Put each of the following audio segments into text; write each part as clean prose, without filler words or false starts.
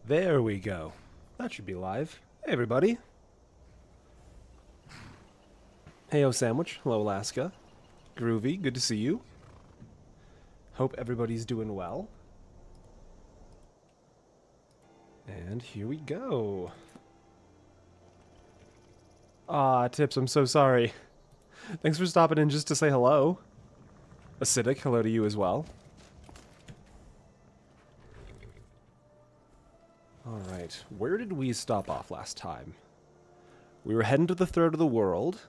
There we go. That should be live. Hey, everybody. Heyo, Sandwich. Hello, Alaska. Groovy, good to see you. Hope everybody's doing well. And here we go. Ah, Tips, I'm so sorry. Thanks for stopping in just to say hello. Acidic, hello to you as well. Alright, where did we stop off last time? We were heading to the throat of the world.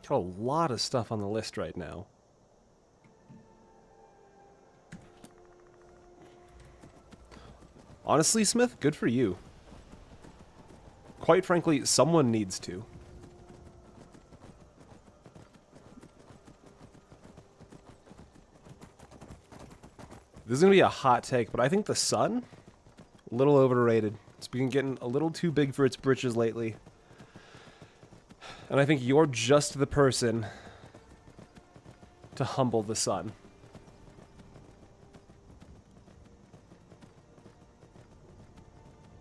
Got a lot of stuff on the list right now. Honestly, Smith, good for you. Quite frankly, someone needs to. This is going to be a hot take, but I think the sun, a little overrated. It's been getting a little too big for its britches lately. And I think you're just the person to humble the sun.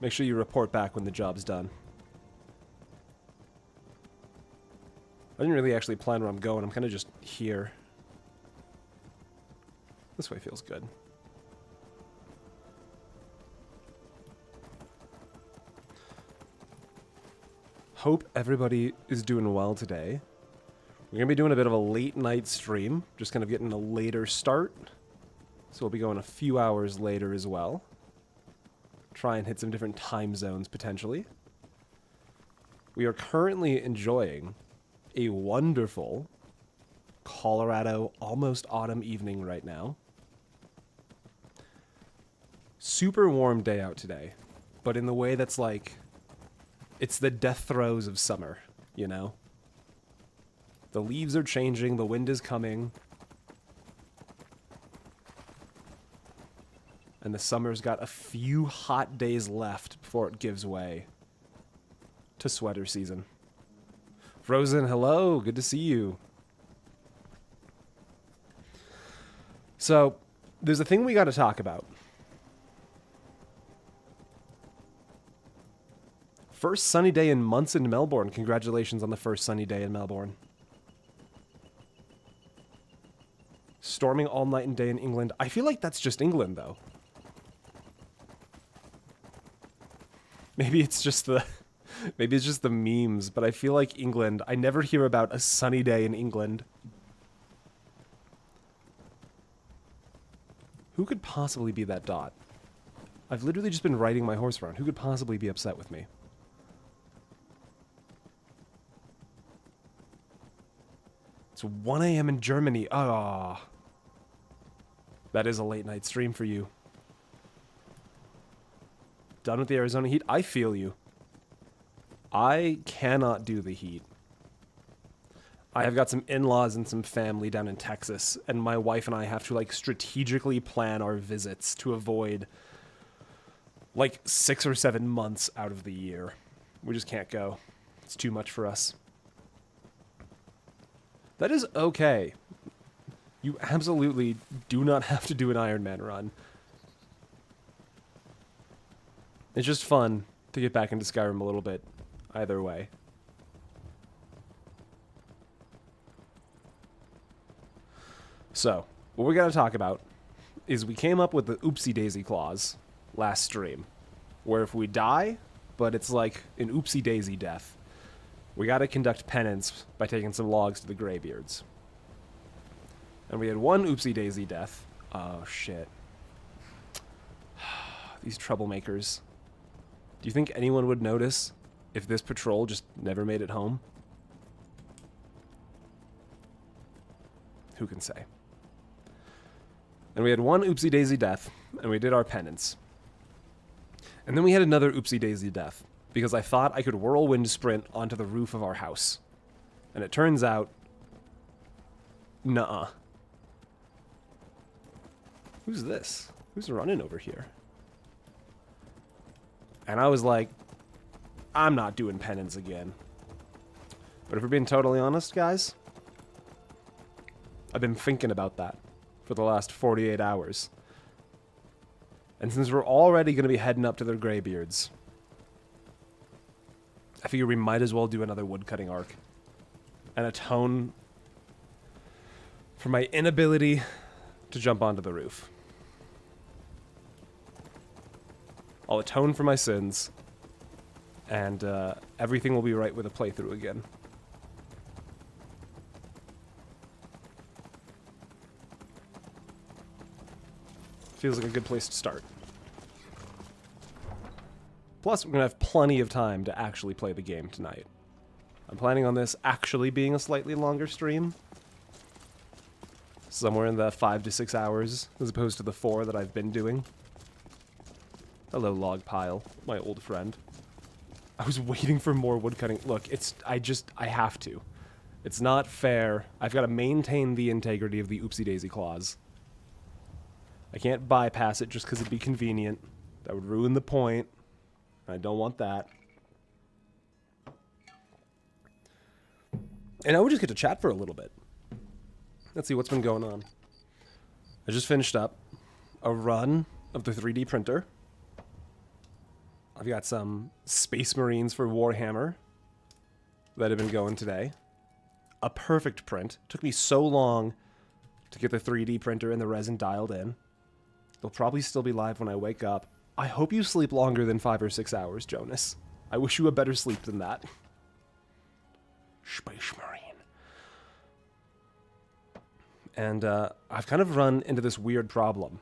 Make sure you report back when the job's done. I didn't really actually plan where I'm going. I'm kind of just here. This way feels good. Hope everybody is doing well today. We're going to be doing a bit of a late night stream. Just kind of getting a later start. So we'll be going a few hours later as well. Try and hit some different time zones, potentially. We are currently enjoying a wonderful Colorado almost autumn evening right now. Super warm day out today, but in the way that's like, it's the death throes of summer, you know? The leaves are changing, the wind is coming. And the summer's got a few hot days left before it gives way to sweater season. Frozen, hello, good to see you. So, there's a thing we gotta talk about. First sunny day in months in Melbourne. Congratulations on the first sunny day in Melbourne. Storming all night and day in England. I feel like that's just England, though. Maybe it's just the memes, but I feel like England, I never hear about a sunny day in England. Who could possibly be that dot? I've literally just been riding my horse around. Who could possibly be upset with me? It's 1 a.m. in Germany. Ah. Oh. That is a late night stream for you. Done with the Arizona heat? I feel you. I cannot do the heat. I have got some in-laws and some family down in Texas, and my wife and I have to, like, strategically plan our visits to avoid, like, 6 or 7 months out of the year. We just can't go. It's too much for us. That is okay. You absolutely do not have to do an Ironman run. It's just fun to get back into Skyrim a little bit, either way. So, what we gotta talk about is we came up with the Oopsy Daisy clause last stream, where if we die, but it's like an Oopsy Daisy death, we gotta conduct penance by taking some logs to the Greybeards. And we had one Oopsy Daisy death. Oh, shit. These troublemakers. Do you think anyone would notice if this patrol just never made it home? Who can say? And we had one Oopsy Daisy death, and we did our penance. And then we had another Oopsy Daisy death, because I thought I could whirlwind sprint onto the roof of our house. And it turns out, nuh-uh. Who's this? Who's running over here? And I was like, I'm not doing penance again. But if we're being totally honest, guys, I've been thinking about that for the last 48 hours. And since we're already going to be heading up to their graybeards, I figure we might as well do another woodcutting arc and atone for my inability to jump onto the roof. I'll atone for my sins, and everything will be right with a playthrough again. Feels like a good place to start. Plus, we're going to have plenty of time to actually play the game tonight. I'm planning on this actually being a slightly longer stream. Somewhere in the 5 to 6 hours, as opposed to the 4 that I've been doing. Hello, Log Pile, my old friend. I was waiting for more woodcutting. Look, I have to. It's not fair. I've got to maintain the integrity of the Oopsy Daisy clause. I can't bypass it just because it'd be convenient. That would ruin the point. I don't want that. And I would just get to chat for a little bit. Let's see what's been going on. I just finished up a run of the 3D printer. I've got some Space Marines for Warhammer that have been going today. A perfect print. Took me so long to get the 3D printer and the resin dialed in. They'll probably still be live when I wake up. I hope you sleep longer than 5 or 6 hours, Jonas. I wish you a better sleep than that. Space Marine. And I've kind of run into this weird problem.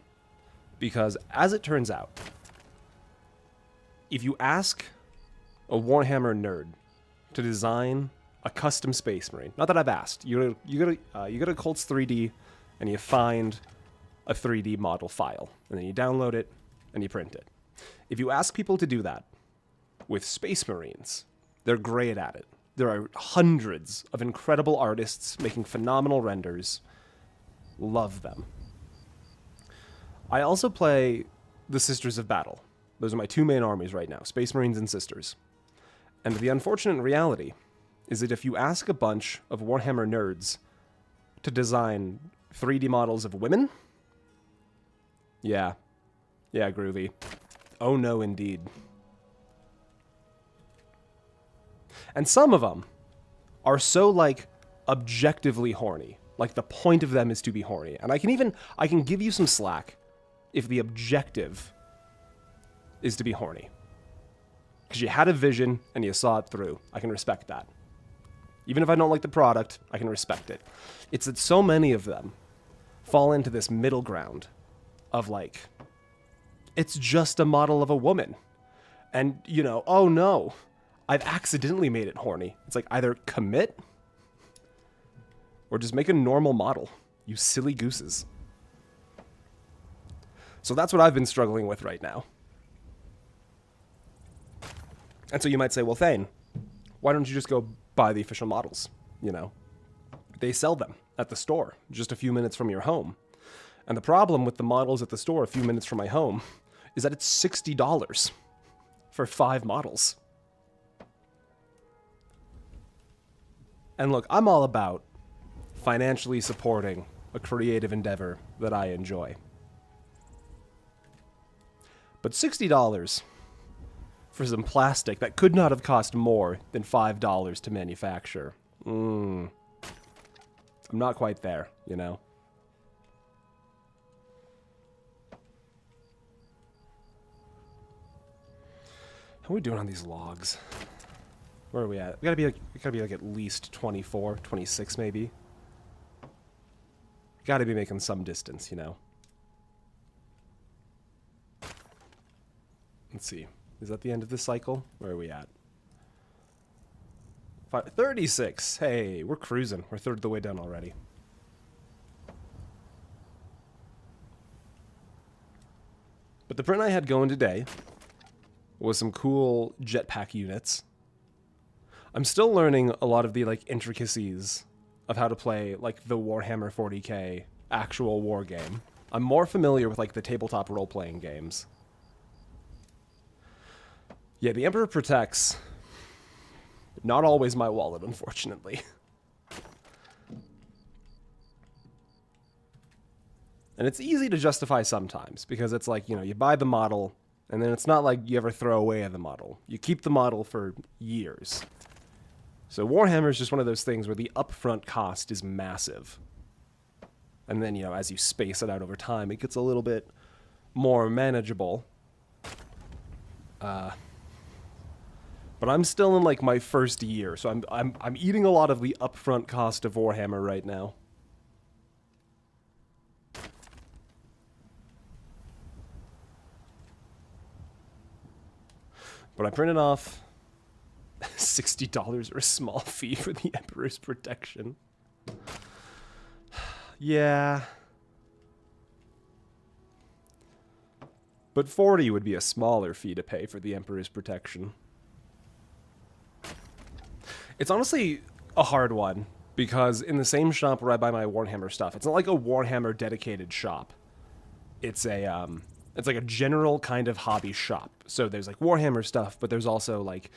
Because, as it turns out, if you ask a Warhammer nerd to design a custom Space Marine, not that I've asked, you go to Colts 3D and you find a 3D model file, and then you download it and you print it. If you ask people to do that with Space Marines, they're great at it. There are hundreds of incredible artists making phenomenal renders. Love them. I also play the Sisters of Battle. Those are my 2 main armies right now, Space Marines and Sisters. And the unfortunate reality is that if you ask a bunch of Warhammer nerds to design 3D models of women, yeah, groovy. Oh no, indeed. And some of them are so, like, objectively horny. Like, the point of them is to be horny. And I can give you some slack if the objective is to be horny. Because you had a vision and you saw it through. I can respect that. Even if I don't like the product, I can respect it. It's that so many of them fall into this middle ground of, like, it's just a model of a woman. And, you know, oh no, I've accidentally made it horny. It's like, either commit or just make a normal model, you silly gooses. So that's what I've been struggling with right now. And so you might say, well, Thane, why don't you just go buy the official models? You know, they sell them at the store just a few minutes from your home. And the problem with the models at the store a few minutes from my home is that it's $60 for 5 models. And look, I'm all about financially supporting a creative endeavor that I enjoy. But $60 for some plastic that could not have cost more than $5 to manufacture. I'm not quite there, you know? How are we doing on these logs? Where are we at? We gotta be like at least 24, 26 maybe. Gotta be making some distance, you know? Let's see. Is that the end of this cycle? Where are we at? 36. Hey, we're cruising. We're 1/3 of the way done already. But the print I had going today was some cool jetpack units. I'm still learning a lot of the, like, intricacies of how to play, like, the Warhammer 40k actual war game. I'm more familiar with, like, the tabletop role-playing games. Yeah, the Emperor protects. Not always my wallet, unfortunately. And it's easy to justify sometimes, because it's like, you know, you buy the model, and then it's not like you ever throw away the model. You keep the model for years. So Warhammer is just one of those things where the upfront cost is massive. And then, you know, as you space it out over time, it gets a little bit more manageable. But I'm still in, like, my first year, so I'm eating a lot of the upfront cost of Warhammer right now. But I printed off $60 or a small fee for the Emperor's protection. Yeah. But 40 would be a smaller fee to pay for the Emperor's protection. It's honestly a hard one, because in the same shop where I buy my Warhammer stuff, it's not like a Warhammer dedicated shop. It's a, it's like a general kind of hobby shop. So there's like Warhammer stuff, but there's also like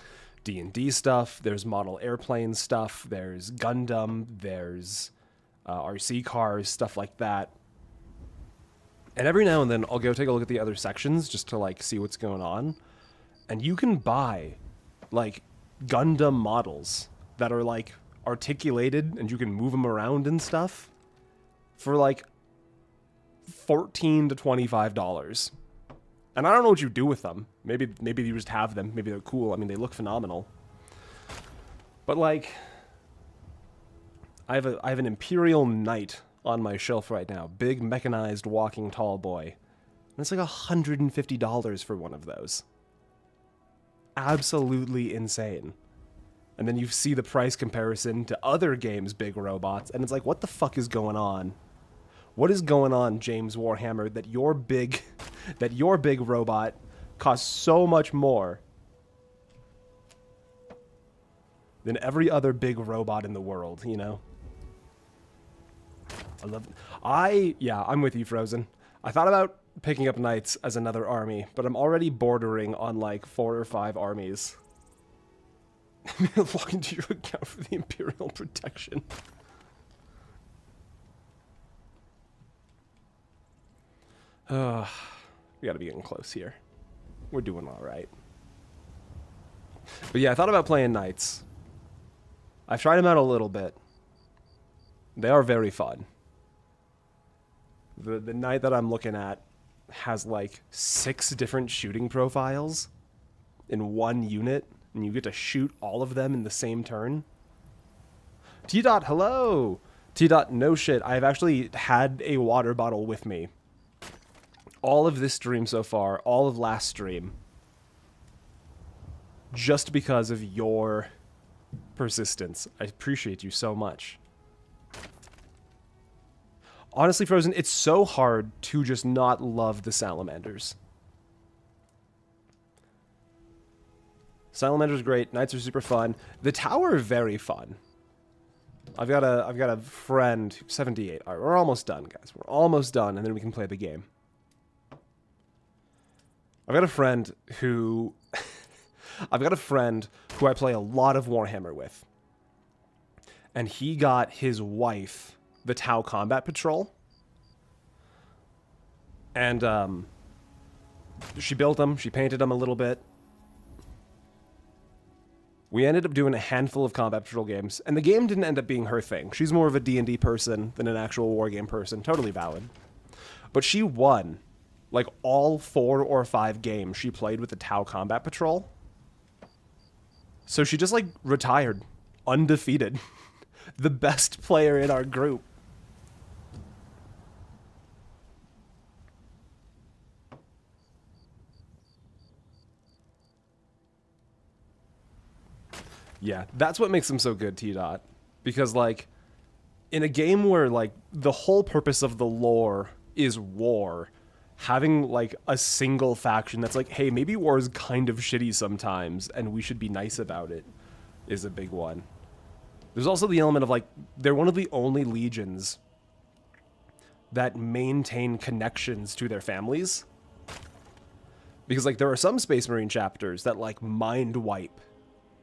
D&D stuff, there's model airplane stuff, there's Gundam, there's RC cars, stuff like that. And every now and then I'll go take a look at the other sections just to like see what's going on. And you can buy like Gundam models that are like articulated and you can move them around and stuff for like $14 to $25. And I don't know what you do with them. Maybe you just have them. Maybe they're cool. I mean, they look phenomenal. But like, I have an Imperial Knight on my shelf right now. Big mechanized walking tall boy. And it's like $150 for one of those. Absolutely insane. And then you see the price comparison to other games' big robots, and it's like, what the fuck is going on? What is going on, James Warhammer, that your big robot costs so much more than every other big robot in the world, you know? I love it. Yeah, I'm with you, Frozen. I thought about picking up knights as another army, but I'm already bordering on like 4 or 5 armies. Log into your account for the Imperial protection. We gotta be getting close here. We're doing all right. But yeah, I thought about playing knights. I've tried them out a little bit. They are very fun. The knight that I'm looking at has like 6 different shooting profiles in one unit, and you get to shoot all of them in the same turn. T-Dot, hello! T-Dot, no shit. I've actually had a water bottle with me all of this stream so far, all of last stream, just because of your persistence. I appreciate you so much. Honestly, Frozen, it's so hard to just not love the salamanders. Salamander's great. Knights are super fun. The tower are very fun. I've got a friend, 78. All right, we're almost done, guys. We're almost done, and then we can play the game. I've got a friend who I play a lot of Warhammer with. And he got his wife the Tau Combat Patrol. And she built them, she painted them a little bit. We ended up doing a handful of Combat Patrol games, and the game didn't end up being her thing. She's more of a D&D person than an actual wargame person. Totally valid. But she won like all 4 or 5 games she played with the Tau Combat Patrol. So she just like retired, undefeated. The best player in our group. Yeah, that's what makes them so good, T-Dot. Because, like, in a game where, like, the whole purpose of the lore is war, having, like, a single faction that's like, hey, maybe war is kind of shitty sometimes, and we should be nice about it, is a big one. There's also the element of, like, they're one of the only legions that maintain connections to their families. Because, like, there are some Space Marine chapters that, like, mind wipe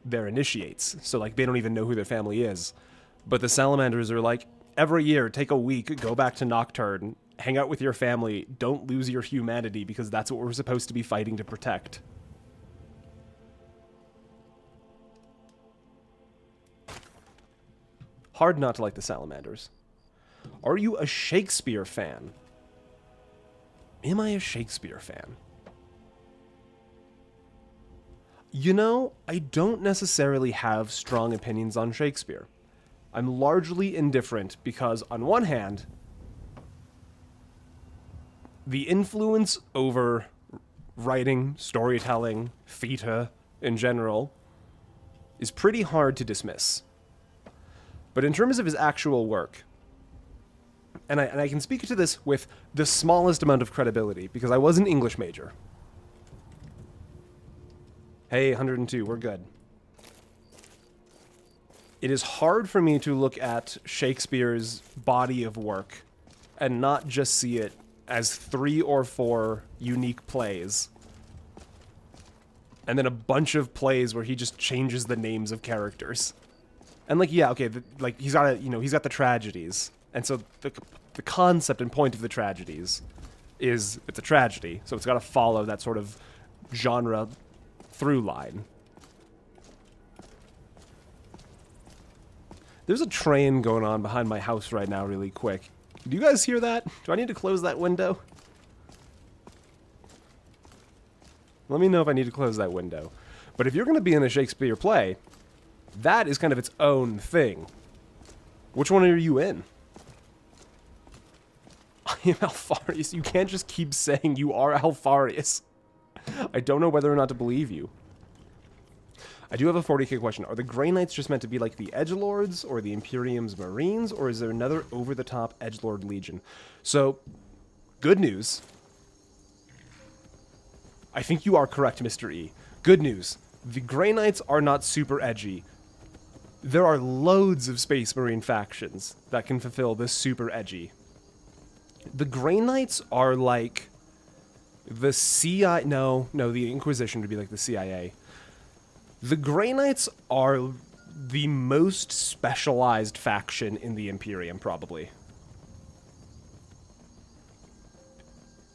their initiates, so like they don't even know who their family is. But the salamanders are like, every year take a week, go back to Nocturne, hang out with your family, don't lose your humanity, because that's what we're supposed to be fighting to protect. Hard not to like the salamanders. Are you a Shakespeare fan? Am I a Shakespeare fan? You know, I don't necessarily have strong opinions on Shakespeare. I'm largely indifferent because, on one hand, the influence over writing, storytelling, theatre in general is pretty hard to dismiss. But in terms of his actual work, and I can speak to this with the smallest amount of credibility, because I was an English major. Hey, 102, we're good. It is hard for me to look at Shakespeare's body of work and not just see it as 3 or 4 unique plays, and then a bunch of plays where he just changes the names of characters. And like, yeah, okay, like he's got he's got the tragedies, and so the concept and point of the tragedies is it's a tragedy, so it's got to follow that sort of genre through line. There's a train going on behind my house right now really quick. Do you guys hear that? Do I need to close that window? Let me know if I need to close that window. But if you're going to be in a Shakespeare play, that is kind of its own thing. Which one are you in? I am Alfarius. You can't just keep saying you are Alfarius. I don't know whether or not to believe you. I do have a 40k question. Are the Grey Knights just meant to be like the Edgelords or the Imperium's Marines, or is there another over-the-top Edgelord Legion? So, good news. I think you are correct, Mr. E. Good news. The Grey Knights are not super edgy. There are loads of Space Marine factions that can fulfill this super edgy. The Grey Knights are like the CIA... No, the Inquisition would be like the CIA. The Grey Knights are the most specialized faction in the Imperium, probably.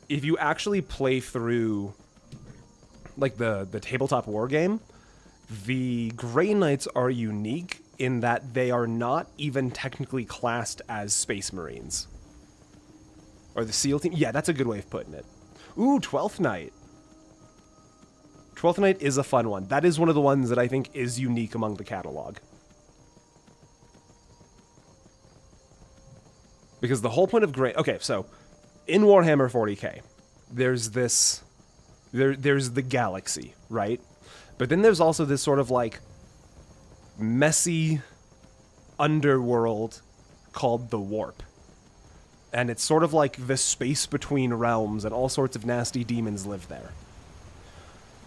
If you actually play through, like, the tabletop war game, the Grey Knights are unique in that they are not even technically classed as Space Marines. Or the SEAL team. Yeah, that's a good way of putting it. Ooh, 12th Knight. 12th Knight is a fun one. That is one of the ones that I think is unique among the catalog. Because the whole point of Grey... Okay, so, in Warhammer 40k, there's this... There's the galaxy, right? But then there's also this sort of, like, messy underworld called the Warp. And it's sort of like the space between realms, and all sorts of nasty demons live there.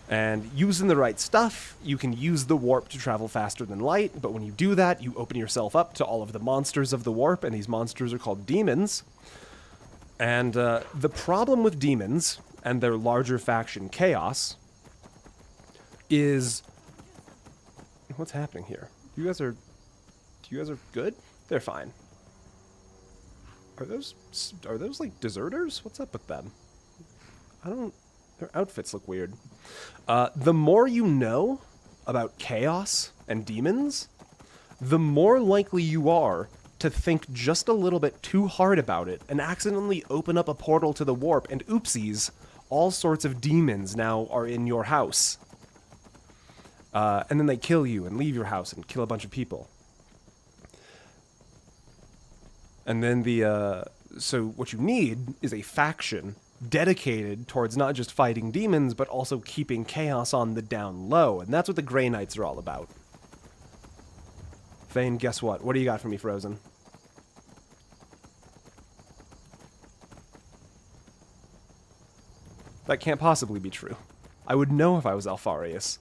And using the right stuff, you can use the warp to travel faster than light, but when you do that, you open yourself up to all of the monsters of the warp, and these monsters are called demons. And the problem with demons, and their larger faction, Chaos, is... What's happening here? You guys are good? They're fine. Are those like deserters? What's up with them? Their outfits look weird. The more you know about chaos and demons, the more likely you are to think just a little bit too hard about it and accidentally open up a portal to the warp, and oopsies, all sorts of demons now are in your house. And then they kill you and leave your house and kill a bunch of people. And then so what you need is a faction dedicated towards not just fighting demons, but also keeping chaos on the down low. And that's what the Grey Knights are all about. Thane, guess what? What do you got for me, Frozen? That can't possibly be true. I would know if I was Alfarius.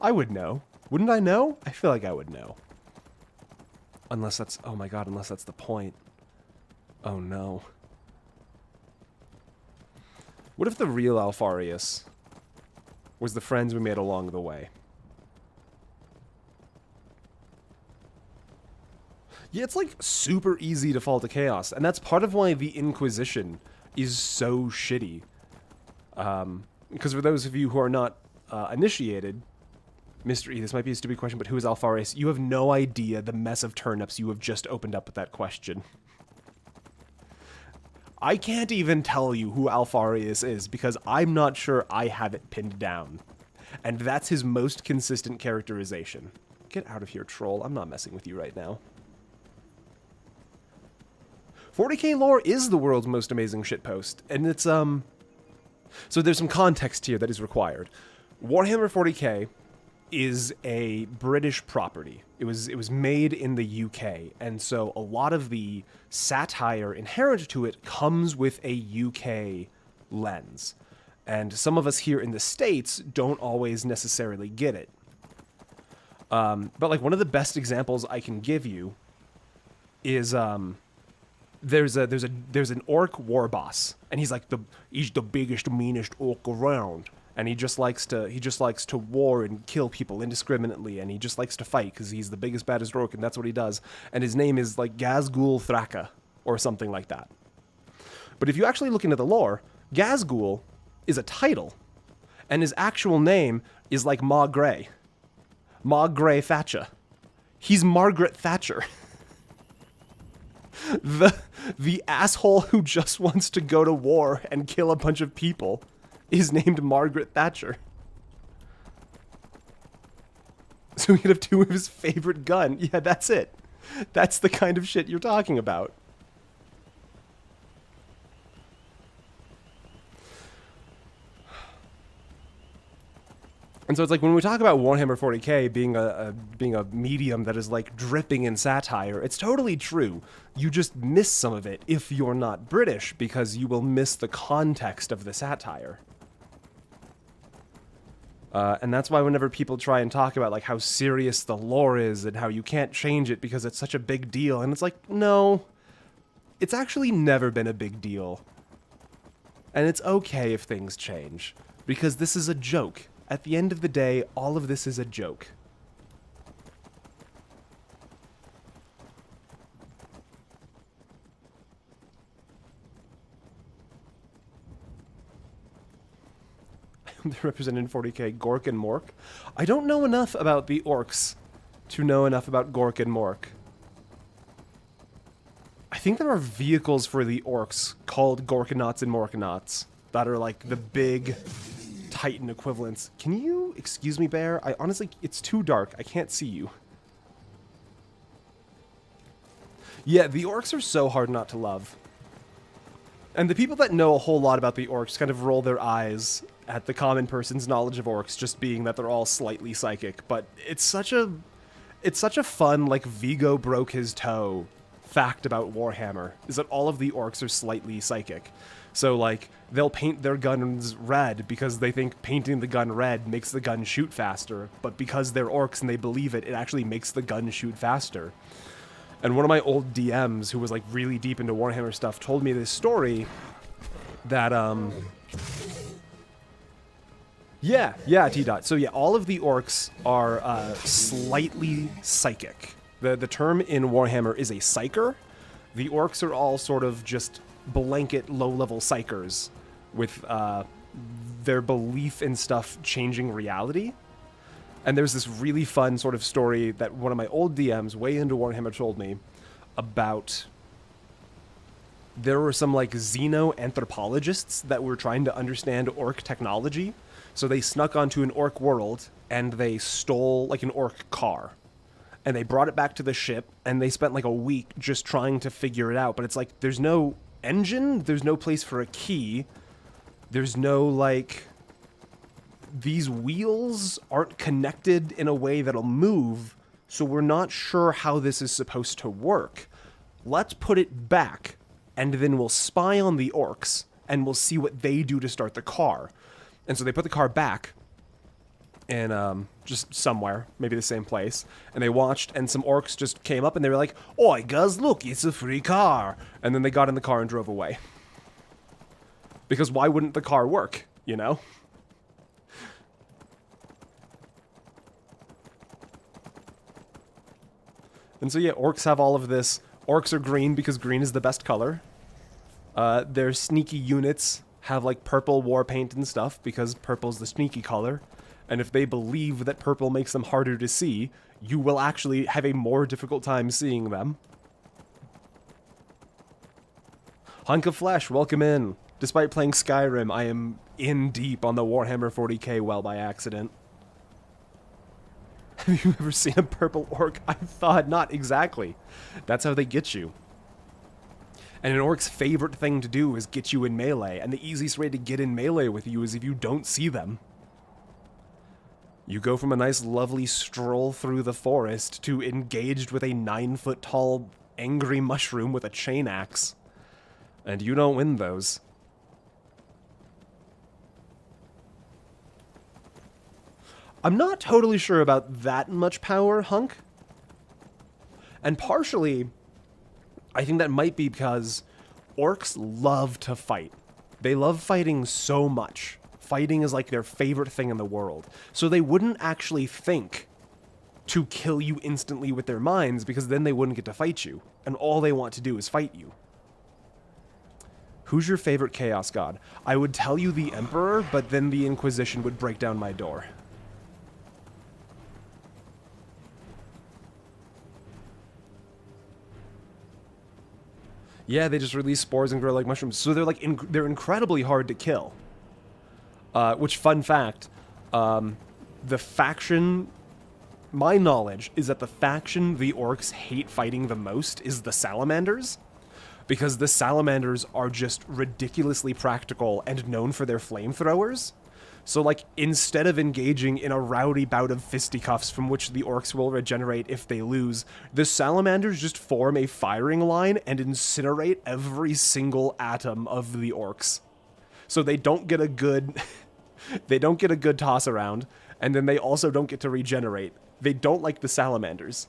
I would know. Wouldn't I know? I feel like I would know. Unless that's... Oh my god, unless that's the point. Oh no. What if the real Alfarius was the friends we made along the way? Yeah, it's like super easy to fall to chaos, and that's part of why the Inquisition is so shitty. Because for those of you who are not initiated, Mr. E, this might be a stupid question, but who is Alpharius? You have no idea the mess of turnips you have just opened up with that question. I can't even tell you who Alpharius is because I'm not sure I have it pinned down. And that's his most consistent characterization. Get out of here, troll. I'm not messing with you right now. 40k lore is the world's most amazing shitpost, and it's, So there's some context here that is required. Warhammer 40k is a British property. It was made in the UK, and so a lot of the satire inherent to it comes with a UK lens. And some of us here in the States don't always necessarily get it. But like one of the best examples I can give you is there's an orc war boss, and he's like he's the biggest, meanest orc around. And he just likes to war and kill people indiscriminately, and he just likes to fight because he's the biggest, baddest orc, and that's what he does. And his name is like Gazgul Thraka, or something like that. But if you actually look into the lore, Gazgul is a title, and his actual name is like Ma Grey. Ma Grey Thatcher. He's Margaret Thatcher. The asshole who just wants to go to war and kill a bunch of people is named Margaret Thatcher. So he could have two of his favorite gun. Yeah, that's it. That's the kind of shit you're talking about. And so it's like when we talk about Warhammer 40k being a medium that is like dripping in satire, it's totally true. You just miss some of it if you're not British, because you will miss the context of the satire. And that's why whenever people try and talk about like how serious the lore is and how you can't change it because it's such a big deal, and it's like, no, it's actually never been a big deal. And it's okay if things change, because this is a joke. At the end of the day, all of this is a joke. They're represented in 40k, Gork and Mork. I don't know enough about the orcs to know enough about Gork and Mork. I think there are vehicles for the orcs called Gorkanauts and Morkanauts that are like the big Titan equivalents. Can you excuse me, Bear? I honestly, it's too dark. I can't see you. Yeah, the orcs are so hard not to love. And the people that know a whole lot about the orcs kind of roll their eyes at the common person's knowledge of orcs just being that they're all slightly psychic. But it's such a fun, like, Vigo broke his toe fact about Warhammer, is that all of the orcs are slightly psychic. So, like, they'll paint their guns red because they think painting the gun red makes the gun shoot faster, but because they're orcs and they believe it, it actually makes the gun shoot faster. And one of my old DMs, who was, like, really deep into Warhammer stuff, told me this story that, Yeah, T-Dot. So, yeah, all of the orcs are slightly psychic. The term in Warhammer is a psyker. The orcs are all sort of just blanket low-level psychers with their belief in stuff changing reality. And there's this really fun sort of story that one of my old DMs, way into Warhammer, told me about. There were some, like, xeno-anthropologists that were trying to understand orc technology. So they snuck onto an orc world, and they stole, like, an orc car. And they brought it back to the ship, and they spent, like, a week just trying to figure it out. But it's like, there's no engine, there's no place for a key, there's no, like, these wheels aren't connected in a way that'll move, so we're not sure how this is supposed to work. Let's put it back, and then we'll spy on the orcs, and we'll see what they do to start the car. And so they put the car back in just somewhere, maybe the same place, and they watched, and some orcs just came up, and they were like, "Oi, guys, look, it's a free car." And then they got in the car and drove away. Because why wouldn't the car work, you know? And so yeah, orcs have all of this. Orcs are green because green is the best color. Their sneaky units have like purple war paint and stuff because purple's the sneaky color. And if they believe that purple makes them harder to see, you will actually have a more difficult time seeing them. Hunk of Flesh, welcome in. Despite playing Skyrim, I am in deep on the Warhammer 40k well by accident. Have you ever seen a purple orc? I thought not exactly. That's how they get you. And an orc's favorite thing to do is get you in melee, and the easiest way to get in melee with you is if you don't see them. You go from a nice lovely stroll through the forest to engaged with a 9-foot-tall angry mushroom with a chain axe. And you don't win those. I'm not totally sure about that much power, Hunk. And partially, I think that might be because orcs love to fight. They love fighting so much. Fighting is like their favorite thing in the world. So they wouldn't actually think to kill you instantly with their minds because then they wouldn't get to fight you. And all they want to do is fight you. Who's your favorite Chaos God? I would tell you the Emperor, but then the Inquisition would break down my door. Yeah, they just release spores and grow like mushrooms. So they're like they're incredibly hard to kill. Which, fun fact, the faction, my knowledge is that the faction the orcs hate fighting the most is the salamanders. Because the salamanders are just ridiculously practical and known for their flamethrowers. So, like, instead of engaging in a rowdy bout of fisticuffs from which the orcs will regenerate if they lose, the salamanders just form a firing line and incinerate every single atom of the orcs. So they don't get a good... they don't get a good toss around, and then they also don't get to regenerate. They don't like the salamanders.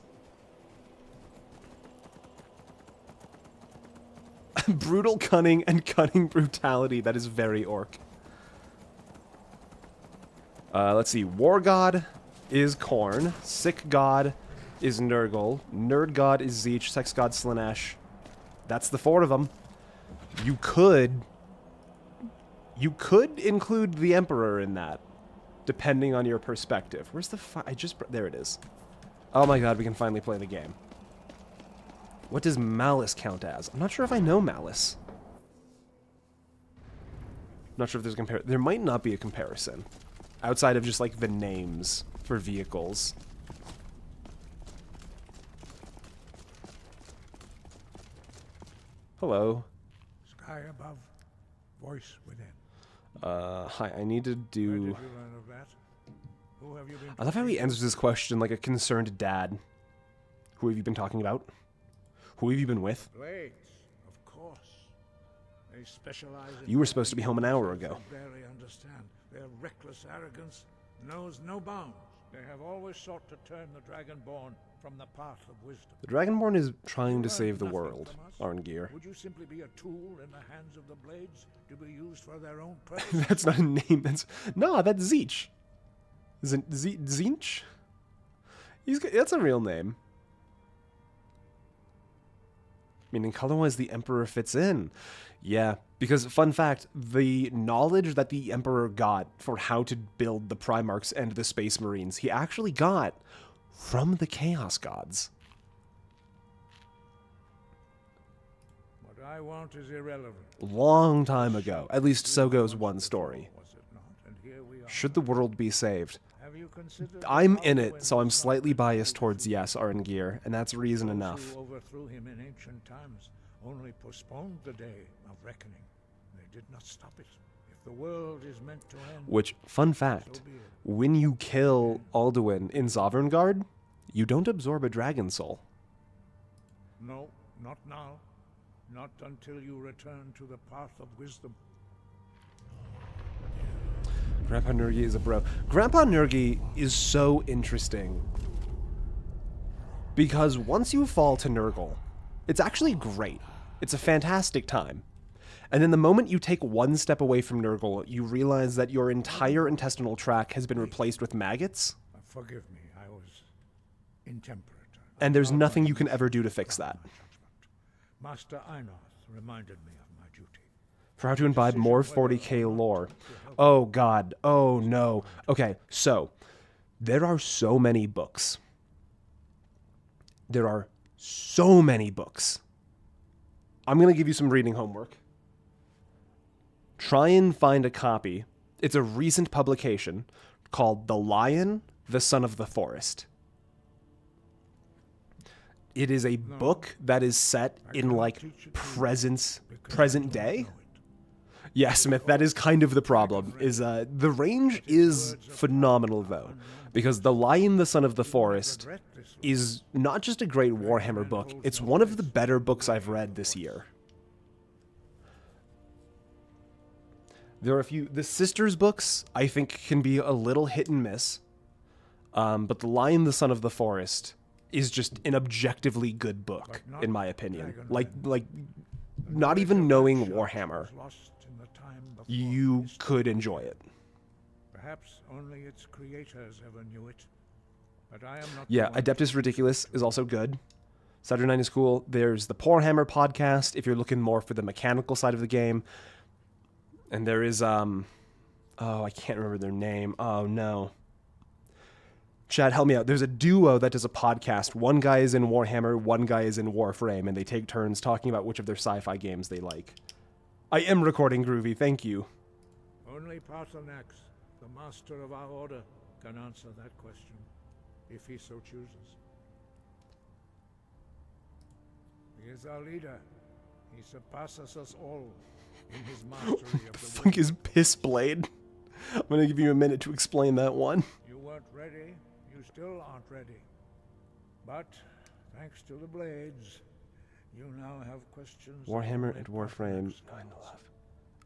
Brutal cunning and cunning brutality. That is very orc. Let's see. War God is Khorne. Sick God is Nurgle. Nerd God is Zeech. Sex God Slaanesh. That's the 4 of them. You could include the Emperor in that, depending on your perspective. Where's the there it is. Oh my god, we can finally play the game. What does Malice count as? I'm not sure if I know Malice. I'm not sure if there's a comparison. There might not be a comparison. Outside of just, like, the names for vehicles. Hello. Sky above, voice within. Hi, I need to do... Where did you learn of that? Who have you been I love how he answers this question like a concerned dad. Who have you been talking about? Who have you been with? Blades, of course. They specialize in... You were supposed to be home an hour ago. I barely understand. Their reckless arrogance knows no bounds. They have always sought to turn the Dragonborn from the path of wisdom. The Dragonborn is trying to save the world, Arngeir. Would you simply be a tool in the hands of the Blades to be used for their own purpose? That's not a name. That's Zeech. Zinch? That's a real name. Meaning color-wise, the Emperor fits in. Yeah, because, fun fact, the knowledge that the Emperor got for how to build the Primarchs and the Space Marines, he actually got from the Chaos Gods. What I want is irrelevant. Long time ago. At least so goes one story. Was it not? And here we are. Should the world be saved? Have you considered I'm in it, so I'm slightly biased towards yes, Arngeir, and that's reason those enough. who overthrew him in ancient times only postponed the day of reckoning. They did not stop it. If the world is meant to end... Which, fun fact, when you kill Alduin in Sovngarde, you don't absorb a dragon soul. No, not now. Not until you return to the path of wisdom. Grandpa Nurgi is a bro. Grandpa Nurgi is so interesting. Because once you fall to Nurgle, it's actually great. It's a fantastic time. And then the moment you take one step away from Nurgle, you realize that your entire intestinal tract has been replaced with maggots. Forgive me, I was intemperate. And there's nothing you can ever do to fix that. Master Einoth reminded me of my duty. For how to imbibe more 40k lore. Oh god. Oh no. Okay, so there are so many books. There are so many books. I'm going to give you some reading homework. Try and find a copy. It's a recent publication called The Lion, the Son of the Forest. It is a book that is set in, like, present day. Yeah, Smith, that is kind of the problem. The range is phenomenal, though, because The Lion, the Son of the Forest is not just a great Warhammer book, it's one of the better books I've read this year. There are a few... The Sisters books, I think, can be a little hit and miss, but The Lion, the Son of the Forest is just an objectively good book, in my opinion. Like, not even knowing Warhammer, you could enjoy it. Perhaps only its creators ever knew it. But I am not. Yeah, Adeptus Ridiculous is also good. Saturday Night is cool. There's the Warhammer podcast if you're looking more for the mechanical side of the game. And there is oh, I can't remember their name. Oh no. Chad, help me out. There's a duo that does a podcast. One guy is in Warhammer, one guy is in Warframe, and they take turns talking about which of their sci-fi games they like. I am recording, Groovy. Thank you. Only Patronax, the master of our order, can answer that question, if he so chooses. He is our leader. He surpasses us all in his mastery of the Fuck is Pissblade? I'm gonna give you a minute to explain that one. You weren't ready. You still aren't ready. But, thanks to the blades, you now have questions... Warhammer and Warframe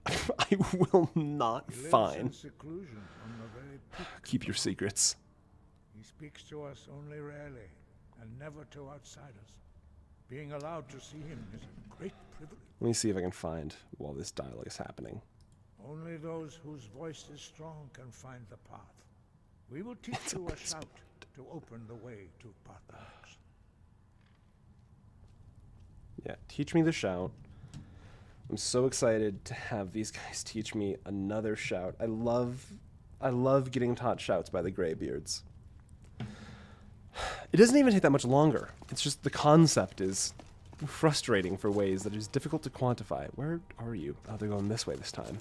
9/11. I will not find. Keep your secrets. He speaks to us only rarely, and never to outsiders. Being allowed to see him is a great privilege. Let me see if I can find while this dialogue is happening. Only those whose voice is strong can find the path. We will teach you a shout to open the way to Patronax. Yeah, teach me the shout. I'm so excited to have these guys teach me another shout. I love getting taught shouts by the Greybeards. It doesn't even take that much longer. It's just the concept is frustrating for ways that is difficult to quantify. Where are you? Oh, they're going this way this time.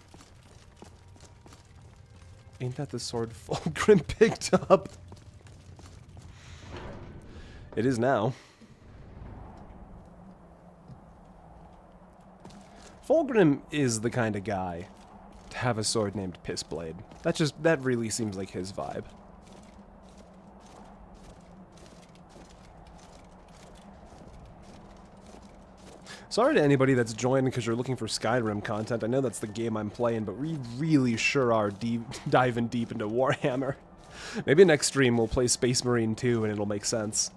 Ain't that the sword Fulgrim picked up? It is now. Fulgrim is the kind of guy to have a sword named Pissblade. That really seems like his vibe. Sorry to anybody that's joined because you're looking for Skyrim content. I know that's the game I'm playing, but we really sure are diving deep into Warhammer. Maybe next stream we'll play Space Marine 2 and it'll make sense.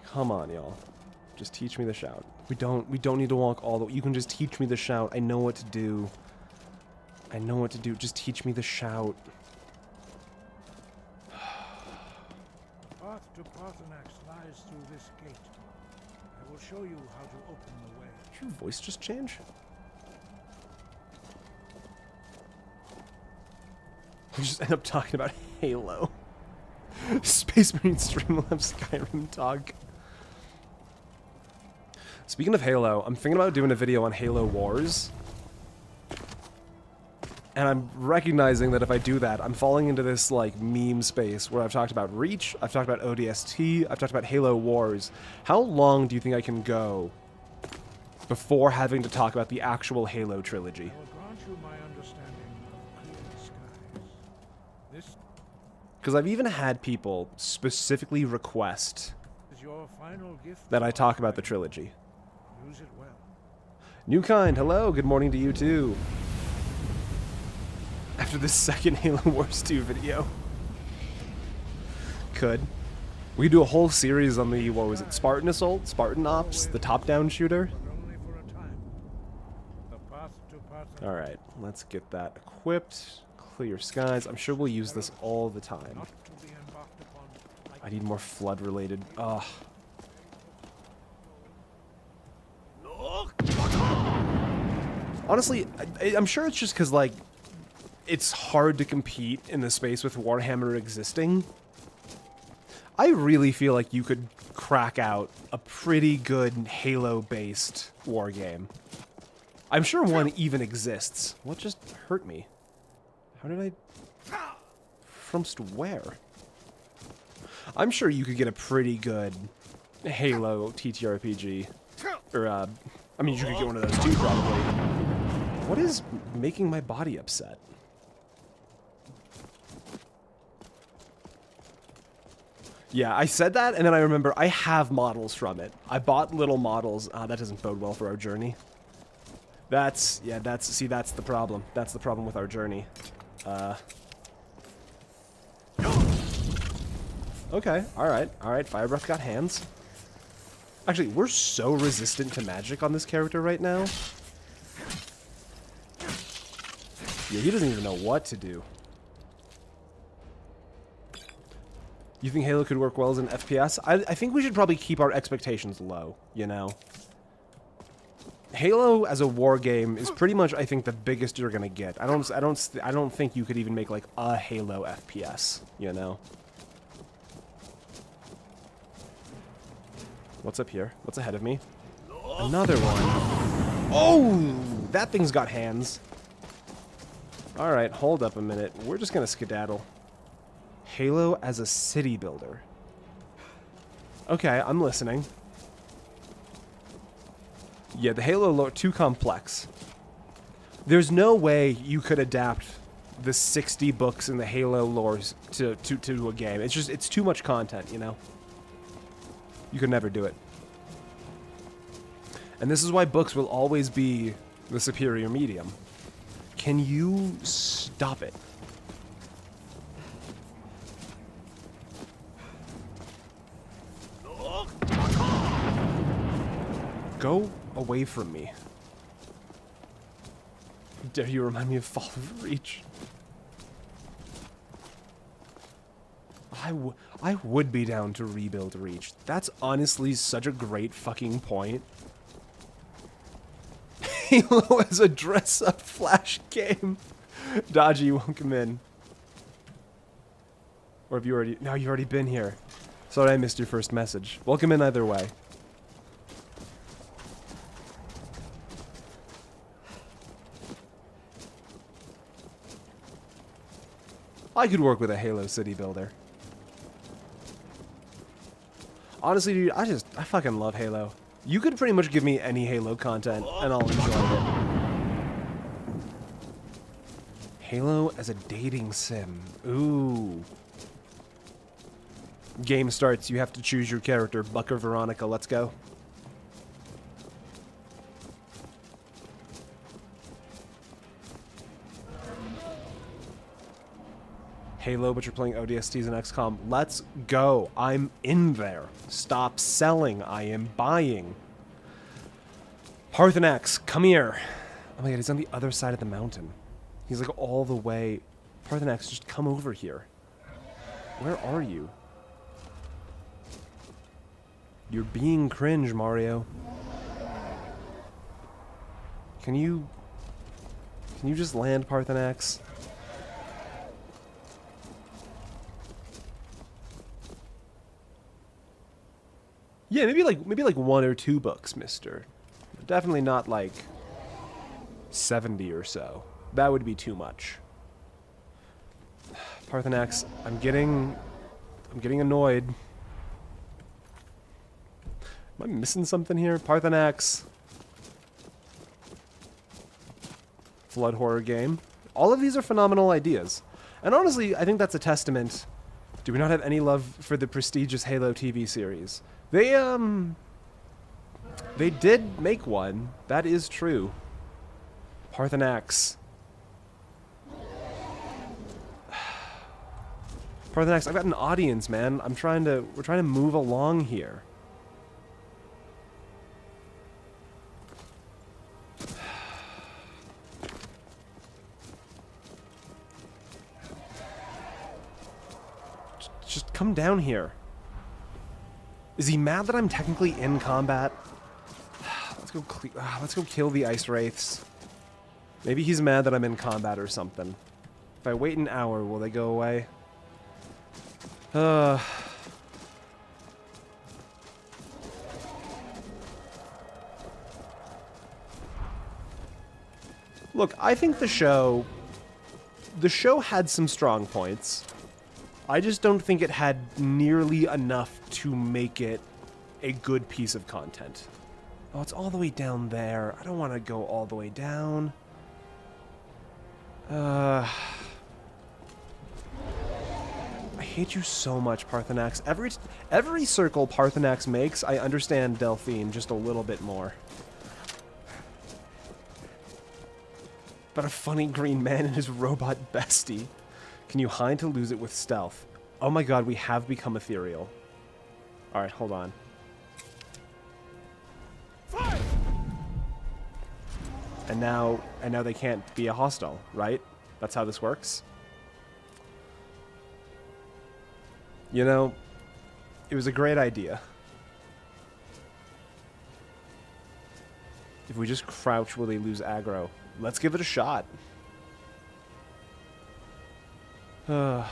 Come on, y'all. Just teach me the shout. We don't need to walk all the way. You can just teach me the shout. I know what to do. I know what to do. Just teach me the shout. Path to Patronax lies through this gate. I will show you how to open the way. Did your voice just change? We just end up talking about Halo. Space Marine stream will have Skyrim talk. Speaking of Halo, I'm thinking about doing a video on Halo Wars. And I'm recognizing that if I do that, I'm falling into this, like, meme space where I've talked about Reach, I've talked about ODST, I've talked about Halo Wars. How long do you think I can go before having to talk about the actual Halo trilogy? I will grant you my understanding of clear skies. This Because I've even had people specifically request is your final gift that I talk about the trilogy. Use it well. New Kind, hello, good morning to you too. After the second Halo Wars 2 video. We could do a whole series on the, what was it, Spartan Assault? Spartan Ops? The top-down shooter? But only for a time. The path to Patronax. Alright, let's get that equipped. Clear skies. I'm sure we'll use this all the time. Not to be embarked upon like I need more flood-related. Ugh. Honestly, I'm sure it's just because, like, it's hard to compete in the space with Warhammer existing. I really feel like you could crack out a pretty good Halo-based war game. I'm sure one even exists. What just hurt me? How did I... From where? I'm sure you could get a pretty good Halo TTRPG. Or, I mean, you could get one of those too, probably. What is making my body upset? Yeah, I said that, and then I remember I have models from it. I bought little models. That doesn't bode well for our journey. That's the problem. That's the problem with our journey. Okay, alright, Fire Breath got hands. Actually, we're so resistant to magic on this character right now. Yeah, he doesn't even know what to do. You think Halo could work well as an FPS? I think we should probably keep our expectations low, you know? Halo as a war game is pretty much, I think, the biggest you're gonna get. I don't think you could even make like a Halo FPS, you know? What's up here? What's ahead of me? Another one. Oh, that thing's got hands. All right, hold up a minute. We're just gonna skedaddle. Halo as a city builder. Okay, I'm listening. Yeah, the Halo lore too complex. There's no way you could adapt the 60 books in the Halo lores to a game. It's too much content, you know? You could never do it. And this is why books will always be the superior medium. Can you stop it? Go away from me. Dare you remind me of Fall of Reach? I would be down to rebuild Reach. That's honestly such a great fucking point. Halo as a dress-up flash game. Dodgy, you won't come in. Or have you already... No, you've already been here. Sorry I missed your first message. Welcome in either way. I could work with a Halo city builder. Honestly, dude, I fucking love Halo. You could pretty much give me any Halo content, and I'll enjoy it. Halo as a dating sim. Ooh. Game starts, you have to choose your character. Buck or Veronica, let's go. Halo, but you're playing ODSTs and XCOM. Let's go. I'm in there. Stop selling. I am buying. Parthenax, come here. Oh my god, he's on the other side of the mountain. He's like all the way. Parthenax, just come over here. Where are you? You're being cringe, Mario. Can you just land, Parthenax? Yeah, maybe like 1 or 2 books, mister. Definitely not like 70 or so. That would be too much. Parthenax, I'm getting annoyed. Am I missing something here? Parthenax. Flood horror game. All of these are phenomenal ideas. And honestly, I think that's a testament. Do we not have any love for the prestigious Halo TV series? They did make one. That is true. Parthenax. Parthenax, I've got an audience, man. We're trying to move along here. Just come down here. Is he mad that I'm technically in combat? Let's go kill the ice wraiths. Maybe he's mad that I'm in combat or something. If I wait an hour, will they go away? Look, I think the show had some strong points. I just don't think it had nearly enough to make it a good piece of content. Oh, it's all the way down there. I don't want to go all the way down. I hate you so much, Parthenax. Every circle Parthenax makes, I understand Delphine just a little bit more. But a funny green man and his robot bestie. Can you hide to lose it with stealth? Oh my god, we have become ethereal. Alright, hold on. Fight! And now they can't be a hostile, right? That's how this works? You know, it was a great idea. If we just crouch, will they lose aggro? Let's give it a shot. So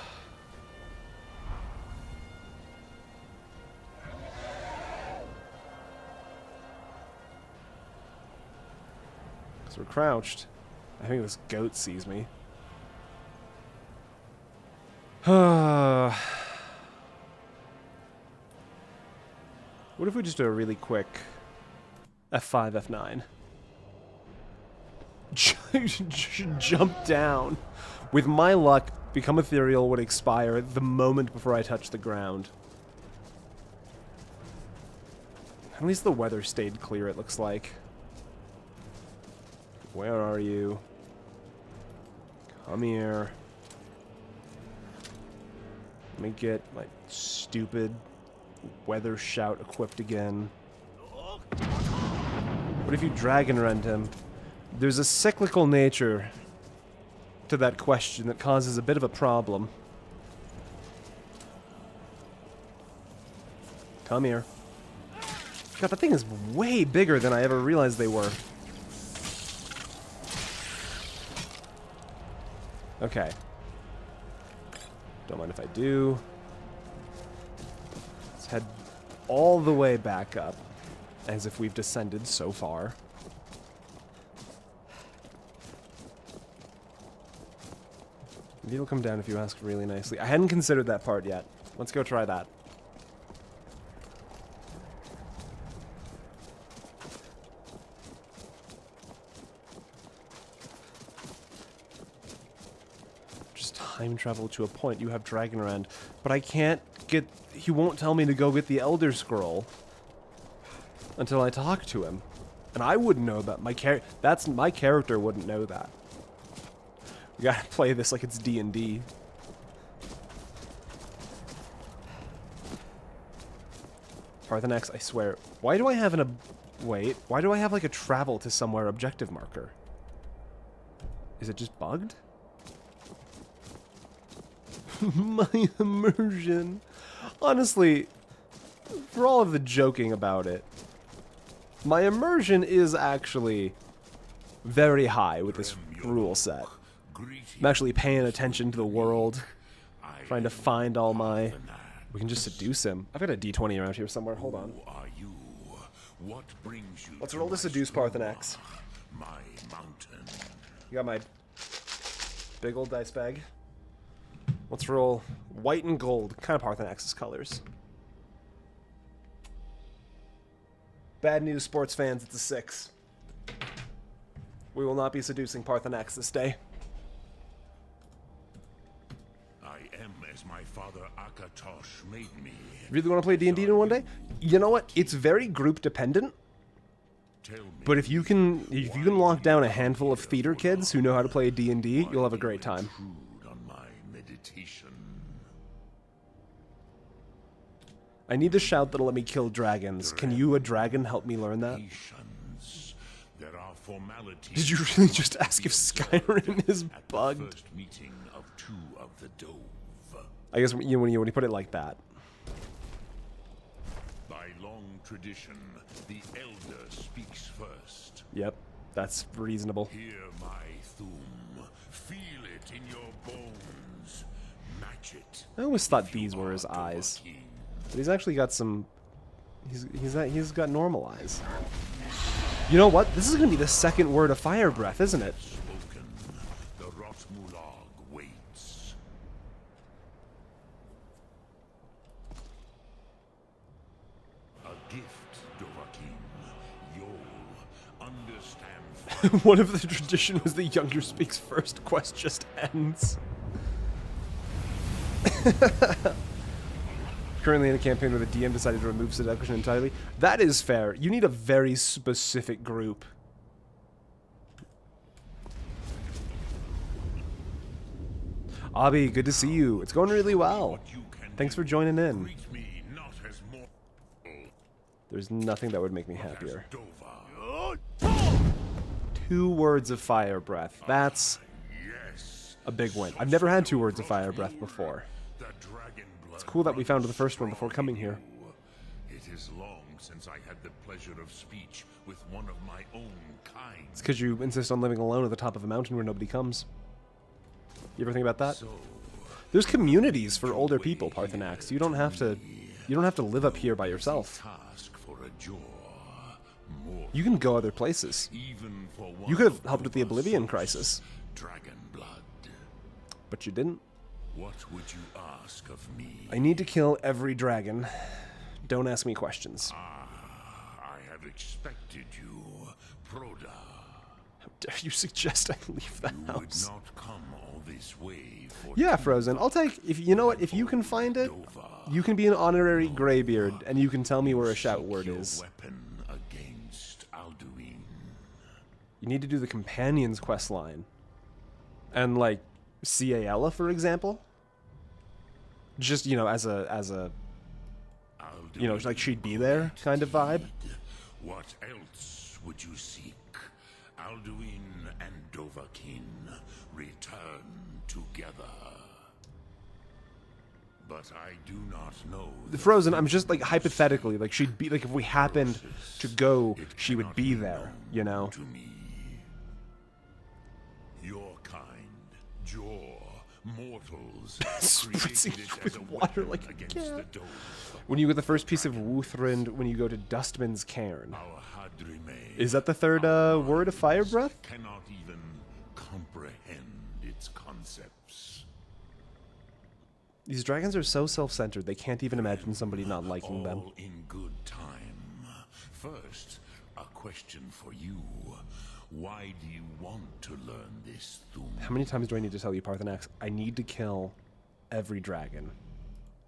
we're crouched. I think this goat sees me. What if we just do a really quick F5, F9? Jump down. With my luck, become ethereal would expire the moment before I touch the ground. At least the weather stayed clear, it looks like. Where are you? Come here. Let me get my stupid weather shout equipped again. What if you Dragonrend him? There's a cyclical nature to that question that causes a bit of a problem. Come here. God, that thing is way bigger than I ever realized they were. Okay. Don't mind if I do. Let's head all the way back up, as if we've descended so far. Maybe it'll come down if you ask really nicely. I hadn't considered that part yet. Let's go try that. Just time travel to a point. You have Dragonrend. But I can't get... He won't tell me to go get the Elder Scroll until I talk to him. And I wouldn't know that. My character wouldn't know that. We gotta play this like it's D&D. Parthenax, I swear. Why do I have wait, why do I have like a travel to somewhere objective marker? Is it just bugged? My immersion. Honestly, for all of the joking about it, my immersion is actually very high with this rule set. I'm actually paying attention to the world, trying to find all my... We can just seduce him. I've got a D20 around here somewhere. Hold on. Let's roll to seduce Parthenax. You got my big old dice bag. Let's roll white and gold, kind of Parthenax's colors. Bad news, sports fans, it's a 6. We will not be seducing Parthenax this day. My father Akatosh made me. Really want to play D&D in one day? You know what? It's very group dependent. But if you can lock down a handful of theater kids who know how to play D&D, you'll have a great time. I need the shout that'll let me kill dragons. Can you, a dragon, help me learn that? Did you really just ask if Skyrim is bugged? I guess when you put it like that. By long tradition, the elder speaks first. Yep, that's reasonable. Hear my thum. Feel it in your bones. Match it. I always thought these were his eyes, but he's actually got some. He's got normal eyes. You know what? This is gonna be the second word of fire breath, isn't it? Spoken. The Rotmulag waits. A gift, Dovahkiin. You'll understand. One of the tradition was the younger speaks first. Quest just ends. Currently in a campaign where the DM decided to remove seduction entirely. That is fair. You need a very specific group. Abby, good to see you. It's going really well. Thanks for joining in. Greet me not as mortal, There's nothing that would make me happier. Dova. 2 words of fire breath. That's Yes. a big win. I've never had 2 words of fire breath before. The dragon blood. It's cool that we found the first one before coming here. It is long since I had the pleasure of speech with one of my own kind. It's because you insist on living alone at the top of a mountain where nobody comes. You ever think about that? So, There's communities for older people, Parthenax. You don't have to live up here by yourself. task for a jaw. More You can go other places. even for one You could have of helped with the Dova's Oblivion source, Crisis, Dragon blood. but you didn't. What would you ask of me? I need to kill every dragon. Don't ask me questions. I have expected you, Proda. How dare you suggest I leave the You would house? not come all this way for Yeah, Frozen. I'll take. If you know what, if you can find it, you can be an honorary graybeard, and you can tell me where a shout word your is. weapon against Alduin. You need to do the companions quest line, and like Ciela, for example. Just as a like she'd be there kind of vibe. What else would you seek? Alduin and Dovahkiin return together. But I do not know. The Frozen, I'm just like hypothetically, like she'd be like if we happened to go, she would be there, you know. To me, your kind, Jaw, mortals, Spritzing created it with as a water weapon like a against cat. the Dove. When you get the first piece of Wuthrend, when you go to Dustman's Cairn. Our Hadrime, Is that the third word of fire breath? cannot even comprehend its concepts. These dragons are so self-centered, they can't even imagine somebody not liking them. All in good time. First, a question for you. Why do you want to learn this thum? How many times do I need to tell you, Parthenax? I need to kill every dragon.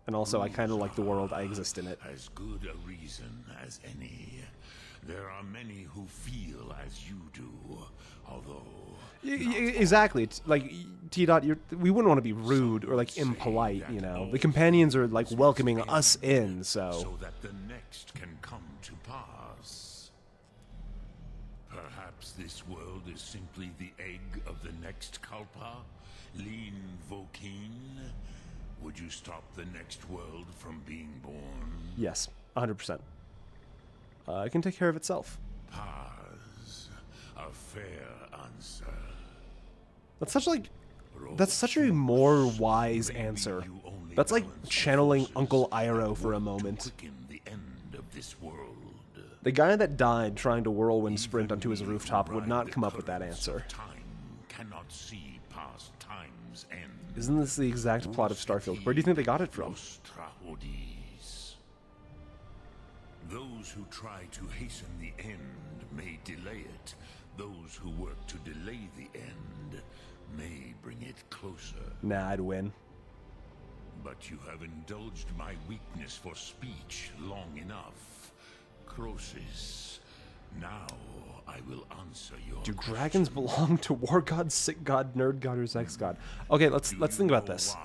And also, I kind of like the world. I exist in it. As good a reason as any. There are many who feel as you do, although... Exactly. Like, T-Dot, we wouldn't want to be rude or, like, impolite, you know? The companions are, like, welcoming us in, So that the next can come to pass. Perhaps this world is simply the egg of the next Kalpa? Lean Vokeen? Would you stop the next world from being born? Yes, 100%. It can take care of itself. Paz. A fair answer. That's such a more wise answer. That's like channeling Uncle Iroh for a moment. Quicken the end of this world. The guy that died trying to whirlwind sprint onto his rooftop would not come up with that answer. Time cannot see past time's end. Isn't this the exact plot of Starfield? Where do you think they got it from? Trahodis. Those who try to hasten the end may delay it. Those who work to delay the end may bring it closer. Nah, I'd win. But you have indulged my weakness for speech long enough. Croesus, now I will answer your Do dragons belong to War God, Sick God, Nerd God, or Sex God? Okay, let's think about this.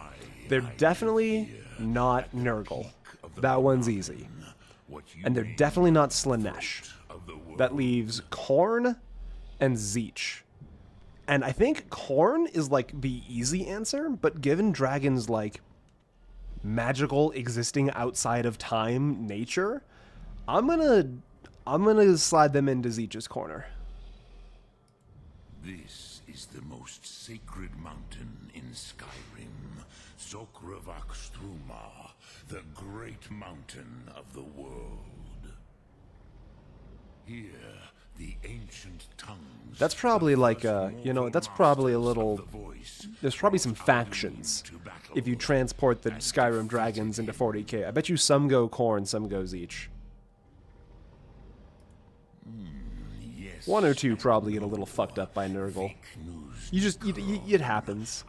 They're definitely not Nurgle. That one's easy. And they're definitely not Slanesh. That leaves Khorne and Zeech. And I think Khorne is like the easy answer, but given dragons like magical, existing outside of time nature, I'm gonna slide them into Zeech's corner. This is the most sacred mountain in Skyrim, Sokravakstruma, the great mountain of the world. Here, the ancient tongues. That's probably like a, you know, that's probably a little. There's probably some factions if you transport the Skyrim dragons into 40k. I bet you some go Khorne, some go Zeech. One or two probably get a little fucked up by Nurgle. It happens.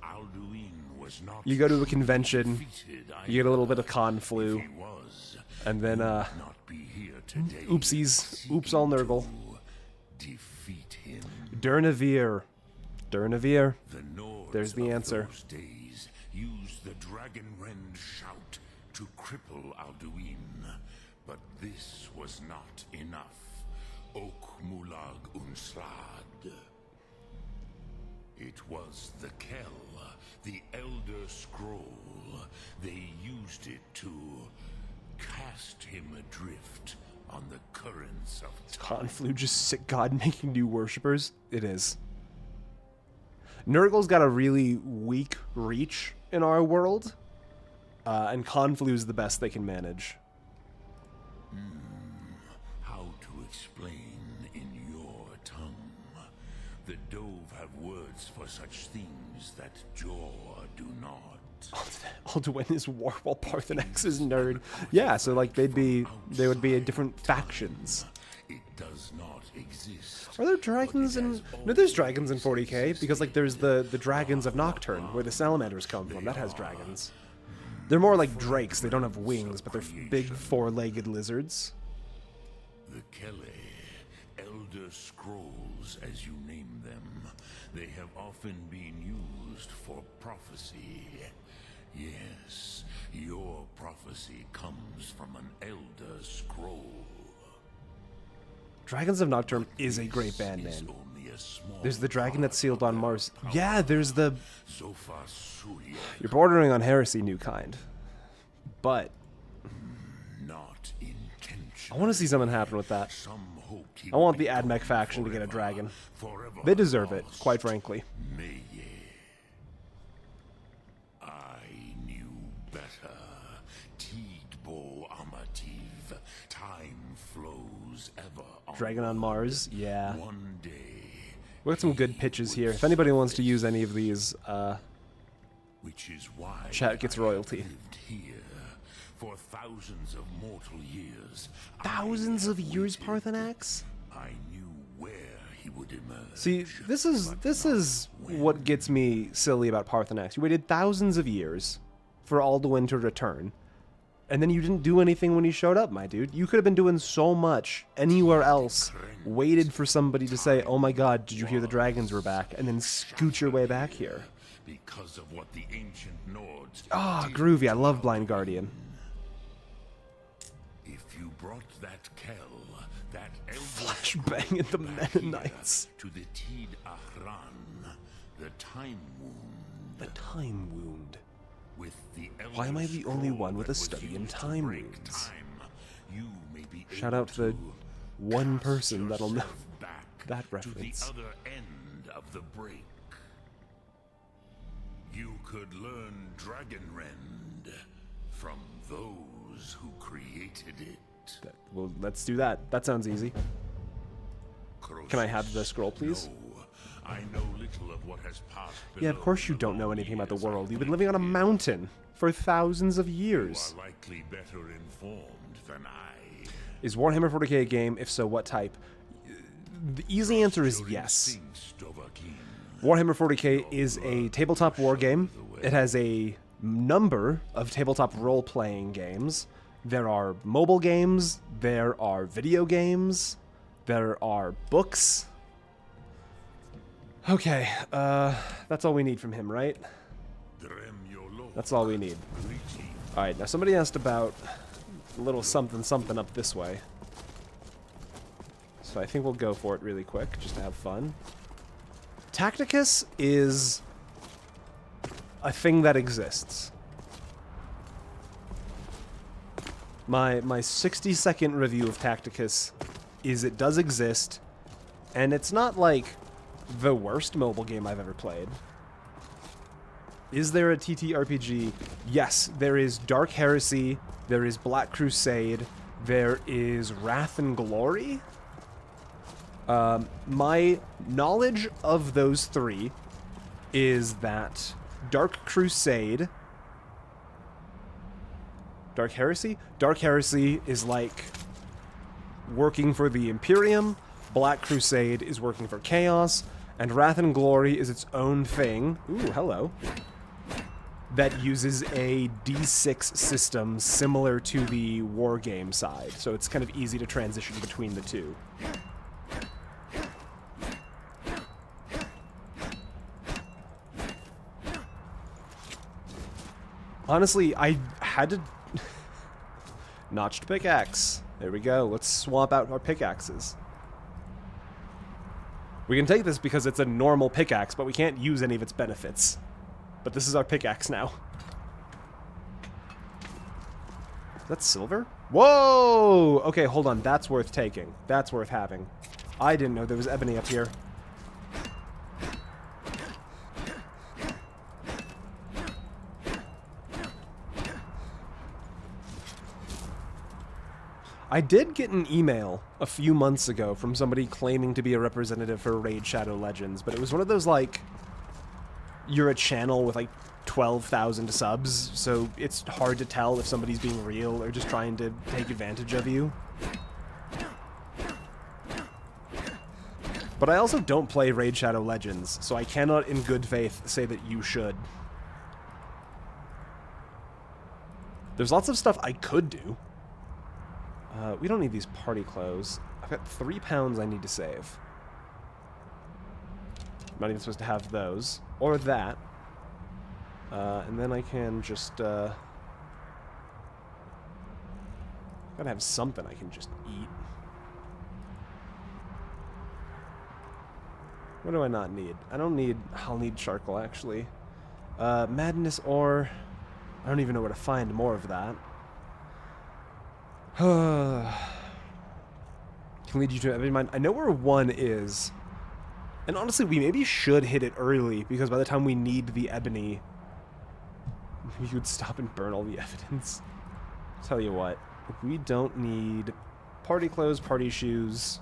You go to a convention, you get a little bit of con flu, and then, oopsies. Oops all Nurgle. Durnavir. There's the answer. Use the Dragonrend shout to cripple Alduin, but this was not enough. Ok Mulag Unslad. It was the Kell, the Elder Scroll. They used it to cast him adrift on the currents of time. Conflu just sick god making new worshippers? It is. Nurgle's got a really weak reach in our world, and Conflu's the best they can manage. How to explain in your tongue? The Dove have words for such things that Jaw do not. Alduin is Warwall Parthenax is nerd. Yeah, so like they would be different factions. It does not exist. Are there dragons in... No, there's dragons in 40k, because like there's the dragons of Nocturne, where the salamanders come from. That has dragons. They're more like drakes. They don't have wings, but they're big four-legged lizards. The Kelle, Elder Scrolls as you name them, they have often been used for prophecy. Yes, your prophecy comes from an Elder Scroll. Dragons of Nocturne is a great band name. There's the dragon that's sealed on Mars. Yeah, there's the... You're bordering on heresy, new kind. But... Not intentional. I want to see something happen with that. I want the Admech faction to get a dragon. They deserve it, quite frankly. I knew better. Tidbo Amativ. Time flows ever on. Dragon on Mars, yeah. One day. We got some good pitches here. If anybody wants to use any of these, which is why chat gets royalty. Lived here for thousands of mortal years. Thousands of years, Parthenax? I knew where he would emerge. See, this is what gets me silly about Parthenax. You waited thousands of years for Alduin to return, and then you didn't do anything when he showed up, my dude. You could have been doing so much anywhere else, waited for somebody to say, oh my god, did you hear the dragons were back, and then scoot your way back here. Because of what the ancient Nords. Ah, groovy. I love Blind Guardian. If you brought that Kell, that Flashbang at the Mennonites. to the Tid Ahran, the Time Wound. The Time Wound. With the Why am I the only one with a study in time wounds? Shout out to the one person that'll know that reference. To the other end of the break. You could learn Dragonrend from those who created it. Well, let's do that. That sounds easy. Can I have the scroll, please? No, I know little of what has passed. Yeah, of course you don't know anything about the world. You've been living on a mountain for thousands of years. You are likely better informed than I. Is Warhammer 40k a game? If so, what type? The easy answer is yes. Warhammer 40k is a tabletop war game. It has a number of tabletop role-playing games. There are mobile games, there are video games, there are books. Okay, that's all we need from him, right? That's all we need. Alright, now somebody asked about a little something something up this way. So I think we'll go for it really quick, just to have fun. Tacticus is a thing that exists. My 60-second review of Tacticus is it does exist, and it's not like the worst mobile game I've ever played. Is there a TTRPG? Yes, there is Dark Heresy, there is Black Crusade, there is Wrath and Glory. My knowledge of those three is that Dark Crusade... Dark Heresy? Dark Heresy is like working for the Imperium, Black Crusade is working for Chaos, and Wrath and Glory is its own thing. Ooh, hello. That uses a D6 system similar to the wargame side, so it's kind of easy to transition between the two. Honestly, I had to... Notched pickaxe. There we go. Let's swap out our pickaxes. We can take this because it's a normal pickaxe, but we can't use any of its benefits. But this is our pickaxe now. That's silver? Whoa! Okay, hold on. That's worth taking. That's worth having. I didn't know there was ebony up here. I did get an email a few months ago from somebody claiming to be a representative for Raid Shadow Legends, but it was one of those, like, you're a channel with, like, 12,000 subs, so it's hard to tell if somebody's being real or just trying to take advantage of you. But I also don't play Raid Shadow Legends, so I cannot in good faith say that you should. There's lots of stuff I could do. We don't need these party clothes. I've got 3 pounds I need to save. I'm not even supposed to have those. Or that. And then I can just, gotta have something I can just eat. What do I not need? I don't need... I'll need charcoal, actually. Madness ore... I don't even know where to find more of that. Can lead you to ebony mine. I know where one is. And honestly, we maybe should hit it early, because by the time we need the ebony, we would stop and burn all the evidence. Tell you what, we don't need party clothes, party shoes,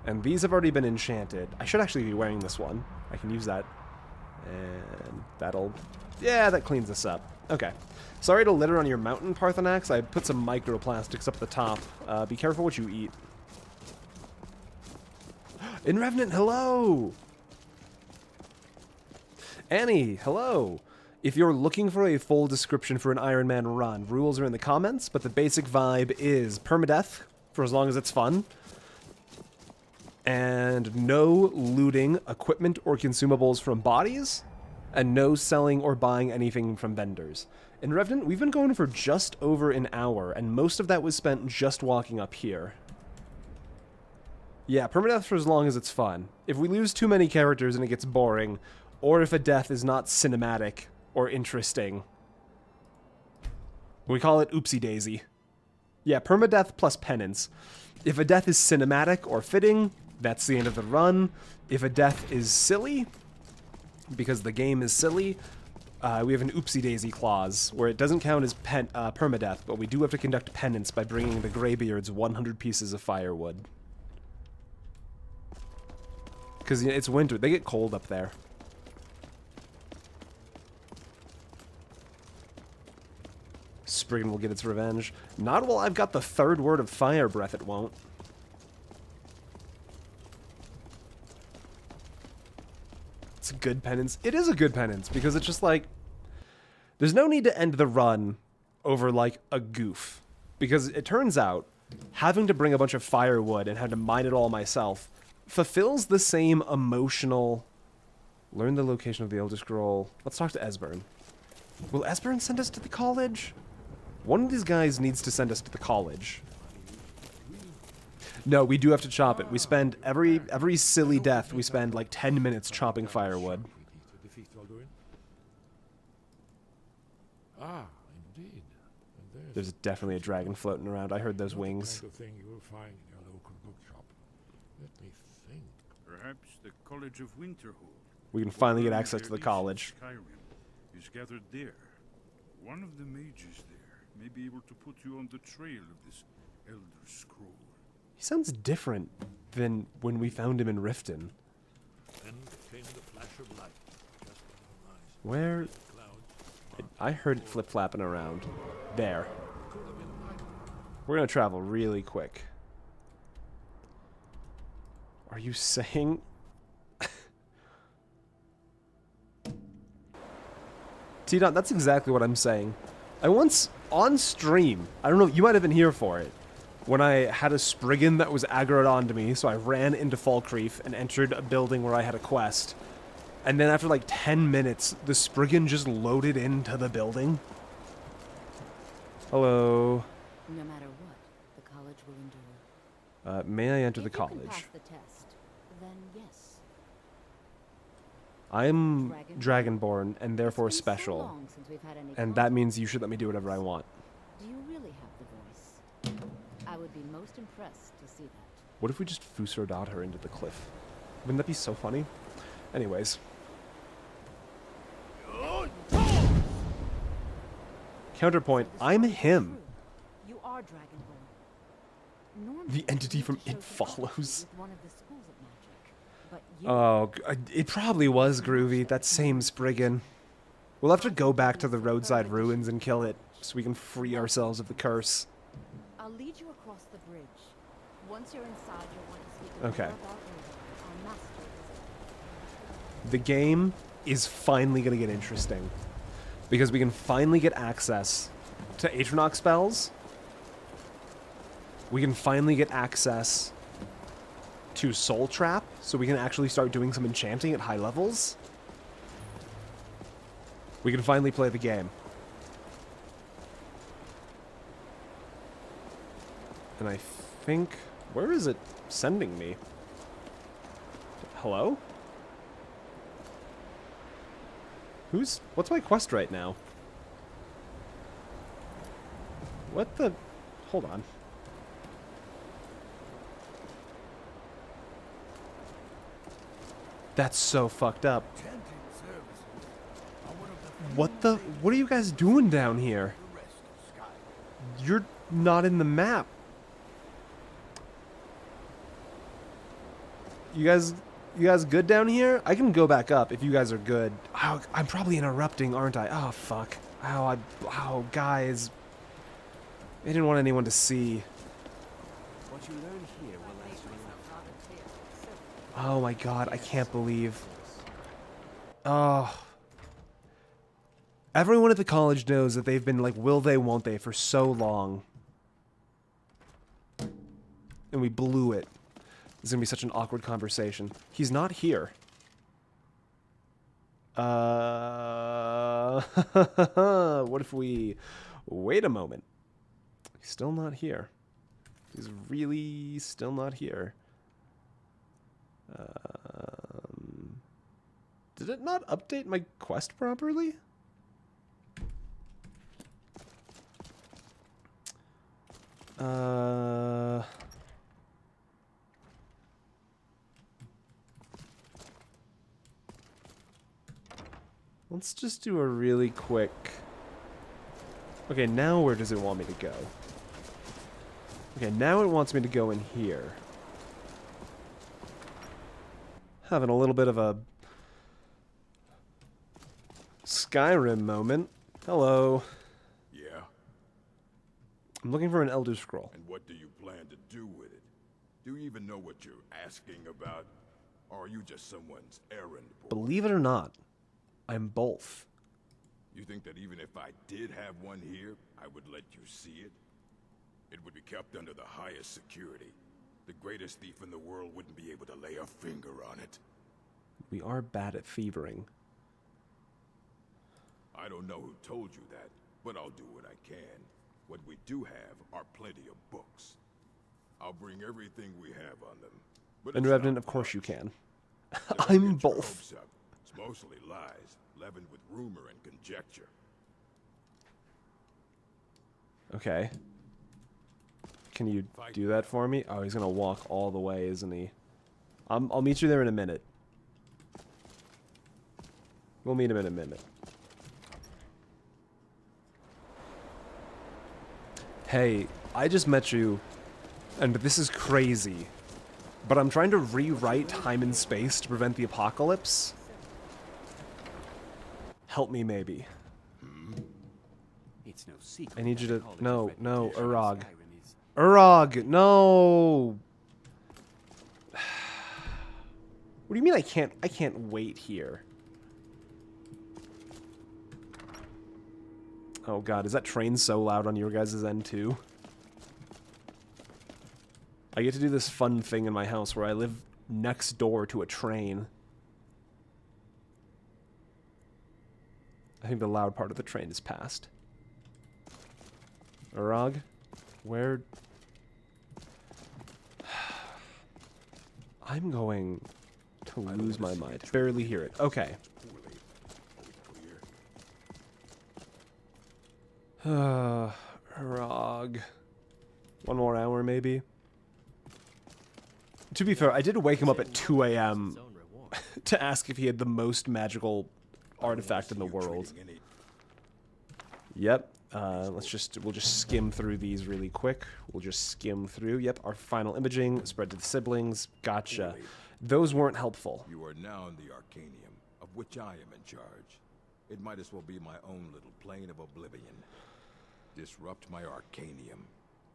and these have already been enchanted. I should actually be wearing this one. I can use that. And that'll... Yeah, that cleans this up. Okay. Sorry to litter on your mountain, Parthenax. I put some microplastics up the top. Be careful what you eat. In Revenant, hello! Annie, hello! If you're looking for a full description for an Ironman run, rules are in the comments, but the basic vibe is permadeath, for as long as it's fun, and no looting equipment or consumables from bodies, and no selling or buying anything from vendors. In Revenant, we've been going for just over an hour, and most of that was spent just walking up here. Yeah, permadeath for as long as it's fun. If we lose too many characters and it gets boring, or if a death is not cinematic or interesting, we call it Oopsy Daisy. Yeah, permadeath plus penance. If a death is cinematic or fitting, that's the end of the run. If a death is silly, because the game is silly, we have an Oopsy Daisy clause, where it doesn't count as permadeath, but we do have to conduct penance by bringing the Greybeards 100 pieces of firewood. Because it's winter. They get cold up there. Spriggan will get its revenge. Not while I've got the third word of fire breath, it won't. It's a good penance. It is a good penance, because it's just like... There's no need to end the run over, like, a goof. Because it turns out, having to bring a bunch of firewood and have to mine it all myself fulfills the same emotional... Learn the location of the Elder Scroll. Let's talk to Esbern. Will Esbern send us to the college? One of these guys needs to send us to the college. No, we do have to chop it. We spend every silly death, we spend like 10 minutes chopping firewood. Ah, indeed. There's definitely a dragon floating around. I heard those wings. Kind of thing you will find in your local bookshop. Let me think. Perhaps the College of Winterhold. We can finally get access to the college. Skyrim is gathered there. One of the mages there may be able to put you on the trail of this Elder Scroll. He sounds different than when we found him in Riften. Then came the flash of light. Just before our eyes. Where? The cloud. I heard it flip-flapping around. There. We're gonna travel really quick. Are you saying... T-Dot, that's exactly what I'm saying. I once, on stream, I don't know, you might have been here for it, when I had a Spriggan that was aggroed onto me, so I ran into Falkreath and entered a building where I had a quest. And then after like 10 minutes, the Spriggan just loaded into the building. Hello. No matter what, the college will endure. May I enter the If you can college? pass the test, then yes. I'm Dragonborn and therefore It's been so special. long since we've had any And that contact. means you should let me do whatever I want. Do you really have the voice? I would be most impressed to see that. What if we just Fusrodot her into the cliff? Wouldn't that be so funny? Anyways. Counterpoint, So the I'm story is him. true. You are Dragonborn. Normally, The entity you from need It to show sympathy Follows. with one of the schools of magic. But you Oh, it probably was Groovy, that same Spriggan. We'll have to go back to the roadside ruins and kill it, so we can free ourselves of the curse. I'll lead you across the bridge. Once you're inside, you'll want to speak Okay. more about Winterhold, our master wizard. The game is finally going to get interesting. Because we can finally get access to Atronach spells. We can finally get access to Soul Trap, so we can actually start doing some enchanting at high levels. We can finally play the game. And I think... Where is it sending me? Hello? What's my quest right now? What the... Hold on. That's so fucked up. What the... What are you guys doing down here? You're not in the map. You guys good down here? I can go back up if you guys are good. Oh, I'm probably interrupting, aren't I? Oh, fuck. Oh, guys. I didn't want anyone to see. What you learn here will last you Oh my god, I can't believe. Oh. Everyone at the college knows that they've been like, will they, won't they, for so long. And we blew it. It's gonna be such an awkward conversation. He's not here. What if we wait a moment? He's still not here. He's really still not here. Did it not update my quest properly? Let's just do a really quick... Okay, now where does it want me to go? Okay, now it wants me to go in here. Having a little bit of a Skyrim moment. Hello. Yeah? I'm looking for an Elder Scroll. And what do you plan to do with it? Do you even know what you're asking about? Or are you just someone's errand boy? Believe it or not, I'm both. You think that even if I did have one here, I would let you see it? It would be kept under the highest security. The greatest thief in the world wouldn't be able to lay a finger on it. We are bad at thievering. I don't know who told you that, but I'll do what I can. What we do have are plenty of books. I'll bring everything we have on them. But And it's Revenant, not of course you much. can. So don't I'm get your both. hopes up. It's mostly lies, leavened with rumor and conjecture. Okay. Can you do that for me? Oh, he's gonna walk all the way, isn't he? I'll meet you there in a minute. We'll meet him in a minute. Hey, I just met you, and this is crazy, but I'm trying to rewrite time and space to prevent the apocalypse. Help me, maybe. It's no secret. I need you to... that No, college no, reputation in Urag. Skyrim is- Urag, no! What do you mean I can't wait here? Oh god, is that train so loud on your guys' end too? I get to do this fun thing in my house where I live next door to a train. I think the loud part of the train is past. Urag, where... I'm going to lose my mind. Barely hear it. Okay. Urag. One more hour, maybe? To be fair, I did wake him up at 2 a.m. to ask if he had the most magical artifact in the world. Yep. We'll just skim through these really quick. We'll just skim through. Yep, our final imaging, spread to the siblings. Gotcha. Those weren't helpful. You are now in the Arcanium, of which I am in charge. It might as well be my own little plane of oblivion. Disrupt my Arcanium,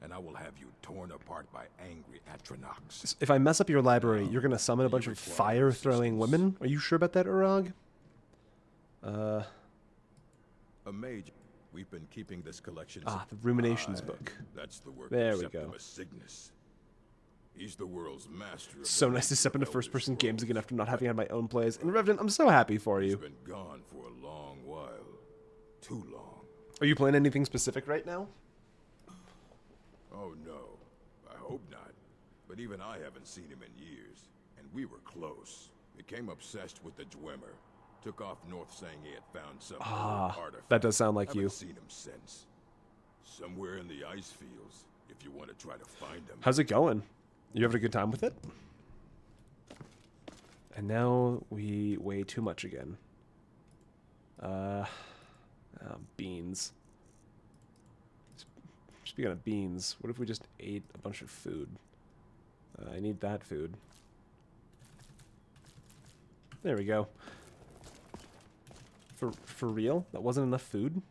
and I will have you torn apart by angry Atronox. If I mess up your library, you're gonna summon a bunch of fire-throwing women? Are you sure about that, Urag? A mage. We've been keeping this collection. Ah, the Ruminations book. That's the work There of we go. Septimus Cygnus. He's the world's master. Of So the nice to step into Elder first-person games Scrolls. again after not having had my own plays. And Revenant, I'm so happy for He's you. been gone for a long while. Too long. Are you playing anything specific right now? Oh no, I hope not. But even I haven't seen him in years, and we were close. Became obsessed with the Dwemer. Took off north saying he had found some old artifact. That does sound like Haven't you. seen him since. Somewhere in the ice fields, if you want to try to find him. How's it going? You having a good time with it? And now we weigh too much again. Beans. Speaking of beans, what if we just ate a bunch of food? I need that food. There we go. For real? That wasn't enough food?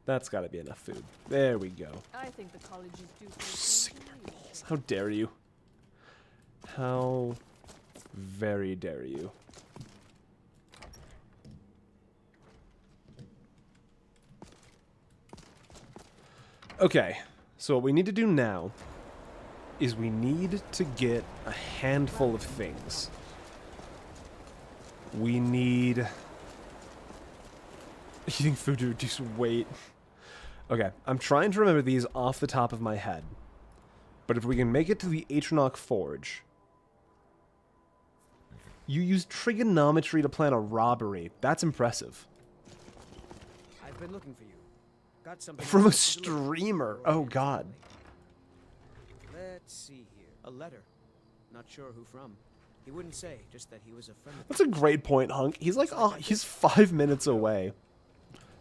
That's gotta be enough food. There we go. I think the college is due for a Sigmar change. balls. How dare you? How very dare you? Okay, so what we need to do now is we need to get a handful of things. We need... You think food to reduce weight? Okay, I'm trying to remember these off the top of my head. But if we can make it to the Atronach Forge... You used trigonometry to plan a robbery. That's impressive. I've been looking for you. Got something From a else to deliver. streamer. Oh, God. Let's see here. A letter. Not sure who from. He wouldn't say, just that he was a friend of That's a great point, Hunk. He's like, oh, he's 5 minutes away.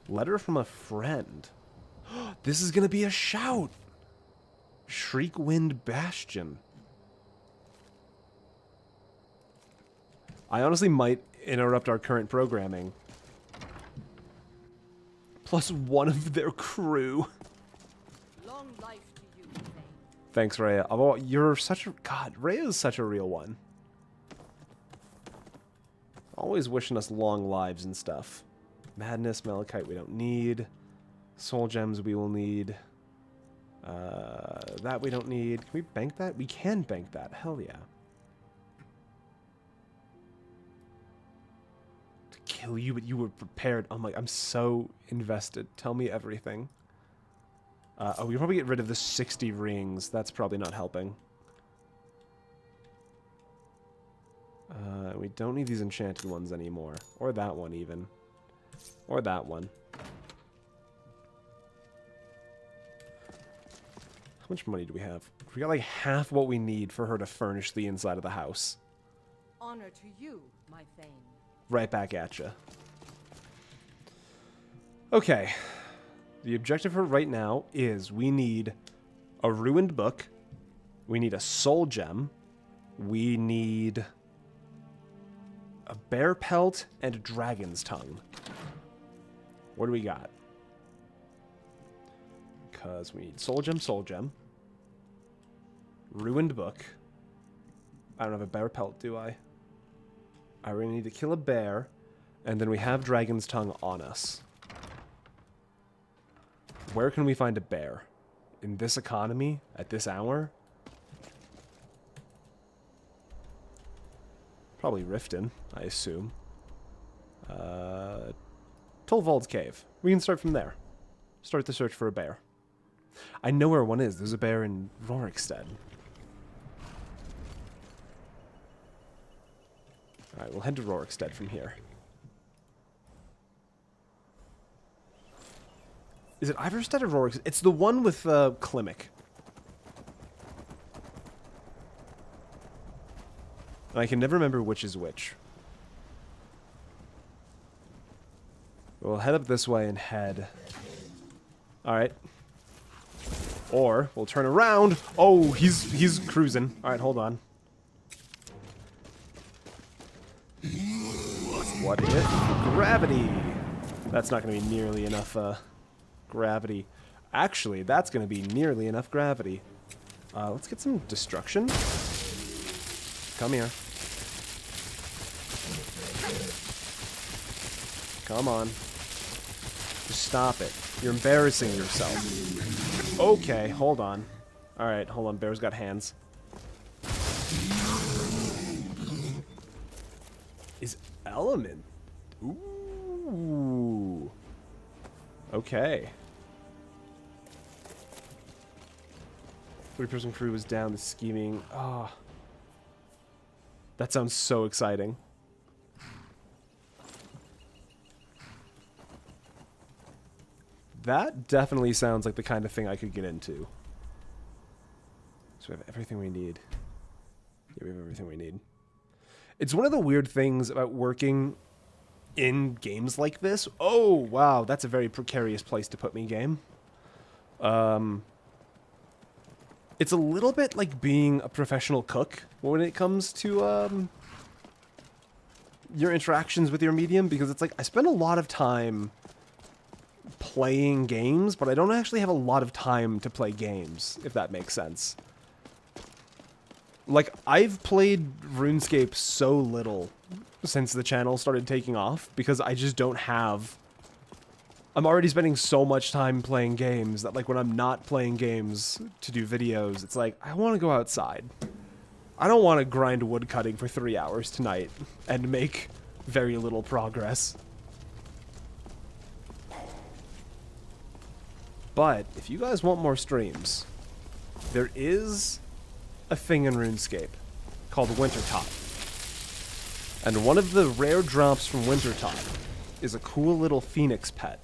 Letter from a friend. This is gonna be a shout. Shriekwind Bastion. I honestly might interrupt our current programming. Plus one of their crew. Long life to you, Thane. Thanks, Rhea. Oh, you're such a... God, Rhea is such a real one. Always wishing us long lives and stuff. Madness, Malachite we don't need. Soul Gems we will need. That we don't need. Can we bank that? We can bank that. Hell yeah. To kill you, but you were prepared. I'm like, I'm so invested. Tell me everything. Oh, we probably get rid of the 60 rings. That's probably not helping. We don't need these enchanted ones anymore. Or that one, even. Or that one. How much money do we have? We got like half what we need for her to furnish the inside of the house. Honor to you, my thane. Right back at you. Okay. The objective for right now is we need a ruined book. We need a soul gem. We need a bear pelt and a dragon's tongue. What do we got? Because we need soul gem, ruined book. I don't have a bear pelt, do I? I really need to kill a bear, and then we have dragon's tongue on us. Where can we find a bear? In this economy? At this hour? Probably Riften, I assume. Tolvold's Cave. We can start from there. Start the search for a bear. I know where one is. There's a bear in Rorikstead. Alright, we'll head to Rorikstead from here. Is it Iverstead or Rorikstead? It's the one with Klimek. And I can never remember which is which. We'll head up this way and head... Alright. Or, we'll turn around. Oh, he's cruising. Alright, hold on. What is it? Gravity! That's not going to be nearly enough, gravity. Actually, that's going to be nearly enough gravity. Let's get some destruction. Come here. Come on. Just stop it. You're embarrassing yourself. Okay, hold on. Alright, hold on. Bear's got hands. Is element? Ooh. Okay. 3-person crew was down. The scheming. Ah. Oh. That sounds so exciting. That definitely sounds like the kind of thing I could get into. So we have everything we need. Yeah, we have everything we need. It's one of the weird things about working in games like this. Oh, wow, that's a very precarious place to put me, game. It's a little bit like being a professional cook when it comes to your interactions with your medium, because it's like I spend a lot of time playing games, but I don't actually have a lot of time to play games, if that makes sense. Like, I've played RuneScape so little since the channel started taking off, because I just don't have... I'm already spending so much time playing games that, like, when I'm not playing games to do videos, it's like, I want to go outside. I don't want to grind woodcutting for 3 hours tonight and make very little progress. But, if you guys want more streams, there is a thing in RuneScape called Wintertop. And one of the rare drops from Wintertop is a cool little phoenix pet.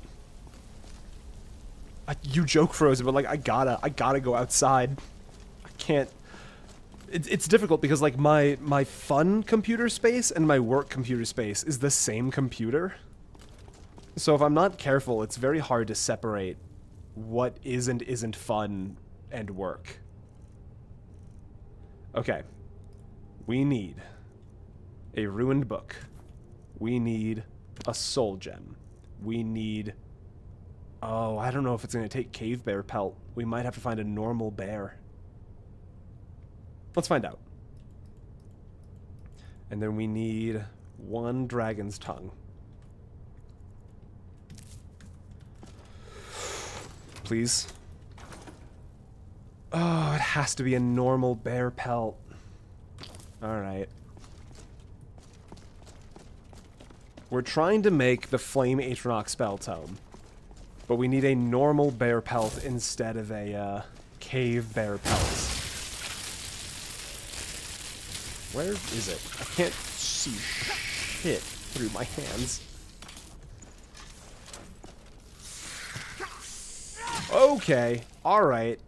You joke, Frozen, but like I gotta go outside. I can't. It's difficult because like my fun computer space and my work computer space is the same computer. So if I'm not careful, it's very hard to separate what is and isn't fun and work. Okay. We need a ruined book. We need a soul gem. We need... Oh, I don't know if it's going to take cave bear pelt. We might have to find a normal bear. Let's find out. And then we need 1 dragon's tongue. Please. Oh, it has to be a normal bear pelt. Alright. We're trying to make the Flame Atronach spell tome. But we need a normal bear pelt instead of a cave bear pelt. Where is it? I can't see shit through my hands. Okay. Alright.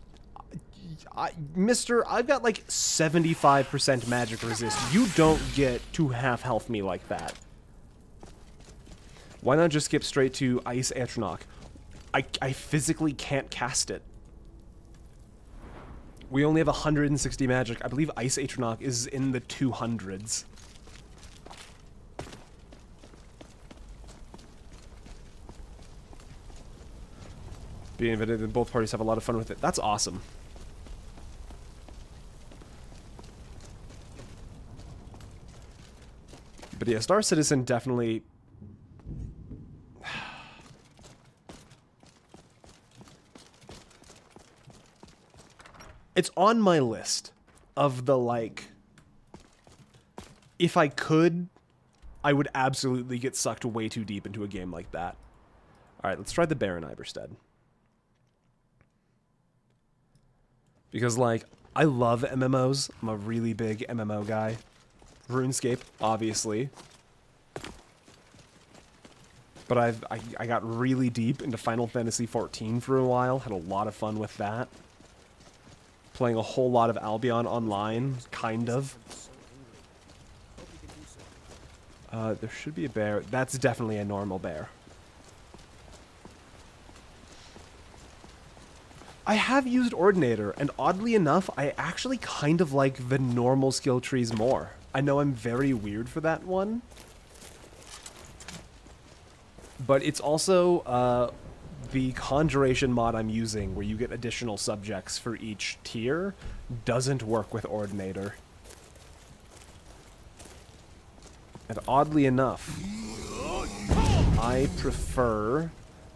Mister, I've got like 75% magic resist. You don't get to half health me like that. Why not just skip straight to Ice Atronach? I physically can't cast it. We only have 160 magic. I believe Ice Atronach is in the 200s. Being invited, and both parties have a lot of fun with it. That's awesome. But yeah, Star Citizen definitely... It's on my list of the, like... If I could, I would absolutely get sucked way too deep into a game like that. Alright, let's try the Baron Iberstead. Because, like, I love MMOs. I'm a really big MMO guy. RuneScape, obviously. But I got really deep into Final Fantasy XIV for a while. Had a lot of fun with that. Playing a whole lot of Albion Online, kind of. There should be a bear. That's definitely a normal bear. I have used Ordinator, and oddly enough, I actually kind of like the normal skill trees more. I know I'm very weird for that one. But it's also the Conjuration mod I'm using, where you get additional subjects for each tier, doesn't work with Ordinator. And oddly enough, I prefer...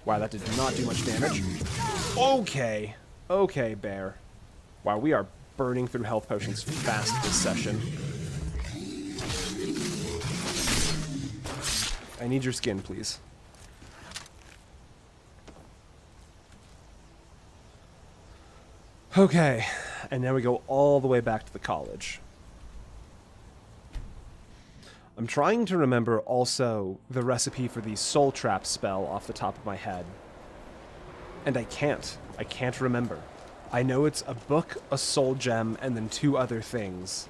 Wow, that did not do much damage. Okay. Okay, bear. Wow, we are burning through health potions fast this session. I need your skin, please. Okay, and now we go all the way back to the college. I'm trying to remember also the recipe for the Soul Trap spell off the top of my head. And I can't. I can't remember. I know it's a book, a soul gem, and then 2 other things.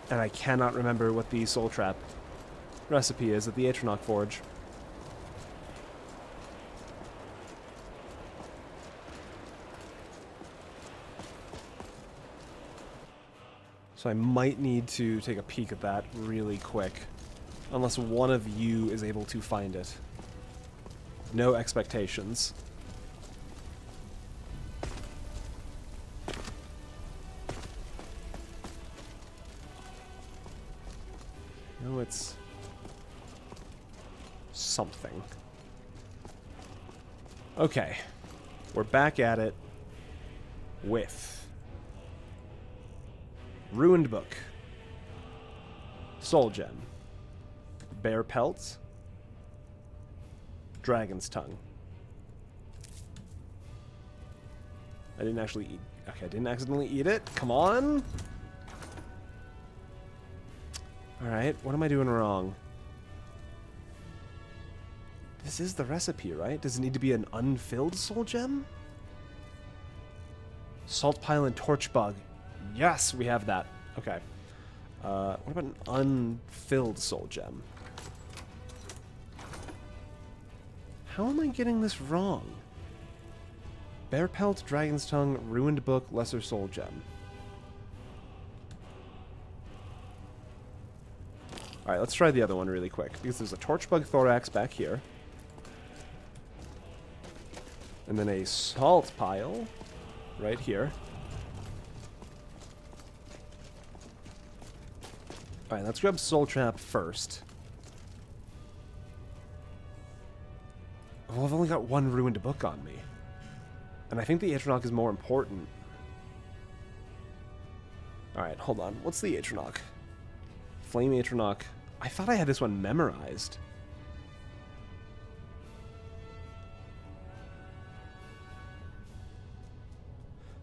And I cannot remember what the Soul Trap recipe is at the Atronach Forge. So I might need to take a peek at that really quick. Unless one of you is able to find it. No expectations. No, it's... something. Okay. We're back at it with... Ruined Book. Soul Gem. Bear Pelts. Dragon's Tongue. I didn't actually eat... Okay, I didn't accidentally eat it. Come on! Alright, what am I doing wrong? This is the recipe, right? Does it need to be an unfilled soul gem? Salt Pile and Torch Bug. Yes, we have that. Okay. What about an unfilled soul gem? How am I getting this wrong? Bear Pelt, Dragon's Tongue, Ruined Book, Lesser Soul Gem. Alright, let's try the other one really quick, because there's a Torchbug Thorax back here. And then a Salt Pile right here. Alright, let's grab Soul Trap first. Well, I've only got 1 Ruined Book on me. And I think the Atronach is more important. Alright, hold on. What's the Atronach? Flame Atronach. I thought I had this one memorized.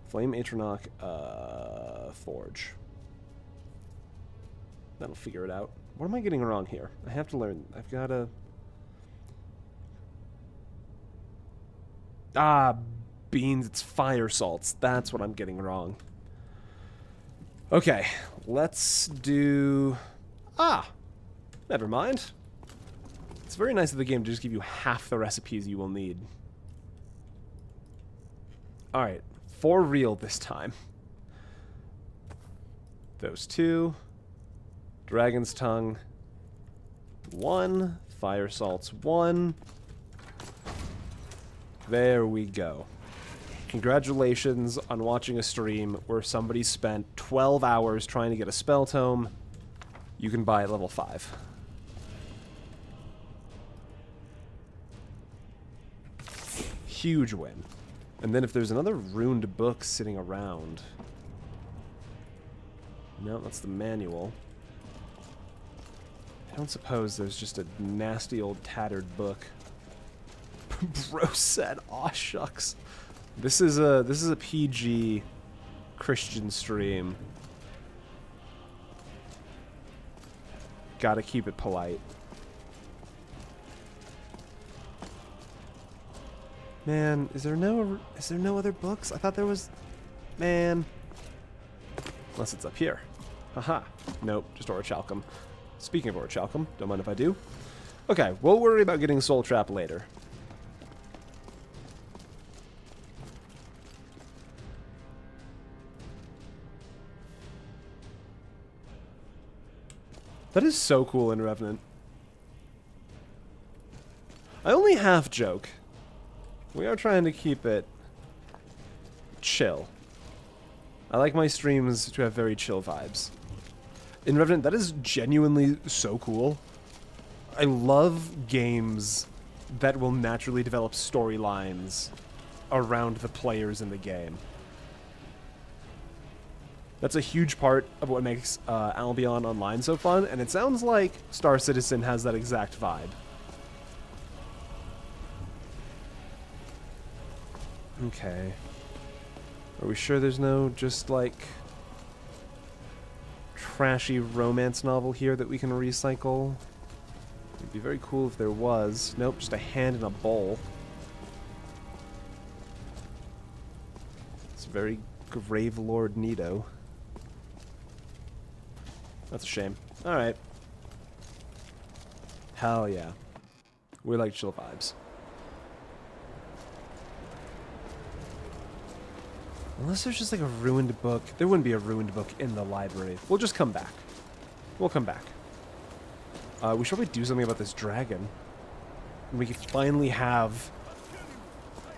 Flame Atronach, Forge. That'll figure it out. What am I getting wrong here? I have to learn. I've got to... beans, it's fire salts. That's what I'm getting wrong. Okay, let's do... Ah! Never mind. It's very nice of the game to just give you half the recipes you will need. Alright, for real this time. Those 2. Dragon's Tongue. 1. Fire salts 1. There we go. Congratulations on watching a stream where somebody spent 12 hours trying to get a spell tome. You can buy at level 5. Huge win. And then if there's another ruined book sitting around... No, that's the manual. I don't suppose there's just a nasty old tattered book. Bro said, aw shucks. This is a PG Christian stream. Gotta keep it polite. Man, is there no other books? I thought there was... Man. Unless it's up here. Haha. Nope, just Orichalcum. Speaking of Orichalcum, don't mind if I do. Okay, we'll worry about getting Soul Trap later. That is so cool in Revenant. I only half joke. We are trying to keep it chill. I like my streams to have very chill vibes. In Revenant, that is genuinely so cool. I love games that will naturally develop storylines around the players in the game. That's a huge part of what makes Albion Online so fun, and it sounds like Star Citizen has that exact vibe. Okay. Are we sure there's no just, like, trashy romance novel here that we can recycle? It'd be very cool if there was. Nope, just a hand in a bowl. It's very Grave Lord Nito. That's a shame. Alright. Hell yeah. We like chill vibes. Unless there's just like a ruined book. There wouldn't be a ruined book in the library. We'll just come back. We'll come back. We should probably do something about this dragon. And we can finally have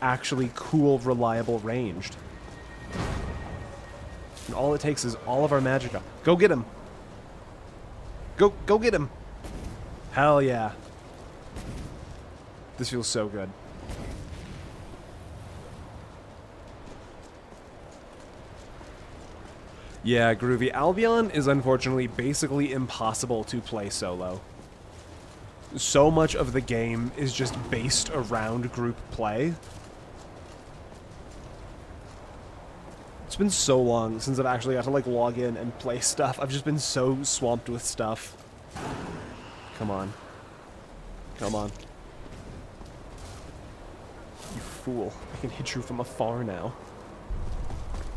actually cool, reliable ranged. And all it takes is all of our magicka. Go get him! Go get him! Hell yeah. This feels so good. Yeah, Groovy. Albion is unfortunately basically impossible to play solo. So much of the game is just based around group play. It's been so long since I've actually got to like log in and play stuff. I've just been so swamped with stuff. Come on. Come on. You fool. I can hit you from afar now.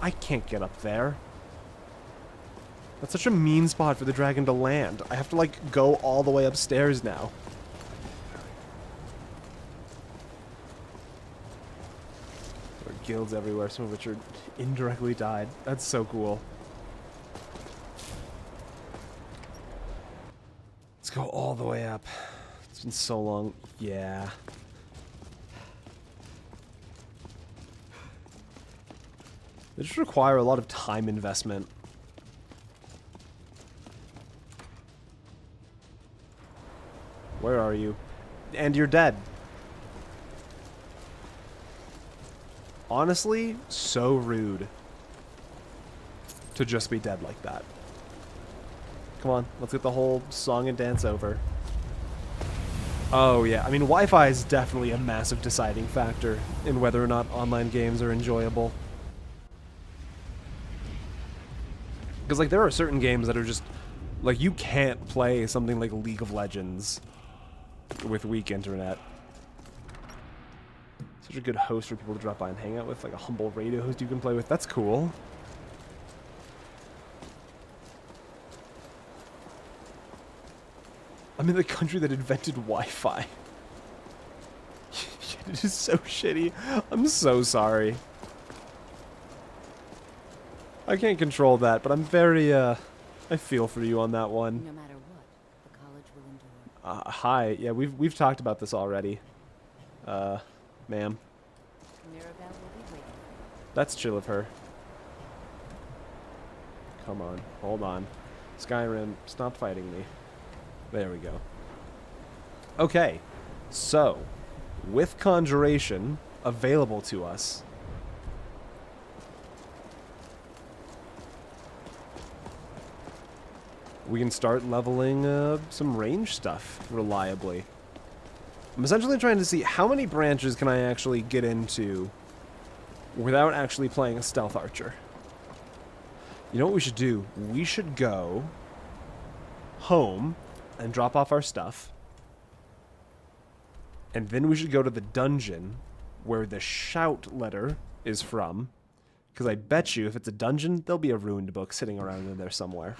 I can't get up there. That's such a mean spot for the dragon to land. I have to, like, go all the way upstairs now. There are guilds everywhere, some of which are indirectly died. That's so cool. Let's go all the way up. It's been so long. Yeah. They just require a lot of time investment. Where are you? And you're dead. Honestly, so rude to just be dead like that. Come on, let's get the whole song and dance over. Oh yeah, I mean Wi-Fi is definitely a massive deciding factor in whether or not online games are enjoyable. Because like there are certain games that are just like you can't play something like League of Legends with weak internet. Such a good host for people to drop by and hang out with, like a humble radio host you can play with. That's cool. I'm in the country that invented Wi-Fi. It is so shitty. I'm so sorry. I can't control that, but I'm very, I feel for you on that one. No matter what, the college will endure. Hi. Yeah, we've talked about this already. Ma'am. Mirabelle will be waiting. That's chill of her. Come on. Hold on. Skyrim, stop fighting me. There we go. Okay. So, with Conjuration available to us, we can start leveling some range stuff reliably. I'm essentially trying to see how many branches can I actually get into without actually playing a stealth archer. You know what we should do? We should go home and drop off our stuff. And then we should go to the dungeon where the shout letter is from. Because I bet you if it's a dungeon, there'll be a ruined book sitting around in there somewhere.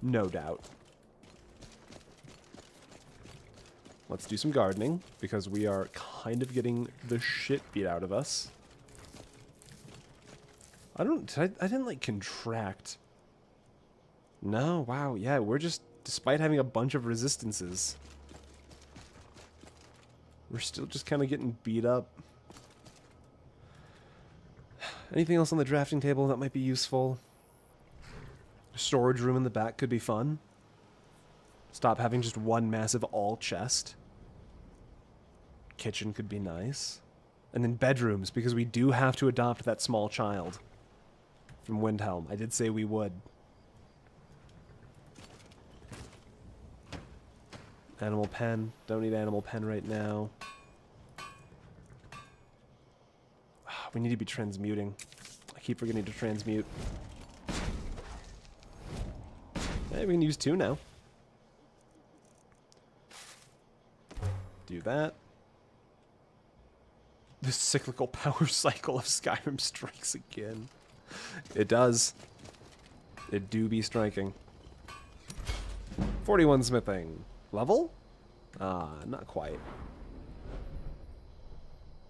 No doubt. Let's do some gardening, because we are kind of getting the shit beat out of us. I didn't like contract. No, wow, yeah, we're just, despite having a bunch of resistances, we're still just kind of getting beat up. Anything else on the drafting table that might be useful? Storage room in the back could be fun. Stop having just one massive all chest. Kitchen could be nice. And then bedrooms, because we do have to adopt that small child from Windhelm. I did say we would. Animal pen. Don't need animal pen right now. We need to be transmuting. I keep forgetting to transmute. Hey, we can use 2 now. Do that. The cyclical power cycle of Skyrim strikes again. It does. It do be striking. 41 smithing. Level? Not quite.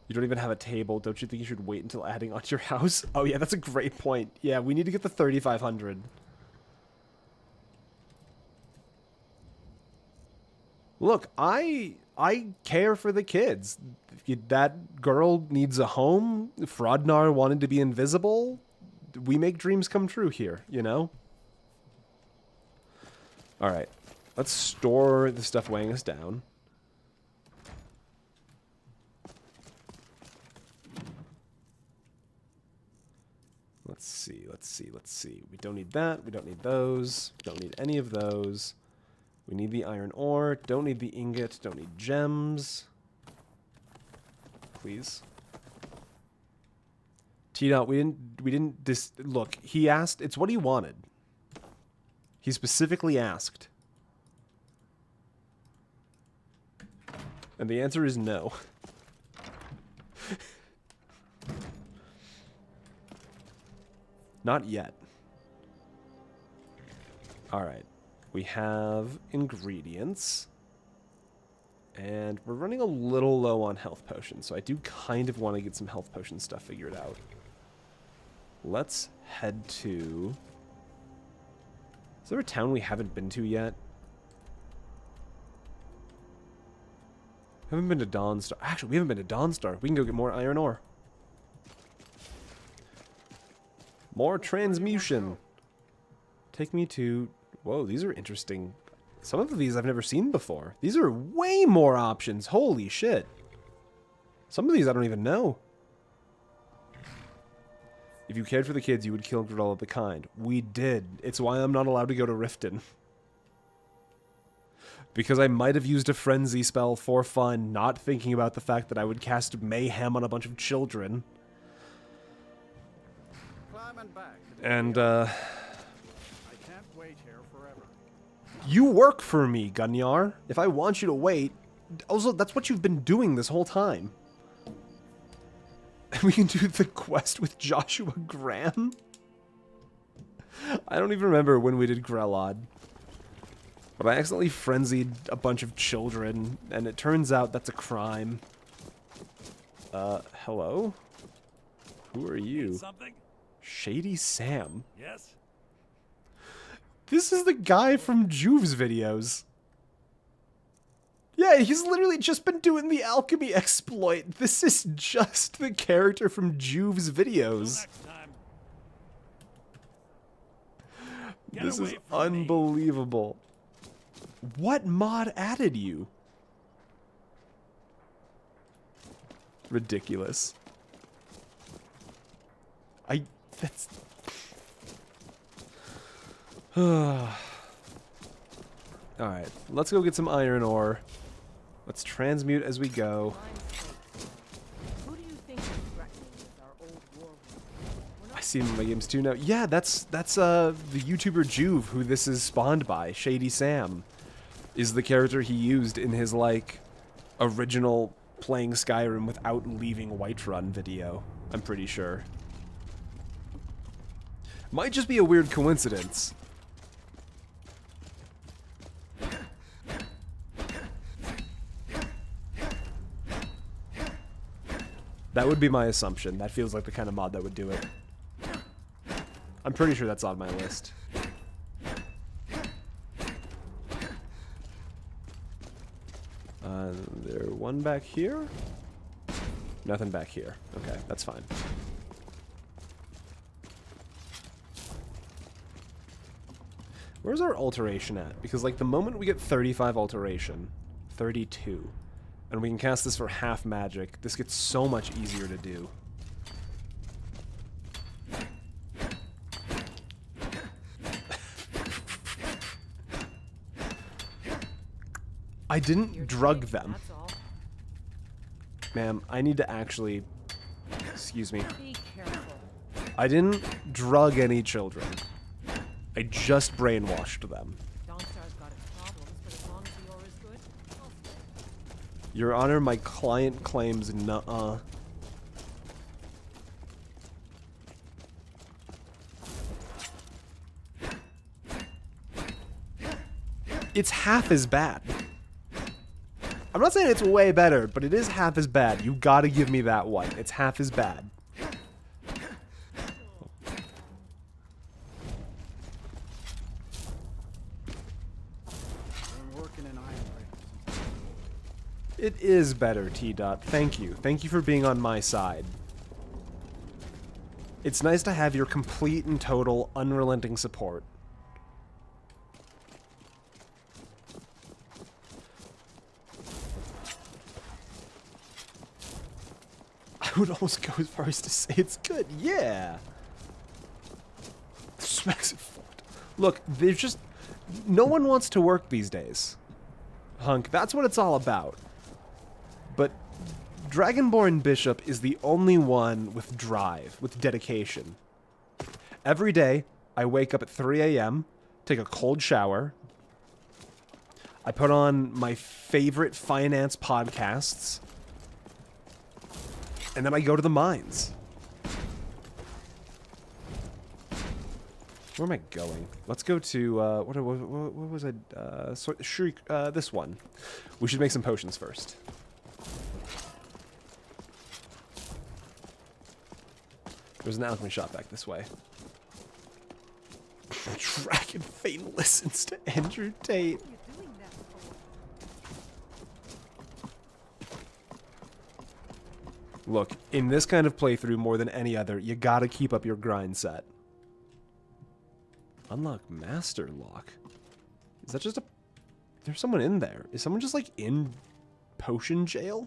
You don't even have a table. Don't you think you should wait until adding onto your house? Oh yeah, that's a great point. Yeah, we need to get the 3,500. Look, I care for the kids. That girl needs a home. Frodnar wanted to be invisible. We make dreams come true here, you know? Alright. Let's store the stuff weighing us down. Let's see, let's see, let's see. We don't need that. We don't need those. Don't need any of those. We need the iron ore. Don't need the ingot. Don't need gems. Please. T-Dot, we didn't look, he asked, it's what he wanted. He specifically asked. And the answer is no. Not yet. Alright. We have ingredients. And we're running a little low on health potions, so I do kind of want to get some health potion stuff figured out. Let's head to... Is there a town we haven't been to yet? Haven't been to Dawnstar. Actually, we haven't been to Dawnstar. We can go get more iron ore. More transmutation. Take me to... Whoa, these are interesting. Some of these I've never seen before. These are way more options. Holy shit. Some of these I don't even know. If you cared for the kids, you would kill Grudal of the Kind. We did. It's why I'm not allowed to go to Riften. Because I might have used a frenzy spell for fun, not thinking about the fact that I would cast mayhem on a bunch of children. And, I can't wait here forever. You work for me, Gunyar. If I want you to wait... Also, that's what you've been doing this whole time. We can do the quest with Joshua Graham? I don't even remember when we did Grelod. But I accidentally frenzied a bunch of children, and it turns out that's a crime. Hello? Who are you? Something? Shady Sam. Yes? This is the guy from Joov's videos. Yeah, he's literally just been doing the alchemy exploit. This is just the character from Joov's videos. Next time. This is unbelievable. What mod added you? Ridiculous. That's... Alright, let's go get some iron ore. Let's transmute as we go. Who do you think is threatening with our old war room? I see him in my games too now. Yeah, that's the YouTuber Joov, who this is spawned by. Shady Sam is the character he used in his, like, original playing Skyrim without leaving Whiterun video, I'm pretty sure. Might just be a weird coincidence. That would be my assumption. That feels like the kind of mod that would do it. I'm pretty sure that's on my list. There one back here? Nothing back here. Okay, that's fine. Where's our alteration at? Because, like, the moment we get 35 alteration, 32, and we can cast this for half magic, this gets so much easier to do. I didn't drug them. That's all. Ma'am, I need to actually... Excuse me. Be careful. I didn't drug any children. I just brainwashed them. Dawnstar's got its problems, but as long as the ore is good, I'll stay. Your Honor, my client claims nuh-uh. It's half as bad. I'm not saying it's way better, but it is half as bad. You gotta give me that one. It's half as bad. We're working in iron. It is better, T-Dot. Thank you. Thank you for being on my side. It's nice to have your complete and total, unrelenting support. I would almost go as far as to say it's good. Yeah. Smacks it forward. Look, there's just... No one wants to work these days. Hunk, that's what it's all about. But Dragonborn Bishop is the only one with drive, with dedication. Every day, I wake up at 3 a.m., take a cold shower. I put on my favorite finance podcasts. And then I go to the mines. Where am I going? Let's go to, what was I, Shriek, this one. We should make some potions first. There's an alchemy shop back this way. Dragon Fate listens to Andrew Tate. What are you doing that for? Look, in this kind of playthrough more than any other, you gotta keep up your grind set. Unlock Master Lock. Is that just a... There's someone in there. Is someone just, like, in potion jail?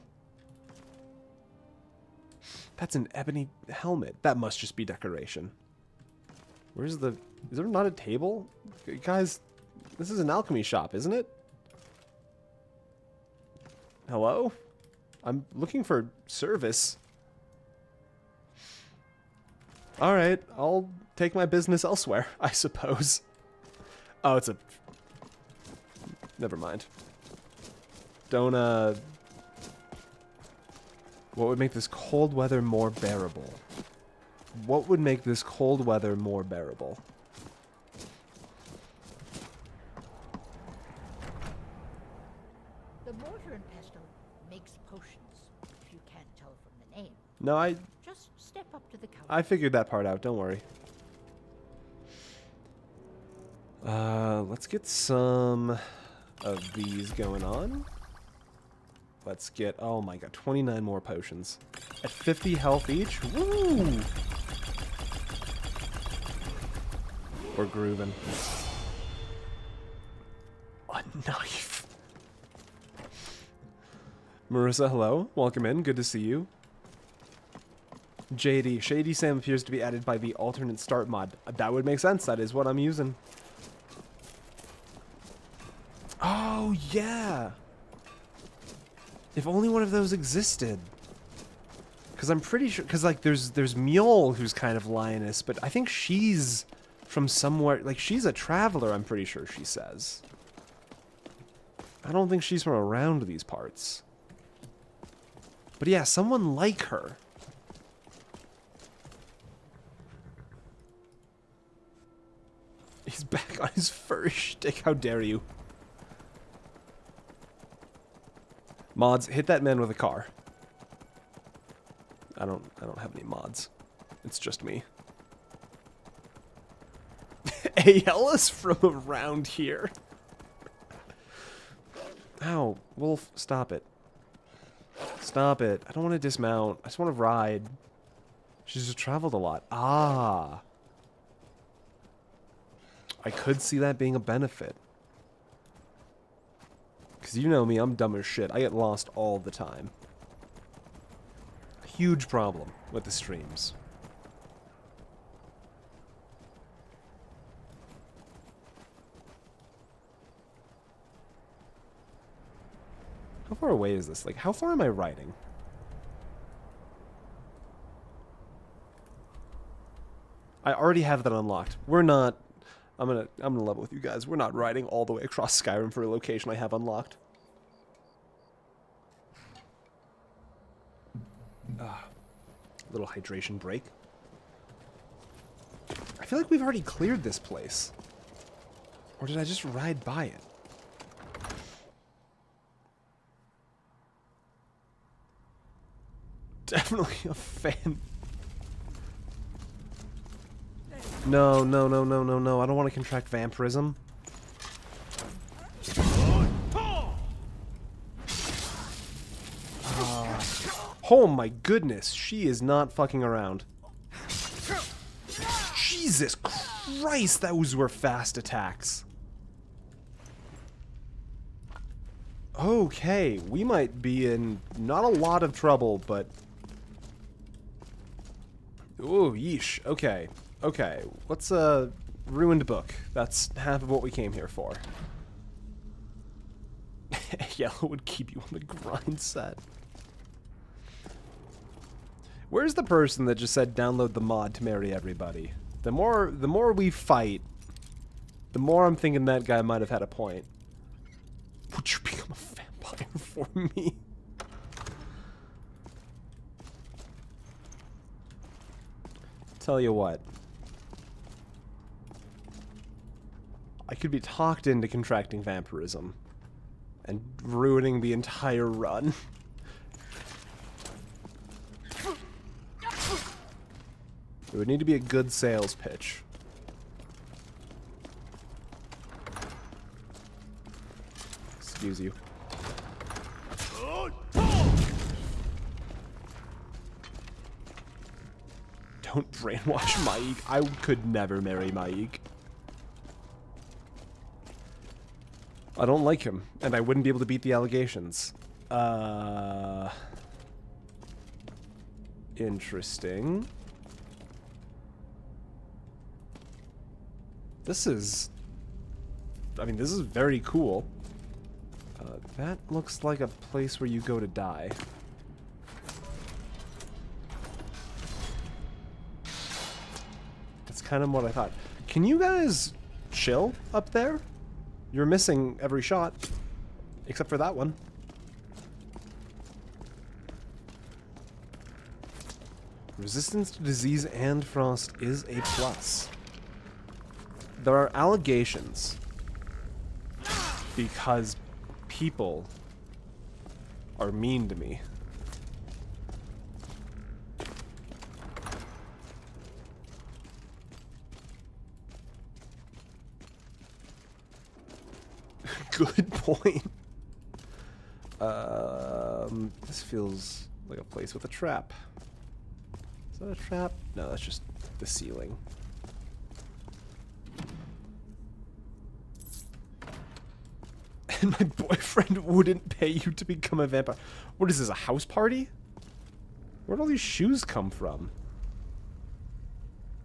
That's an ebony helmet. That must just be decoration. Where's the... Is there not a table? Guys, this is an alchemy shop, isn't it? Hello? I'm looking for service. Alright, I'll take my business elsewhere, I suppose. Oh, it's a... Never mind. Don't, What would make this cold weather more bearable? What would make this cold weather more bearable? The mortar and pestle makes potions, if you can't tell from the name. No, Just step up to the counter. I figured that part out, don't worry. Let's get some of these going on. Let's get, oh my god, 29 more potions. At 50 health each? Woo! We're grooving. A knife. Marissa, hello. Welcome in. Good to see you. JD. Shady Sam appears to be added by the alternate start mod. That would make sense. That is what I'm using. Oh, yeah. If only one of those existed. Because I'm pretty sure... Because, like, there's Mule, who's kind of lioness, but I think she's from somewhere... Like, she's a traveler, I'm pretty sure she says. I don't think she's from around these parts. But yeah, someone like her. He's back on his first shtick. How dare you? Mods, hit that man with a car. I don't have any mods. It's just me. Ayala's from around here. Ow, Wolf, stop it. Stop it. I don't want to dismount. I just want to ride. She's just traveled a lot. Ah. I could see that being a benefit. Because you know me, I'm dumb as shit. I get lost all the time. Huge problem with the streams. How far away is this? Like, how far am I riding? I already have that unlocked. We're not... I'm gonna level with you guys. We're not riding all the way across Skyrim for a location I have unlocked. Little hydration break. I feel like we've already cleared this place. Or did I just ride by it? Definitely a fan. No, no, no, no, no, no. I don't want to contract vampirism. Oh my goodness, she is not fucking around. Jesus Christ, those were fast attacks. Okay, we might be in not a lot of trouble, but... Ooh, yeesh. Okay, okay. What's a ruined book? That's half of what we came here for. Yellow would keep you on the grind set. Where's the person that just said download the mod to marry everybody? The more we fight, the more I'm thinking that guy might have had a point. Would you become a vampire for me? Tell you what. I could be talked into contracting vampirism and ruining the entire run. It would need to be a good sales pitch. Excuse you. Don't brainwash Maik. I could never marry Maik. I don't like him, and I wouldn't be able to beat the allegations. Interesting. This is... I mean, this is very cool. That looks like a place where you go to die. That's kind of what I thought. Can you guys chill up there? You're missing every shot. Except for that one. Resistance to disease and frost is a plus. There are allegations because people are mean to me. Good point. This feels like a place with a trap. Is that a trap? No, that's just the ceiling. And my boyfriend wouldn't pay you to become a vampire. What is this, a house party? Where'd all these shoes come from?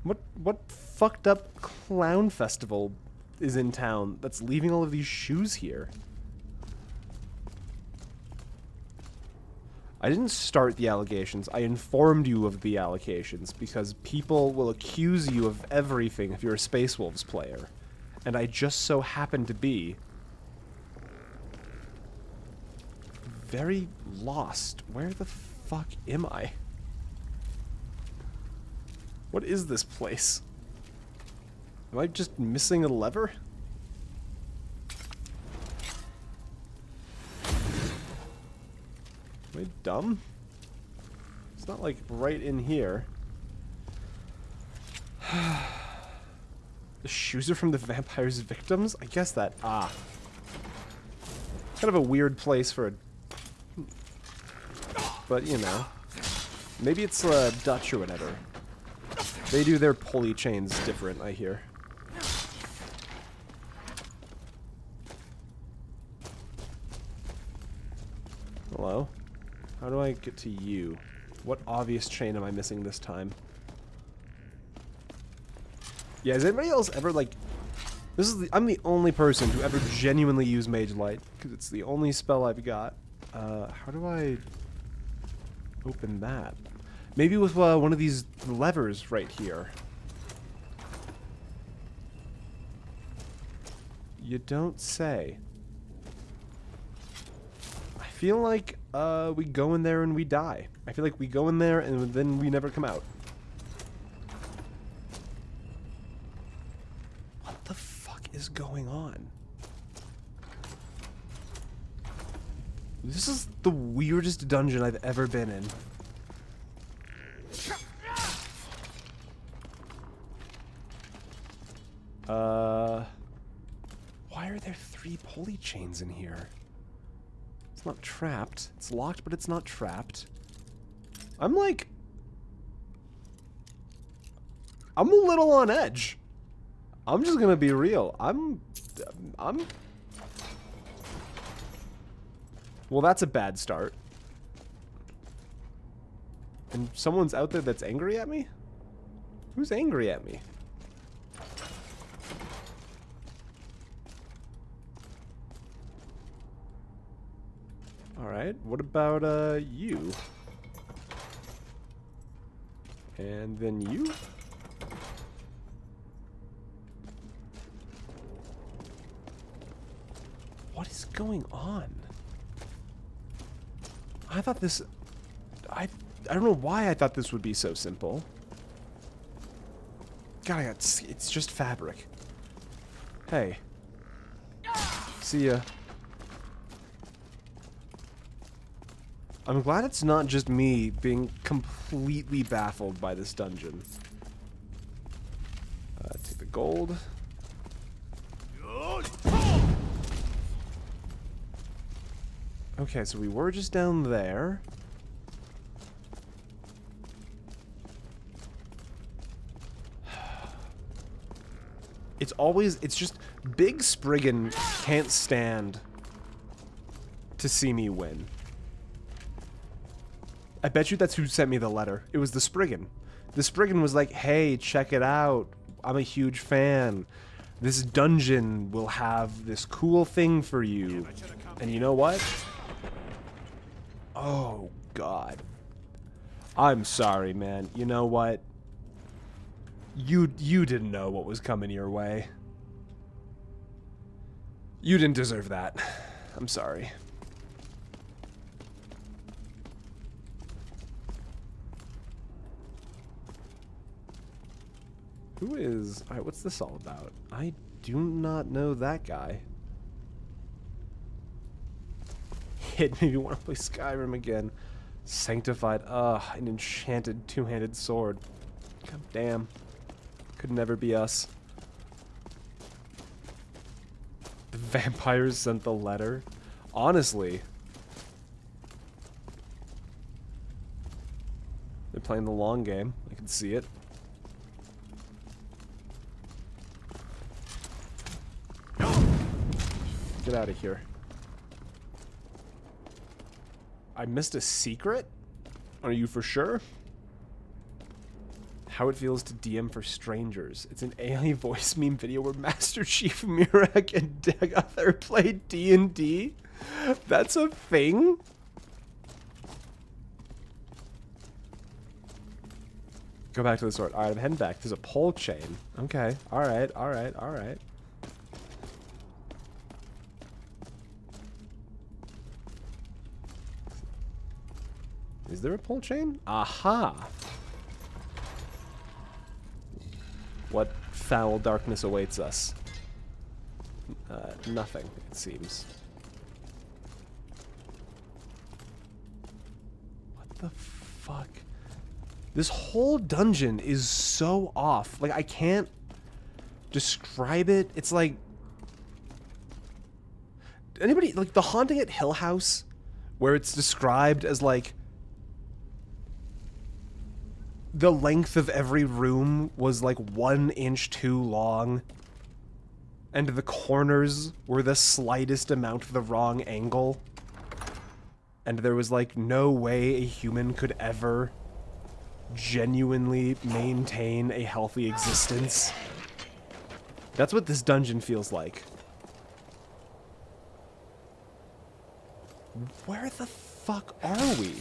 What fucked up clown festival is in town that's leaving all of these shoes here? I didn't start the allegations. I informed you of the allegations because people will accuse you of everything if you're a Space Wolves player. And I just so happen to be very lost. Where the fuck am I? What is this place? Am I just missing a lever? Am I dumb? It's not like right in here. The shoes are from the vampire's victims? I guess that... Ah. Kind of a weird place for a... But, you know. Maybe it's Dutch or whatever. They do their pulley chains different, I hear. Hello? How do I get to you? What obvious chain am I missing this time? Yeah, has anybody else ever, like... I'm the only person to ever genuinely use Mage Light, because it's the only spell I've got. How do I open that? Maybe with one of these levers right here. You don't say. I feel like we go in there and we die. I feel like we go in there and then we never come out. What the fuck is going on? This is the weirdest dungeon I've ever been in. Why are there 3 pulley chains in here? It's not trapped. It's locked, but it's not trapped. I'm like... I'm a little on edge. I'm just gonna be real. I'm... Well, that's a bad start. And someone's out there that's angry at me? Who's angry at me? Alright, what about, you? And then you? What is going on? I thought this... I don't know why I thought this would be so simple. God, it's just fabric. Hey. See ya. I'm glad it's not just me being completely baffled by this dungeon. Take the gold. Okay, so we were just down there. It's just, Big Spriggan can't stand to see me win. I bet you that's who sent me the letter. It was the Spriggan. The Spriggan was like, hey, check it out. I'm a huge fan. This dungeon will have this cool thing for you. And you know what? Oh, God. I'm sorry, man. You know what? You didn't know what was coming your way. You didn't deserve that. I'm sorry. Who is... Alright, what's this all about? I do not know that guy. It made me want to play Skyrim again. Sanctified. An enchanted two-handed sword. God damn. Could never be us. The vampires sent the letter. Honestly. They're playing the long game. I can see it. Get out of here. I missed a secret? Are you for sure? How it feels to DM for strangers. It's an AI voice meme video where Master Chief Mirak and Dagather play D&D? That's a thing? Go back to the sword. Alright, I'm heading back. There's a pole chain. Okay. Alright, alright, alright. Is there a pole chain? Aha! What foul darkness awaits us? Nothing, it seems. What the fuck? This whole dungeon is so off. Like, I can't describe it. It's like... Anybody... Like, the Haunting at Hill House, where it's described as, like... The length of every room was like 1 inch too long. And the corners were the slightest amount the wrong angle. And there was like no way a human could ever genuinely maintain a healthy existence. That's what this dungeon feels like. Where the fuck are we?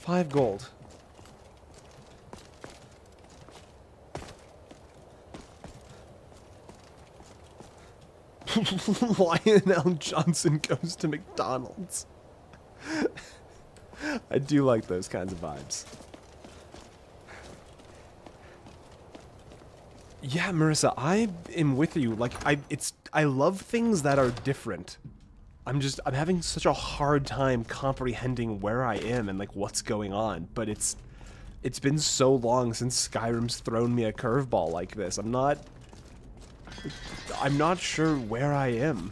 $5 gold. Lionel Johnson goes to McDonald's. I do like those kinds of vibes. Yeah, Marissa, I am with you. Like, I love things that are different. I'm having such a hard time comprehending where I am and like what's going on, but it's been so long since Skyrim's thrown me a curveball like this. I'm not sure where I am.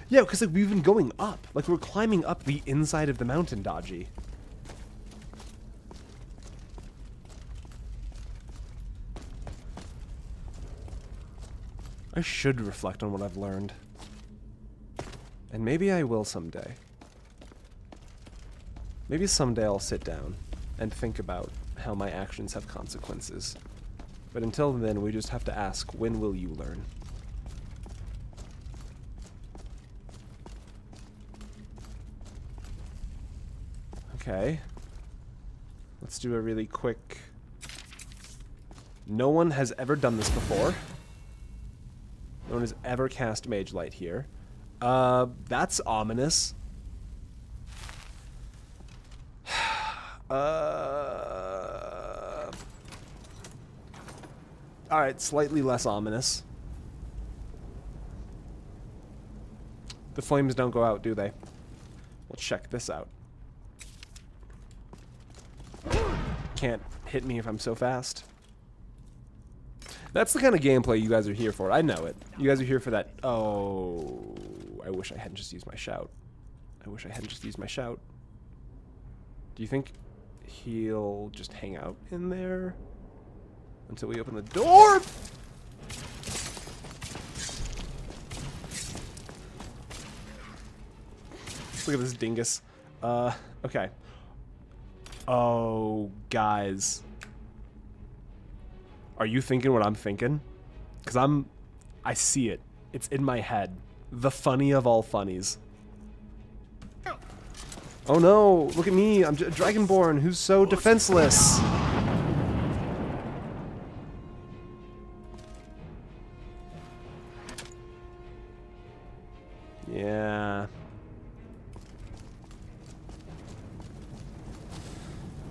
Yeah, because like we've been going up. Like we're climbing up the inside of the mountain, Dodgy. I should reflect on what I've learned. And maybe I will someday. Maybe someday I'll sit down and think about how my actions have consequences. But until then, we just have to ask, when will you learn? Okay. Let's do a really quick... No one has ever done this before. No one has ever cast Mage Light here. That's ominous. Alright, slightly less ominous. The flames don't go out, do they? We'll check this out. Can't hit me if I'm so fast. That's the kind of gameplay you guys are here for. I know it. You guys are here for that. Oh, I wish I hadn't just used my shout. I wish I hadn't just used my shout. Do you think he'll just hang out in there until we open the door? Look at this dingus. Okay. Oh, guys. Are you thinking what I'm thinking? Because I see it. It's in my head. The funny of all funnies. Oh no, look at me. I'm a Dragonborn who's so defenseless. Yeah.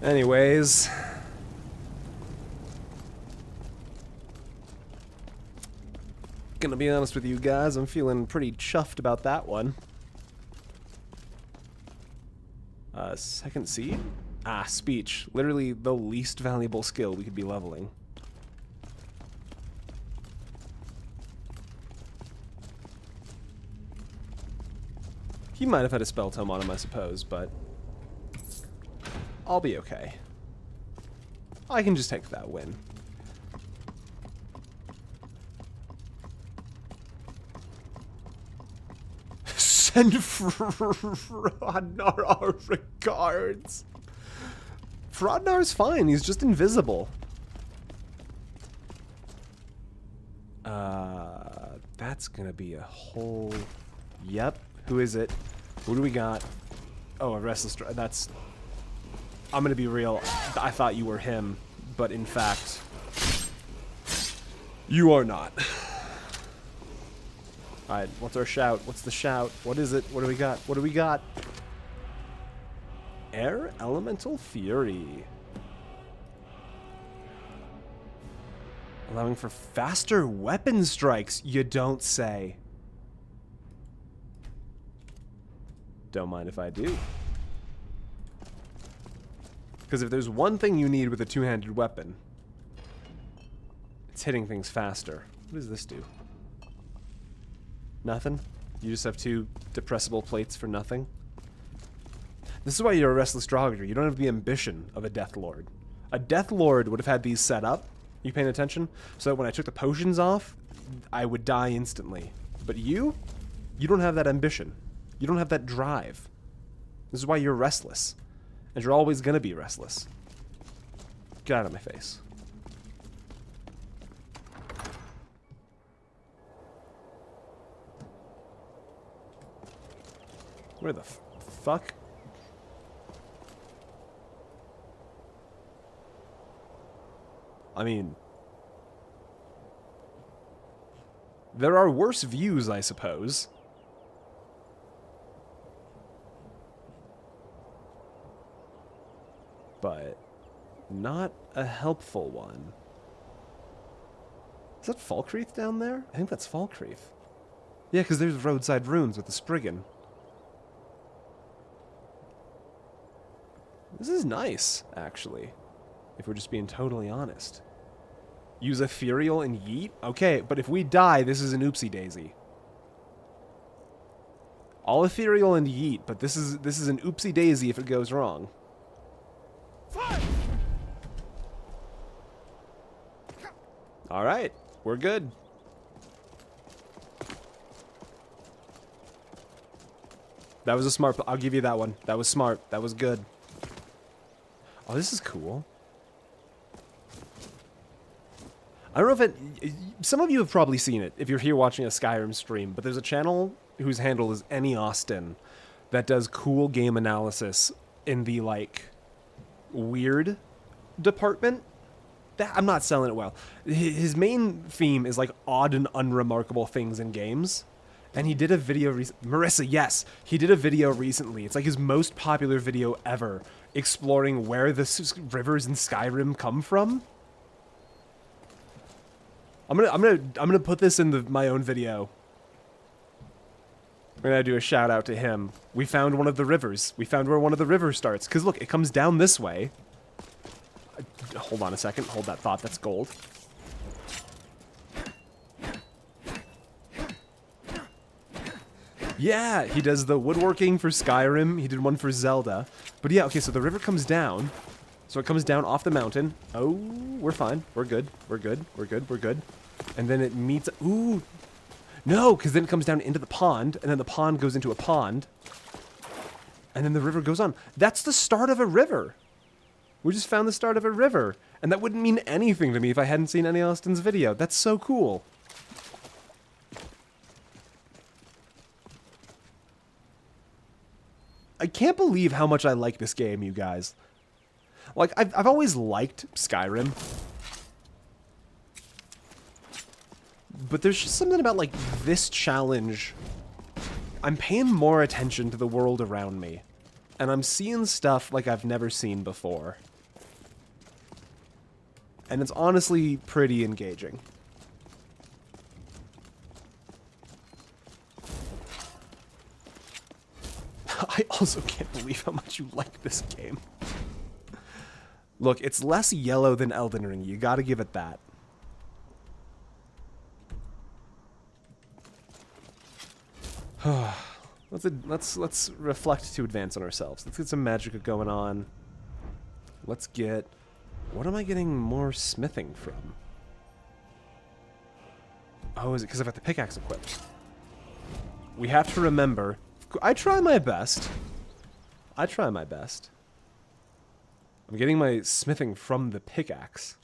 Anyways. Gonna be honest with you guys, I'm feeling pretty chuffed about that one. Second seed? Ah, speech. Literally the least valuable skill we could be leveling. He might have had a spell tome on him, I suppose, but I'll be okay. I can just take that win. Send Frodnar our regards. Frodnar's fine, he's just invisible. That's gonna be a whole... Yep, who is it? Who do we got? Oh, a restless... That's... I'm gonna be real, I thought you were him, but in fact... You are not. Alright, what's our shout? What's the shout? What is it? What do we got? What do we got? Air Elemental Fury. Allowing for faster weapon strikes, you don't say. Don't mind if I do. Because if there's one thing you need with a two-handed weapon, it's hitting things faster. What does this do? Nothing? You just have two depressible plates for nothing? This is why you're a restless Draugr. You don't have the ambition of a Death Lord. A Death Lord would have had these set up, you paying attention, so that when I took the potions off, I would die instantly. But you don't have that ambition. You don't have that drive. This is why you're restless. And you're always gonna be restless. Get out of my face. Where the fuck? I mean... There are worse views, I suppose. But... not a helpful one. Is that Falkreath down there? I think that's Falkreath. Yeah, because there's roadside runes with the Spriggan. This is nice, actually, if we're just being totally honest. Use Ethereal and Yeet? Okay, but if we die, this is an Oopsy Daisy. All Ethereal and Yeet, but this is an Oopsy Daisy if it goes wrong. Alright, we're good. That was a smart... I'll give you that one. That was smart. That was good. Oh, this is cool. I don't know if it... Some of you have probably seen it if you're here watching a Skyrim stream, but there's a channel whose handle is Any Austin that does cool game analysis in the, like, weird department. I'm not selling it well. His main theme is, like, odd and unremarkable things in games. And he did a video... Marissa, yes! He did a video recently. It's like his most popular video ever, exploring where the rivers in Skyrim come from. I'm gonna put this in my own video. We're gonna do a shout out to him. We found one of the rivers. We found where one of the rivers starts. Cause look, it comes down this way. Hold on a second. Hold that thought. That's gold. Yeah, he does the woodworking for Skyrim. He did one for Zelda. But yeah, okay, so the river comes down. So it comes down off the mountain. Oh, we're fine. We're good. We're good. We're good. We're good. And then it meets... Ooh. No, because then it comes down into the pond. And then the pond goes into a pond. And then the river goes on. That's the start of a river. We just found the start of a river. And that wouldn't mean anything to me if I hadn't seen Any Austin's video. That's so cool. I can't believe how much I like this game, you guys. Like, I've always liked Skyrim. But there's just something about, like, this challenge I'm paying more attention to the world around me. And I'm seeing stuff like I've never seen before. And it's honestly pretty engaging. I also can't believe how much you like this game. Look, it's less yellow than Elden Ring. You gotta give it that. Let's reflect to advance on ourselves. Let's get some magic going on. Let's get... What am I getting more smithing from? Oh, is it because I've got the pickaxe equipped? We have to remember... I try my best. I try my best. I'm getting my smithing from the pickaxe.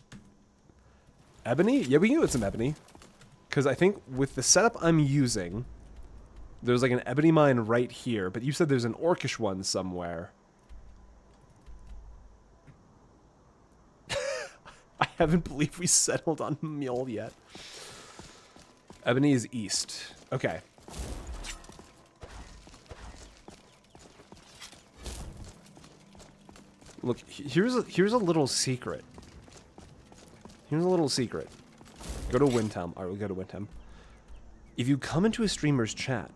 Ebony? Yeah, we can get some ebony. Because I think with the setup I'm using... There's like an ebony mine right here, but you said there's an orcish one somewhere. I haven't believed we settled on Mule yet. Ebony is east. Okay. Look, here's a little secret. Here's a little secret. Go to Windhelm. Alright, we'll go to Windhelm. If you come into a streamer's chat,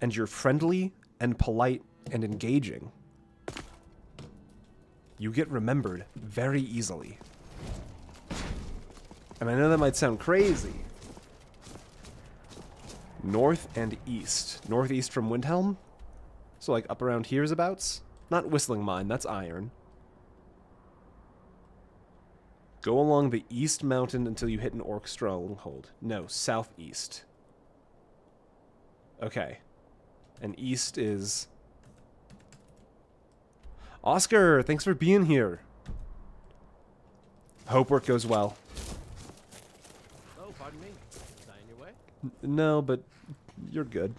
and you're friendly and polite and engaging, you get remembered very easily. And I know that might sound crazy. North and east. Northeast from Windhelm? So like up around here's abouts? Not Whistling Mine, that's iron. Go along the east mountain until you hit an orc stronghold. No, southeast. Okay. And east is... Oscar, thanks for being here. Hope work goes well. Oh, pardon me. Was I in your way? No, but you're good.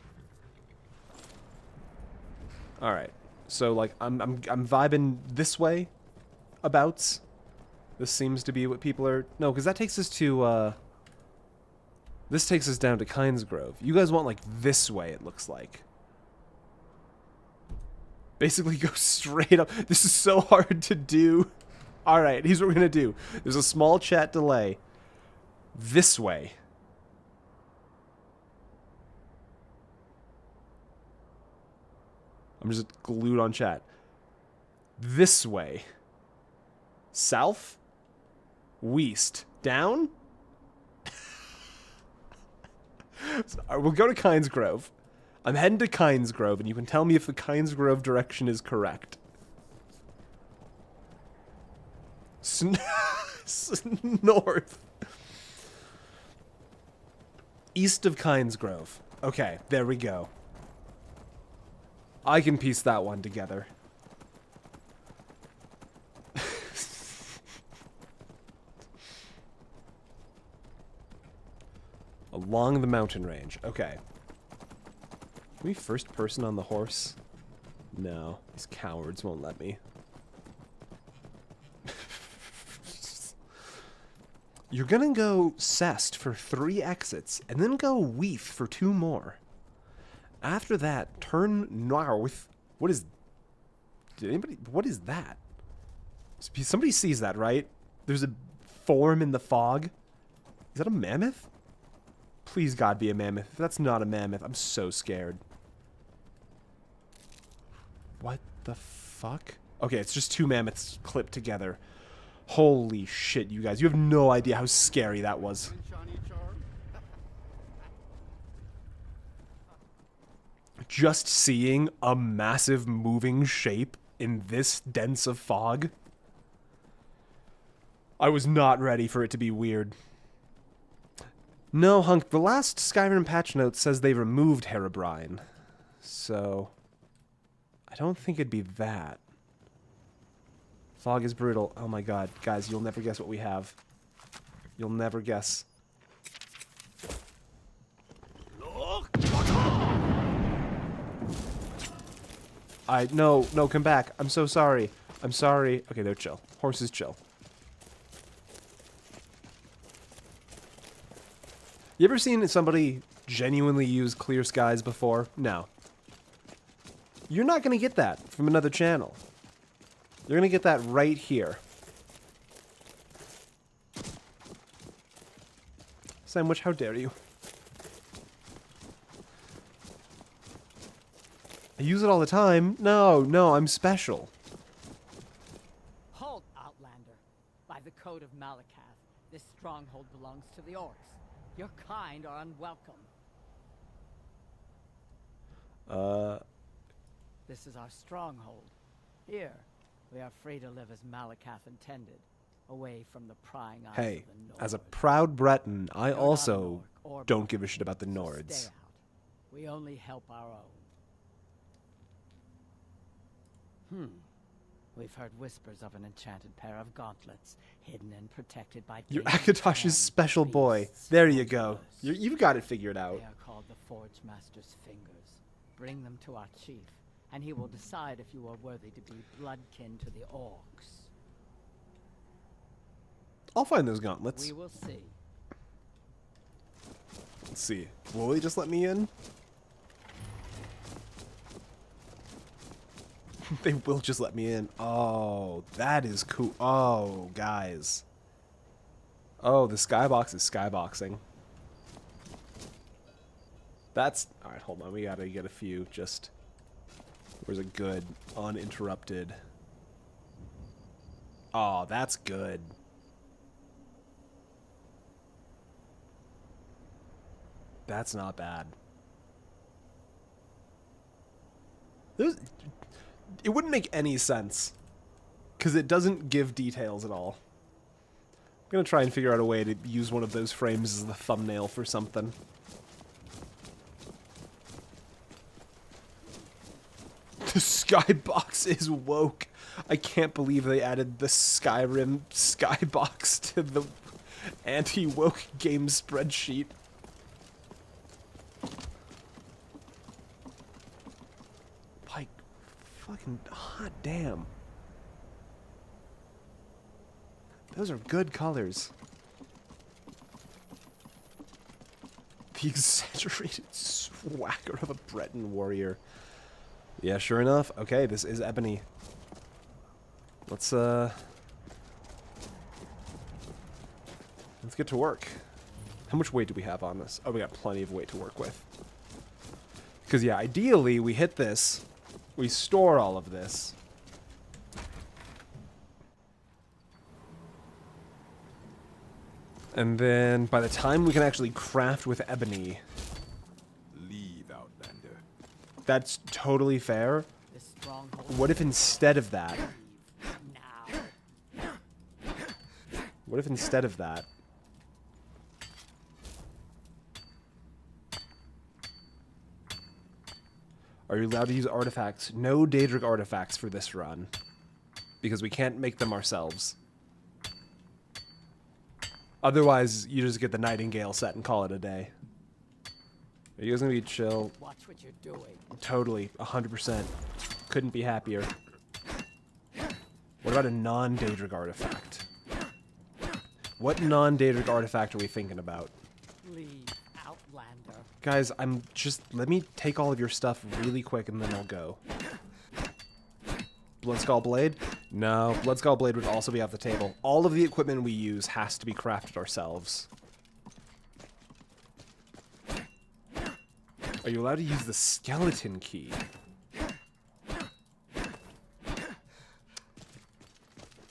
All right. So like I'm vibing this way abouts. This seems to be what people are... No, because that takes us to this takes us down to Kynesgrove. You guys want like this way, it looks like. Basically go straight up. This is so hard to do. Alright, here's what we're gonna do. There's a small chat delay. This way. I'm just glued on chat. This way. South? West. Down? So, we'll go to Kynesgrove. I'm heading to Kynesgrove, and you can tell me if the Kynesgrove direction is correct. North. East of Kynesgrove. Okay, there we go. I can piece that one together. Along the mountain range. Okay. Can we first person on the horse? No. These cowards won't let me. You're gonna go Cest for 3 exits, and then go Weath for 2 more. After that, turn north. What is... Did anybody... What is that? Somebody sees that, right? There's a form in the fog. Is that a mammoth? Please, God, be a mammoth. If that's not a mammoth, I'm so scared. What the fuck? Okay, it's just 2 mammoths clipped together. Holy shit, you guys. You have no idea how scary that was. Just seeing a massive moving shape in this dense of fog. I was not ready for it to be weird. No, Hunk, the last Skyrim patch note says they removed Herobrine. So, I don't think it'd be that. Fog is brutal. Oh my god. Guys, you'll never guess what we have. You'll never guess. No, come back. I'm so sorry. I'm sorry. Okay, they're chill. Horses chill. You ever seen somebody genuinely used clear skies before? No. You're not going to get that from another channel. You're going to get that right here. Sandwich, how dare you? I use it all the time. No, no, I'm special. Halt, Outlander. By the code of Malakath, this stronghold belongs to the orcs. Your kind are unwelcome. This is our stronghold. Here, we are free to live as Malakath intended, away from the prying eyes Hey, of the Nord. as a proud Breton, I You're not an also orc or don't Breton, give a shit about the so Nords. stay out. We only help our own. We've heard whispers of an enchanted pair of gauntlets, hidden and protected by You're dangerous Akatosh's hands, special boy. beasts, There you go. monsters. You've got it figured out. They are called the Forge Master's fingers. Bring them to our chief, and he will decide if you are worthy to be bloodkin to the orcs. I'll find those gauntlets. We will see. Let's see. Will they just let me in? They will just let me in. Oh, that is cool. Oh, guys. Oh, the skybox is skyboxing. That's... Alright, hold on. We gotta get a few just... Where's a good, uninterrupted... Oh, that's good. That's not bad. It wouldn't make any sense, because it doesn't give details at all. I'm going to try and figure out a way to use one of those frames as the thumbnail for something. The skybox is woke. I can't believe they added the Skyrim skybox to the anti-woke game spreadsheet. Like, fucking hot damn. Those are good colors. The exaggerated swagger of a Breton warrior. Yeah, sure enough. Okay, this is ebony. Let's get to work. How much weight do we have on this? Oh, we got plenty of weight to work with. Because, yeah, ideally, we hit this. We store all of this. And then, by the time we can actually craft with ebony... Leave, Outlander. That's totally fair. This stronghold What if instead of that... now. What if instead of that... Are you allowed to use artifacts? No Daedric artifacts for this run. Because we can't make them ourselves. Otherwise, you just get the Nightingale set and call it a day. Are you guys gonna be chill? Watch what you're doing. Totally, 100%. Couldn't be happier. What about a non-Daedric artifact? What non-Daedric artifact are we thinking about? Leave, Outlander. Guys, let me take all of your stuff really quick and then I'll go. Bloodskull Blade? No, Bloodskull Blade would also be off the table. All of the equipment we use has to be crafted ourselves. Are you allowed to use the skeleton key?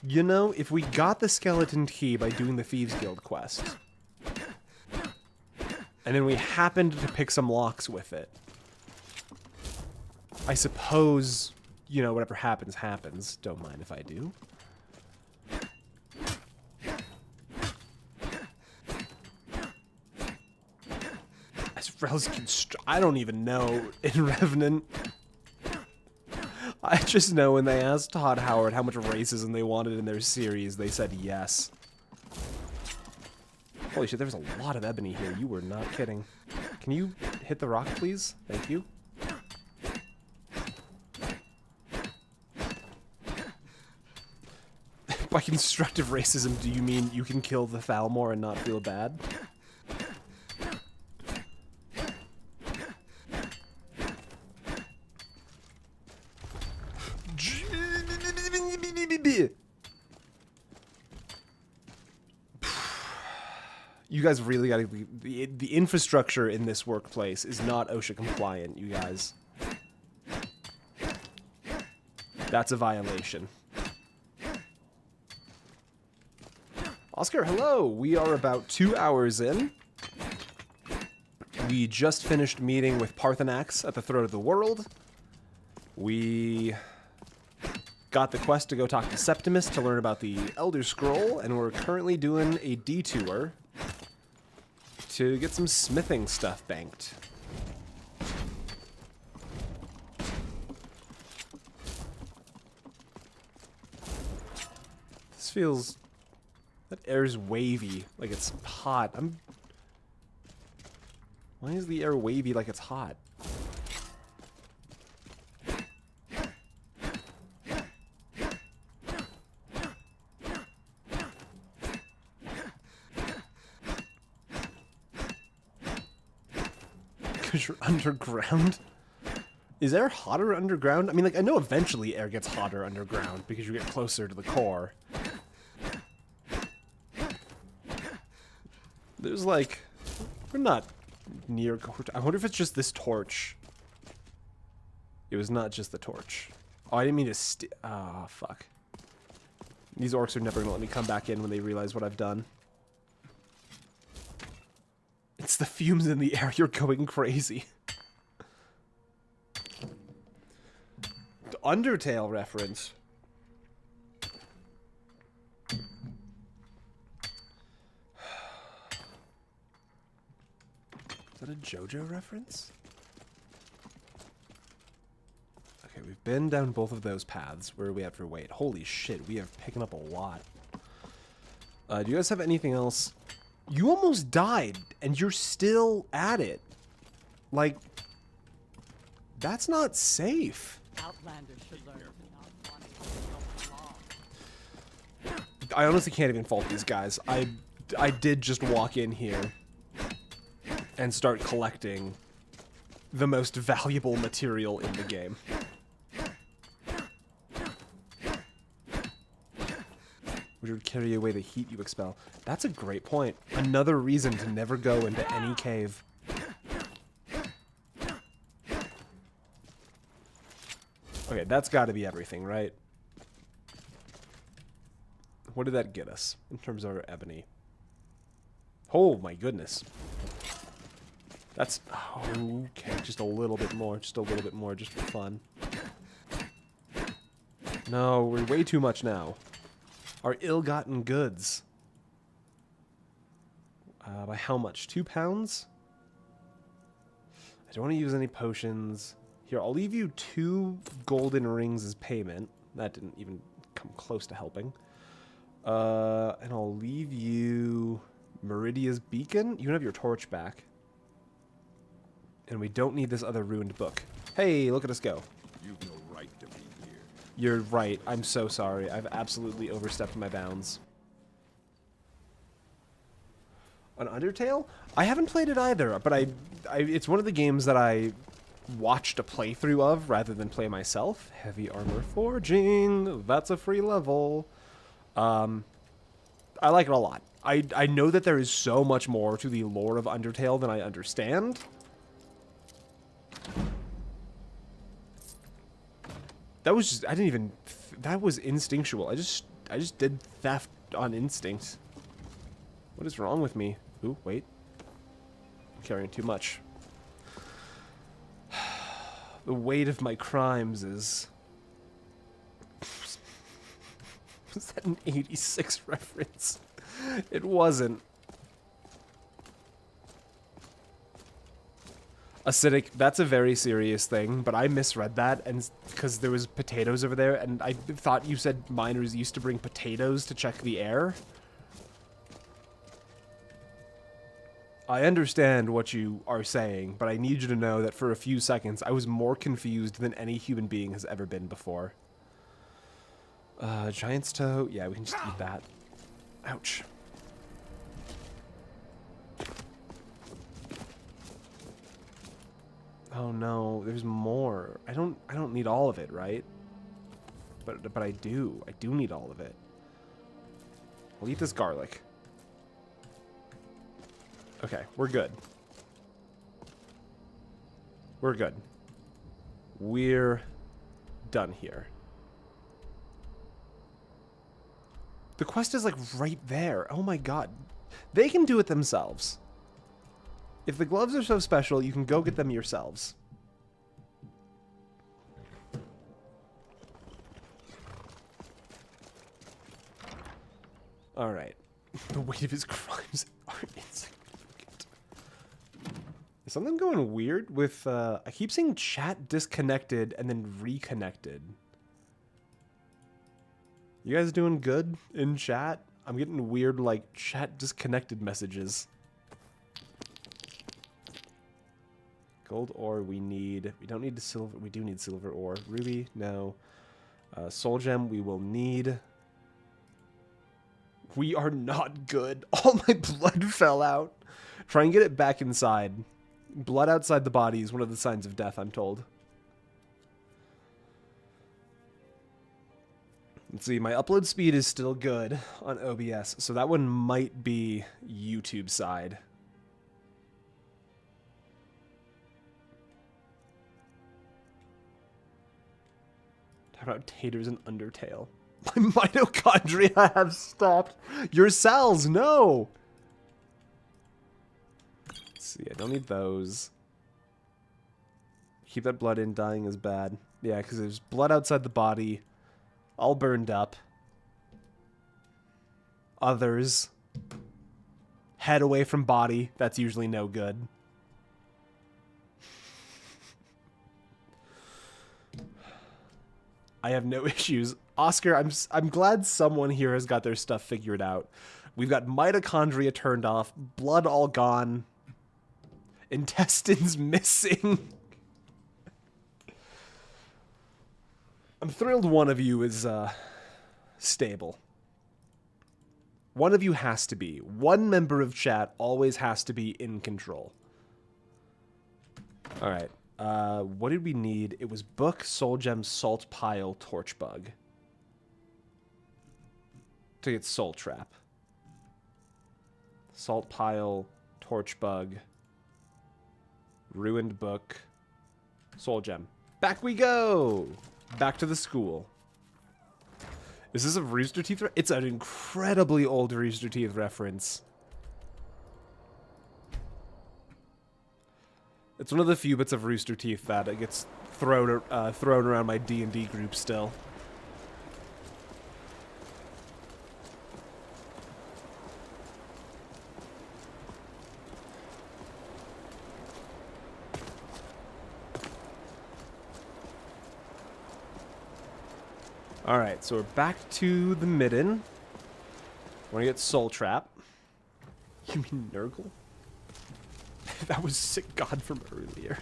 You know, if we got the skeleton key by doing the Thieves Guild quest, and then we happened to pick some locks with it, I suppose, you know, whatever happens, happens. Don't mind if I do. As Rel's I don't even know in Revenant. I just know when they asked Todd Howard how much racism they wanted in their series, they said yes. Holy shit, there's a lot of ebony here. You were not kidding. Can you hit the rock, please? Thank you. By constructive racism, do you mean you can kill the Thalmor and not feel bad? You guys really gotta the infrastructure in this workplace is not OSHA compliant, you guys. That's a violation. Oscar, hello! We are about 2 hours in. We just finished meeting with Parthenax at the Throat of the World. We got the quest to go talk to Septimus to learn about the Elder Scroll, and we're currently doing a detour to get some smithing stuff banked. This feels... That air's wavy, like it's hot. Why is the air wavy like it's hot? Because you're underground? Is air hotter underground? I mean, like, I know eventually air gets hotter underground because you get closer to the core. There's like... We're not near... I wonder if it's just this torch. It was not just the torch. Oh, I didn't mean to ah, fuck. These orcs are never gonna let me come back in when they realize what I've done. It's the fumes in the air. You're going crazy. The Undertale reference. Is that a JoJo reference? Okay, we've been down both of those paths. Where are we at for weight? Holy shit, we are picking up a lot. Do you guys have anything else? You almost died, and you're still at it. Like, that's not safe. Outlanders should learn to not want to go along. I honestly can't even fault these guys. I did just walk in here and start collecting the most valuable material in the game. Which would carry away the heat you expel. That's a great point. Another reason to never go into any cave. Okay, that's got to be everything, right? What did that get us in terms of our ebony? Oh my goodness. That's... Oh, okay, just a little bit more. Just a little bit more, just for fun. No, we're way too much now. Our ill-gotten goods. By how much? 2 pounds? I don't want to use any potions. Here, I'll leave you 2 golden rings as payment. That didn't even come close to helping. And I'll leave you Meridia's Beacon. You can have your torch back. And we don't need this other ruined book. Hey, look at us go. You've no right to be here. You're right. I'm so sorry. I've absolutely overstepped my bounds. An Undertale? I haven't played it either, but it's one of the games that I watched a playthrough of rather than play myself. Heavy armor forging. That's a free level. I like it a lot. I know that there is so much more to the lore of Undertale than I understand. That was just, I didn't even, that was instinctual. I just did theft on instinct. What is wrong with me? Ooh, wait. I'm carrying too much. The weight of my crimes is... Was that an 86 reference? It wasn't. Acidic, that's a very serious thing, but I misread that, and because there was potatoes over there, and I thought you said miners used to bring potatoes to check the air. I understand what you are saying, but I need you to know that for a few seconds, I was more confused than any human being has ever been before. Giant's toe, yeah, we can just eat that. Ouch. Oh no, there's more. I don't need all of it, right? But I do. I do need all of it. I'll eat this garlic. Okay, we're good. We're good. We're done here. The quest is like right there. Oh my god. They can do it themselves. If the gloves are so special, you can go get them yourselves. Alright. The weight of his crimes are insignificant. Is something going weird with, I keep seeing chat disconnected and then reconnected. You guys doing good in chat? I'm getting weird, like, chat disconnected messages. Gold ore we need. We don't need the silver. We do need silver ore. Ruby, no. Soul gem we will need. We are not good. All my blood fell out. Try and get it back inside. Blood outside the body is one of the signs of death, I'm told. Let's see, my upload speed is still good on OBS, so that one might be YouTube side. Talk about taters and Undertale. My mitochondria have stopped. Your cells, no! Let's see, I don't need those. Keep that blood in, dying is bad. Yeah, because there's blood outside the body. All burned up. Others. Head away from body. That's usually no good. I have no issues. Oscar, I'm glad someone here has got their stuff figured out. We've got mitochondria turned off, blood all gone, intestines missing. I'm thrilled one of you is stable. One of you has to be. One member of chat always has to be in control. All right. What did we need? It was book, soul gem, salt pile, torch bug. To get soul trap. Salt pile, torch bug, ruined book, soul gem. Back we go! Back to the school. Is this a Rooster Teeth? It's an incredibly old Rooster Teeth reference. It's one of the few bits of Rooster Teeth that it gets thrown around my D&D group still. Alright, so we're back to the midden. Wanna get Soul Trap. You mean Nurgle? That was Sick God from earlier.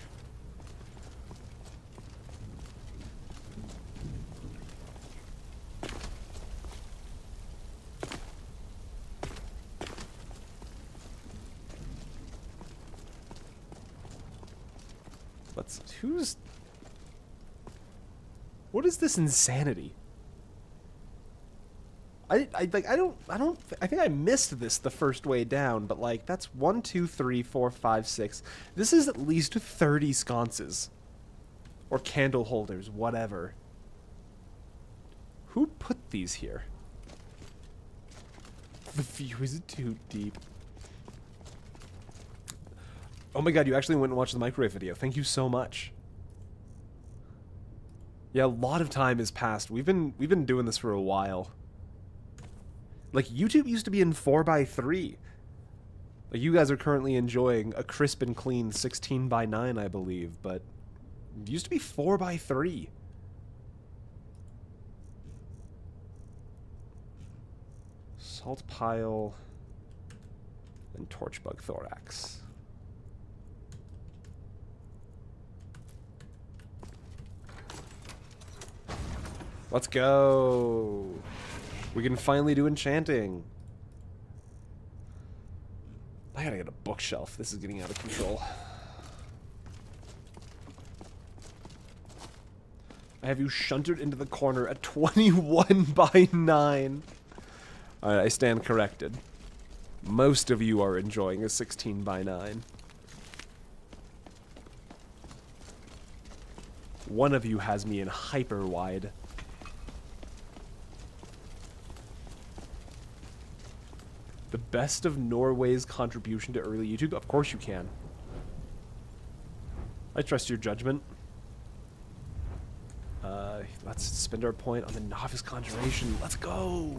What is this insanity? I think I missed this the first way down, but like that's 1, 2, 3, 4, 5, 6. This is at least 30 sconces. Or candle holders, whatever. Who put these here? The view is too deep. Oh my god, you actually went and watched the microwave video. Thank you so much. Yeah, a lot of time has passed. We've been doing this for a while. Like, YouTube used to be in 4:3. Like, you guys are currently enjoying a crisp and clean 16:9, I believe, but it used to be 4:3. Salt pile and torchbug thorax. Let's go. We can finally do enchanting. I gotta get a bookshelf. This is getting out of control. I have you shunted into the corner at 21:9. Alright, I stand corrected. Most of you are enjoying a 16:9. One of you has me in hyper wide. The best of Norway's contribution to early YouTube? Of course you can. I trust your judgment. Let's spend our point on the novice conjuration. Let's go!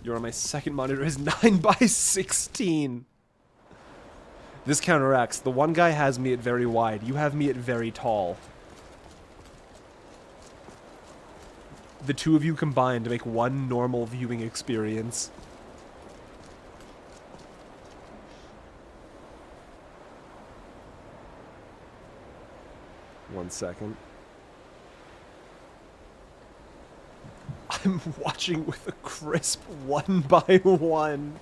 You're on my second monitor is 9:16. This counteracts. The one guy has me at very wide. You have me at very tall. The two of you combined to make one normal viewing experience. One second. I'm watching with a crisp 1:1.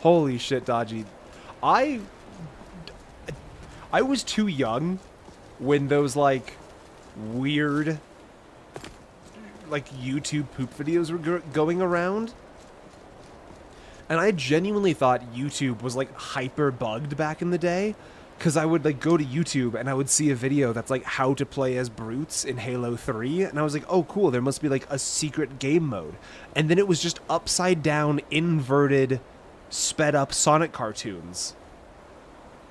Holy shit, Dodgy. I was too young when those, like, weird, like, YouTube poop videos were going around. And I genuinely thought YouTube was, like, hyper bugged back in the day. Because I would, like, go to YouTube and I would see a video that's, like, how to play as brutes in Halo 3. And I was like, oh, cool, there must be, like, a secret game mode. And then it was just upside down, inverted, sped up Sonic cartoons.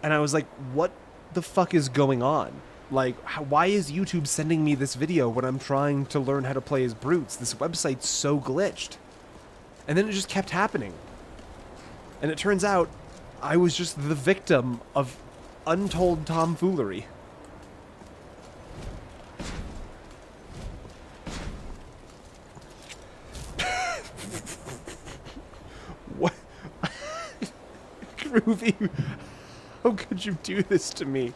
And I was like, what the fuck is going on? Like, why is YouTube sending me this video when I'm trying to learn how to play as brutes? This website's so glitched. And then it just kept happening. And it turns out I was just the victim of untold tomfoolery. What? Groovy, how could you do this to me?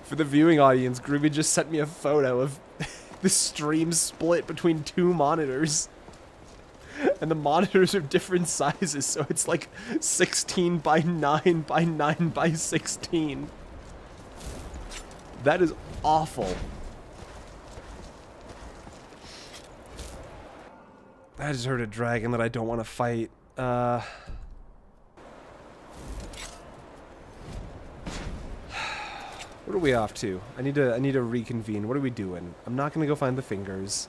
For the viewing audience, Groovy just sent me a photo of the stream split between two monitors. And the monitors are different sizes, so it's like 16:9:9:16. That is awful. I just heard a dragon that I don't want to fight. What are we off to? I need to reconvene. What are we doing? I'm not gonna go find the fingers.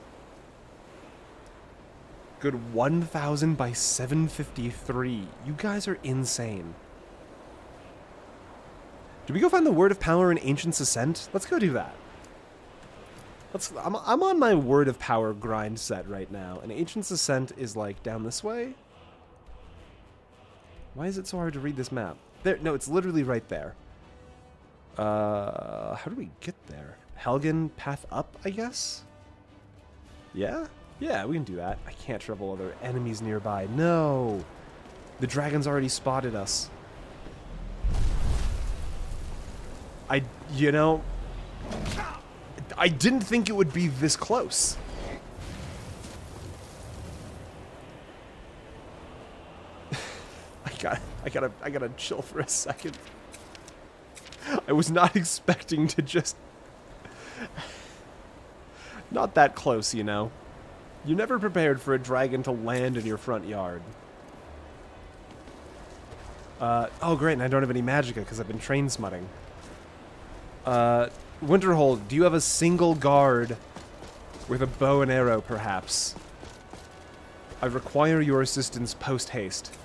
Good 1,000 by 753. You guys are insane. Did we go find the Word of Power in Ancient Ascent? Let's go do that. I'm on my Word of Power grind set right now, and Ancient Ascent is like down this way. Why is it so hard to read this map? There, no, it's literally right there. How do we get there? Helgen path up, I guess? Yeah? Yeah, we can do that. I can't travel other enemies nearby. No! The dragon's already spotted us. You know, I didn't think it would be this close. I gotta chill for a second. I was not expecting to just... Not that close, you know. You're never prepared for a dragon to land in your front yard. Oh great, and I don't have any magicka because I've been train smutting. Winterhold, do you have a single guard with a bow and arrow, perhaps? I require your assistance post-haste.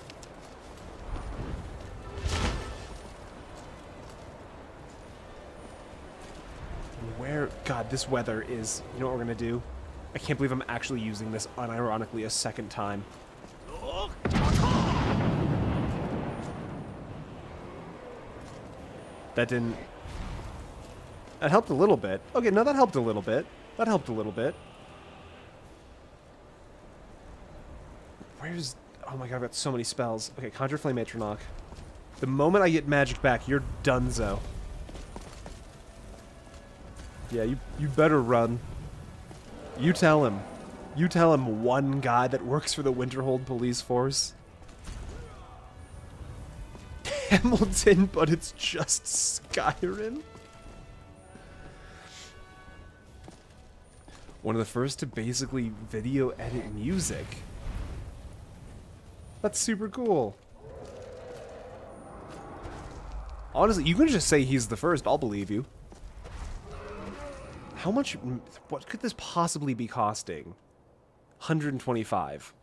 Where... God, this weather is... You know what we're gonna do? I can't believe I'm actually using this unironically a second time. That didn't... That helped a little bit. Okay, no, that helped a little bit. That helped a little bit. Where's... Oh my god, I've got so many spells. Okay, Conjure Flame Atronach. The moment I get magic back, you're donezo. Yeah, you better run. You tell him. You tell him, one guy that works for the Winterhold police force. Hamilton, but it's just Skyrim? One of the first to basically video edit music. That's super cool. Honestly, you can just say he's the first. I'll believe you. How much... What could this possibly be costing? 125.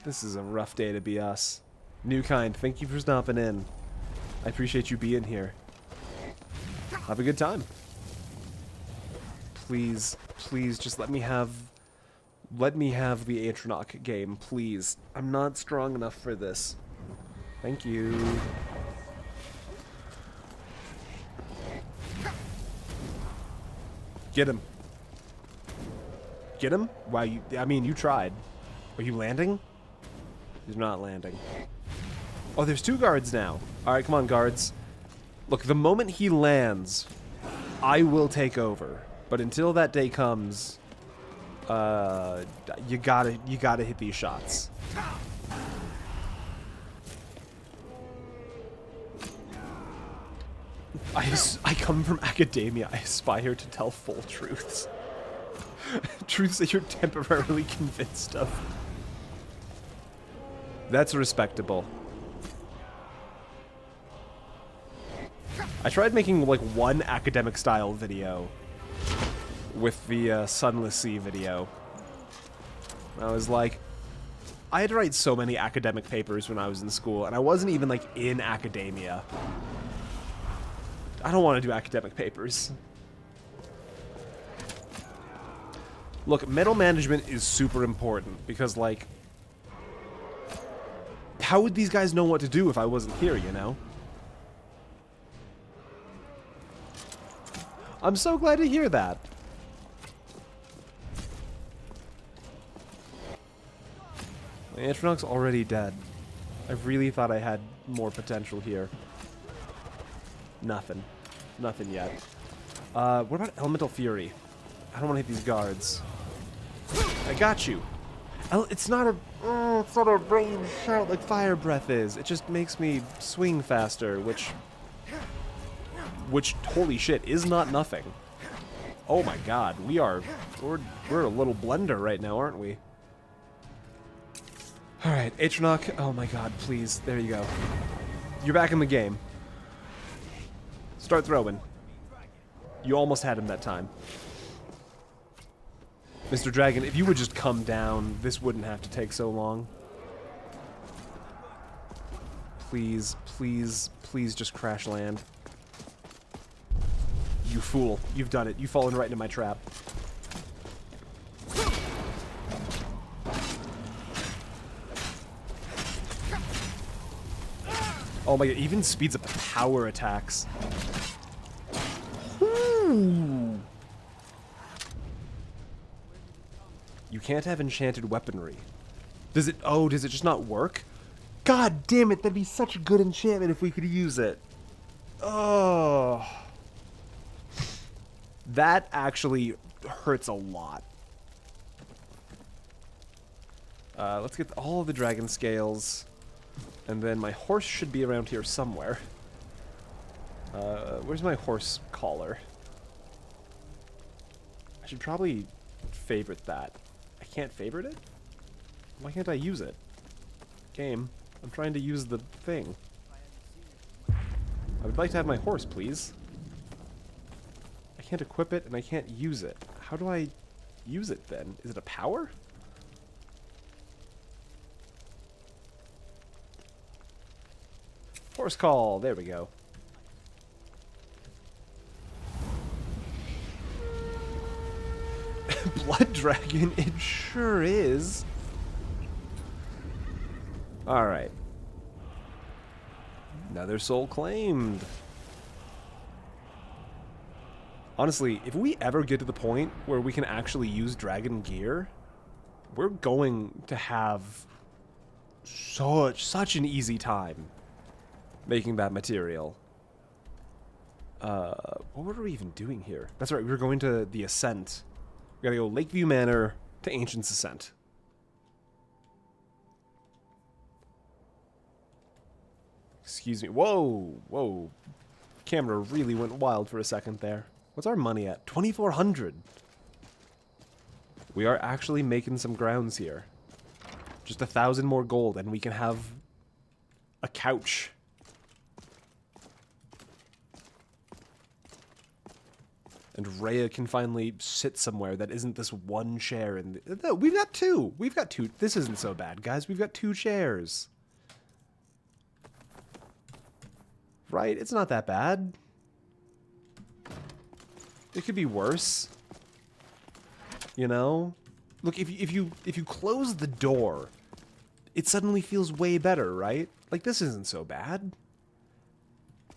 This is a rough day to be us. New Kind, thank you for stopping in. I appreciate you being here. Have a good time. Please, please, just let me have the Atronach game, please. I'm not strong enough for this. Thank you. Get him. Get him? Why, I mean, you tried. Are you landing? He's not landing. Oh, there's 2 guards now. Alright, come on, guards. Look, the moment he lands, I will take over. But until that day comes, you gotta hit these shots. I come from academia. I aspire to tell full truths. Truths that you're temporarily convinced of. That's respectable. I tried making like one academic style video with the Sunless Sea video. I was like, I had to write so many academic papers when I was in school, and I wasn't even like in academia. I don't want to do academic papers. Look, metal management is super important because, like, how would these guys know what to do if I wasn't here, you know? I'm so glad to hear that. My Atronach's already dead. I really thought I had more potential here. Nothing. Nothing yet. What about Elemental Fury? I don't want to hit these guards. I got you. It's not a range shout like Fire Breath is. It just makes me swing faster, which holy shit is not nothing. Oh my god, we're a little blender right now, aren't we? All right, Atronach. Oh my god, please. There you go. You're back in the game. Start throwing. You almost had him that time. Mr. Dragon, if you would just come down, this wouldn't have to take so long. Please, please, please just crash land. You fool. You've done it. You've fallen right into my trap. Oh my god, even speeds up the power attacks. Ooh. You can't have enchanted weaponry. Does it? Oh, does it just not work? God damn it, that'd be such a good enchantment if we could use it. Oh. That actually hurts a lot. Let's get all of the dragon scales. And then my horse should be around here somewhere. Where's my horse collar? I should probably favorite that. I can't favorite it? Why can't I use it? Game, I'm trying to use the thing. I would like to have my horse, please. I can't equip it and I can't use it. How do I use it then? Is it a power? Horse call, there we go. Blood Dragon, it sure is. Alright. Another soul claimed. Honestly, if we ever get to the point where we can actually use dragon gear, we're going to have such an easy time making that material. What were we even doing here? That's right, we were going to the Ascent. We gotta go Lakeview Manor to Ancient's Ascent. Excuse me. Whoa! Whoa. Camera really went wild for a second there. What's our money at? 2,400. We are actually making some grounds here. Just 1,000 more gold and we can have a couch. And Rhea can finally sit somewhere that isn't this one chair. And no, we've got two. We've got two. This isn't so bad, guys. We've got 2 chairs. Right? It's not that bad. It could be worse. You know? Look, if you close the door, it suddenly feels way better, right? Like, this isn't so bad.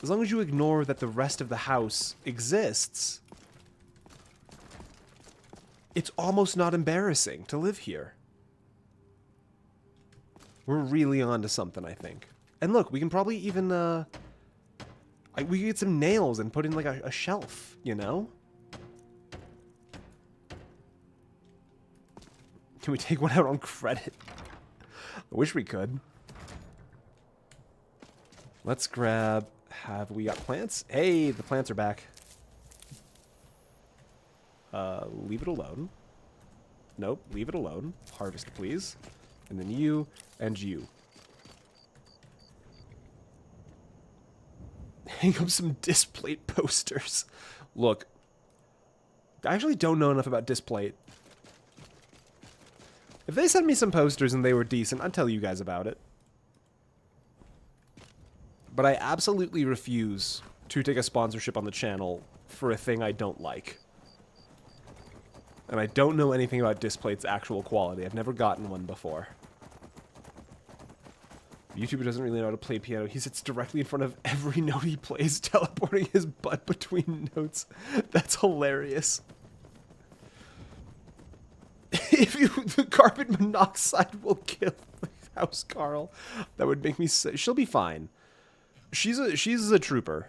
As long as you ignore that the rest of the house exists, it's almost not embarrassing to live here. We're really onto something, I think. And look, we can probably even, we could get some nails and put in, like, a shelf, you know? Can we take one out on credit? I wish we could. Let's grab... Have we got plants? Hey, the plants are back. Leave it alone. Nope, leave it alone. Harvest, please. And then you and you. Hang up some displate posters. Look, I actually don't know enough about displate. If they sent me some posters and they were decent, I'd tell you guys about it. But I absolutely refuse to take a sponsorship on the channel for a thing I don't like. And I don't know anything about Displate's actual quality. I've never gotten one before. YouTuber doesn't really know how to play piano. He sits directly in front of every note he plays, teleporting his butt between notes. That's hilarious. The carbon monoxide will kill House Carl. That would make me sick. She'll be fine. She's a trooper.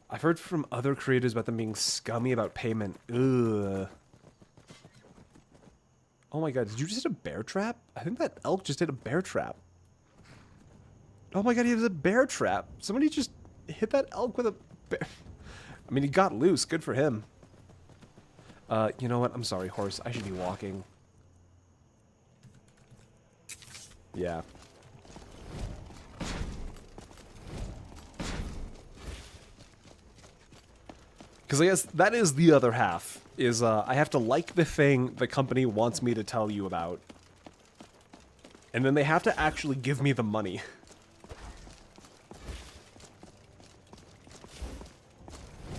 I've heard from other creators about them being scummy about payment. Ugh. Oh my god, did you just hit a bear trap? I think that elk just hit a bear trap. Oh my god, he has a bear trap. Somebody just hit that elk with a bear... I mean, he got loose. Good for him. You know what? I'm sorry, horse. I should be walking. Yeah. Because I guess that is the other half, is I have to like the thing the company wants me to tell you about. And then they have to actually give me the money.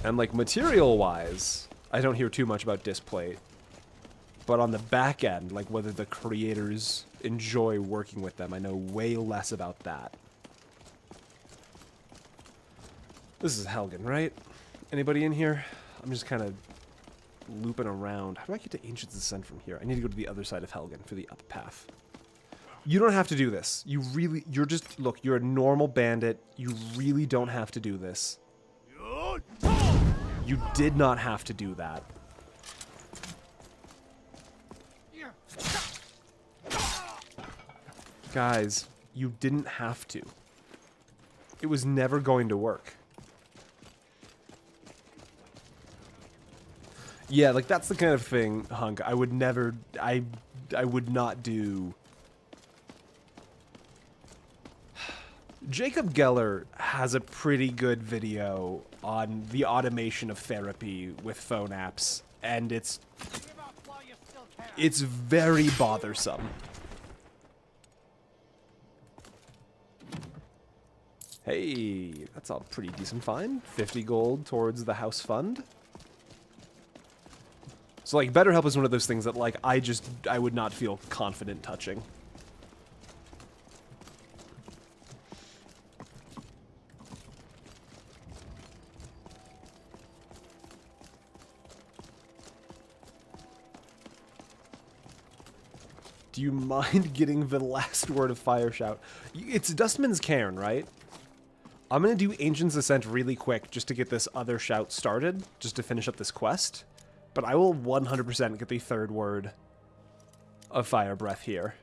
And, like, material-wise, I don't hear too much about Displate. But on the back end, like, whether the creators enjoy working with them, I know way less about that. This is Helgen, right? Anybody in here? I'm just kind of looping around. How do I get to Ancient Descent from here? I need to go to the other side of Helgen for the up path. You don't have to do this. You're just, look, you're a normal bandit. You really don't have to do this. You did not have to do that. Guys, you didn't have to. It was never going to work. Yeah, like, that's the kind of thing, Hunk, I would never... I would not do... Jacob Geller has a pretty good video on the automation of therapy with phone apps, and it's very bothersome. Hey, that's a pretty decent find. 50 gold towards the house fund. So, like, BetterHelp is one of those things that, like, I would not feel confident touching. Do you mind getting the last word of Fire Shout? It's Dustman's Cairn, right? I'm going to do Ancient's Ascent really quick just to get this other shout started, just to finish up this quest. But I will 100% get the third word of Fire Breath here.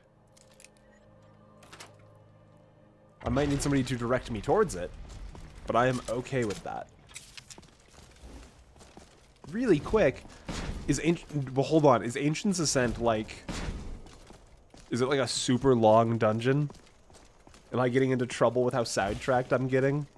I might need somebody to direct me towards it, but I am okay with that. Really quick, well, hold on, is Ancient's Ascent like... Is it like a super long dungeon? Am I getting into trouble with how sidetracked I'm getting?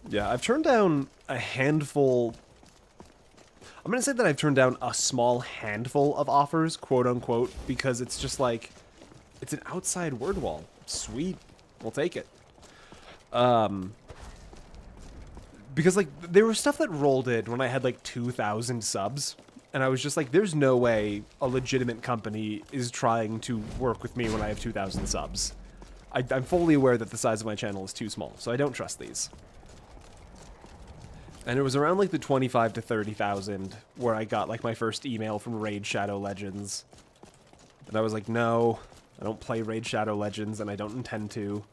Yeah, I've turned down a handful... I'm gonna say that I've turned down a small handful of offers, quote-unquote, because it's just like... It's an outside word wall. Sweet. We'll take it. Because, like, there was stuff that rolled in when I had, like, 2,000 subs, and I was just like, there's no way a legitimate company is trying to work with me when I have 2,000 subs. I'm fully aware that the size of my channel is too small, so I don't trust these. And it was around, like, the 25 to 30,000 where I got, like, my first email from Raid Shadow Legends. And I was like, no, I don't play Raid Shadow Legends, and I don't intend to.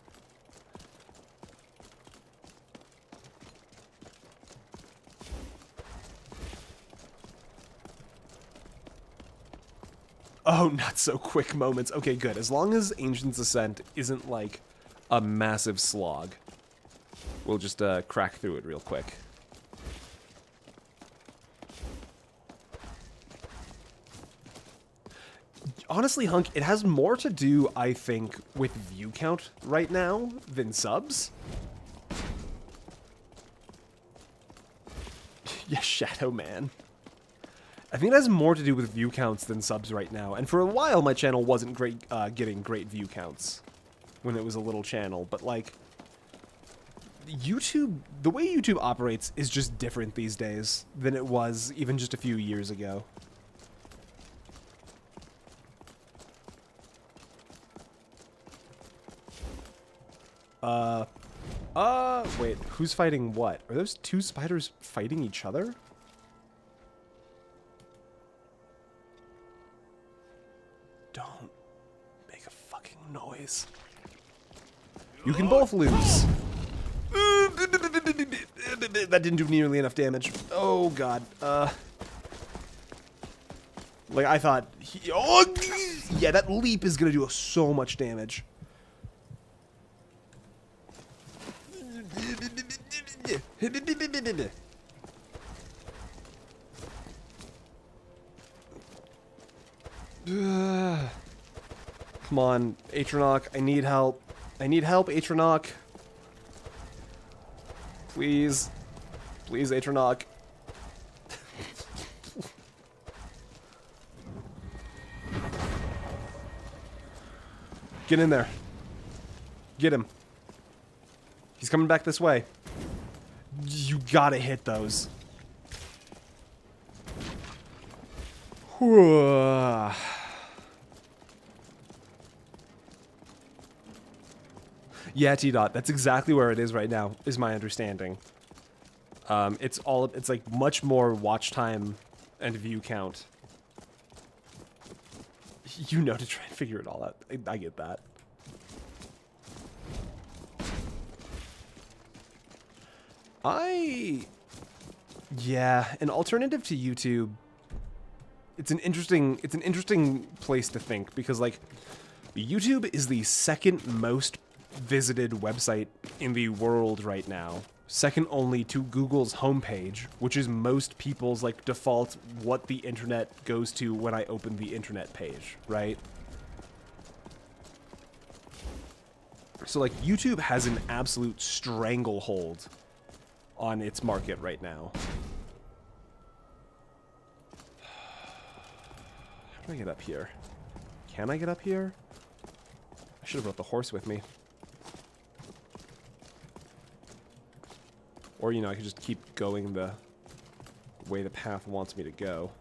Oh, not so quick moments. Okay, good. As long as Ancient's Ascent isn't, like, a massive slog, we'll just crack through it real quick. Honestly, Hunk, it has more to do, I think, with view count right now than subs. Yeah, Shadow Man. I think it has more to do with view counts than subs right now. And for a while, my channel wasn't great, getting great view counts when it was a little channel. But, like, YouTube, the way YouTube operates is just different these days than it was even just a few years ago. Wait, who's fighting what? Are those two spiders fighting each other? Don't make a fucking noise. You can both lose. That didn't do nearly enough damage. Oh, God. Like, I thought... oh, yeah, that leap is gonna do so much damage. Come on, Atronach, I need help. I need help, Atronach. Please. Please, Atronach. Get in there. Get him. He's coming back this way. You gotta hit those. Whew. Yeah, T-Dot, that's exactly where it is right now, is my understanding. It's like much more watch time and view count. You know, to try and figure it all out. I get that. Yeah, an alternative to YouTube. It's an interesting place to think, because, like, YouTube is the second most visited website in the world right now. Second only to Google's homepage, which is most people's, like, default what the internet goes to when I open the internet page, right? So, like, YouTube has an absolute stranglehold on its market right now. How do I get up here? Can I get up here? I should have brought the horse with me. Or, you know, I could just keep going the way the path wants me to go.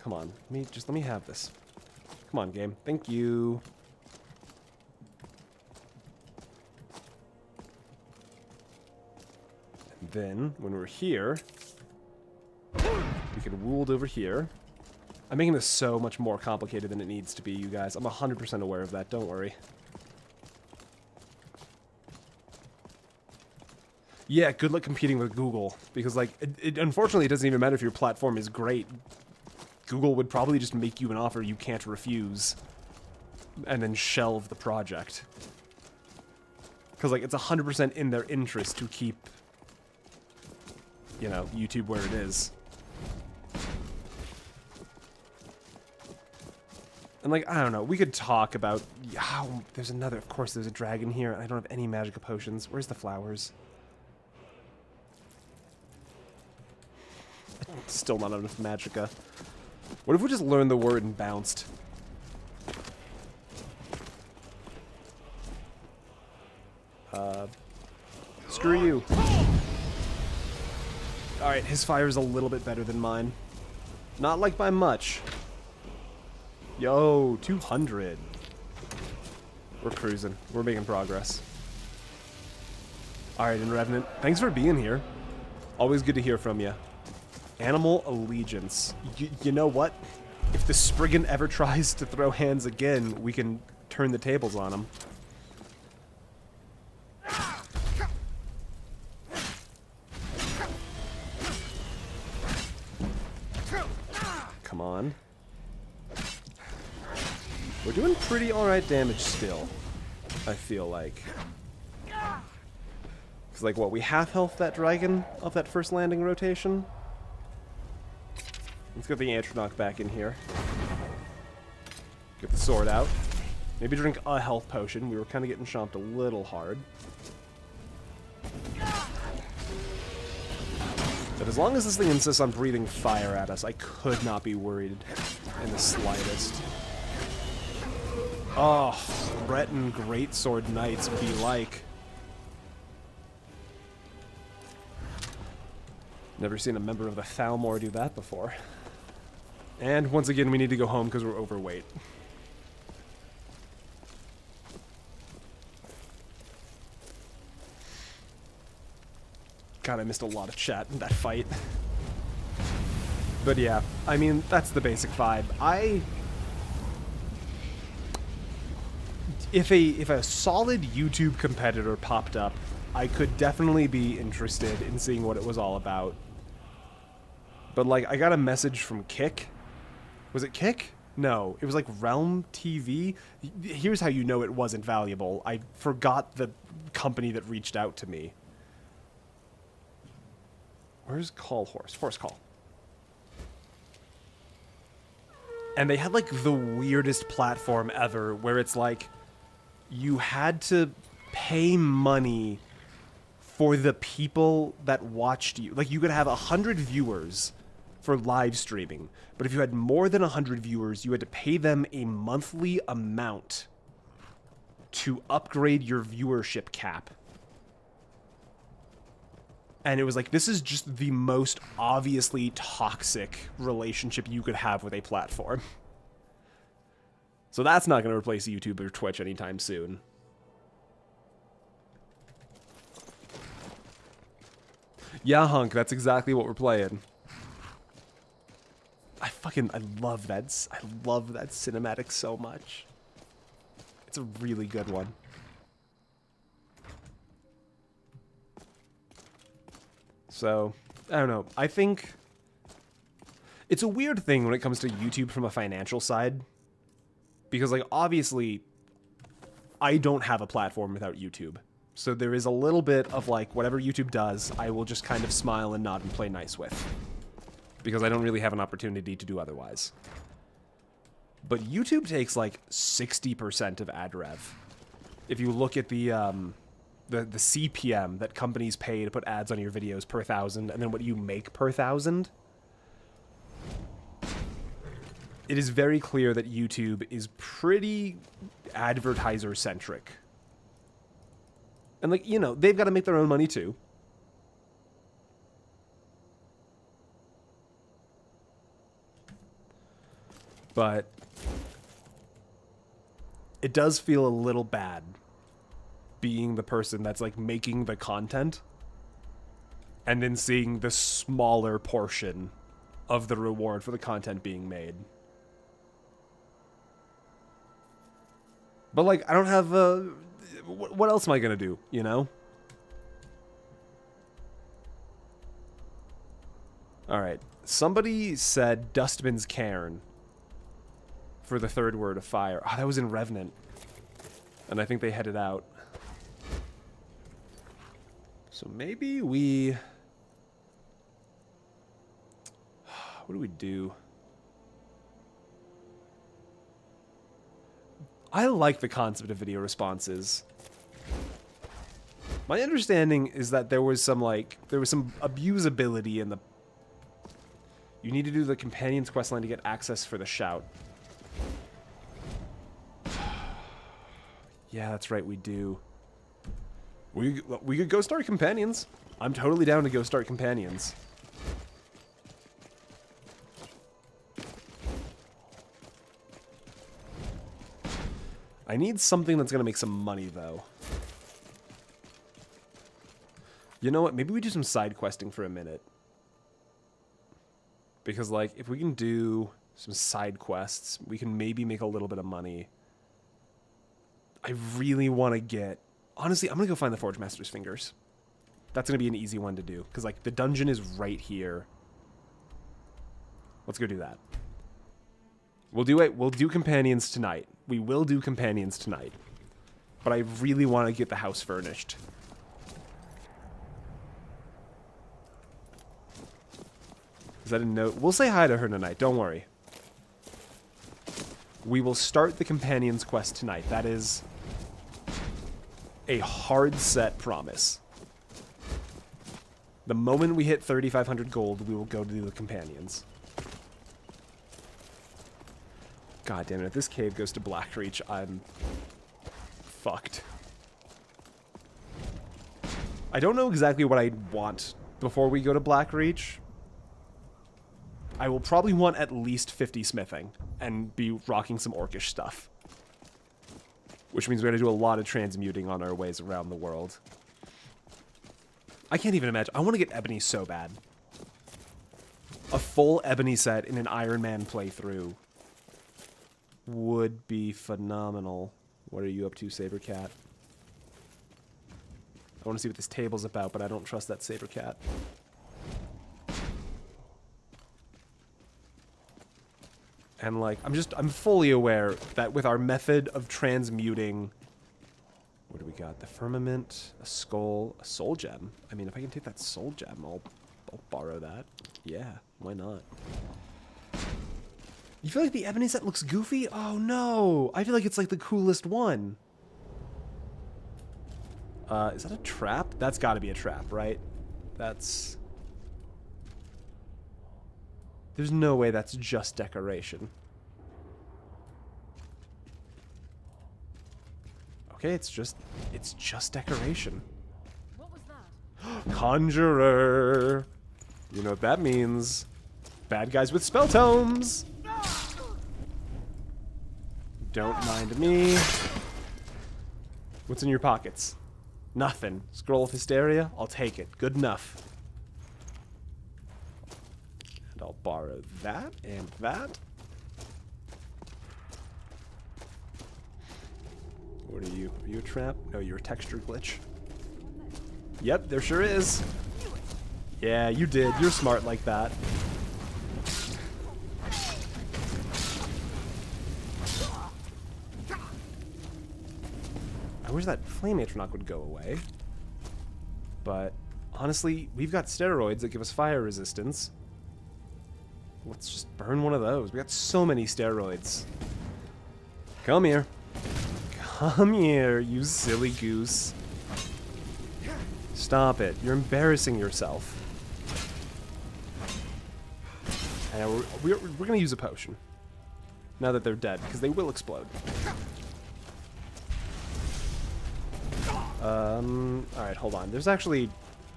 Come on, let me have this. Come on, game. Thank you. And then, when we're here, we can ruled over here. I'm making this so much more complicated than it needs to be, you guys. I'm 100% aware of that, don't worry. Yeah, good luck competing with Google, because like, unfortunately, it doesn't even matter if your platform is great. Google would probably just make you an offer you can't refuse, and then shelve the project. Because like, it's 100% in their interest to keep, you know, YouTube where it is. And like, I don't know, we could talk about, oh, there's another, of course there's a dragon here, and I don't have any magic potions. Where's the flowers? Still not enough magicka. What if we just learned the word and bounced? Screw you. Alright, his fire is a little bit better than mine. Not like by much. Yo, 200. We're cruising. We're making progress. Alright, and Revenant, thanks for being here. Always good to hear from you. Animal Allegiance. You know what? If the Spriggan ever tries to throw hands again, we can turn the tables on him. Come on. We're doing pretty alright damage still, I feel like. Because, like, what, we half-health that dragon off that first landing rotation? Let's get the Antronach back in here. Get the sword out. Maybe drink a health potion. We were kind of getting chomped a little hard. But as long as this thing insists on breathing fire at us, I could not be worried in the slightest. Oh, Breton Greatsword Knights be like. Never seen a member of the Thalmor do that before. And once again, we need to go home because we're overweight. God, I missed a lot of chat in that fight. But yeah, I mean, that's the basic vibe. If a solid YouTube competitor popped up, I could definitely be interested in seeing what it was all about. But like, I got a message from Kick. Was it Kick? No, it was like Realm TV. Here's how you know it wasn't valuable. I forgot the company that reached out to me. Where's Call Horse? Horse Call. And they had like the weirdest platform ever where it's like you had to pay money for the people that watched you. Like you could have 100 viewers for live streaming, but if you had more than 100 viewers, you had to pay them a monthly amount to upgrade your viewership cap. And it was like, this is just the most obviously toxic relationship you could have with a platform. So that's not going to replace YouTube or Twitch anytime soon. Yeah, Hunk, that's exactly what we're playing. I love that. I love that cinematic so much. It's a really good one. So, I don't know. I think it's a weird thing when it comes to YouTube from a financial side. Because, like, obviously, I don't have a platform without YouTube. So there is a little bit of, like, whatever YouTube does, I will just kind of smile and nod and play nice with. Because I don't really have an opportunity to do otherwise. But YouTube takes, like, 60% of ad rev. If you look at the CPM that companies pay to put ads on your videos per 1,000, and then what you make per 1,000, it is very clear that YouTube is pretty advertiser-centric. And, like, you know, they've got to make their own money, too. But it does feel a little bad being the person that's like making the content and then seeing the smaller portion of the reward for the content being made. But like, I don't have what else am I gonna do, you know? Alright. Somebody said Dustman's Cairn for the third word of fire. Oh, that was in Revenant. And I think they headed out. So maybe we... What do we do? I like the concept of video responses. My understanding is that there was some abusability in the... You need to do the companion's questline to get access for the shout. Yeah, that's right, we do. We could go start companions. I'm totally down to go start companions. I need something that's going to make some money, though. You know what? Maybe we do some side questing for a minute. Because, like, if we can do some side quests, we can maybe make a little bit of money. I really want to get... Honestly, I'm going to go find the Forge Master's Fingers. That's going to be an easy one to do. Because, like, the dungeon is right here. Let's go do that. We'll do it. We'll do companions tonight. We will do companions tonight. But I really want to get the house furnished. Is that a note? We'll say hi to her tonight. Don't worry. We will start the companions quest tonight. That is a hard set promise. The moment we hit 3,500 gold, we will go to do the companions. God damn it, if this cave goes to Blackreach, I'm fucked. I don't know exactly what I want before we go to Blackreach. I will probably want at least 50 smithing and be rocking some orcish stuff. Which means we're going to do a lot of transmuting on our ways around the world. I can't even imagine. I want to get ebony so bad. A full ebony set in an Ironman playthrough would be phenomenal. What are you up to, Sabercat? I want to see what this table's about, but I don't trust that Sabercat. And, like, I'm fully aware that with our method of transmuting... What do we got? The firmament, a skull, a soul gem. I mean, if I can take that soul gem, I'll borrow that. Yeah, why not? You feel like the ebony set looks goofy? Oh, no! I feel like it's, like, the coolest one. Is that a trap? That's gotta be a trap, right? That's... There's no way that's just decoration. Okay, it's just decoration. What was that? Conjurer! You know what that means. Bad guys with spell tomes! Don't mind me. What's in your pockets? Nothing. Scroll of Hysteria? I'll take it. Good enough. And I'll borrow that and that. What are you? Are you a trap? No, you're a texture glitch. Yep, there sure is. Yeah, you did. You're smart like that. I wish that Flame Atronach would go away. But, honestly, we've got steroids that give us fire resistance. Let's just burn one of those. We got so many steroids. Come here. Come here, you silly goose. Stop it. You're embarrassing yourself. And we're going to use a potion. Now that they're dead, because they will explode. Alright, hold on. There's actually...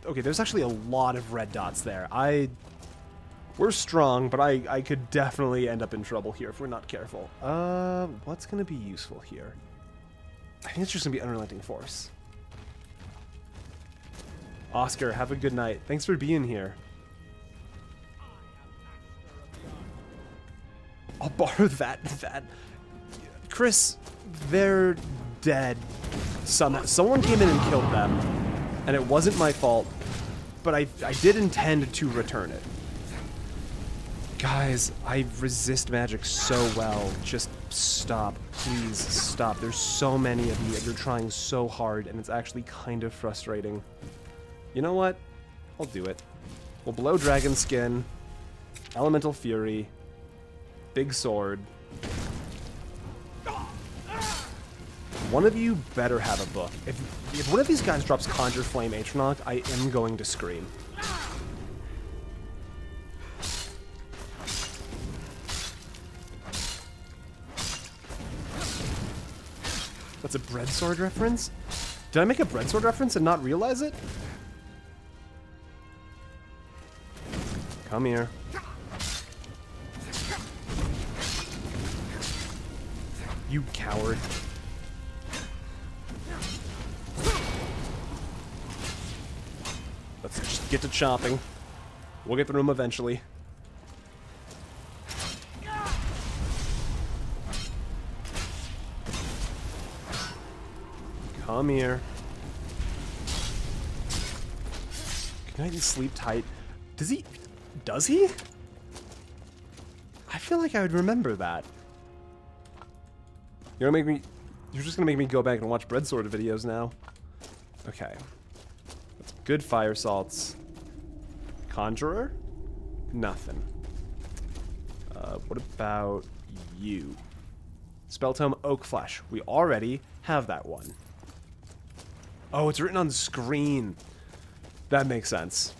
Okay, there's actually a lot of red dots there. We're strong, but I could definitely end up in trouble here if we're not careful. What's going to be useful here? I think it's just going to be Unrelenting Force. Oscar, have a good night. Thanks for being here. I'll borrow that. Chris, they're dead. Someone came in and killed them, and it wasn't my fault, but I did intend to return it. Guys, I resist magic so well. Just stop. Please stop. There's so many of you and you're trying so hard and it's actually kind of frustrating. You know what? I'll do it. We'll blow Dragon Skin, Elemental Fury, Big Sword. One of you better have a book. If one of these guys drops Conjure Flame Atronach, I am going to scream. That's a breadsword reference? Did I make a breadsword reference and not realize it? Come here. You coward. Let's just get to chopping. We'll get through them eventually. Come here. Good night and sleep tight. Does he? Does he? I feel like I would remember that. You're gonna make me. You're just gonna make me go back and watch breadsword videos now. Okay. That's good fire salts. Conjurer? Nothing. What about you? Spelltome Oak Flesh. We already have that one. Oh, it's written on the screen. That makes sense.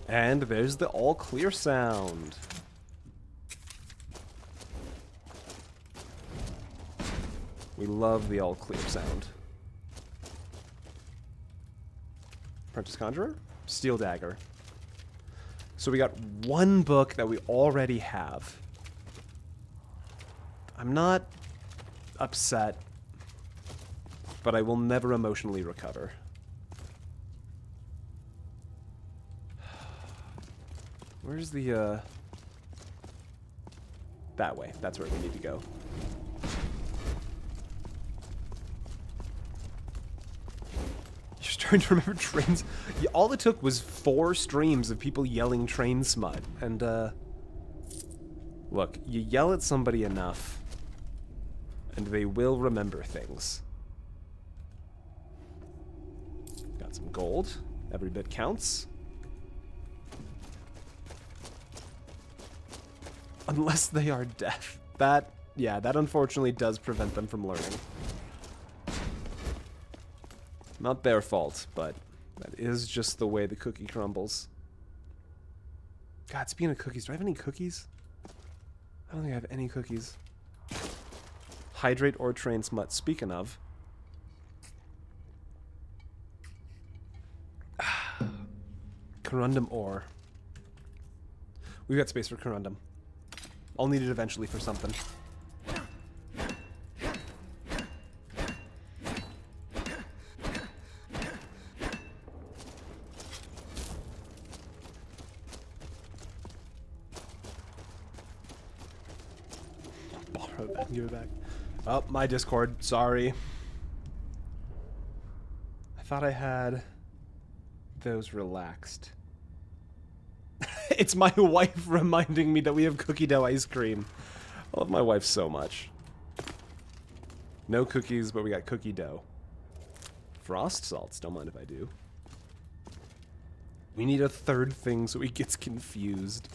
And there's the all clear sound. We love the all clear sound. Apprentice Conjurer? Steel Dagger. So we got one book that we already have. I'm not upset, but I will never emotionally recover. Where's the, that way. That's where we need to go. You're starting to remember trains? Yeah, all it took was 4 streams of people yelling train smut. And, look, you yell at somebody enough, and they will remember things. Got some gold. Every bit counts. Unless they are deaf. That, yeah, that unfortunately does prevent them from learning. Not their fault, but that is just the way the cookie crumbles. God, speaking of cookies, do I have any cookies? I don't think I have any cookies. Hydrate or train smut. Speaking of. Corundum ore. We've got space for corundum. I'll need it eventually for something. Borrow that, give it back. Oh, my Discord. Sorry. I thought I had those relaxed. It's my wife reminding me that we have cookie dough ice cream. I love my wife so much. No cookies, but we got cookie dough. Frost salts, don't mind if I do. We need a third thing so he gets confused.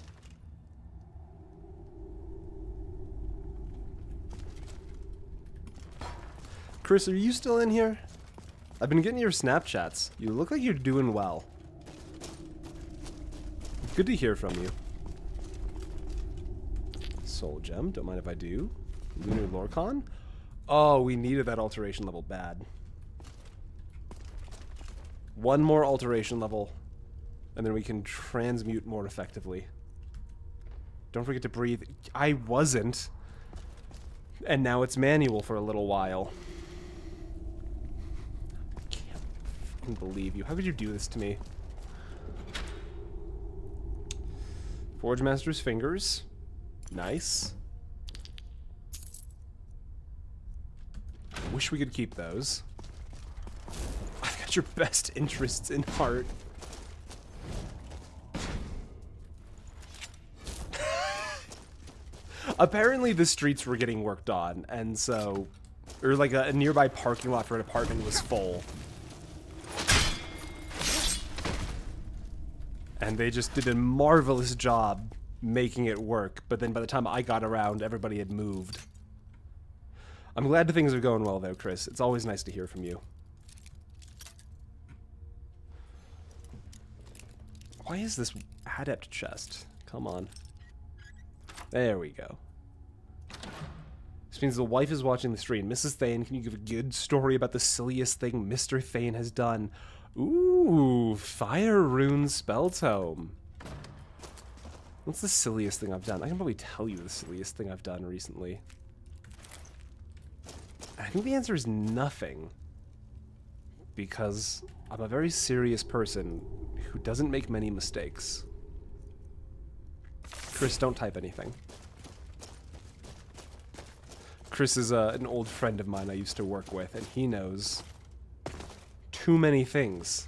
Chris, are you still in here? I've been getting your Snapchats. You look like you're doing well. Good to hear from you. Soul Gem, don't mind if I do. Lunar Lorcon? Oh, we needed that alteration level bad. One more alteration level, and then we can transmute more effectively. Don't forget to breathe. I wasn't. And now it's manual for a little while. I can't fucking believe you. How could you do this to me? Forge Master's Fingers. Nice. Wish we could keep those. I've got your best interests in heart. Apparently the streets were getting worked on, and so... Or like a nearby parking lot for an apartment was full. And they just did a marvelous job making it work, but then by the time I got around, everybody had moved. I'm glad things are going well though, Chris. It's always nice to hear from you. Why is this adept chest? Come on. There we go. This means the wife is watching the stream. Mrs. Thane, can you give a good story about the silliest thing Mr. Thane has done? Ooh, Fire Rune Spell Tome. What's the silliest thing I've done? I can probably tell you the silliest thing I've done recently. I think the answer is nothing. Because I'm a very serious person who doesn't make many mistakes. Chris, don't type anything. Chris is an old friend of mine I used to work with, and he knows too many things.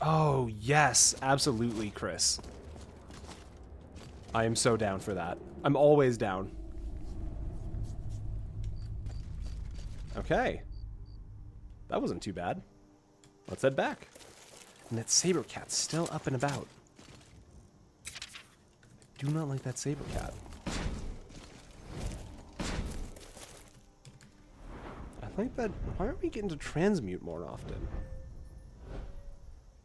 Oh, yes, absolutely, Chris. I am so down for that. I'm always down. Okay. That wasn't too bad. Let's head back. And that saber cat's still up and about. I do not like that saber cat. I think that... Why aren't we getting to transmute more often?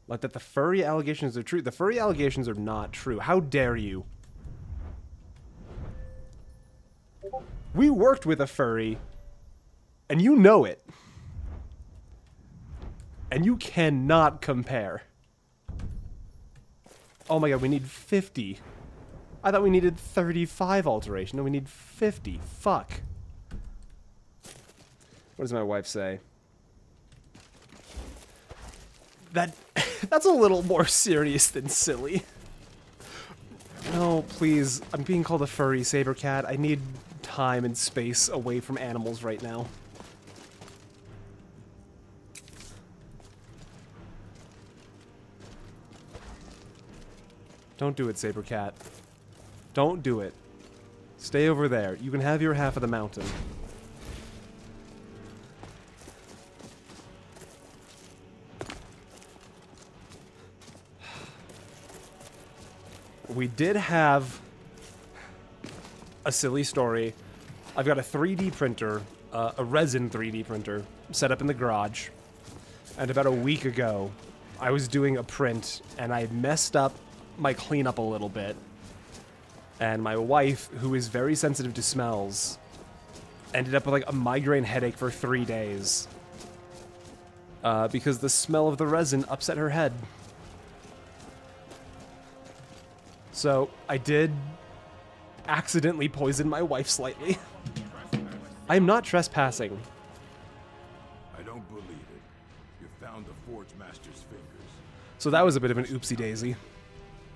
Like that the furry allegations are true. The furry allegations are not true. How dare you? We worked with a furry, and you know it. And you cannot compare. Oh my god, we need 50. I thought we needed 35 alteration. No, we need 50. Fuck. What does my wife say? That's a little more serious than silly. No, please. I'm being called a furry saber cat. I need time and space away from animals right now. Don't do it, saber cat. Don't do it. Stay over there. You can have your half of the mountain. We did have a silly story. I've got a 3D printer, a resin 3D printer, set up in the garage. And about a week ago, I was doing a print, and I messed up my cleanup a little bit. And my wife, who is very sensitive to smells, ended up with like a migraine headache for 3 days. Because the smell of the resin upset her head. So, I did accidentally poison my wife slightly. I am not trespassing. I don't believe it. You found the Forge Master's fingers. So that was a bit of an oopsie daisy.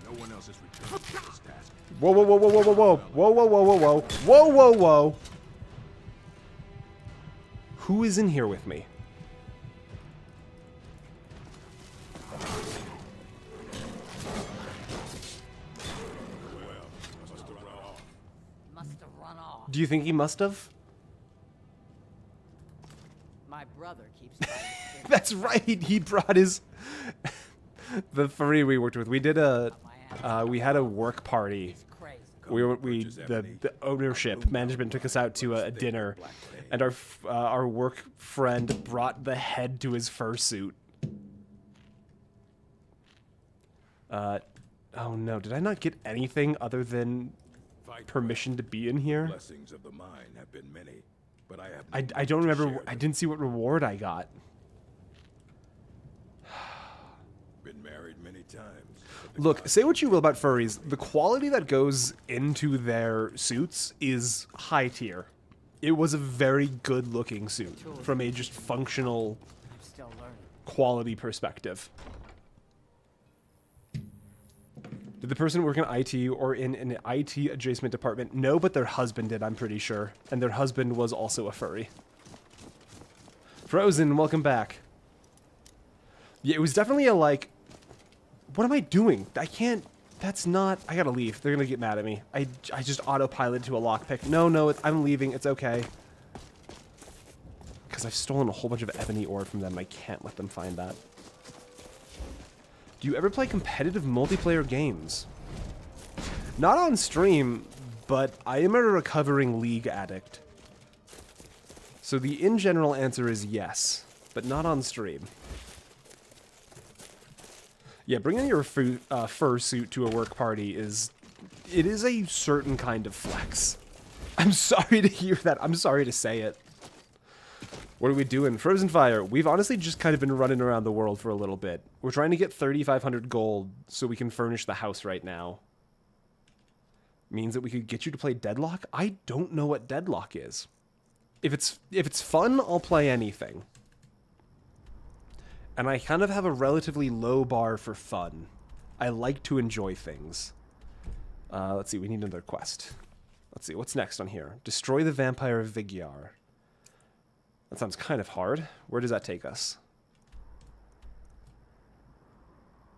No one else has returned to this task. Whoa, whoa, whoa, whoa, whoa, whoa, whoa, whoa, whoa, whoa, whoa, whoa, whoa, whoa. Who is in here with me? Must have run off. Do you think he must have? My brother keeps trying to spin That's right. He brought his the furry we worked with. We did we had a work party. crazy. The ownership management took us out to a dinner, and our work friend brought the head to his fursuit. Oh no! Did I not get anything other than permission to be in here? Blessings of the mine have been many, but I have. I don't remember. I didn't see what reward I got. Been married many times. Look, say what you will about furries, the quality that goes into their suits is high tier. It was a very good-looking suit from a just functional I'm still learning. quality perspective. Did the person work in IT or in an IT adjacent department? No, but their husband did, I'm pretty sure. And their husband was also a furry. Frozen, welcome back. Yeah, it was definitely a like... What am I doing? I can't That's not... I gotta leave. They're gonna get mad at me. I just autopiloted to a lockpick. No, I'm leaving. It's okay. Because I've stolen a whole bunch of ebony ore from them. I can't let them find that. Do you ever play competitive multiplayer games? Not on stream, but I am a recovering League addict. So the in general answer is yes, but not on stream. Yeah, bringing your fursuit to a work party is a certain kind of flex. I'm sorry to hear that. I'm sorry to say it. What are we doing? Frozen Fire. We've honestly just kind of been running around the world for a little bit. We're trying to get 3,500 gold so we can furnish the house right now. Means that we could get you to play Deadlock? I don't know what Deadlock is. If it's fun, I'll play anything. And I kind of have a relatively low bar for fun. I like to enjoy things. Let's see, we need another quest. Let's see, what's next on here? Destroy the Vampire of Vigyar. That sounds kind of hard. Where does that take us?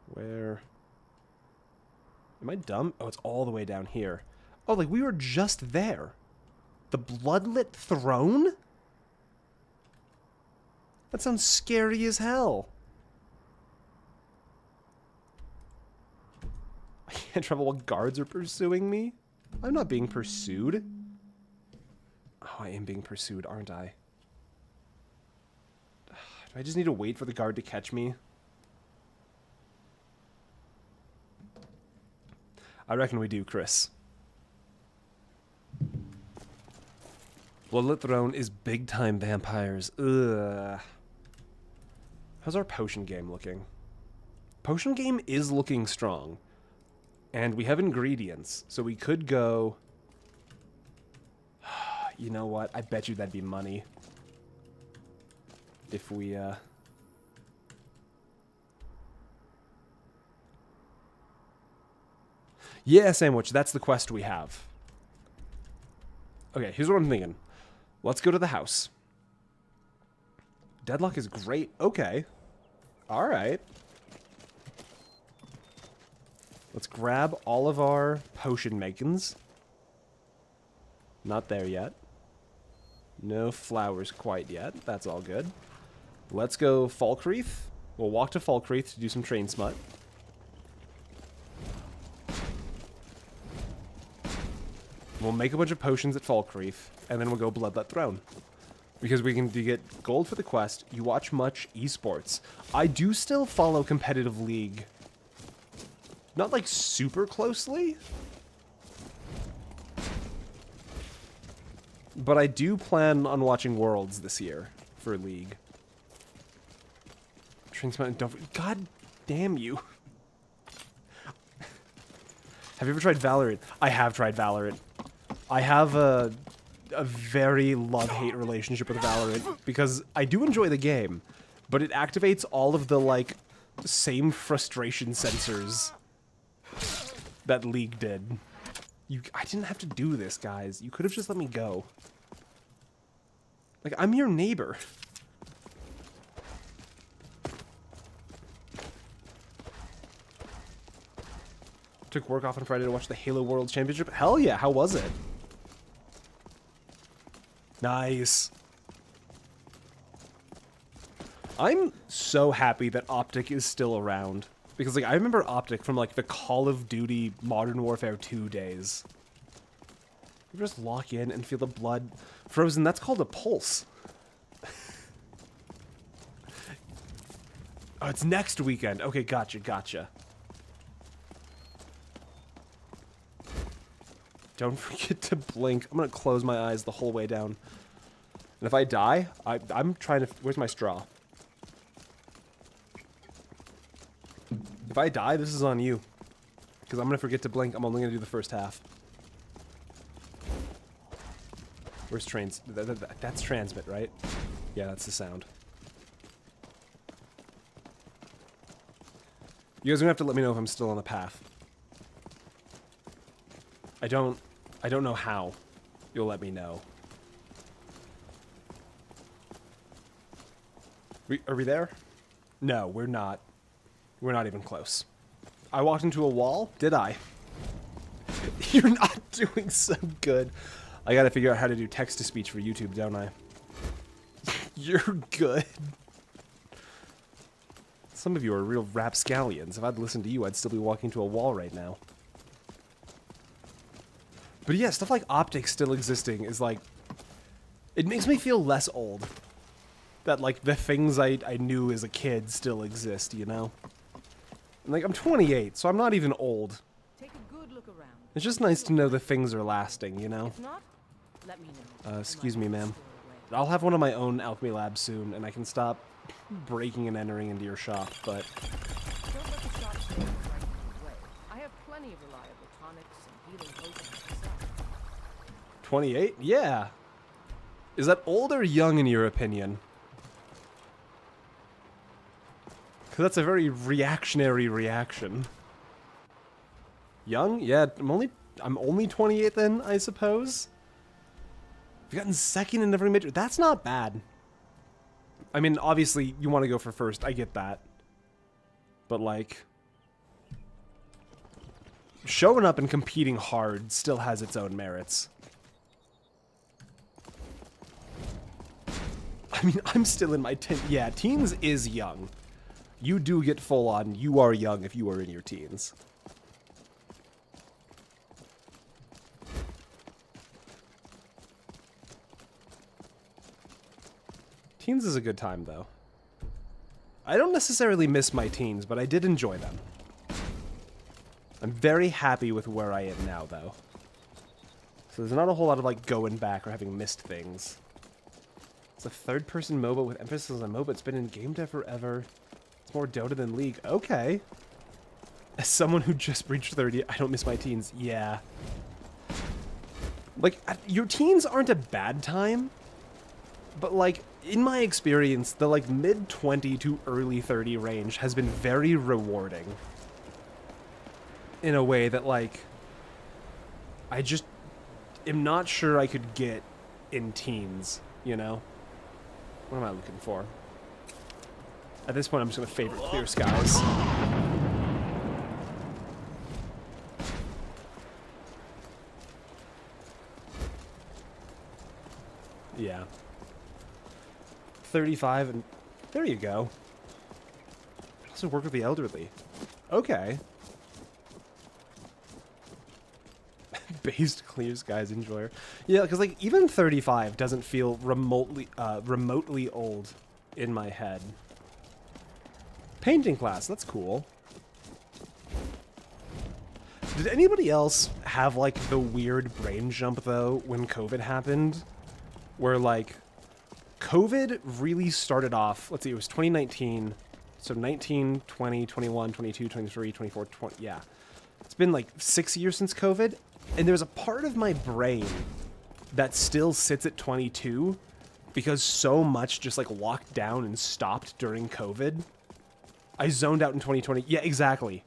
Where? Am I dumb? Oh, it's all the way down here. Oh, like we were just there. The Bloodlit Throne? That sounds scary as hell. I can't travel while guards are pursuing me? I'm not being pursued. Oh, I am being pursued, aren't I? Do I just need to wait for the guard to catch me? I reckon we do, Chris. Bloodlit Throne is big-time vampires. Ugh. How's our potion game looking? Potion game is looking strong. And we have ingredients, so we could go... You know what? I bet you that'd be money. If we, Yeah, Sandwich, that's the quest we have. Okay, here's what I'm thinking. Let's go to the house. Deadlock is great. Okay. Alright. Let's grab all of our potion makings. Not there yet. No flowers quite yet. That's all good. Let's go Falkreath. We'll walk to Falkreath to do some train smut. We'll make a bunch of potions at Falkreath, and then we'll go Bloodlet Throne. Because we can get gold for the quest. You watch much esports. I do still follow competitive League. Not like super closely. But I do plan on watching Worlds this year for League. God damn you. Have you ever tried Valorant? I have tried Valorant. I have a very love-hate relationship with Valorant because I do enjoy the game, but it activates all of the, like, same frustration sensors that League did. I didn't have to do this, guys. You could have just let me go. Like, I'm your neighbor. Took work off on Friday to watch the Halo World Championship. Hell yeah, how was it? Nice. I'm so happy that Optic is still around. Because, like, I remember Optic from, like, the Call of Duty Modern Warfare 2 days. You just lock in and feel the blood frozen. That's called a pulse. Oh, it's next weekend. Okay, gotcha. Don't forget to blink. I'm gonna close my eyes the whole way down. And if I die, I'm trying to... Where's my straw? If I die, this is on you. Because I'm gonna forget to blink. I'm only gonna do the first half. Where's trains? That's transmit, right? Yeah, that's the sound. You guys are gonna have to let me know if I'm still on the path. I don't know how. You'll let me know. Are we there? No, we're not. We're not even close. I walked into a wall? Did I? You're not doing so good. I gotta figure out how to do text-to-speech for YouTube, don't I? You're good. Some of you are real rapscallions. If I'd listened to you, I'd still be walking to a wall right now. But yeah, stuff like optics still existing is like... It makes me feel less old. That, like, the things I knew as a kid still exist, you know? And, like, I'm 28, so I'm not even old. Take a good look around. It's just nice to know the things are lasting, you know? If not, let me know. Excuse me, ma'am. I'll have one of my own alchemy labs soon, and I can stop breaking and entering into your shop, but... Don't let the shop stay right in your way. I have plenty of reliable tonics and healing potions myself. 28? Yeah. Is that old or young in your opinion? Because that's a very reactionary reaction. Young? Yeah, I'm only 28 then, I suppose. I've gotten second in every major. That's not bad. I mean, obviously, you want to go for first. I get that. But, like... showing up and competing hard still has its own merits. I mean, I'm still in my yeah, teens is young. You do get full on, you are young if you are in your teens. Teens is a good time, though. I don't necessarily miss my teens, but I did enjoy them. I'm very happy with where I am now, though. So there's not a whole lot of, like, going back or having missed things. It's a third-person MOBA with emphasis on MOBA. It's been in game dev forever. It's more Dota than League. Okay. As someone who just reached 30, I don't miss my teens. Yeah. Like, your teens aren't a bad time. But, like, in my experience, the, like, mid-20 to early 30 range has been very rewarding. In a way that, like, I just am not sure I could get in teens, you know? What am I looking for? At this point, I'm just going to favorite clear skies. Yeah. 35, and there you go. Also work with the elderly. Okay. Based clear skies enjoyer. Yeah, because like even 35 doesn't feel remotely old in my head. Painting class, that's cool. Did anybody else have like the weird brain jump though when COVID happened? Where like COVID really started off, let's see, it was 2019. So 19, 20, 21, 22, 23, 24, 20, yeah. It's been like 6 years since COVID. And there's a part of my brain that still sits at 22 because so much just like locked down and stopped during COVID. I zoned out in 2020. Yeah, exactly.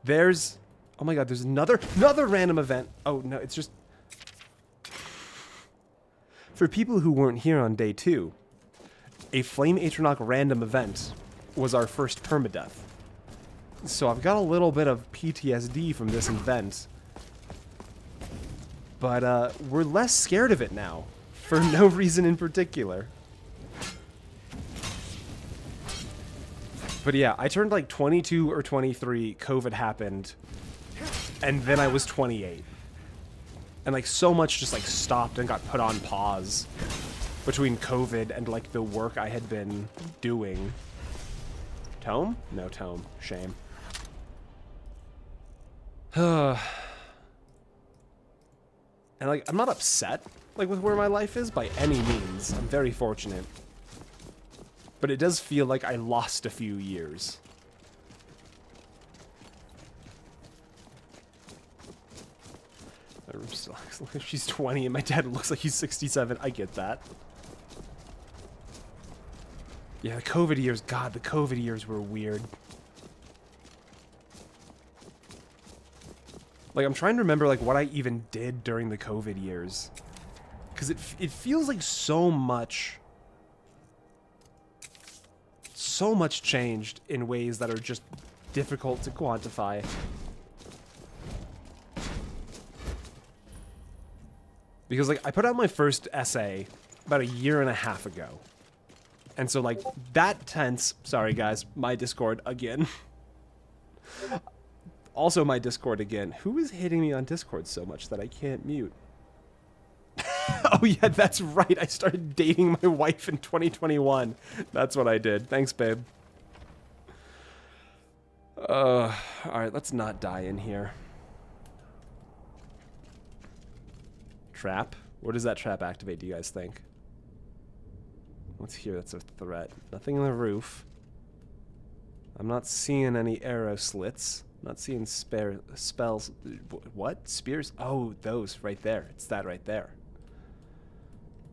There's, oh my god, there's another random event. Oh no, it's just, for people who weren't here on day 2, a Flame Atronach random event was our first permadeath. So I've got a little bit of PTSD from this event. But we're less scared of it now, for no reason in particular. But yeah, I turned like 22 or 23, COVID happened, and then I was 28. And like so much just like stopped and got put on pause between COVID and like the work I had been doing. Tome? No tome. Shame. And like, I'm not upset, like, with where my life is by any means. I'm very fortunate. But it does feel like I lost a few years. My room still looks like she's 20 and my dad looks like he's 67. I get that. Yeah, the COVID years, God, the COVID years were weird. Like, I'm trying to remember, like, what I even did during the COVID years. Because it feels like so much changed in ways that are just difficult to quantify. Because, like, I put out my first essay about 1.5 years ago. And so, like, that tense... Sorry, guys. My Discord again. Also my Discord again. Who is hitting me on Discord so much that I can't mute? Oh, yeah, that's right. I started dating my wife in 2021. That's what I did. Thanks, babe. Alright, let's not die in here. Trap? Where does that trap activate, do you guys think? What's here that's a threat? Nothing on the roof. I'm not seeing any arrow slits. I'm not seeing spells. What? Spears? Oh, those right there. It's that right there.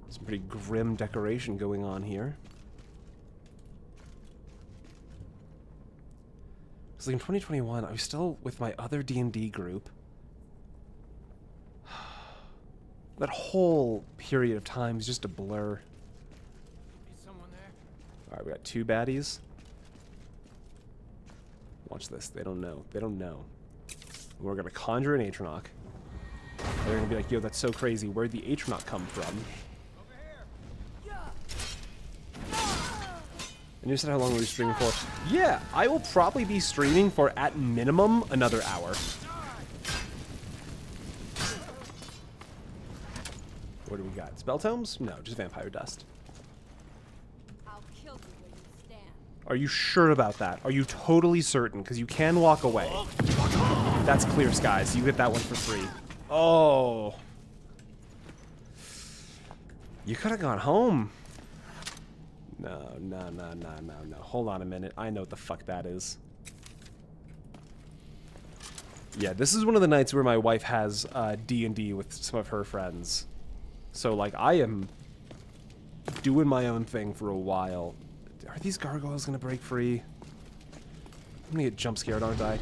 Some pretty grim decoration going on here. Because like in 2021, I was still with my other D&D group. That whole period of time is just a blur. Is someone there? Alright, we got 2 baddies. Watch this. They don't know. They don't know. We're going to conjure an Atronach. They're going to be like, yo, that's so crazy. Where'd the Atronach come from? And you said how long were you streaming for? Yeah, I will probably be streaming for, at minimum, another hour. What do we got? Spell tomes? No, just vampire dust. I'll kill you where you stand. Are you sure about that? Are you totally certain? Because you can walk away. That's clear skies. You get that one for free. Oh. You could have gone home. No. Hold on a minute. I know what the fuck that is. Yeah, this is one of the nights where my wife has D&D with some of her friends. So, like, I am doing my own thing for a while. Are these gargoyles gonna break free? I'm gonna get jump scared, aren't I?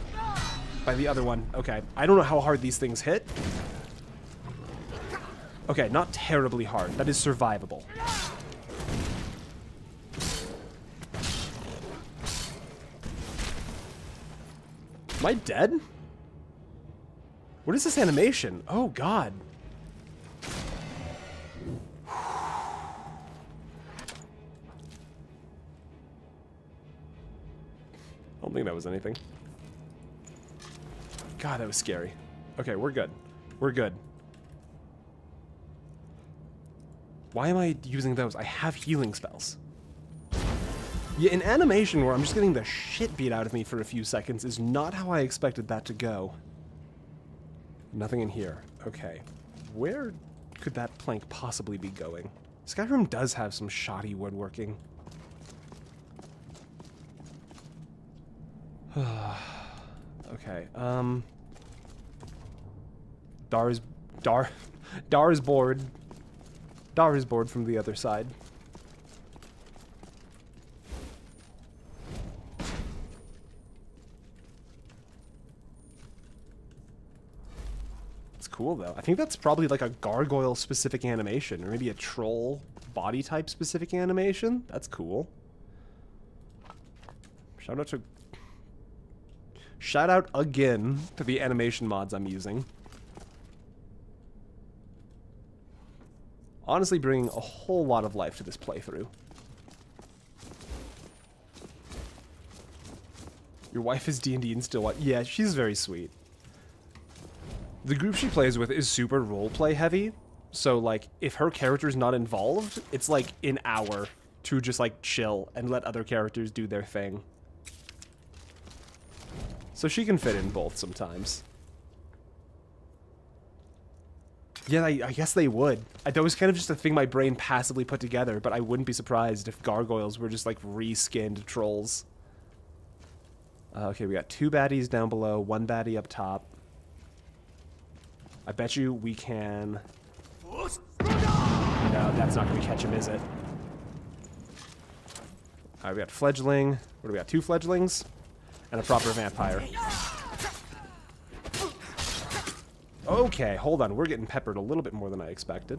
By the other one. Okay. I don't know how hard these things hit. Okay, not terribly hard. That is survivable. Am I dead? What is this animation? Oh, God. I don't think that was anything. God, that was scary. Okay, we're good. We're good. Why am I using those? I have healing spells. Yeah, an animation where I'm just getting the shit beat out of me for a few seconds is not how I expected that to go. Nothing in here. Okay. Where could that plank possibly be going? Skyrim does have some shoddy woodworking. Okay, Dar's bored. Dar is bored from the other side. It's cool though. I think that's probably like a gargoyle specific animation, or maybe a troll body type specific animation. That's cool. Shout out again to the animation mods I'm using. Honestly bringing a whole lot of life to this playthrough. Your wife is D&D and still what? Yeah, she's very sweet. The group she plays with is super roleplay heavy. So, like, if her character's not involved, it's like an hour to just, like, chill and let other characters do their thing. So she can fit in both sometimes. Yeah, I guess they would. That was kind of just a thing my brain passively put together, but I wouldn't be surprised if gargoyles were just, like, reskinned trolls. Okay, we got 2 baddies down below, 1 baddie up top. I bet you we can... No, that's not going to catch him, is it? Alright, we got fledgling. What do we got? 2 fledglings? And a proper vampire. Okay, hold on. We're getting peppered a little bit more than I expected.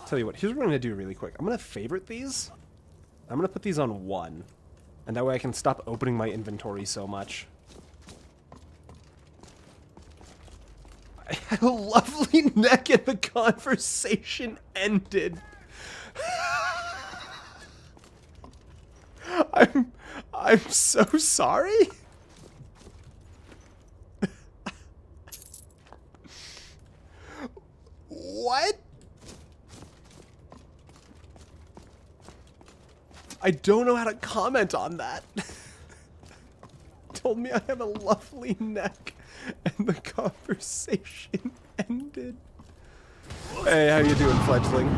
Tell you what, here's what I'm going to do really quick. I'm going to favorite these. I'm going to put these on 1. And that way I can stop opening my inventory so much. I had a lovely neck and the conversation ended. I'm so sorry. What? I don't know how to comment on that. Told me I have a lovely neck and the conversation ended. Hey, how you doing, fledgling?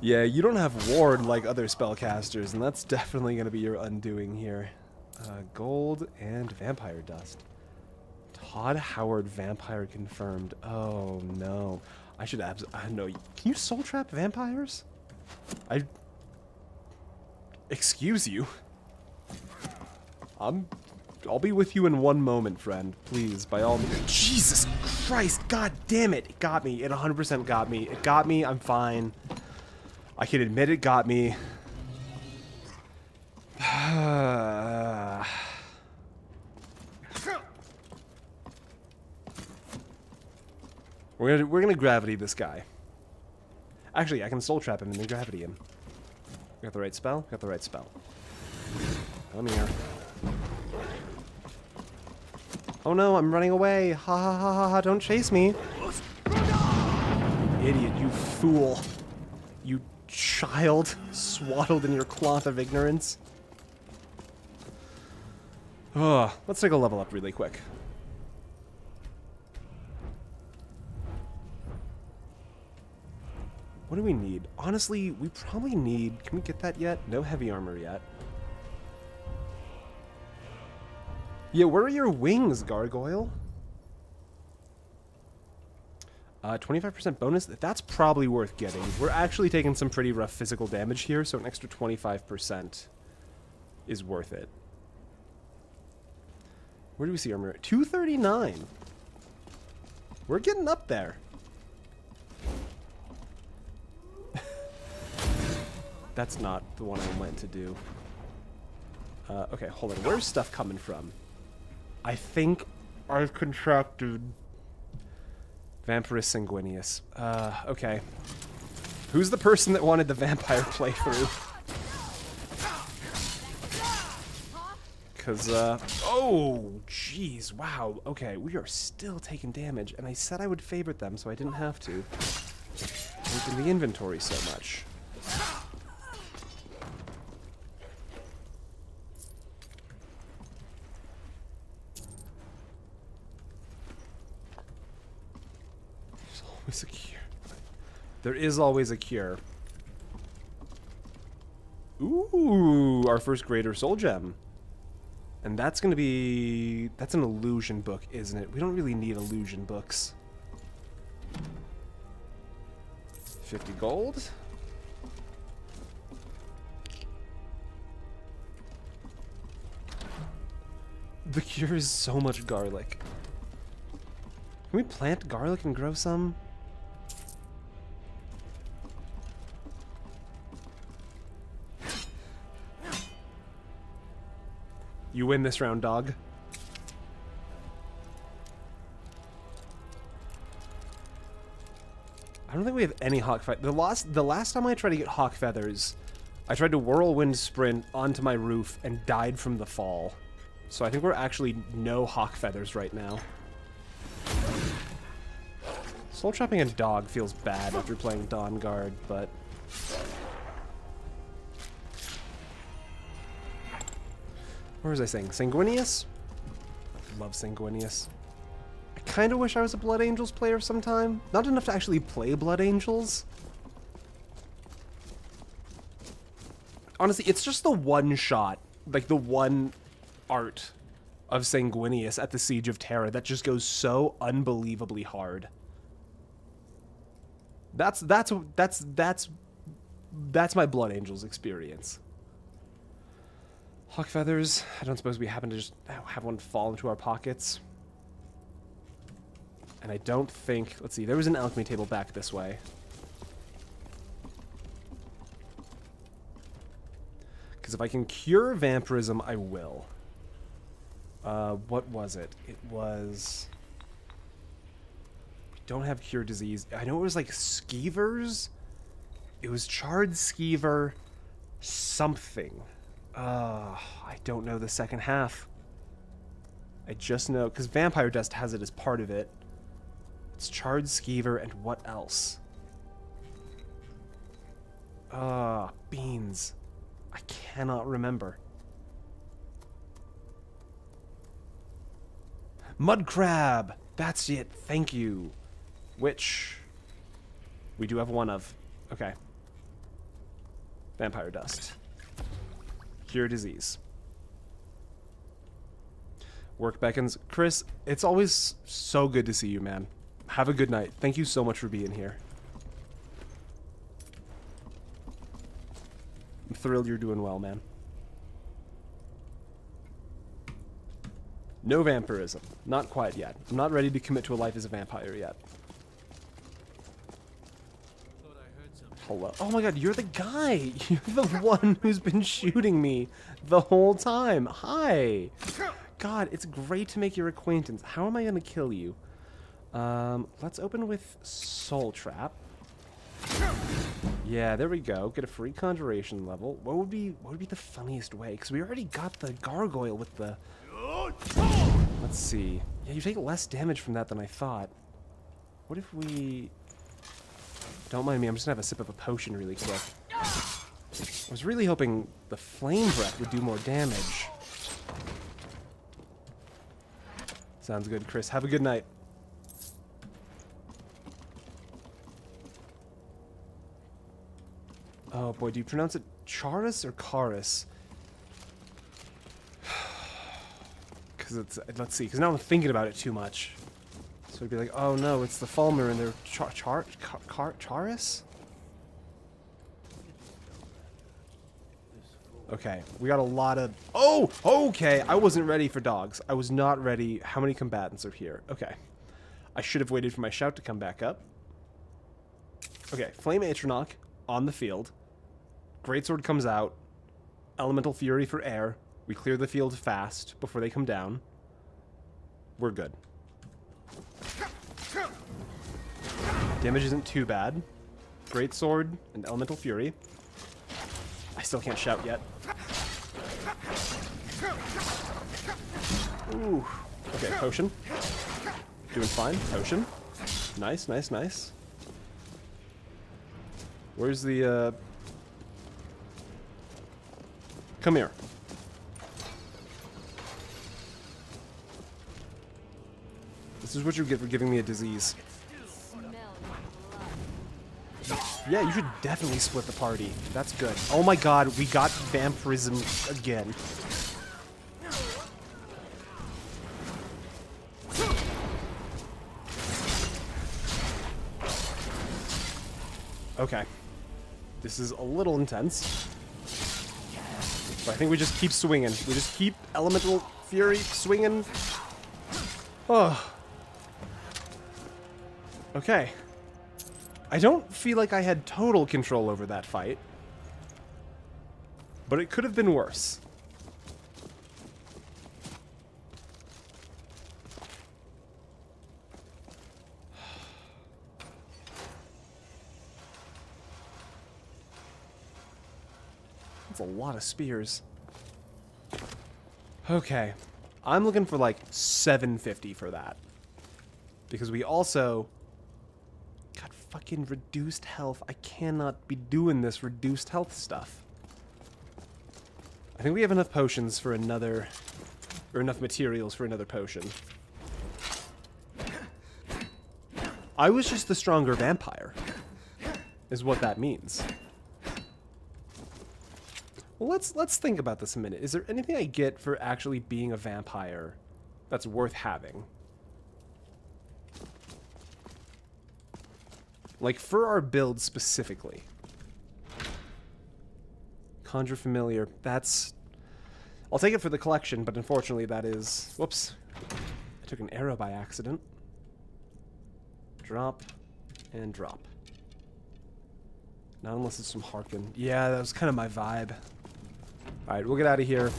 Yeah, you don't have ward like other spellcasters, and that's definitely going to be your undoing here. Gold and vampire dust. Todd Howard vampire confirmed. Oh no. I should no. Can you soul trap vampires? Excuse you. I'll be with you in one moment, friend. Please, by all means. Jesus Christ, god damn it. It got me. It 100% got me. It got me. I'm fine. I can admit it got me. We're gonna gravity this guy. Actually, I can soul trap him and then gravity him. Got the right spell? Got the right spell. Come here. Oh no, I'm running away. Ha ha ha ha ha, don't chase me. Idiot, you fool. You child, swaddled in your cloth of ignorance. Ugh, let's take a level up really quick. What do we need? Honestly, we probably need... Can we get that yet? No heavy armor yet. Yeah, where are your wings, Gargoyle? 25% bonus? That's probably worth getting. We're actually taking some pretty rough physical damage here, so an extra 25% is worth it. Where do we see armor? 239. We're getting up there. That's not the one I meant to do. Okay, hold on. Where's stuff coming from? I think I've contracted Vampirus sanguineus. Okay. Who's the person that wanted the vampire playthrough? Because, oh, jeez, wow. Okay, we are still taking damage, and I said I would favorite them, so I didn't have to. Open the inventory so much. There's always a cure. There is always a cure. Ooh, our first Greater Soul Gem. And that's going to be... That's an illusion book, isn't it? We don't really need illusion books. 50 gold. The cure is so much garlic. Can we plant garlic and grow some? You win this round, dog. I don't think we have any hawk feathers. The last time I tried to get hawk feathers, I tried to whirlwind sprint onto my roof and died from the fall. So I think we're actually no hawk feathers right now. Soul trapping a dog feels bad after playing Dawn Guard, but... What was I saying? Sanguineus? Love Sanguineus. I kind of wish I was a Blood Angels player sometime. Not enough to actually play Blood Angels. Honestly, it's just the one shot, like the one art of Sanguineus at the Siege of Terra that just goes so unbelievably hard. That's my Blood Angels experience. Hawk feathers. I don't suppose we happen to just have one fall into our pockets. And I don't think... Let's see, there was an alchemy table back this way. Because if I can cure vampirism, I will. What was it? It was... We don't have cure disease. I know it was like skeevers. It was charred skeever something. I don't know the second half. I just know, because vampire dust has it as part of it. It's charred skeever and what else? Beans. I cannot remember. Mud crab! That's it, thank you. Which we do have one of. Okay. Vampire dust. Cure disease. Work beckons. Chris, it's always so good to see you, man. Have a good night. Thank you so much for being here. I'm thrilled you're doing well, man. No vampirism. Not quite yet. I'm not ready to commit to a life as a vampire yet. Hello. Oh my god, you're the guy! You're the one who's been shooting me the whole time. Hi! God, it's great to make your acquaintance. How am I gonna kill you? Let's open with Soul Trap. Yeah, there we go. Get a free conjuration level. What would be the funniest way? Because we already got the gargoyle with the... Let's see. Yeah, you take less damage from that than I thought. What if we... Don't mind me, I'm just gonna have a sip of a potion really quick. I was really hoping the flame breath would do more damage. Sounds good, Chris. Have a good night. Oh boy, do you pronounce it Charis or Charis? Because it's, let's see, because now I'm thinking about it too much. So it'd be like, oh no, it's the Falmer and they're Charis? Okay, we got a lot of... Oh! Okay, I wasn't ready for dogs. I was not ready. How many combatants are here? Okay. I should have waited for my shout to come back up. Okay, Flame Atronach on the field. Greatsword comes out. Elemental Fury for air. We clear the field fast before they come down. We're good. Damage isn't too bad. Greatsword and Elemental Fury. I still can't shout yet. Ooh. Okay, potion. Doing fine. Potion. Nice, nice, nice. Where's the, Come here. This is what you get for giving me a disease. Yeah, you should definitely split the party. That's good. Oh my god, we got vampirism again. Okay. This is a little intense. But I think we just keep swinging. We just keep Elemental Fury swinging. Oh. Okay. I don't feel like I had total control over that fight. But it could have been worse. That's a lot of spears. Okay. I'm looking for like 750 for that. Because we also... got fucking reduced health. I cannot be doing this reduced health stuff. I think we have enough potions for another... or enough materials for another potion. I was just the stronger vampire. Is what that means. Well, let's think about this a minute. Is there anything I get for actually being a vampire that's worth having? Like, for our build specifically. Conjure Familiar. That's... I'll take it for the collection, but unfortunately that is... Whoops. I took an arrow by accident. Drop. And drop. Not unless it's from Harkin. Yeah, that was kind of my vibe. Alright, we'll get out of here.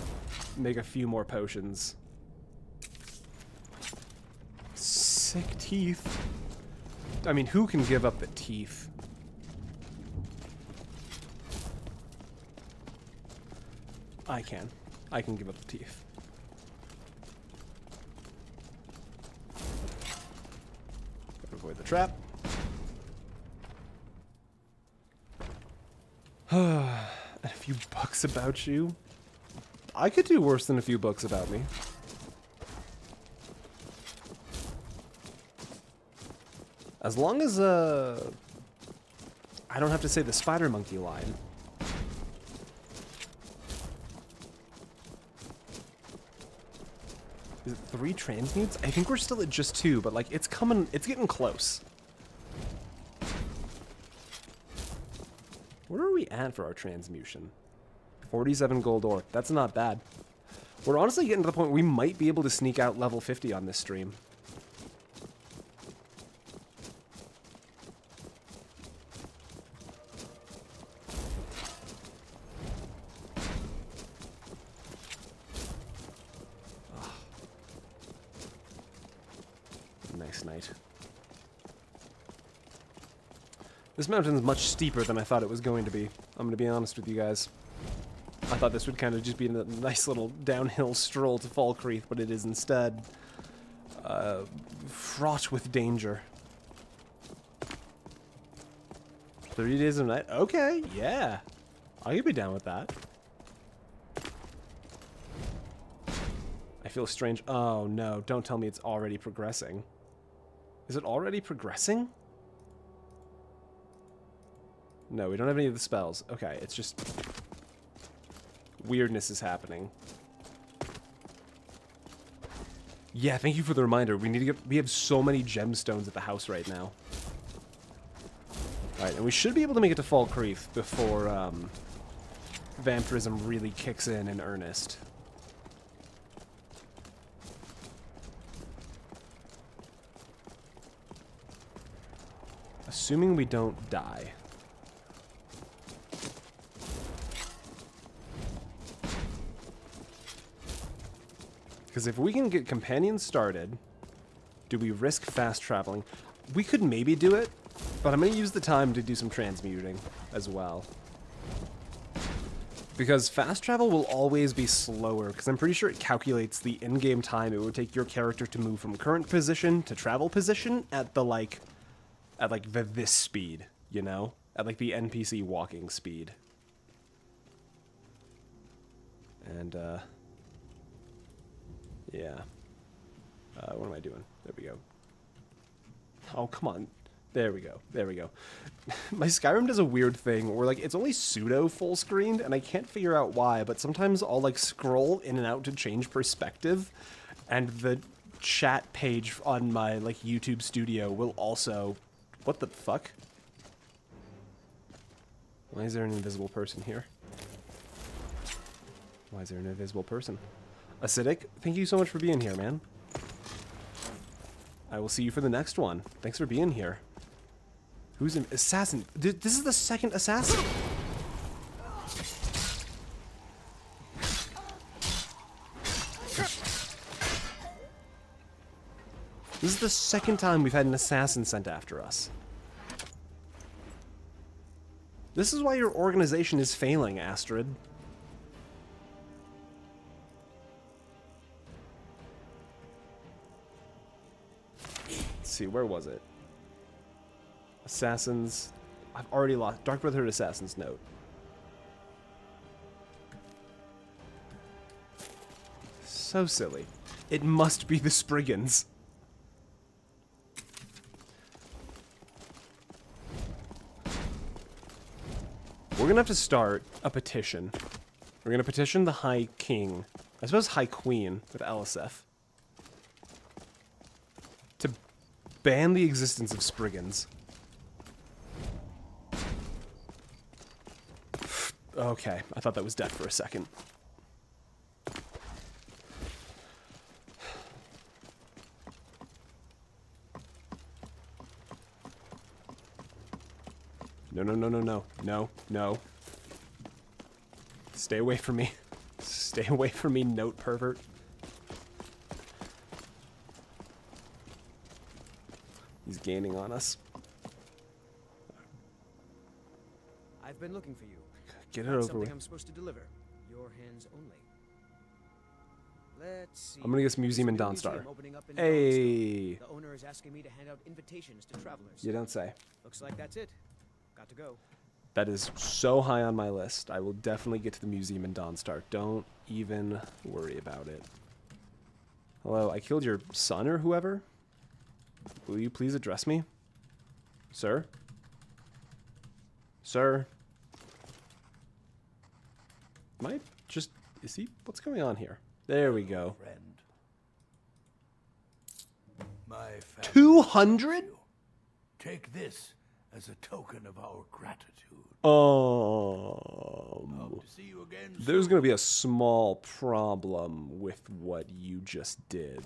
Make a few more potions. Sick teeth. I mean, who can give up the teeth? I can. I can give up the teeth. Avoid the trap. And a few books about you. I could do worse than a few books about me. As long as, I don't have to say the spider monkey line. Is it 3 transmutes? I think we're still at just 2, but like, it's getting close. Where are we at for our transmutation? 47 gold ore. That's not bad. We're honestly getting to the point where we might be able to sneak out level 50 on this stream. Nice night. This mountain's much steeper than I thought it was going to be. I'm going to be honest with you guys. I thought this would kind of just be a nice little downhill stroll to Falkreath, but it is instead fraught with danger. 30 days of night? Okay, yeah. I could be down with that. I feel strange. Oh no, don't tell me it's already progressing. Is it already progressing? No, we don't have any of the spells. Okay, it's just... weirdness is happening. Yeah, thank you for the reminder. We need to get... we have so many gemstones at the house right now. Alright, and we should be able to make it to Falkreath before, vampirism really kicks in earnest. Assuming we don't die. Because if we can get companions started, do we risk fast traveling? We could maybe do it, but I'm going to use the time to do some transmuting as well. Because fast travel will always be slower, because I'm pretty sure it calculates the in-game time it would take your character to move from current position to travel position at the, this speed, you know? At, like, the NPC walking speed. And, yeah. What am I doing? There we go. Oh, come on. There we go. There we go. My Skyrim does a weird thing where, like, it's only pseudo full screened, and I can't figure out why, but sometimes I'll, like, scroll in and out to change perspective, and the chat page on my, like, YouTube studio will also... What the fuck? Why is there an invisible person here? Why is there an invisible person? Acidic, thank you so much for being here, man. I will see you for the next one. Thanks for being here. Who's an assassin? This is the second assassin. This is the second time we've had an assassin sent after us. This is why your organization is failing, Astrid. Let's see, where was it? Assassins. I've already lost. Dark Brotherhood Assassin's Note. So silly. It must be the Spriggans. We're gonna have to start a petition. We're gonna petition the High King, I suppose High Queen with Eliseth, to ban the existence of Spriggans. Okay, I thought that was death for a second. No, no, no, no, no. No, no. Stay away from me. Stay away from me, note pervert. He's gaining on us. I've been looking for you. Get it Got over something with. I'm supposed to deliver. Your hands only. Let's see. I'm gonna guess museum in There's a new Dawnstar. museum opening up in Hey. Dawnstone. The owner is asking me to hand out invitations to travelers. You don't say. Looks like that's it. Got to go. That is so high on my list. I will definitely get to the museum in Dawnstar. Don't even worry about it. Hello, I killed your son or whoever? Will you please address me? Sir? Sir? Am I just... Is he... What's going on here? There we go. Friend. My family 200? Take this as a token of our gratitude. Hope to see you again There's soon. going to be a small problem with what you just did.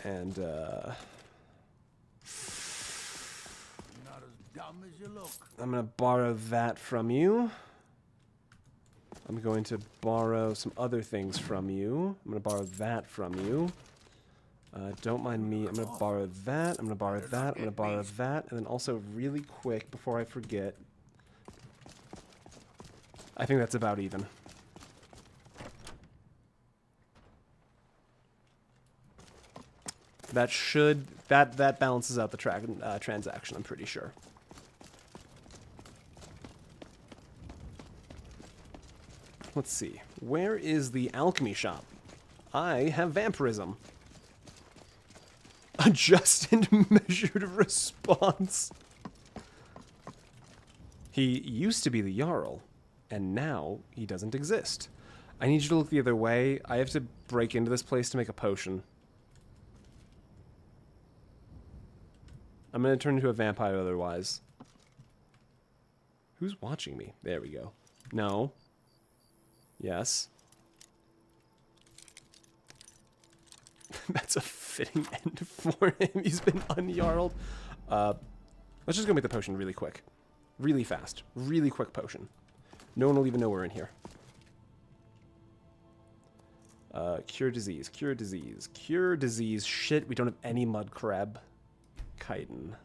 And, Not as dumb as you look. I'm going to borrow that from you. I'm going to borrow some other things from you. I'm going to borrow that from you. Don't mind me. I'm going to borrow that. I'm going to borrow that. I'm going to borrow that. And then also really quick, before I forget, I think that's about even. That should... That balances out the transaction, I'm pretty sure. Let's see. Where is the alchemy shop? I have vampirism. Adjust and measured response. He used to be the Jarl, and now he doesn't exist. I need you to look the other way. I have to break into this place to make a potion. I'm going to turn into a vampire otherwise. Who's watching me? There we go. No. Yes. That's a fitting end for him. He's been unjarled. Let's just go make the potion really quick. Really fast. Really quick potion. No one will even know we're in here. Cure disease. Cure disease. Cure disease. Shit, we don't have any mud crab. Chitin.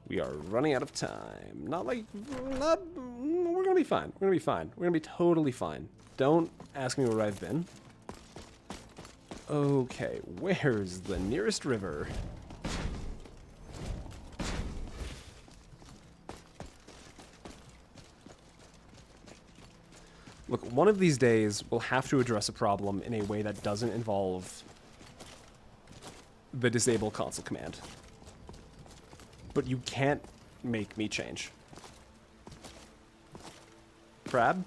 We are running out of time. We're gonna be fine. We're gonna be fine. We're gonna be totally fine. Don't ask me where I've been. Okay, where's the nearest river? Look, one of these days we'll have to address a problem in a way that doesn't involve the disable console command. But you can't make me change. Crab?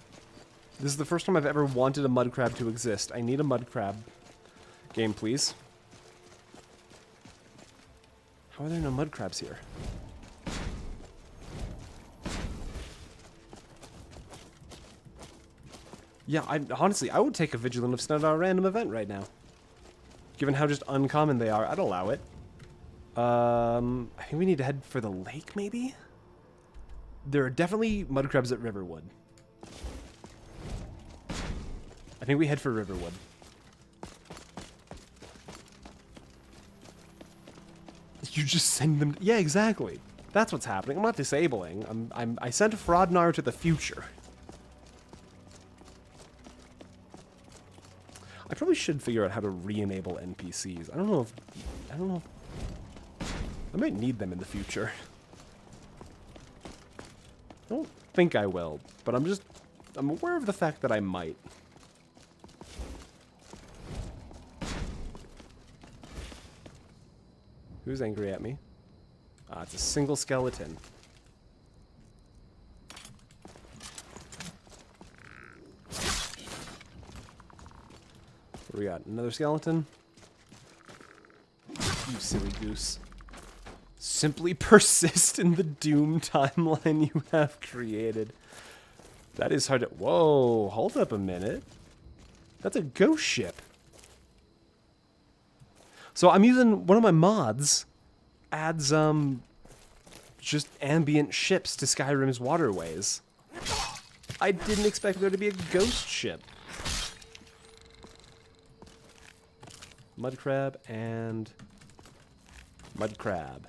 This is the first time I've ever wanted a mud crab to exist. I need a mud crab. Game, please. How are there no mud crabs here? Yeah, honestly, I would take a Vigilant of Snow at a random event right now. Given how just uncommon they are, I'd allow it. I think we need to head for the lake, maybe? There are definitely mud crabs at Riverwood. I think we head for Riverwood. You just send them... Yeah, exactly. That's what's happening. I'm not disabling. I sent Frodnar to the future. I probably should figure out how to re-enable NPCs. I don't know. I might need them in the future. I don't think I will, but I'm aware of the fact that I might. Who's angry at me? Ah, it's a single skeleton. What do we got? Another skeleton? You silly goose. Simply persist in the doom timeline you have created. That is hard to... Whoa, hold up a minute. That's a ghost ship. So I'm using one of my mods adds just ambient ships to Skyrim's waterways. I didn't expect there to be a ghost ship. Mud crab and mud crab.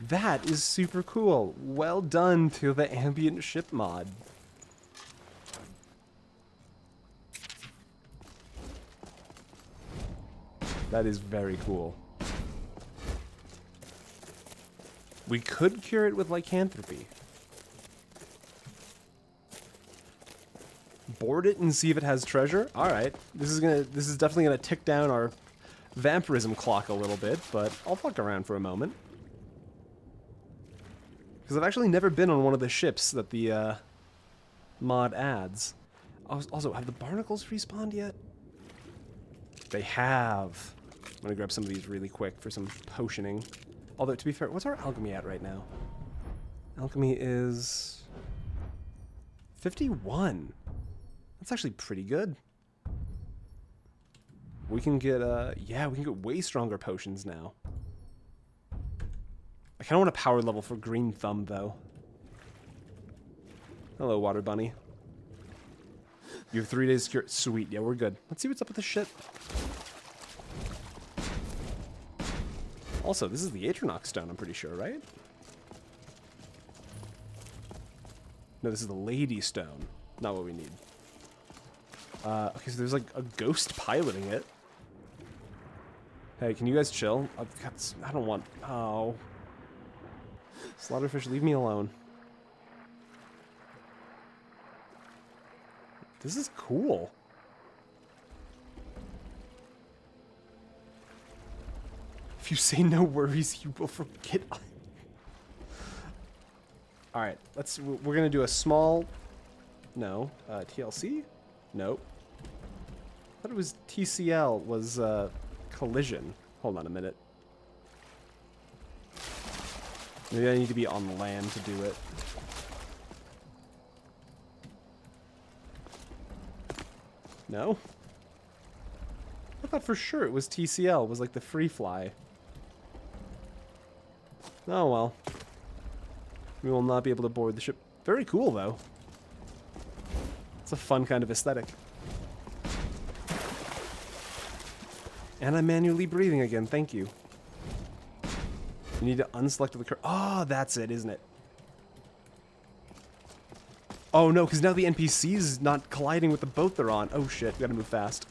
That is super cool. Well done to the ambient ship mod. That is very cool. We could cure it with lycanthropy. Board it and see if it has treasure. All right, this is definitely gonna tick down our vampirism clock a little bit, but I'll fuck around for a moment. Because I've actually never been on one of the ships that the mod adds. Also, have the barnacles respawned yet? They have. I'm gonna grab some of these really quick for some potioning. Although, to be fair, what's our alchemy at right now? Alchemy is 51. That's actually pretty good. We can get, yeah, we can get way stronger potions now. I kind of want a power level for Green Thumb, though. Hello, Water Bunny. You have 3 days to cure. Sweet, yeah, we're good. Let's see what's up with the ship. Also, this is the Atronox stone, I'm pretty sure, right? No, this is the Lady Stone. Not what we need. Okay, so there's like a ghost piloting it. Hey, can you guys chill? I don't want... Oh. Slaughterfish, leave me alone. This is cool. If you say no worries, you will forget. Alright, we're gonna do a small... No. TLC? Nope. I thought it was TCL was, collision. Hold on a minute. Maybe I need to be on land to do it. No? I thought for sure it was TCL, was like the free fly. Oh well. We will not be able to board the ship. Very cool though. It's a fun kind of aesthetic. And I'm manually breathing again, thank you. You need to unselect the curve. Oh, that's it, isn't it? Oh no, because now the NPC is not colliding with the boat they're on. Oh shit, we gotta move fast.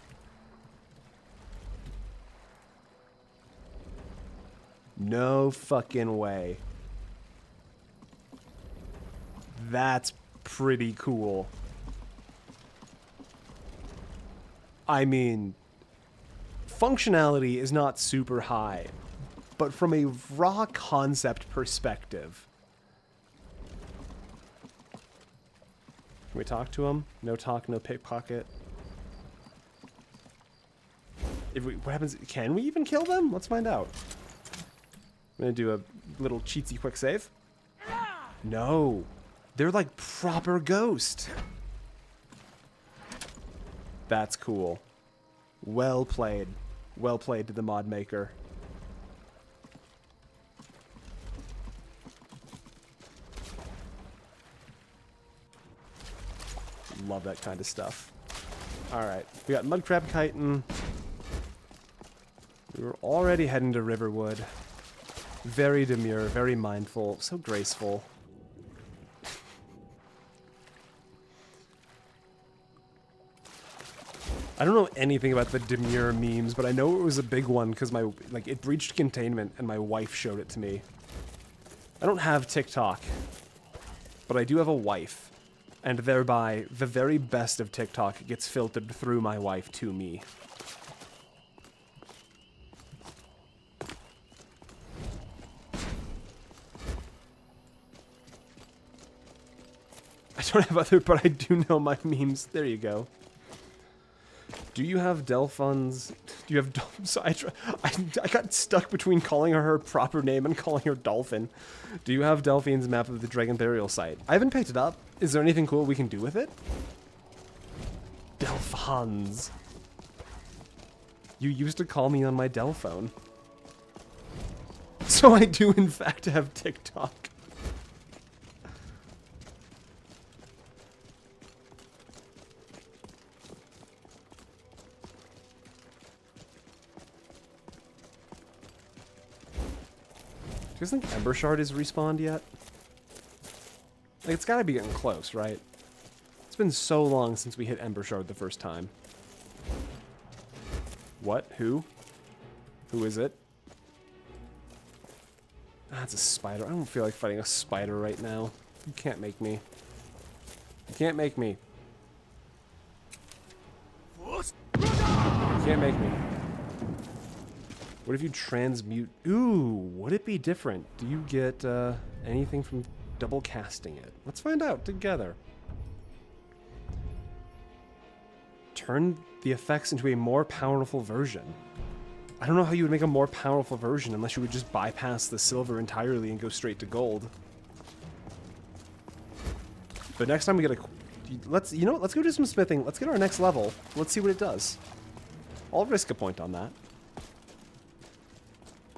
No fucking way. That's pretty cool. I mean, functionality is not super high, but from a raw concept perspective. Can we talk to him? No talk, no pickpocket. What happens? Can we even kill them? Let's find out. I'm gonna do a little cheatsy quick save. No, they're like proper ghost. That's cool. Well played. Well played to the mod maker. Love that kind of stuff. Alright, we got Mudcrab Chitin. We were already heading to Riverwood. Very demure, very mindful, so graceful. I don't know anything about the demure memes, but I know it was a big one because it breached containment and my wife showed it to me. I don't have TikTok, but I do have a wife. And thereby, the very best of TikTok gets filtered through my wife to me. I don't have other, but I do know my memes. There you go. Do you have Delphins? Do you have... So I got stuck between calling her proper name and calling her Dolphin. Do you have Delphine's map of the Dragon Burial Site? I haven't picked it up. Is there anything cool we can do with it? Delphins. You used to call me on my Delphone. So I do in fact have TikTok. guys think Ember Shard is respawned yet? Like, it's gotta be getting close, right? It's been so long since we hit Ember Shard the first time. What? Who? Who is it? Ah, it's a spider. I don't feel like fighting a spider right now. You can't make me. You can't make me. You can't make me. What if you transmute? Ooh, would it be different? Do you get anything from double casting it? Let's find out together. Turn the effects into a more powerful version. I don't know how you would make a more powerful version unless you would just bypass the silver entirely and go straight to gold. But next time we get a... Let's go do some smithing. Let's get our next level. Let's see what it does. I'll risk a point on that.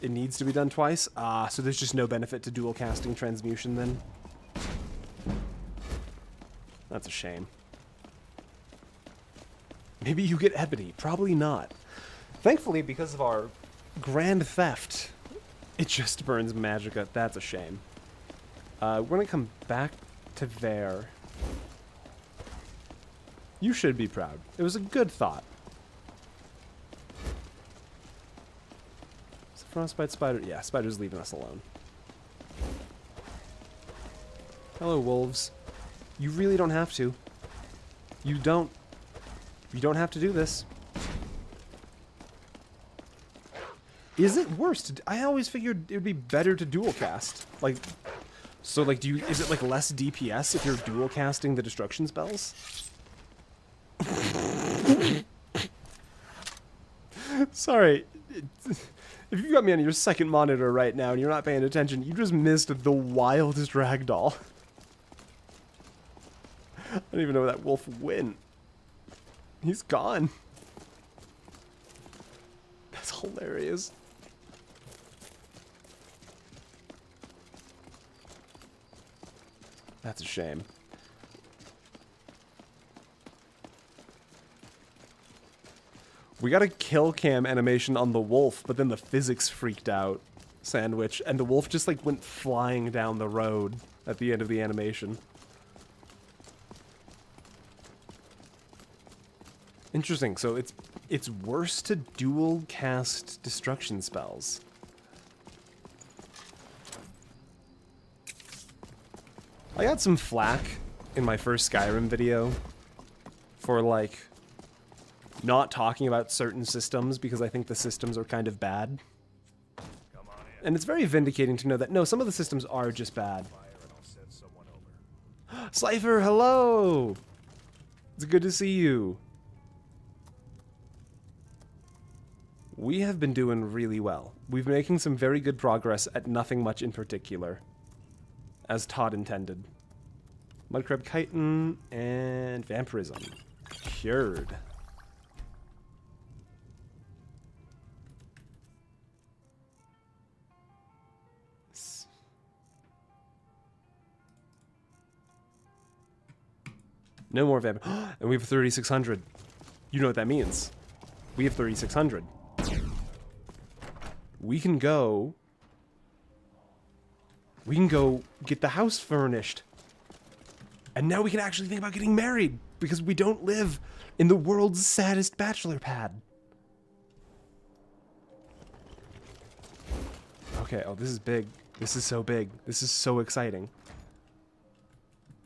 It needs to be done twice? Ah, so there's just no benefit to dual casting transmutation then? That's a shame. Maybe you get ebony. Probably not. Thankfully, because of our grand theft, it just burns magicka. That's a shame. We're gonna come back to there. You should be proud. It was a good thought. Is the frostbite spider? Yeah, spider's leaving us alone. Hello, wolves. You really don't have to. You don't have to do this. Is it worse to... I always figured it would be better to dual cast. Like, so like, is it like less DPS if you're dual casting the destruction spells? Sorry. If you got me on your second monitor right now and you're not paying attention, you just missed the wildest ragdoll. I don't even know where that wolf went. He's gone. That's hilarious. That's a shame. We got a kill cam animation on the wolf, but then the physics freaked out, Sandwich, and the wolf just like went flying down the road at the end of the animation. Interesting, so it's worse to dual cast destruction spells. I got some flack in my first Skyrim video for like not talking about certain systems because I think the systems are kind of bad. And it's very vindicating to know that no, some of the systems are just bad. Cypher, hello! It's good to see you. We have been doing really well. We've been making some very good progress at nothing much in particular. As Todd intended. Mudcrab chitin and vampirism. Cured. No more vamp. And we have 3,600. You know what that means. We have 3,600. We can go get the house furnished. And now we can actually think about getting married because we don't live in the world's saddest bachelor pad. Okay, oh, this is big. This is so big. This is so exciting.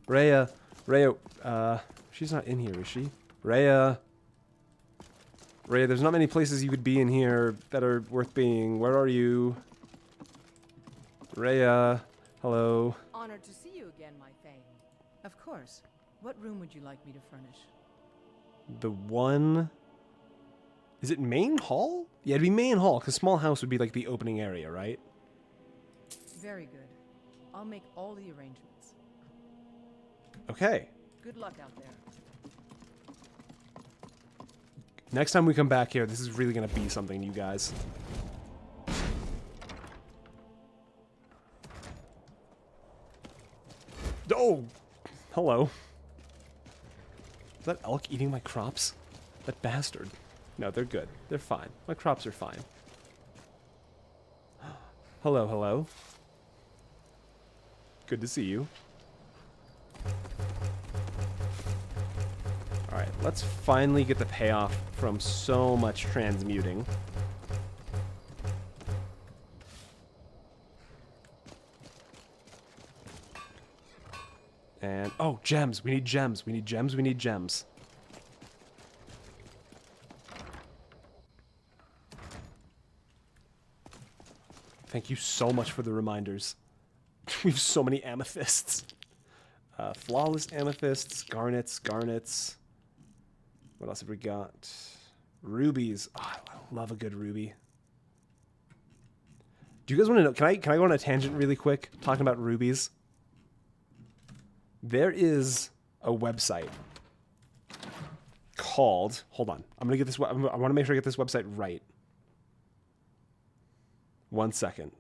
Rhea, she's not in here, is she? Rhea, there's not many places you could be in here that are worth being. Where are you? Rhea, hello. Honored to see you again, my Thane. Of course. What room would you like me to furnish? The one... Is it main hall? Yeah, it'd be main hall, because small house would be like the opening area, right? Very good. I'll make all the arrangements. Okay. Good luck out there. Next time we come back here, this is really going to be something, you guys. Oh! Hello. Is that elk eating my crops? That bastard. No, they're good. They're fine. My crops are fine. Hello, hello. Good to see you. Alright, let's finally get the payoff from so much transmuting. And, oh, gems. We need gems. We need gems. We need gems. Thank you so much for the reminders. We have so many amethysts. Flawless amethysts, garnets. What else have we got? Rubies. Oh, I love a good ruby. Do you guys want to know? Can I go on a tangent really quick talking about rubies? There is a website called. Hold on. I'm gonna get this. I want to make sure I get this website right. 1 second.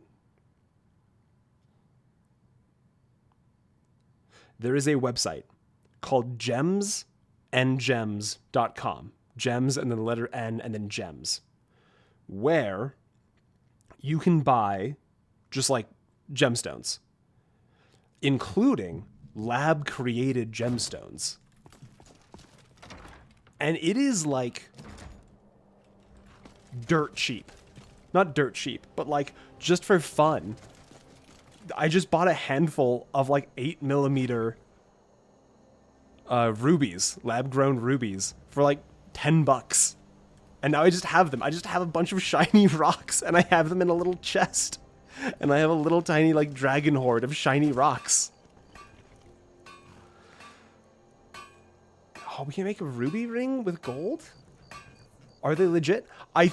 There is a website called gemsandgems.com. Gems and then the letter N and then gems. Where you can buy just like gemstones, including lab-created gemstones. And it is like dirt cheap. Not dirt cheap, but like just for fun. I just bought a handful of like 8mm rubies, lab-grown rubies, for like $10. And now I just have them. I just have a bunch of shiny rocks, and I have them in a little chest. And I have a little tiny like dragon hoard of shiny rocks. Oh, we can make a ruby ring with gold? Are they legit? I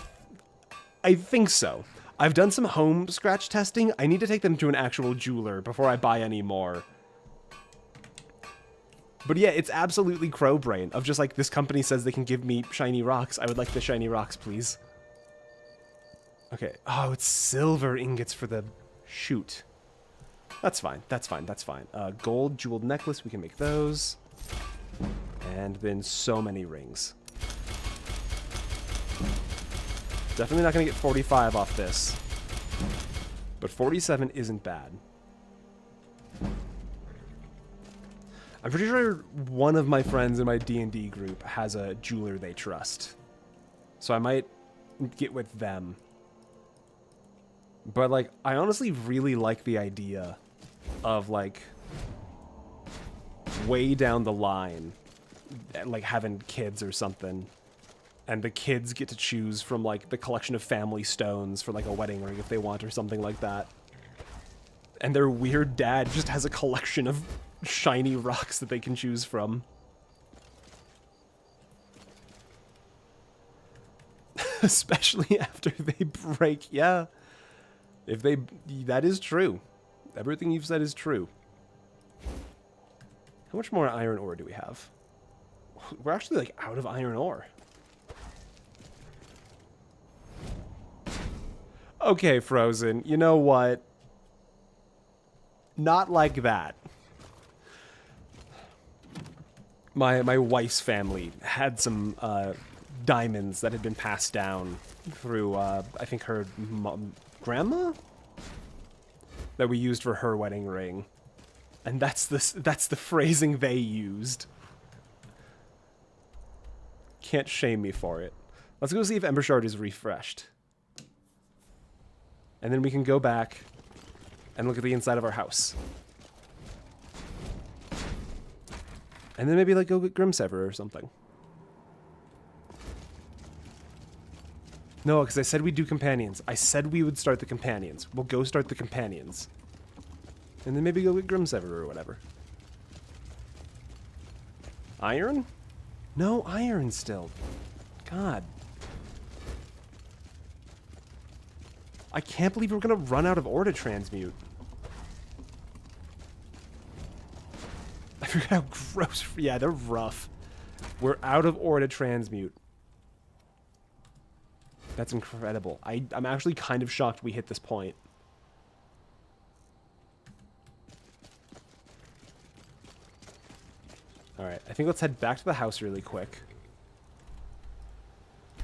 think so. I've done some home scratch testing. I need to take them to an actual jeweler before I buy any more. But yeah, it's absolutely crow brain of just like, this company says they can give me shiny rocks. I would like the shiny rocks, please. Okay. Oh, it's silver ingots for the shoot. That's fine. That's fine. That's fine. Gold jeweled necklace. We can make those. And then so many rings. Definitely not going to get 45 off this. But 47 isn't bad. I'm pretty sure one of my friends in my D&D group has a jeweler they trust. So I might get with them. But, like, I honestly really like the idea of, like, way down the line, like, having kids or something. And the kids get to choose from, like, the collection of family stones for, like, a wedding ring if they want or something like that. And their weird dad just has a collection of shiny rocks that they can choose from. Especially after they break. Yeah. If they... That is true. Everything you've said is true. How much more iron ore do we have? We're actually, like, out of iron ore. Okay, Frozen, you know what? Not like that. My wife's family had some diamonds that had been passed down through, I think, her grandma? That we used for her wedding ring. And that's the phrasing they used. Can't shame me for it. Let's go see if Ember Shard is refreshed. And then we can go back and look at the inside of our house. And then maybe, like, go get Grimsever or something. No, because I said we'd do companions. I said we would start the companions. We'll go start the companions. And then maybe go get Grimsever or whatever. Iron? No iron still. God. I can't believe we're going to run out of ore to transmute. I forgot how gross. Yeah, they're rough. We're out of ore to transmute. That's incredible. I'm actually kind of shocked we hit this point. Alright, I think let's head back to the house really quick.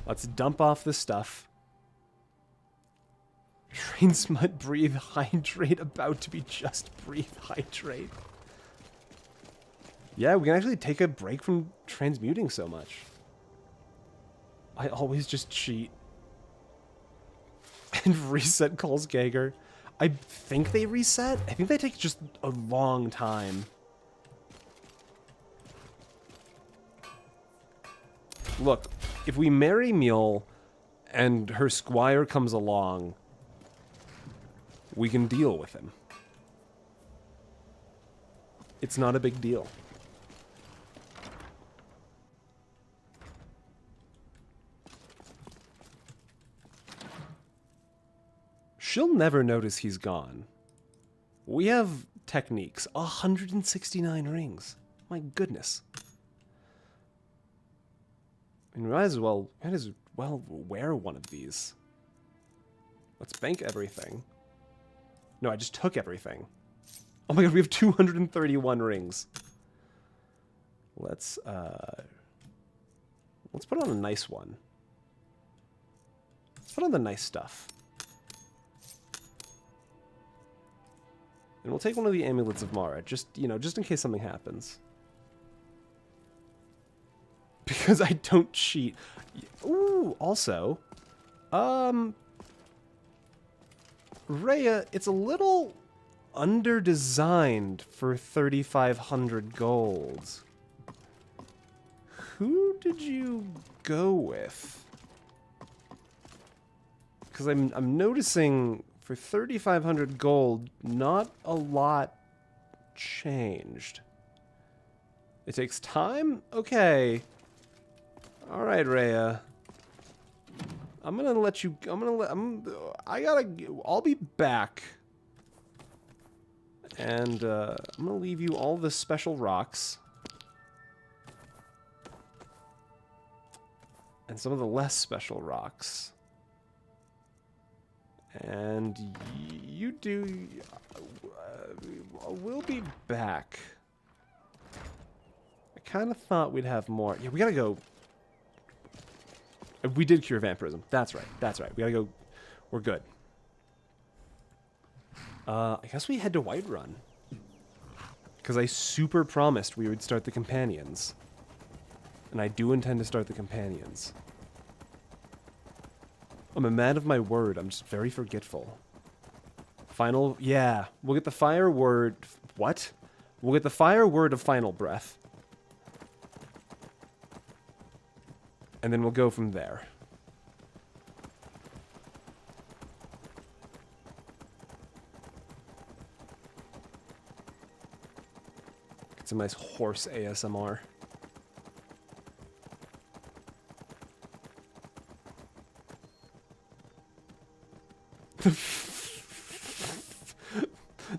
Let's dump off this stuff. Drain smut, breathe, hydrate, about to be just breathe, hydrate. Yeah, we can actually take a break from transmuting so much. I always just cheat. And reset calls Geiger. I think they reset. I think they take just a long time. Look, if we marry Mule and her squire comes along, we can deal with him. It's not a big deal. She'll never notice he's gone. We have techniques. 169 rings. My goodness. And we might as well wear one of these. Let's bank everything. No, I just took everything. Oh my god, we have 231 rings. Let's put on a nice one. Let's put on the nice stuff. And we'll take one of the amulets of Mara, just, you know, just in case something happens. Because I don't cheat. Ooh, also, Rhea, it's a little under-designed for 3,500 gold. Who did you go with? Because I'm noticing for 3,500 gold, not a lot changed. It takes time? Okay. Alright, Rhea. I'm gonna let you... I'll be back. And, I'm gonna leave you all the special rocks. And some of the less special rocks. And you do... we'll be back. I kind of thought we'd have more. Yeah, we gotta go... We did cure vampirism. That's right. That's right. We gotta go... We're good. I guess we head to Whiterun. Because I super promised we would start the companions. And I do intend to start the companions. I'm a man of my word. I'm just very forgetful. Final... Yeah. We'll get the fire word... What? We'll get the fire word of final breath. And then we'll go from there. Get some nice horse ASMR.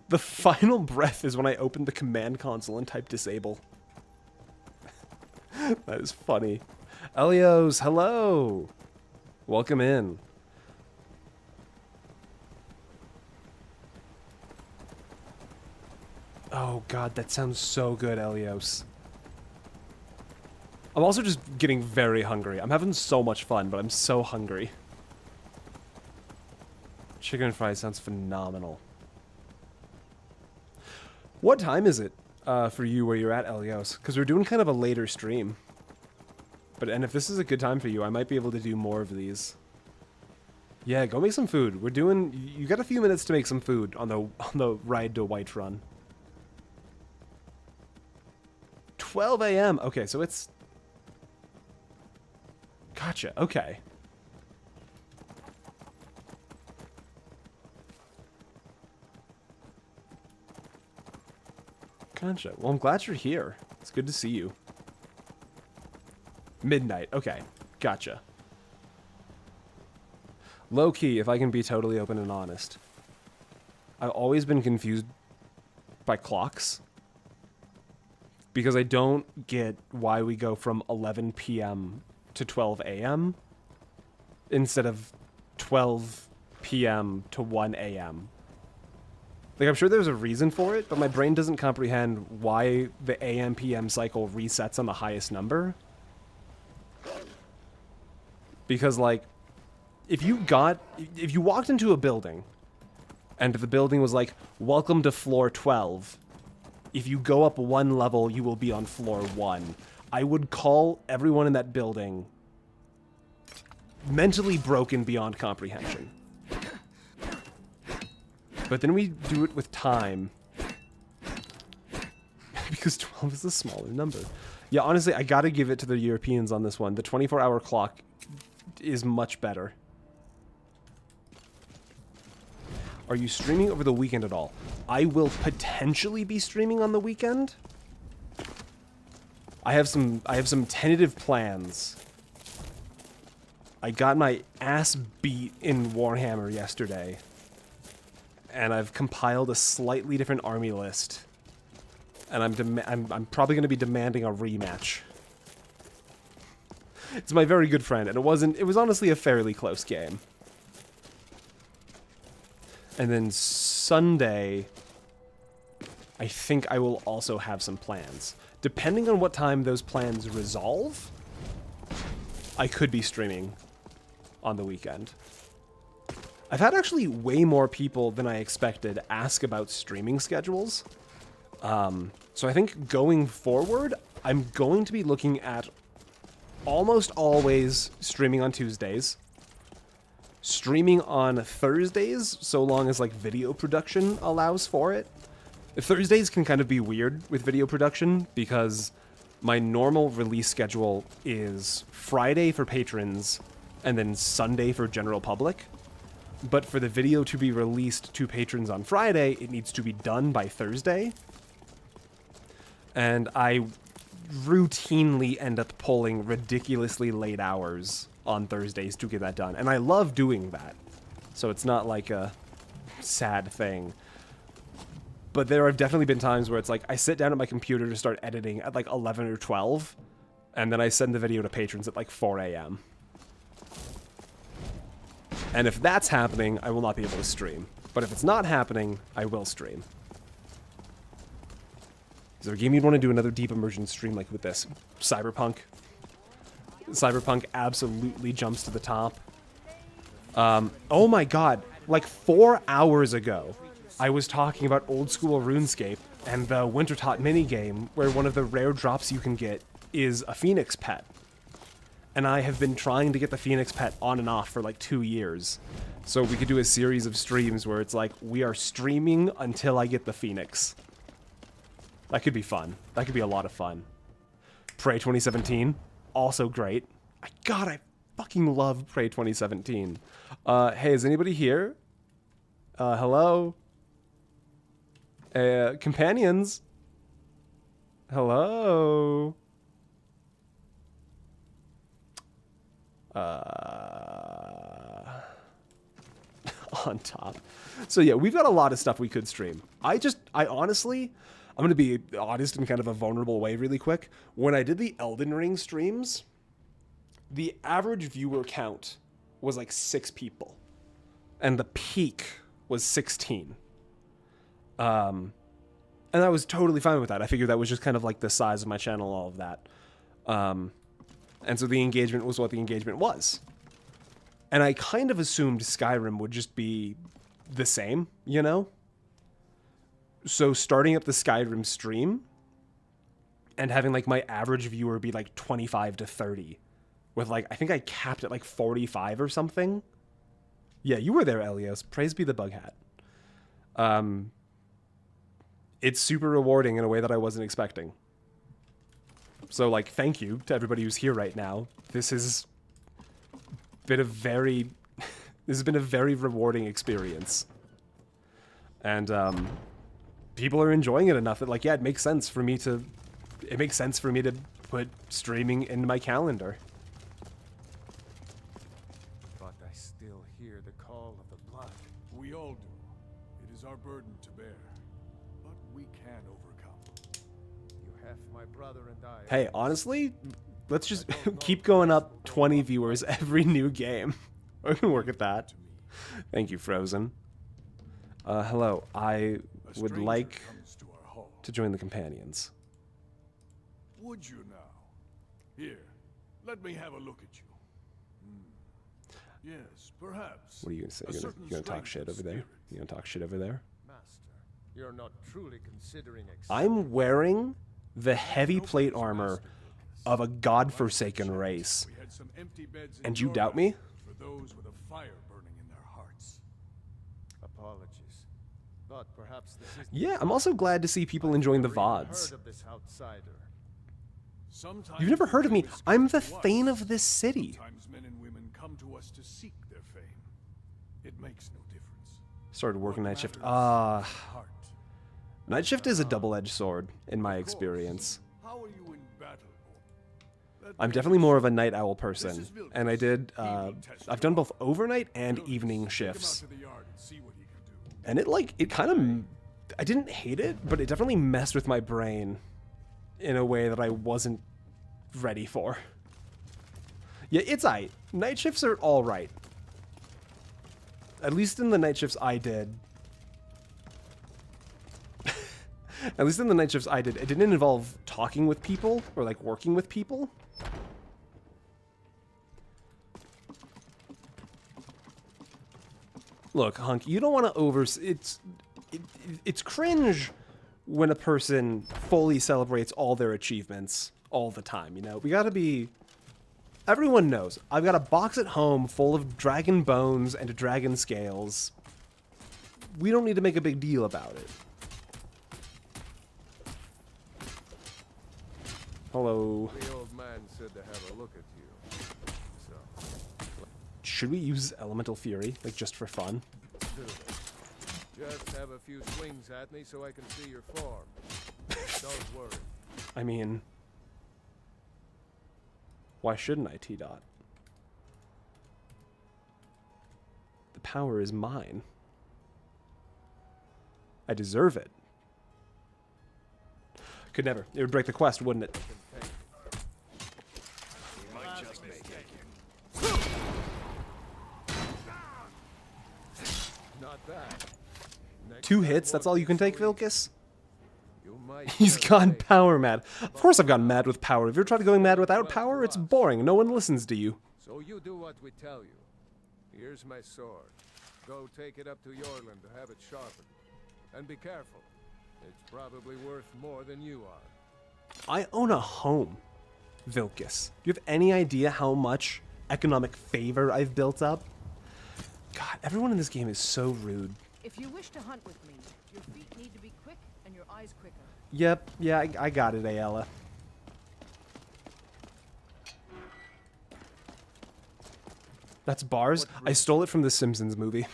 The final breath is when I open the command console and type disable. That is funny. Elios, hello! Welcome in. Oh god, that sounds so good, Elios. I'm also just getting very hungry. I'm having so much fun, but I'm so hungry. Chicken and fries sounds phenomenal. What time is it for you where you're at, Elios? Because we're doing kind of a later stream. And if this is a good time for you, I might be able to do more of these. Yeah, go make some food. We're doing... You got a few minutes to make some food on the ride to Whiterun. 12 a.m. Okay, so it's... Gotcha, okay. Gotcha. Well, I'm glad you're here. It's good to see you. Midnight. Okay. Gotcha. Low-key, if I can be totally open and honest. I've always been confused by clocks. Because I don't get why we go from 11 p.m. to 12 a.m. instead of 12 p.m. to 1 a.m. Like, I'm sure there's a reason for it, but my brain doesn't comprehend why the AM-PM cycle resets on the highest number. Because, like, if you walked into a building and the building was like, welcome to floor 12, if you go up one level, you will be on floor 1. I would call everyone in that building mentally broken beyond comprehension. But then we do it with time. Because 12 is a smaller number. Yeah, honestly, I gotta give it to the Europeans on this one. The 24-hour clock is much better. Are you streaming over the weekend at all? I will potentially be streaming on the weekend. I have some tentative plans. I got my ass beat in Warhammer yesterday. And I've compiled a slightly different army list. And I'm probably going to be demanding a rematch. It's my very good friend, and it was honestly a fairly close game. And then Sunday, I think I will also have some plans. Depending on what time those plans resolve, I could be streaming on the weekend. I've had actually way more people than I expected ask about streaming schedules. So I think going forward, I'm going to be looking at almost always streaming on Tuesdays, streaming on Thursdays, so long as like video production allows for it. Thursdays can kind of be weird with video production because my normal release schedule is Friday for patrons and then Sunday for general public. But for the video to be released to patrons on Friday, it needs to be done by Thursday. And I routinely end up pulling ridiculously late hours on Thursdays to get that done. And I love doing that. So it's not like a sad thing. But there have definitely been times where it's like, I sit down at my computer to start editing at like 11 or 12, and then I send the video to patrons at like 4 a.m. And if that's happening, I will not be able to stream. But if it's not happening, I will stream. Is there a game you'd want to do another deep immersion stream like with this? Cyberpunk. Cyberpunk absolutely jumps to the top. Oh my god. Like 4 hours ago, I was talking about Old School Runescape and the Winterhold minigame where one of the rare drops you can get is a phoenix pet. And I have been trying to get the phoenix pet on and off for like 2 years. So we could do a series of streams where it's like, we are streaming until I get the phoenix. That could be fun. That could be a lot of fun. Prey 2017, also great. God, I fucking love Prey 2017. Hey, is anybody here? Hello? Companions? Hello? On top. So yeah, we've got a lot of stuff we could stream. I honestly, I'm going to be honest in kind of a vulnerable way really quick. When I did the Elden Ring streams, the average viewer count was like 6 people. And the peak was 16. And I was totally fine with that. I figured that was just kind of like the size of my channel, all of that. And so the engagement was what the engagement was. And I kind of assumed Skyrim would just be the same, you know? So starting up the Skyrim stream and having like my average viewer be like 25 to 30 with like, I think I capped at like 45 or something. Yeah, you were there, Elios. Praise be the bug hat. It's super rewarding in a way that I wasn't expecting. So like, thank you to everybody who's here right now. This has been a very rewarding experience. And, people are enjoying it enough that like, yeah, it makes sense for me to put streaming into my calendar. But I still hear the call of the blood. We all do. It is our burden to bear. But we can overcome. You have my brother and I. Hey, honestly, let's just keep going up 20 viewers every new game. We can work at that. Thank you, Frozen. Hello, I would like to join the companions. Would you now? Here, let me have a look at you. Yes, perhaps. What are you gonna say? A You're certain gonna talk strength shit of over there? spirit. You gonna talk shit over there? Master, you're not truly considering I'm wearing the heavy plate armor of a godforsaken race. We had some empty beds in And you your doubt me? vessel for those with a fire burning in their hearts. Apologies. But perhaps this is Yeah, I'm also glad to see people enjoying the Never even VODs. heard of this outsider. Sometimes You've never heard of me. fame is I'm come the to us. Thane of this city. Sometimes men and women come to us to seek their fame. It makes no difference. Started working night shift. Heart. Night shift is a double-edged sword, in my experience. How are you in battle? That I'm makes definitely you more of so- a night owl person, This is Vilkas. and I did. He will test I've your done both heart. overnight and Vilkas, evening take him out shifts, to the yard and see what he can do. and it kind of. I didn't hate it, but it definitely messed with my brain in a way that I wasn't ready for. Yeah, it's aight. Night shifts are all right. At least in the night shifts I did. At least in the night shifts I did, it didn't involve talking with people or like working with people. Look, Hunk, you don't want to it's cringe when a person fully celebrates all their achievements all the time, you know? We got to be everyone knows. I've got a box at home full of dragon bones and dragon scales. We don't need to make a big deal about it. Hello. The old man said to have a look at you. So, Should we use Elemental Fury, like just for fun? do it. Just have a few swings at me so I can see your form. Don't worry. I mean, why shouldn't I, T-Dot? The power is mine. I deserve it. Could never. It would break the quest, wouldn't it? Not bad. Next 2 time hits, that's all you can take, won't be Vilkas? You might He's just gone say, power mad. Of course I've gone mad with power. Have you ever tried going mad without power? It's boring. No one listens to you. So you do what we tell you. Here's my sword. Go take it up to Yorland to have it sharpened. And be careful. It's probably worth more than you are. I own a home, Vilkas. Do you have any idea how much economic favor I've built up? God, everyone in this game is so rude. If you wish to hunt with me, your feet need to be quick and your eyes quicker. Yep, yeah, I got it, Ayala. That's bars? I stole it from the Simpsons movie.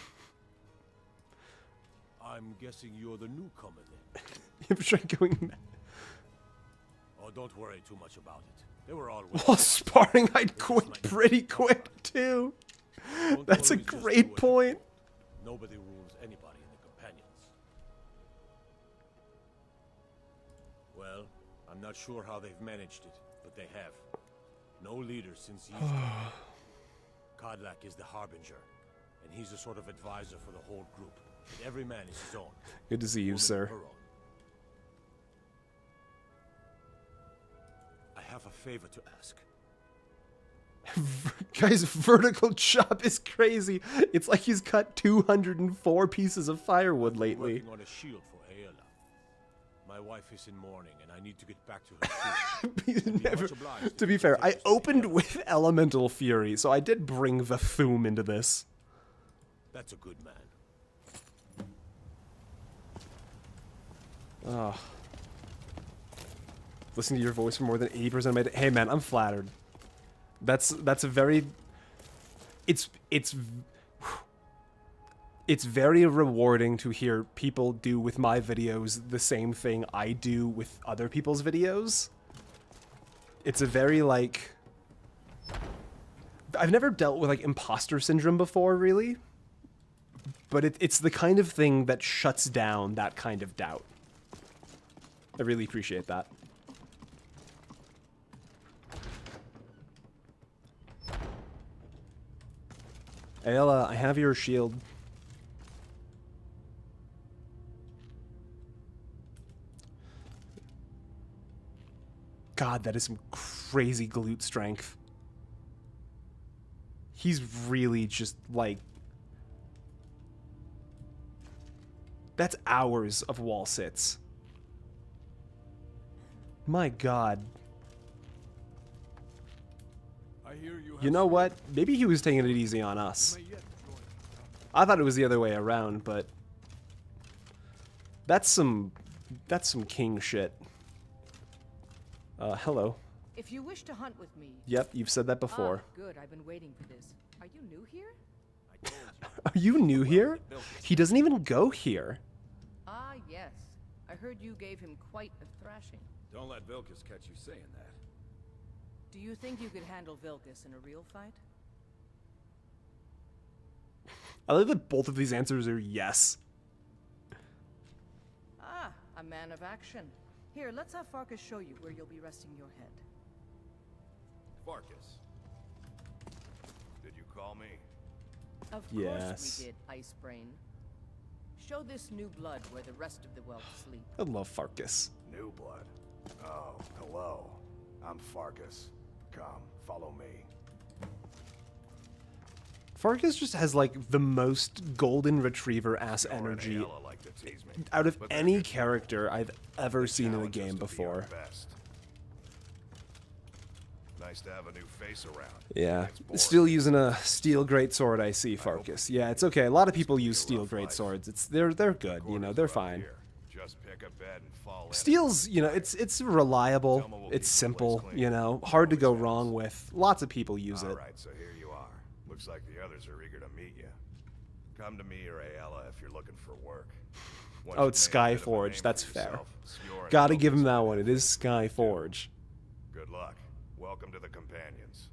I'm guessing you're the newcomer then. You ever tried going mad? Oh, don't worry too much about it. They were all While sparring, I'd quit pretty quick, too. That's a always just great do what you point. Nobody rules anybody in the companions. Well, I'm not sure how they've managed it, but they have. No leader since he's gone. Kodlak is the harbinger, and he's a sort of advisor for the whole group. But every man is his own. Good to see you, Woman sir. her own. I have a favor to ask. Guys, vertical chop is crazy. It's like he's cut 204 pieces of firewood lately. Working on a shield for Aela. My wife is in mourning, and I need to get back to her soon. He's I'd be never- much obliged to if be you fair, could I take this opened together. with Elemental Fury, so I did bring the Thum into this. That's a good man. Oh. Listen to your voice for more than 80% of my day. Hey man, I'm flattered. That's a very it's very rewarding to hear people do with my videos the same thing I do with other people's videos. It's a very like I've never dealt with like imposter syndrome before, really. But it's the kind of thing that shuts down that kind of doubt. I really appreciate that. Ayla, I have your shield. God, that is some crazy glute strength. He's really just like... That's hours of wall sits. My god. I hear You know what? Maybe he was taking it easy on us. I thought it was the other way around, but... That's some king shit. Hello. If you wish to hunt with me... Yep, you've said that before. Ah, good. I've been waiting for this. Are you new here? Are you new here? He doesn't even go here. Ah, yes. I heard you gave him quite a thrashing. Don't let Vilkas catch you saying that. Do you think you could handle Vilkas in a real fight? I like that both of these answers are yes. Ah, a man of action. Here, let's have Farkas show you where you'll be resting your head. Farkas. Did you call me? Of Yes. course we did, Icebrain. Show this new blood where the rest of the Whelp sleep. I love Farkas. New blood. Oh, hello. I'm Farkas. Come, follow me. Farkas just has like the most golden retriever ass energy Like to tease me. out of any character I've ever seen in a game before. Nice to have a new face around. Yeah, still using a steel greatsword. I see, Farkas. Yeah, it's okay. A lot of people use steel greatswords. They're good. You know, they're fine. Just pick a bed and fall in. Steel's, you know, it's reliable. It's simple. You know, hard to go wrong with. Lots of people use it. Alright, so here you are. Looks like the others are eager to meet you. Come to me or Ayala if you're looking for work. Once Oh, you've it's made a bit of a Skyforge. name That's for fair. yourself, Skjor and Gotta give him Vilkas that will one. It benefit is from it too. Skyforge. Good luck. Welcome to the Companions.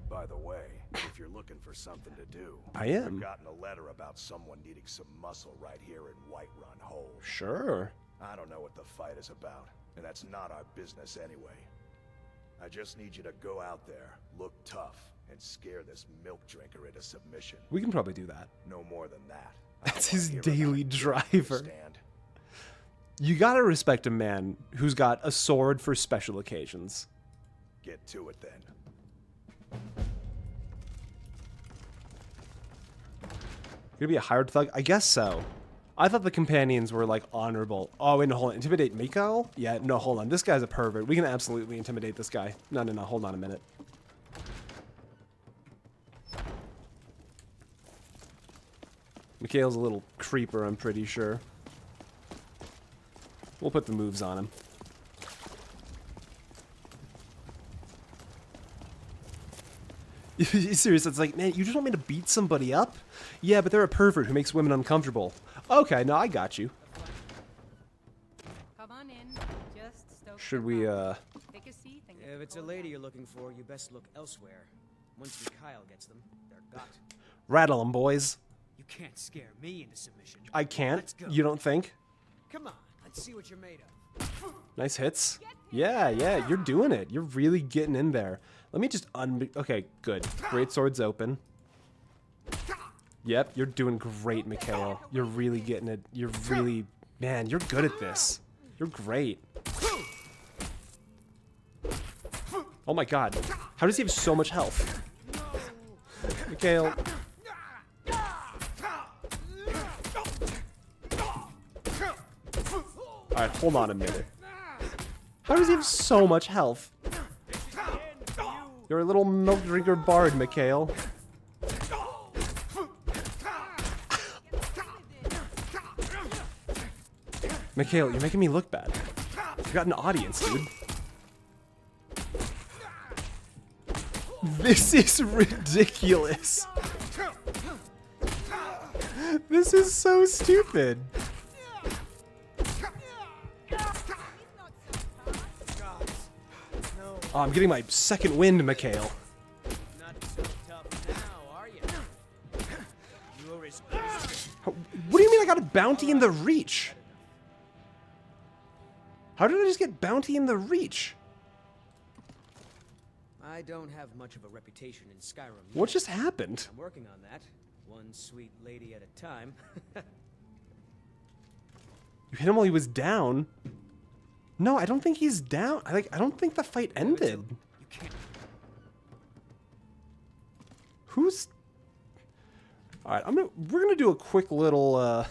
By the way, if you're looking for something to do, I am. I've gotten a letter about someone needing some muscle right here in Whiterun Hold. Sure. I don't know what the fight is about, and that's not our business anyway. I just need you to go out there, look tough, and scare this milk drinker into submission. We can probably do that. No more than that. I That's don't wanna his hear daily about it, driver. understand? You gotta respect a man who's got a sword for special occasions. Get to it then. Gonna be a hired thug? I guess so. I thought the companions were like honorable. Oh, wait, no, hold on. Intimidate Mikael? Yeah, no, hold on. This guy's a pervert. We can absolutely intimidate this guy. No, hold on a minute. Mikhail's a little creeper, I'm pretty sure. We'll put the moves on him. Serious, it's like, man, you just want me to beat somebody up? Yeah, but they're a pervert who makes women uncomfortable. Okay, no, I got you. Come on in. Just stoke Should the we, fire. Take a seat and get If it's a cold lady down. you're looking for, you best look elsewhere. Once Mikhail gets them, they're got. rattle them, boys? You can't scare me into submission. I can't. Let's go. You don't think? Come on, let's see what you're made of. Nice hits. Yeah, you're doing it. You're really getting in there. Let me just okay, good. Great sword's open. Yep, you're doing great, Mikhail. You're really getting it. You're really... Man, you're good at this. You're great. Oh my god. How does he have so much health? Mikhail. Alright, hold on a minute. How does he have so much health? You're a little milk drinker bard, Mikhail. Mikhail, you're making me look bad. You got an audience, dude. This is ridiculous. This is so stupid. Oh, I'm getting my second wind, Mikhail. Not so tough now, are you? You're as good as What do you mean I got a bounty in the Reach? How did I just get bounty in the Reach? I don't have much of a reputation in Skyrim. What yet. just happened? I'm working on that. One sweet lady at a time. You hit him while he was down. No, I don't think he's down. I don't think the fight ended. You can't. Who's... Alright, we're gonna do a quick little, we're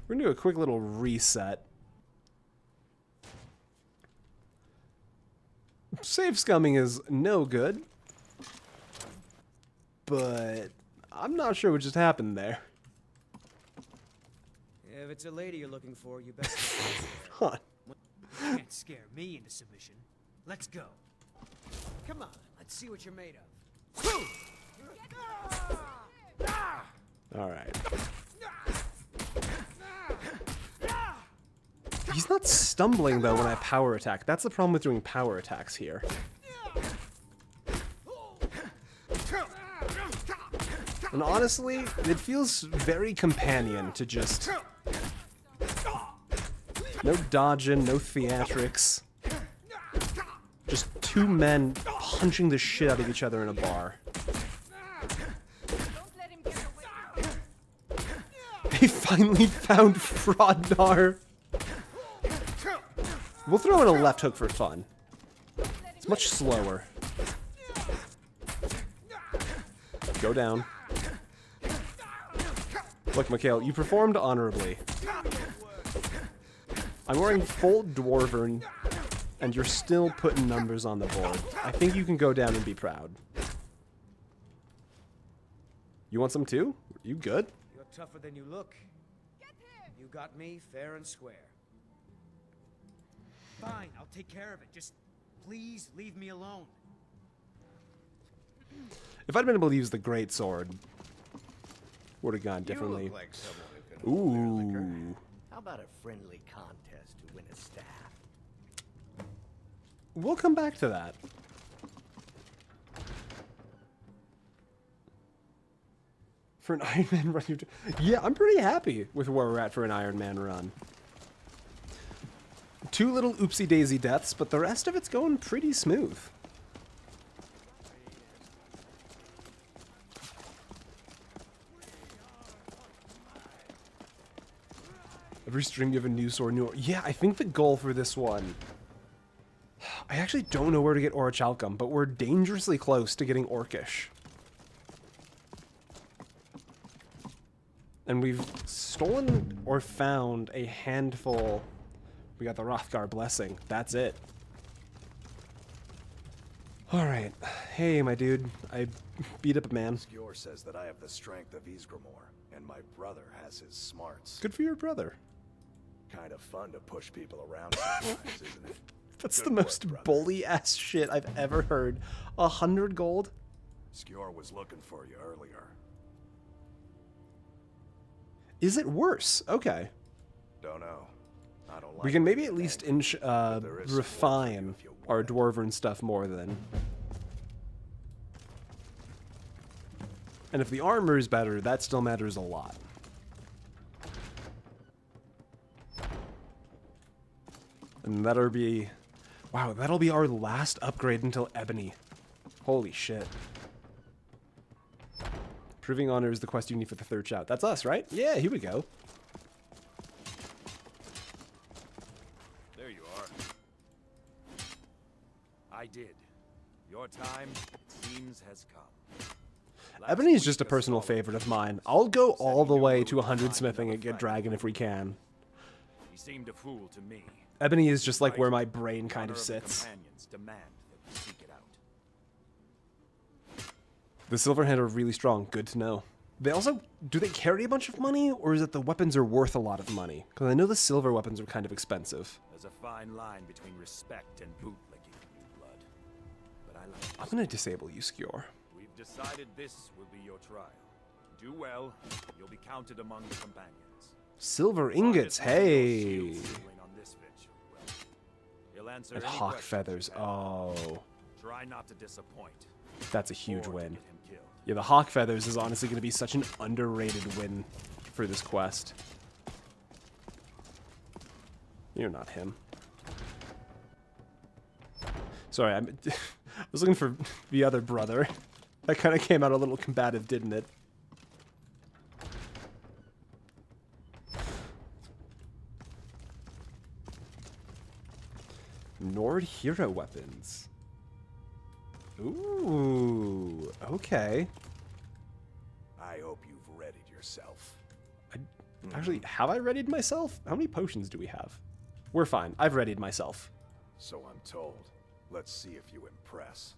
gonna do a quick little reset. Save scumming is no good. But I'm not sure what just happened there. If it's a lady you're looking for, you best Huh. You can't scare me into submission. Let's go. Come on, let's see what you're made of. Alright. He's not stumbling, though, when I power attack. That's the problem with doing power attacks here. And honestly, it feels very companion to just... No dodging, no theatrics. Just two men punching the shit out of each other in a bar. They finally found Fraudnar. We'll throw in a left hook for fun. It's much slower. Go down. Look, Mikhail, you performed honorably. I'm wearing full Dwarven, and you're still putting numbers on the board. I think you can go down and be proud. You want some too? You good? You're tougher than you look. You got me fair and square. Fine, I'll take care of it. Just please leave me alone. If I'd been able to use the great sword, would have gone differently. You look like someone who can hold their liquor. Ooh. How about a friendly contest to win a staff? We'll come back to that. For an Iron Man run, yeah, I'm pretty happy with where we're at for an Iron Man run. 2 little Oopsy Daisy deaths, but the rest of it's going pretty smooth. Every stream you have a new sword, new... Yeah, I think the goal for this one... I actually don't know where to get Orichalcum, but we're dangerously close to getting Orcish. And we've stolen or found a handful... We got the Hrothgar Blessing. That's it. Alright. Hey, my dude. I beat up a man. Skjor says that I have the strength of Ysgramor, and my brother has his smarts. Good for your brother. Kind of fun to push people around sometimes, isn't it? That's Good the work, most brother. bully-ass shit I've ever heard. 100 gold? Skjor was looking for you earlier. Is it worse? Okay. Don't know. I don't like We can maybe being at least angry, but there is some work for you refine if you want our it. Dwarven stuff more then. And if the armor is better, that still matters a lot. And that'll be... Wow, that'll be our last upgrade until Ebony. Holy shit. Proving honor is the quest you need for the 3rd shout. That's us, right? Yeah, here we go. There you are. I did. Your time, it seems, has come. Ebony is just a personal favorite of mine. I'll go all the way to 100 smithing and get Dragon if we can. He seemed a fool to me. Ebony is just like where my brain kind Honor of the sits. companions demand that we seek it out. The Silverhand are really strong. Good to know. They also... Do they carry a bunch of money, or is it the weapons are worth a lot of money? Because I know the silver weapons are kind of expensive. There's a fine line between respect and bootlicking, new blood. But I like I'm going to disable you, Skjor. We've decided this will be your trial. Do well, you'll be counted among the companions. Silver ingots, hey! Shields sealing on this venture. Well, he'll answer And any hawk questions feathers, you have. oh. Try not to disappoint. That's a huge or to win. get him killed. Yeah, the hawk feathers is honestly going to be such an underrated win for this quest. You're not him. Sorry, I was looking for the other brother. That kind of came out a little combative, didn't it? Nord hero weapons. Ooh. Okay. I hope you've readied yourself. Actually, have I readied myself? How many potions do we have? We're fine. I've readied myself. So I'm told. Let's see if you impress.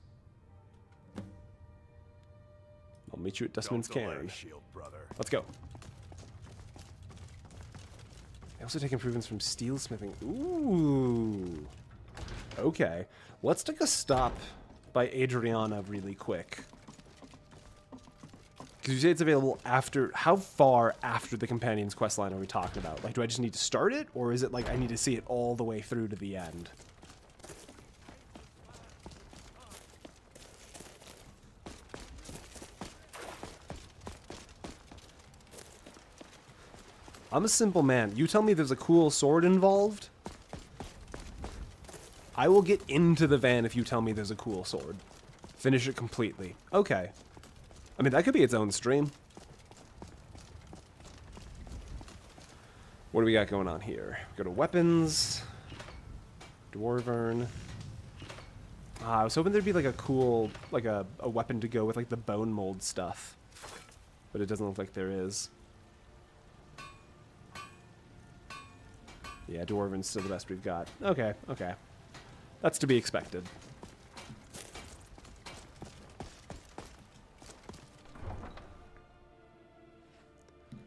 I'll meet you at Dustman's Don't delay, Cairn. shield brother. Let's go. I also take improvements from steelsmithing. Ooh. Okay. Let's take a stop by Adriana really quick. Because you say it's available after... How far after the Companion's questline are we talking about? Like, do I just need to start it? Or is it like I need to see it all the way through to the end? I'm a simple man. You tell me there's a cool sword involved, I will get into the van if you tell me there's a cool sword. Finish it completely. Okay. I mean, that could be its own stream. What do we got going on here? Go to weapons. Dwarven. I was hoping there'd be like a cool, like a weapon to go with like the bone mold stuff. But it doesn't look like there is. Yeah, Dwarven's still the best we've got. Okay, okay. That's to be expected.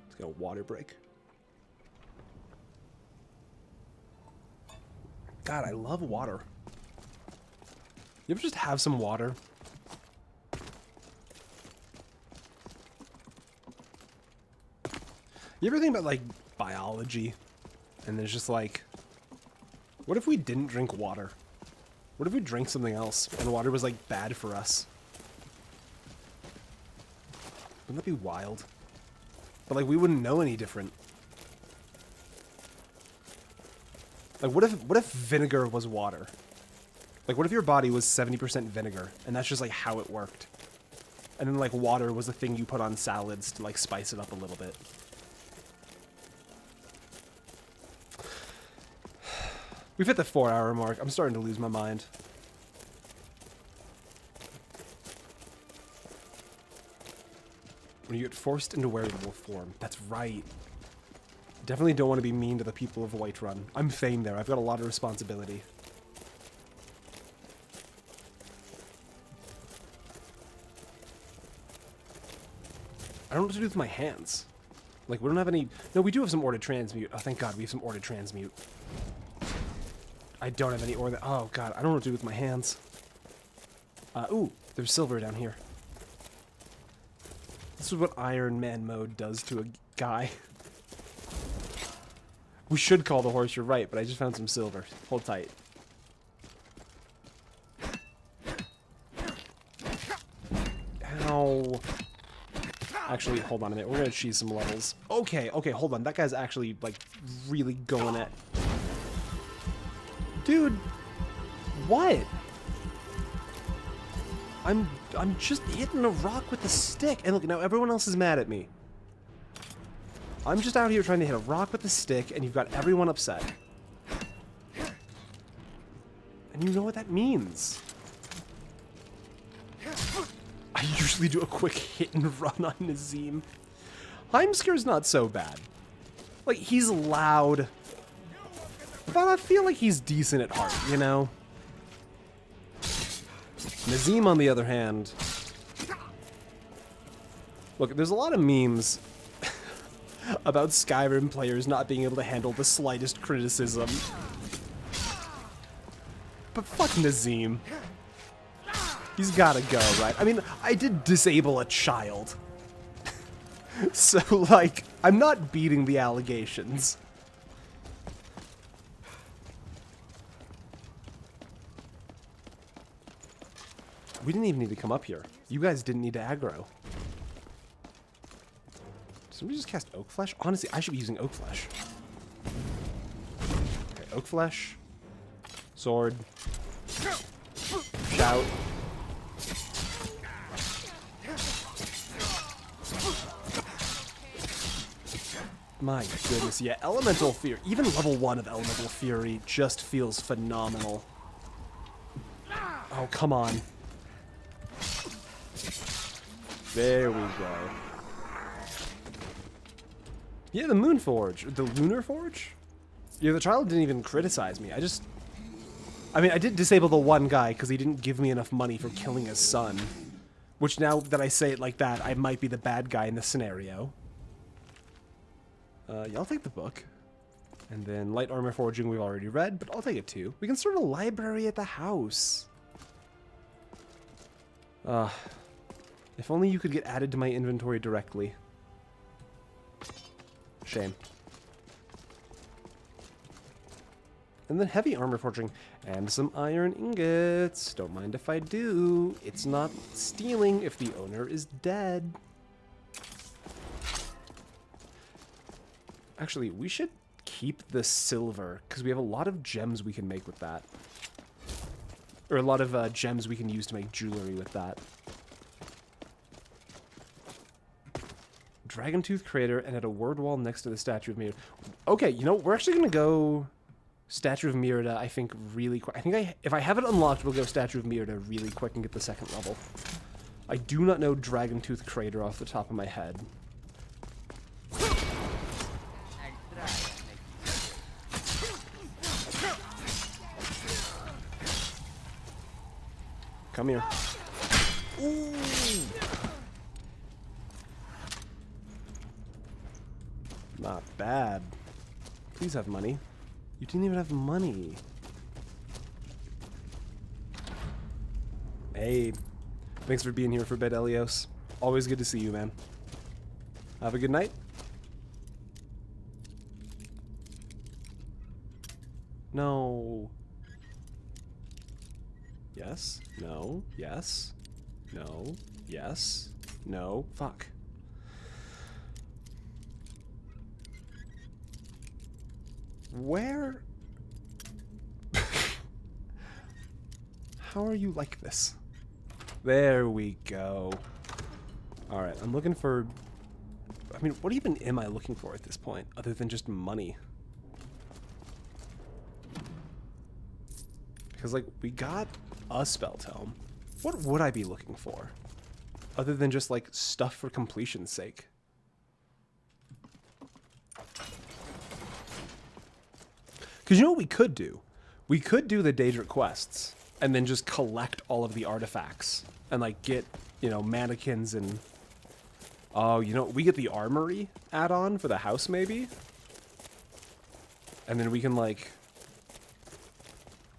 Let's go water break. God, I love water. You ever just have some water? You ever think about, like, biology? And there's just like, what if we didn't drink water? What if we drank something else and water was like bad for us? Wouldn't that be wild? But like we wouldn't know any different. Like what if vinegar was water? Like what if your body was 70% vinegar and that's just like how it worked? And then like water was the thing you put on salads to like spice it up a little bit. We've hit the 4-hour mark. I'm starting to lose my mind. When you get forced into wearable form. That's right. Definitely don't want to be mean to the people of Whiterun. I'm Thane there. I've got a lot of responsibility. I don't know what to do with my hands. Like, we don't have any... No, we do have some Ore to Transmute. Oh, thank God, we have some Ore to Transmute. I don't have any ore that... Oh, God. I don't know what to do with my hands. Ooh. There's silver down here. This is what Iron Man mode does to a guy. We should call the horse, you're right, but I just found some silver. Hold tight. Ow. Actually, hold on a minute. We're going to cheese some levels. Okay, okay, hold on. That guy's actually, like, really going at... Dude, what? I'm just hitting a rock with a stick. And look, now everyone else is mad at me. I'm just out here trying to hit a rock with a stick, and you've got everyone upset. And you know what that means. I usually do a quick hit and run on Nazim. Heimskir's not so bad. Like, he's loud. But I feel like he's decent at heart, you know? Nazim, on the other hand... Look, there's a lot of memes about Skyrim players not being able to handle the slightest criticism. But fuck Nazim. He's gotta go, right? I mean, I did disable a child. So, like, I'm not beating the allegations. We didn't even need to come up here. You guys didn't need to aggro. Somebody just cast Oak Flesh? Honestly, I should be using Oak Flesh. Okay, Oak Flesh. Sword. Shout. My goodness, yeah, Elemental Fury. Even level 1 of Elemental Fury just feels phenomenal. Oh, come on. There we go. Yeah, the Moon Forge. The Lunar Forge? Yeah, the child didn't even criticize me. I mean, I did disable the one guy because he didn't give me enough money for killing his son. Which, now that I say it like that, I might be the bad guy in this scenario. Yeah, I'll take the book. And then light armor forging we've already read, but I'll take it too. We can start a library at the house. If only you could get added to my inventory directly. Shame. And then heavy armor forging and some iron ingots. Don't mind if I do. It's not stealing if the owner is dead. Actually, we should keep the silver because we have a lot of gems we can make with that. Or a lot of gems we can use to make jewelry with that. Dragon Tooth Crater and at a word wall next to the Statue of Mirada. Okay, you know, we're actually going to go Statue of Mirada, I think, really quick. I think if I have it unlocked, we'll go Statue of Mirada really quick and get the second level. I do not know Dragon Tooth Crater off the top of my head. Come here. Ooh. Not bad. Please have money. You didn't even have money. Hey. Thanks for being here for bed, Elios. Always good to see you, man. Have a good night. No. Yes. No. Yes. No. Yes. No. Fuck. Where? How are you like this? There we go. Alright, I'm looking for... I mean, what even am I looking for at this point, other than just money? Because, like, we got a spell tome. What would I be looking for? Other than just, like, stuff for completion's sake. Because you know what we could do? We could do the Daedric quests, and then just collect all of the artifacts. And, like, get, you know, mannequins and... Oh, you know, we get the armory add-on for the house, maybe? And then we can, like...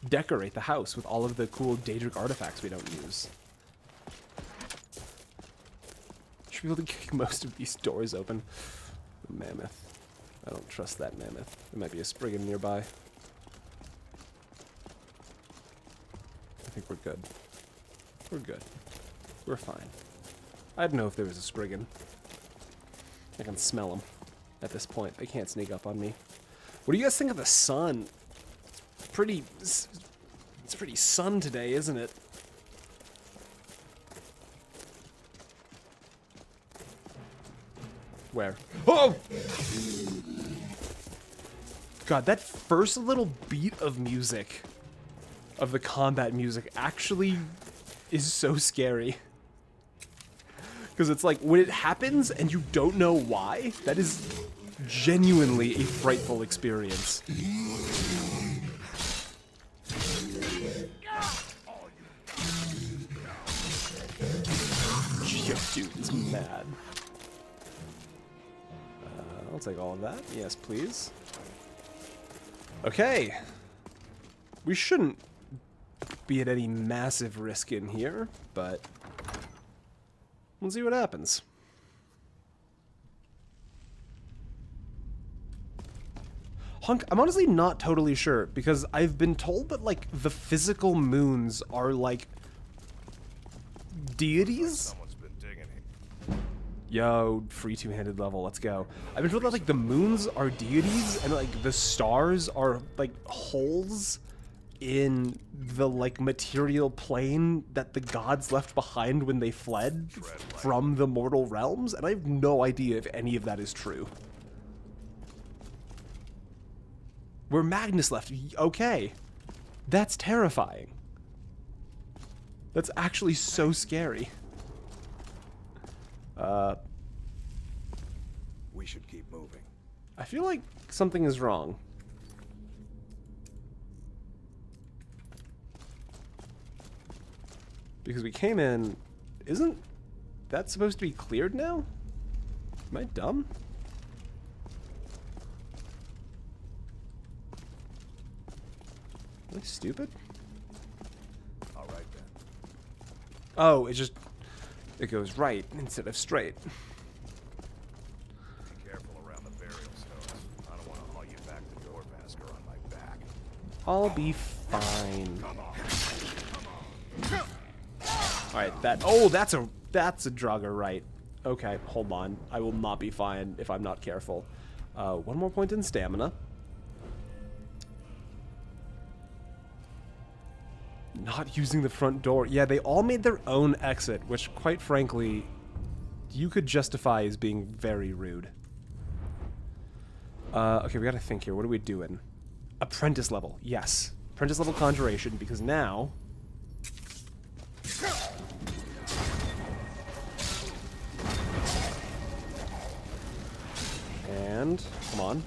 decorate the house with all of the cool Daedric artifacts we don't use. Should be able to kick most of these doors open. Mammoth. I don't trust that mammoth. There might be a Spriggan nearby. I think we're good. We're good. We're fine. I'd know if there was a Spriggan. I can smell them at this point. They can't sneak up on me. What do you guys think of the sun? It's pretty sun today, isn't it? Where? Oh! God, that first little beat of music, of the combat music, actually is so scary. Because it's like, when it happens and you don't know why, that is genuinely a frightful experience. Dude is mad. I'll take all of that. Yes, please. Okay. We shouldn't be at any massive risk in here, but we'll see what happens. Hunk, I'm honestly not totally sure, because I've been told that, like, the physical moons are, like, deities? Yo, free two-handed level, let's go. I've been told that, like, the moons are deities, and, like, the stars are, like, holes in the, like, material plane that the gods left behind when they fled from the mortal realms, and I have no idea if any of that is true. Where Magnus left, okay. That's terrifying. That's actually so scary. We should keep moving. I feel like something is wrong. Because we came in... Isn't that supposed to be cleared now? Am I dumb? Am I stupid? All right then. Oh, it goes right instead of straight. Be careful around the burial stones. I don't want to haul you back to Doormasker on my back. I'll be fine. Alright, that's a Draugr right. Okay, hold on. I will not be fine if I'm not careful. One more point in stamina. Not using the front door. Yeah, they all made their own exit, which, quite frankly, you could justify as being very rude. Okay, we gotta think here. What are we doing? Apprentice level. Yes. Apprentice level conjuration, because now... And... Come on.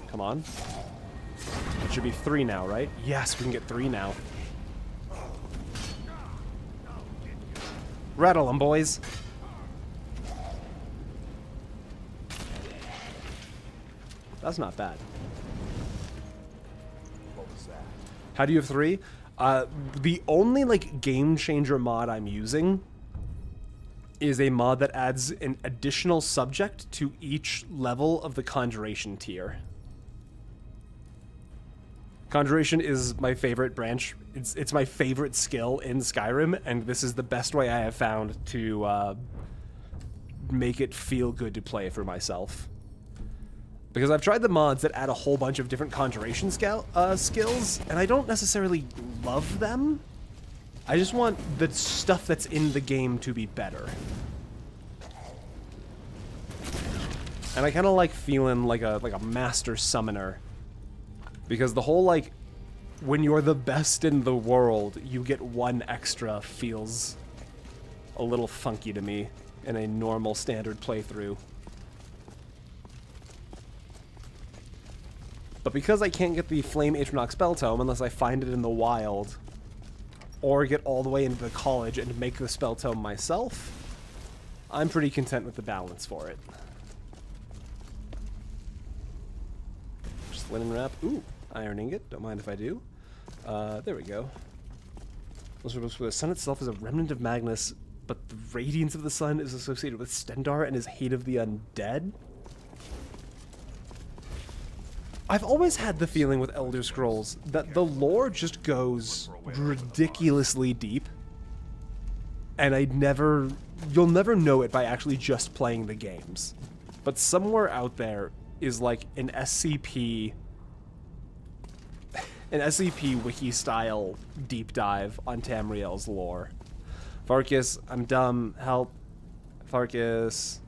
Come on. It should be 3 now, right? Yes, we can get 3 now. Rattle them, boys. That's not bad. What was that? How do you have 3? The only, like, game changer mod I'm using is a mod that adds an additional subject to each level of the conjuration tier. Conjuration is my favorite branch. It's my favorite skill in Skyrim, and this is the best way I have found to make it feel good to play for myself. Because I've tried the mods that add a whole bunch of different conjuration skills, and I don't necessarily love them. I just want the stuff that's in the game to be better. And I kind of like feeling like a master summoner. Because the whole, like, when you're the best in the world, you get 1 extra feels a little funky to me in a normal standard playthrough. But because I can't get the Flame Atronach Spell Tome unless I find it in the wild, or get all the way into the college and make the Spell Tome myself, I'm pretty content with the balance for it. Just linen wrap. Ooh. Iron ingot, don't mind if I do. There we go. The sun itself is a remnant of Magnus, but the radiance of the sun is associated with Stendar and his hate of the undead. I've always had the feeling with Elder Scrolls that the lore just goes ridiculously deep, and you'll never know it by actually just playing the games. But somewhere out there is like an SCP wiki-style deep dive on Tamriel's lore. Farkas, I'm dumb. Help. Farkas,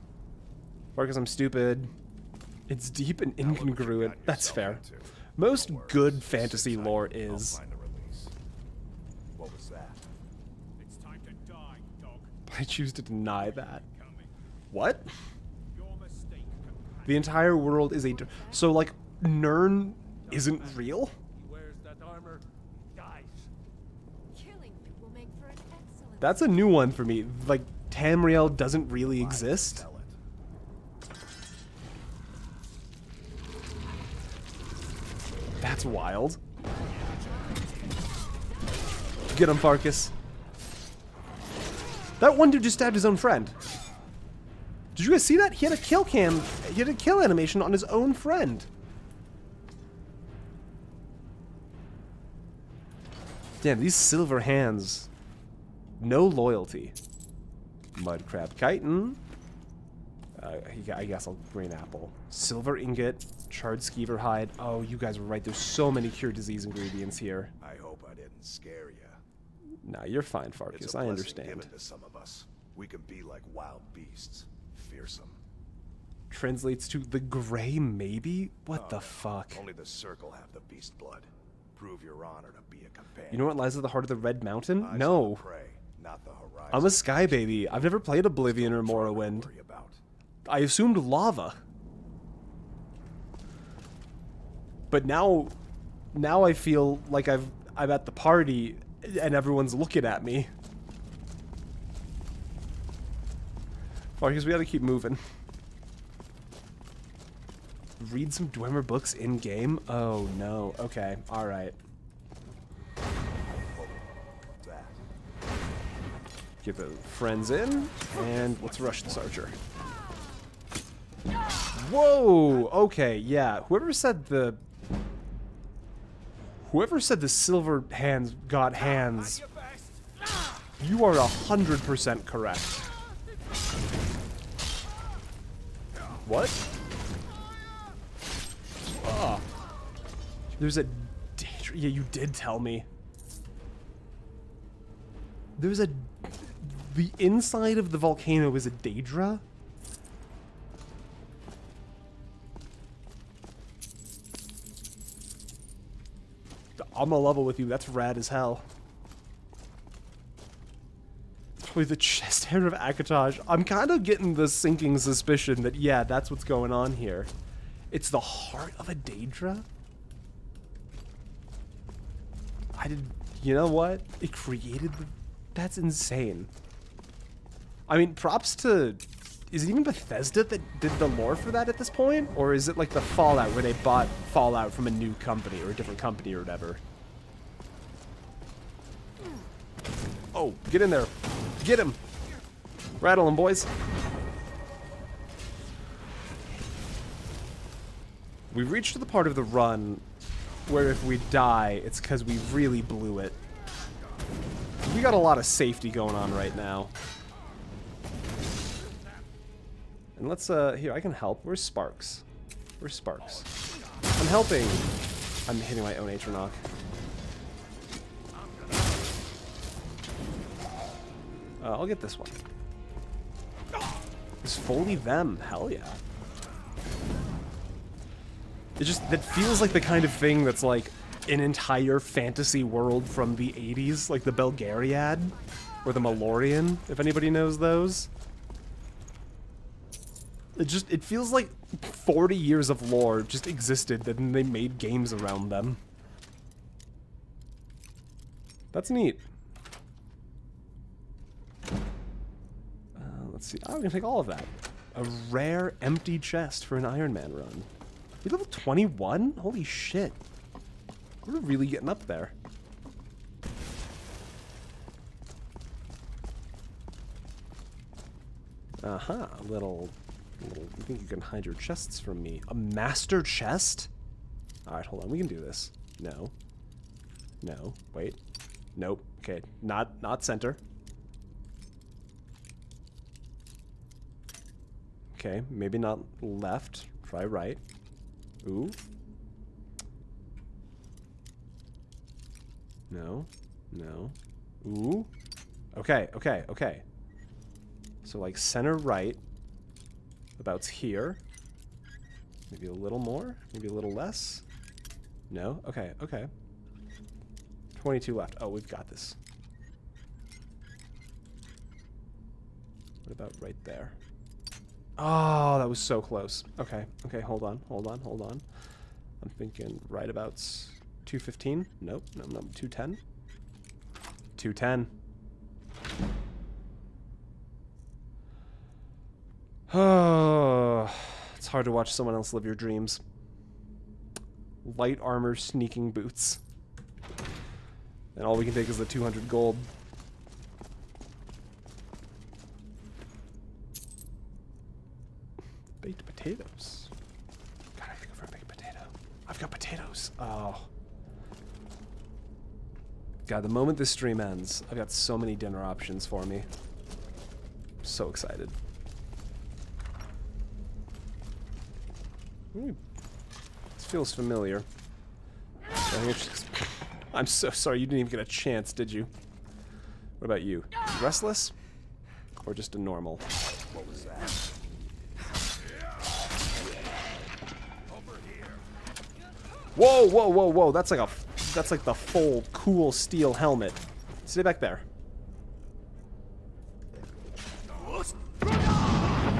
I'm stupid. It's deep and incongruent. That's fair. Most good fantasy lore is. What was that? It's time to die, dog. I choose to deny that. What? Your mistake, companion. The entire world is a... So, like, Nirn isn't real? That's a new one for me. Like, Tamriel doesn't really exist. That's wild. Get him, Farkas. That one dude just stabbed his own friend. Did you guys see that? He had a kill cam. He had a kill animation on his own friend. Damn, these silver hands. No loyalty. Mudcrab chitin. I guess I'll green apple. Silver ingot. Charred skeever hide. Oh, you guys were right. There's so many cure disease ingredients here. I hope I didn't scare you. Nah, you're fine, Farkas. I understand. Given to some of us. We can be like wild beasts. Fearsome. Translates to the gray maybe? What the fuck? Only the circle have the beast blood. Prove your honor to be a companion. You know what lies at the heart of the Red Mountain? No. Prey, not the horizon. I'm a sky baby. I've never played Oblivion or Morrowind. I assumed lava. But now I feel like I'm at the party and everyone's looking at me. Because we gotta keep moving. Read some Dwemer books in-game? Oh no. Okay, alright. Get the friends in, and let's rush this archer. Whoa! Okay, yeah. Whoever said the silver hands got hands, you are 100% correct. What? Oh. There's a danger. Yeah, you did tell me. There's a... The inside of the volcano is a Daedra? I'm a level with you. That's rad as hell. Probably the chest hair of Akataj. I'm kind of getting the sinking suspicion that, yeah, that's what's going on here. It's the heart of a Daedra? You know what? It created the... That's insane. I mean, props to... Is it even Bethesda that did the lore for that at this point? Or is it like the Fallout where they bought Fallout from a new company or a different company or whatever? Oh, get in there. Get him. Rattle him, boys. We've reached the part of the run where if we die, it's because we really blew it. We got a lot of safety going on right now. And let's, here, I can help. Where's Sparks? Where's Sparks? I'm helping! I'm hitting my own Atronach. I'll get this one. Is Foley them? Hell yeah. It just, that feels like the kind of thing that's like an entire fantasy world from the 80s, like the Belgariad, or the Malorian, if anybody knows those. It feels like 40 years of lore just existed, and they made games around them. That's neat. Let's see. I'm gonna take all of that. A rare empty chest for an Ironman run. We level 21? Holy shit. We're really getting up there. Uh-huh. Little... You think you can hide your chests from me? A master chest? Alright, hold on. We can do this. No. No. Wait. Nope. Okay. Not center. Okay. Maybe not left. Try right. Ooh. No. No. Ooh. Okay. Okay. Okay. So, like, center right. About's here. Maybe a little more? Maybe a little less? No? Okay, okay. 22 left. Oh, we've got this. What about right there? Oh, that was so close. Okay, okay, hold on, hold on, hold on. I'm thinking right about's 215? Nope, no, no, 210? 210. Oh, it's hard to watch someone else live your dreams. Light armor, sneaking boots. And all we can take is the 200 gold. Baked potatoes. God, I think for a baked potato. I've got potatoes. Oh. God, the moment this stream ends, I've got so many dinner options for me. I'm so excited. Ooh, this feels familiar. I'm so sorry, you didn't even get a chance, did you? What about you? Restless? Or just a normal? What was that? Whoa, whoa, whoa, whoa! That's like the full cool steel helmet. Stay back there.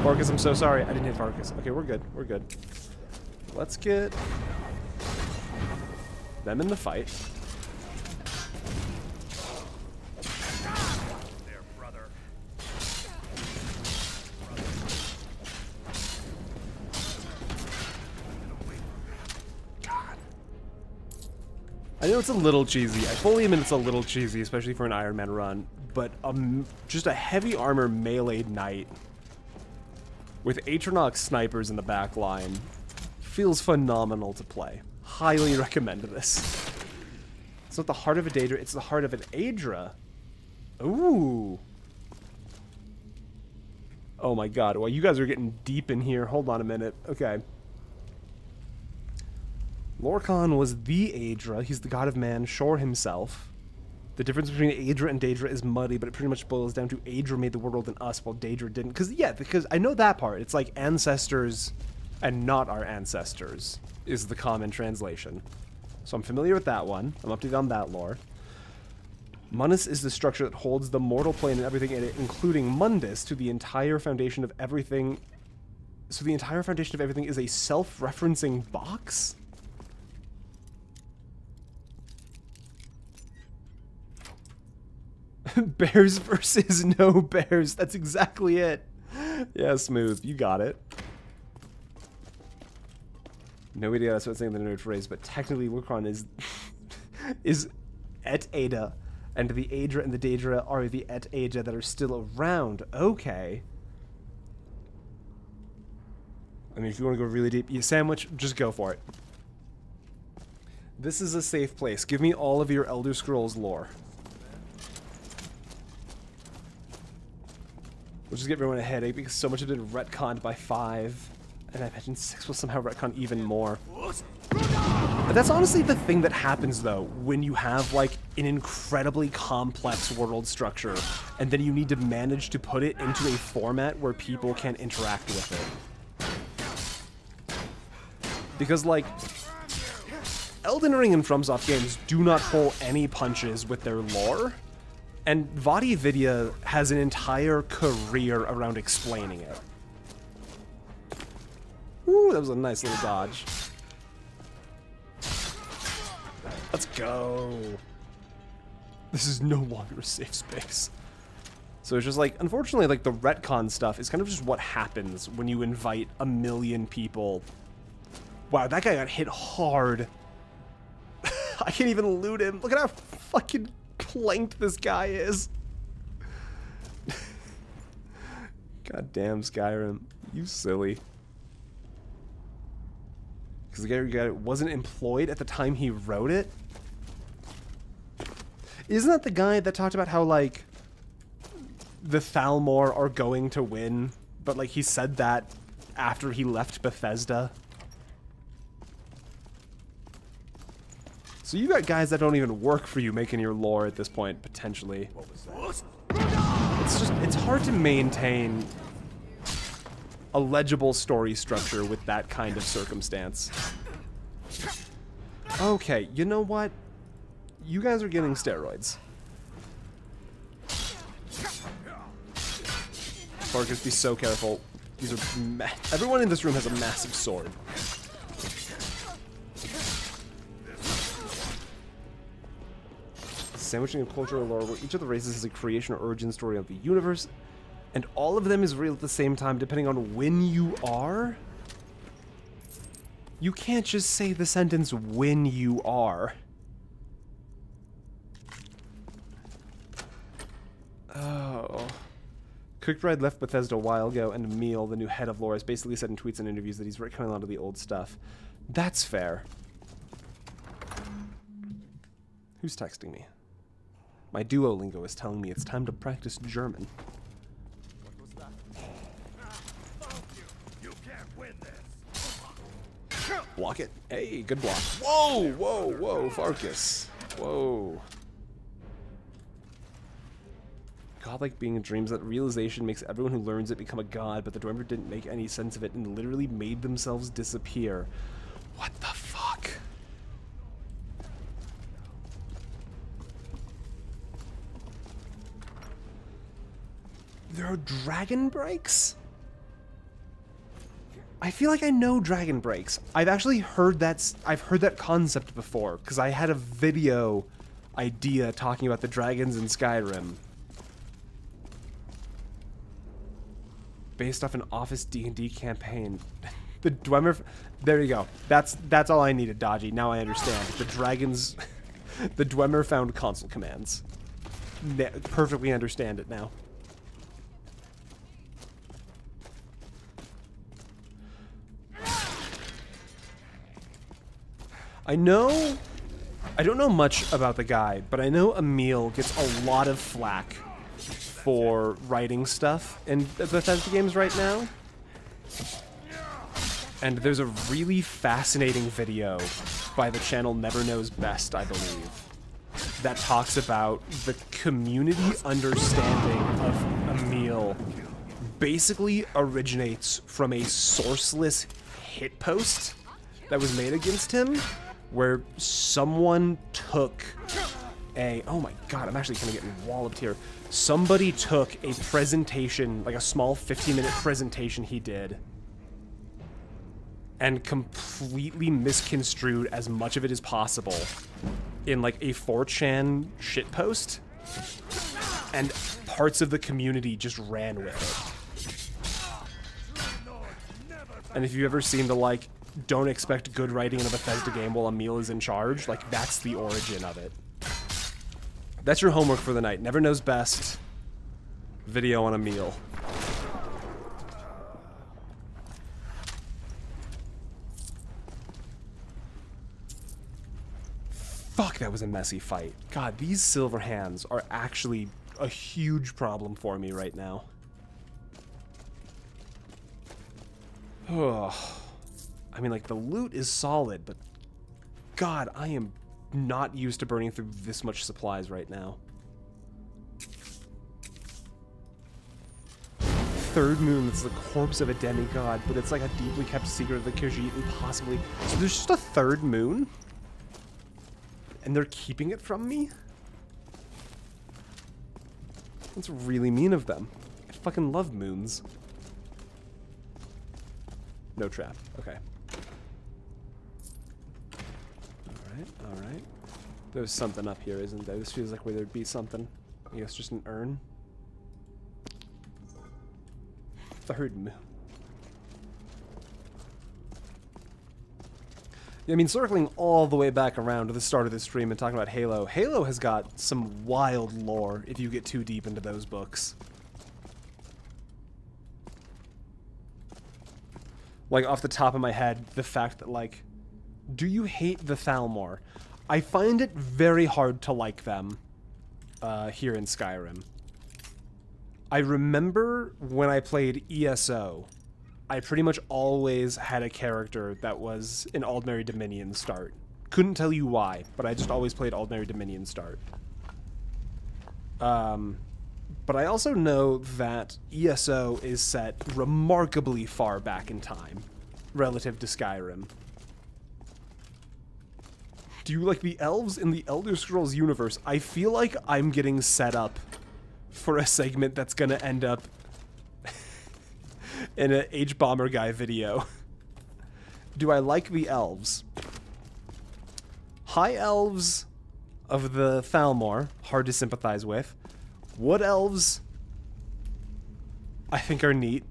Farkas, I'm so sorry. I didn't hit Farkas. Okay, we're good. We're good. Let's get them in the fight. There, brother. God. I know it's a little cheesy. I fully admit it's a little cheesy, especially for an Iron Man run, but just a heavy armor melee knight with Atronox snipers in the back line feels phenomenal to play. Highly recommend this. It's not the heart of a Daedra, it's the heart of an Aedra. Ooh. Oh my god, well you guys are getting deep in here. Hold on a minute. Okay. Lorkhan was the Aedra. He's the god of man, Shor himself. The difference between Aedra and Daedra is muddy, but it pretty much boils down to Aedra made the world and us, while Daedra didn't. Because I know that part. It's like ancestors and not our ancestors is the common translation. So I'm familiar with that one. I'm updated on that lore. Mundus is the structure that holds the mortal plane and everything in it, including Mundus, to the entire foundation of everything. So the entire foundation of everything is a self-referencing box? Bears versus no bears. That's exactly it. Yeah, Smooth. You got it. No idea that's what I'm saying in the nerd phrase, but technically Lorkhan is Et Ada, and the Aedra and the Daedra are the Et Ada that are still around. Okay. I mean, if you want to go really deep, you sandwich, just go for it. This is a safe place. Give me all of your Elder Scrolls lore. We'll just give everyone a headache because so much of it retconned by 5. And I imagine 6 will somehow retcon even more. But that's honestly the thing that happens, though, when you have, like, an incredibly complex world structure, and then you need to manage to put it into a format where people can interact with it. Because, like, Elden Ring and FromSoft games do not pull any punches with their lore. And VaatiVidya has an entire career around explaining it. Ooh, that was a nice little dodge. Let's go. This is no longer a safe space. So it's just like, unfortunately, like the retcon stuff is kind of just what happens when you invite a million people. Wow, that guy got hit hard. I can't even loot him. Look at how fucking planked this guy is. God damn, Skyrim. You silly. Because the guy wasn't employed at the time he wrote it? Isn't that the guy that talked about how, like, the Thalmor are going to win, but, like, he said that after he left Bethesda? So you got guys that don't even work for you making your lore at this point, potentially. What was that? It's just, it's hard to maintain a legible story structure with that kind of circumstance. Okay, you know what? You guys are getting steroids. Farkas, be so careful. These are everyone in this room has a massive sword. Sandwiching a cultural lore where each of the races has a creation or origin story of the universe, and all of them is real at the same time, depending on when you are? You can't just say the sentence, when you are. Oh. Cookbride left Bethesda a while ago, and Emil, the new head of lore, has basically said in tweets and interviews that he's retconning a lot of the old stuff. That's fair. Who's texting me? My Duolingo is telling me it's time to practice German. Block it. Hey, good block. Whoa, whoa, whoa, Farkas. Whoa. Godlike being in dreams, that realization makes everyone who learns it become a god, but the Dwemer didn't make any sense of it and literally made themselves disappear. What the fuck? There are dragon breaks? I feel like I know Dragon Breaks. I've actually heard I've heard that concept before, because I had a video idea talking about the dragons in Skyrim. Based off an Office D&D campaign. The Dwemer... There you go. That's all I needed, Dodgy. Now I understand. The dragons... The Dwemer found console commands. Perfectly understand it now. I don't know much about the guy, but I know Emil gets a lot of flack for writing stuff in Bethesda games right now. And there's a really fascinating video by the channel Never Knows Best, I believe, that talks about the community understanding of Emil basically originates from a sourceless hit post that was made against him, where someone took a... Oh my god, I'm actually kind of getting walloped here. Somebody took a presentation, like a small 15-minute presentation he did, and completely misconstrued as much of it as possible in like a 4chan shitpost, and parts of the community just ran with it. And if you've ever seen the like, don't expect good writing in a Bethesda game while Emil is in charge, like that's the origin of it. That's your homework for the night. Never Knows Best video on Emil. Fuck, that was a messy fight. God, these silver hands are actually a huge problem for me right now. Ugh. I mean, like, the loot is solid, but God, I am not used to burning through this much supplies right now. Third moon, it's the corpse of a demigod, but it's like a deeply kept secret of the Khajiit and possibly... So there's just a third moon? And they're keeping it from me? That's really mean of them. I fucking love moons. No trap. Okay. Alright. There's something up here, isn't there? This feels like where there'd be something. I guess just an urn. Third moon. Yeah, I mean, circling all the way back around to the start of this stream and talking about Halo. Halo has got some wild lore if you get too deep into those books. Like, off the top of my head, the fact that, like, do you hate the Thalmor? I find it very hard to like them here in Skyrim. I remember when I played ESO, I pretty much always had a character that was an Aldmeri Dominion start. Couldn't tell you why, but I just always played Aldmeri Dominion start. But I also know that ESO is set remarkably far back in time, relative to Skyrim. Do you like the elves in the Elder Scrolls universe? I feel like I'm getting set up for a segment that's gonna end up in an H-Bomber Guy video. Do I like the elves? High elves of the Thalmor, hard to sympathize with. Wood elves, I think are neat.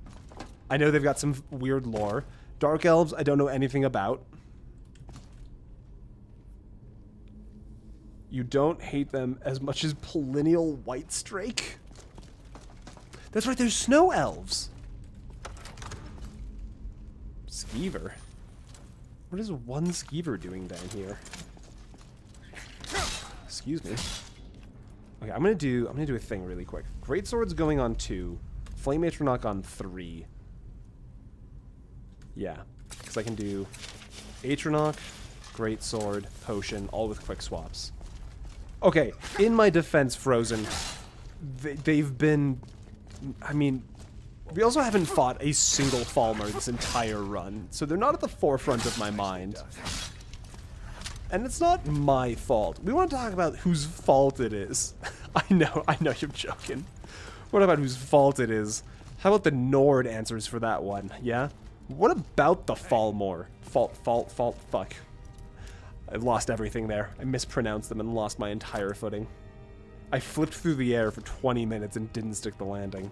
I know they've got some weird lore. Dark elves, I don't know anything about. You don't hate them as much as Polinial Whitestrake? That's right, there's snow elves. Skeever. What is one Skeever doing down here? Excuse me. Okay, I'm gonna do a thing really quick. Greatsword's going on 2. Flame Atronach on 3. Yeah, because I can do Atronach, Greatsword, Potion, all with quick swaps. Okay, in my defense, Frozen, they've been... I mean, we also haven't fought a single Falmer this entire run, so they're not at the forefront of my mind. And it's not my fault. We want to talk about whose fault it is. I know you're joking. What about whose fault it is? How about the Nord answers for that one, yeah? What about the Falmore? Fuck. I lost everything there. I mispronounced them and lost my entire footing. I flipped through the air for 20 minutes and didn't stick the landing.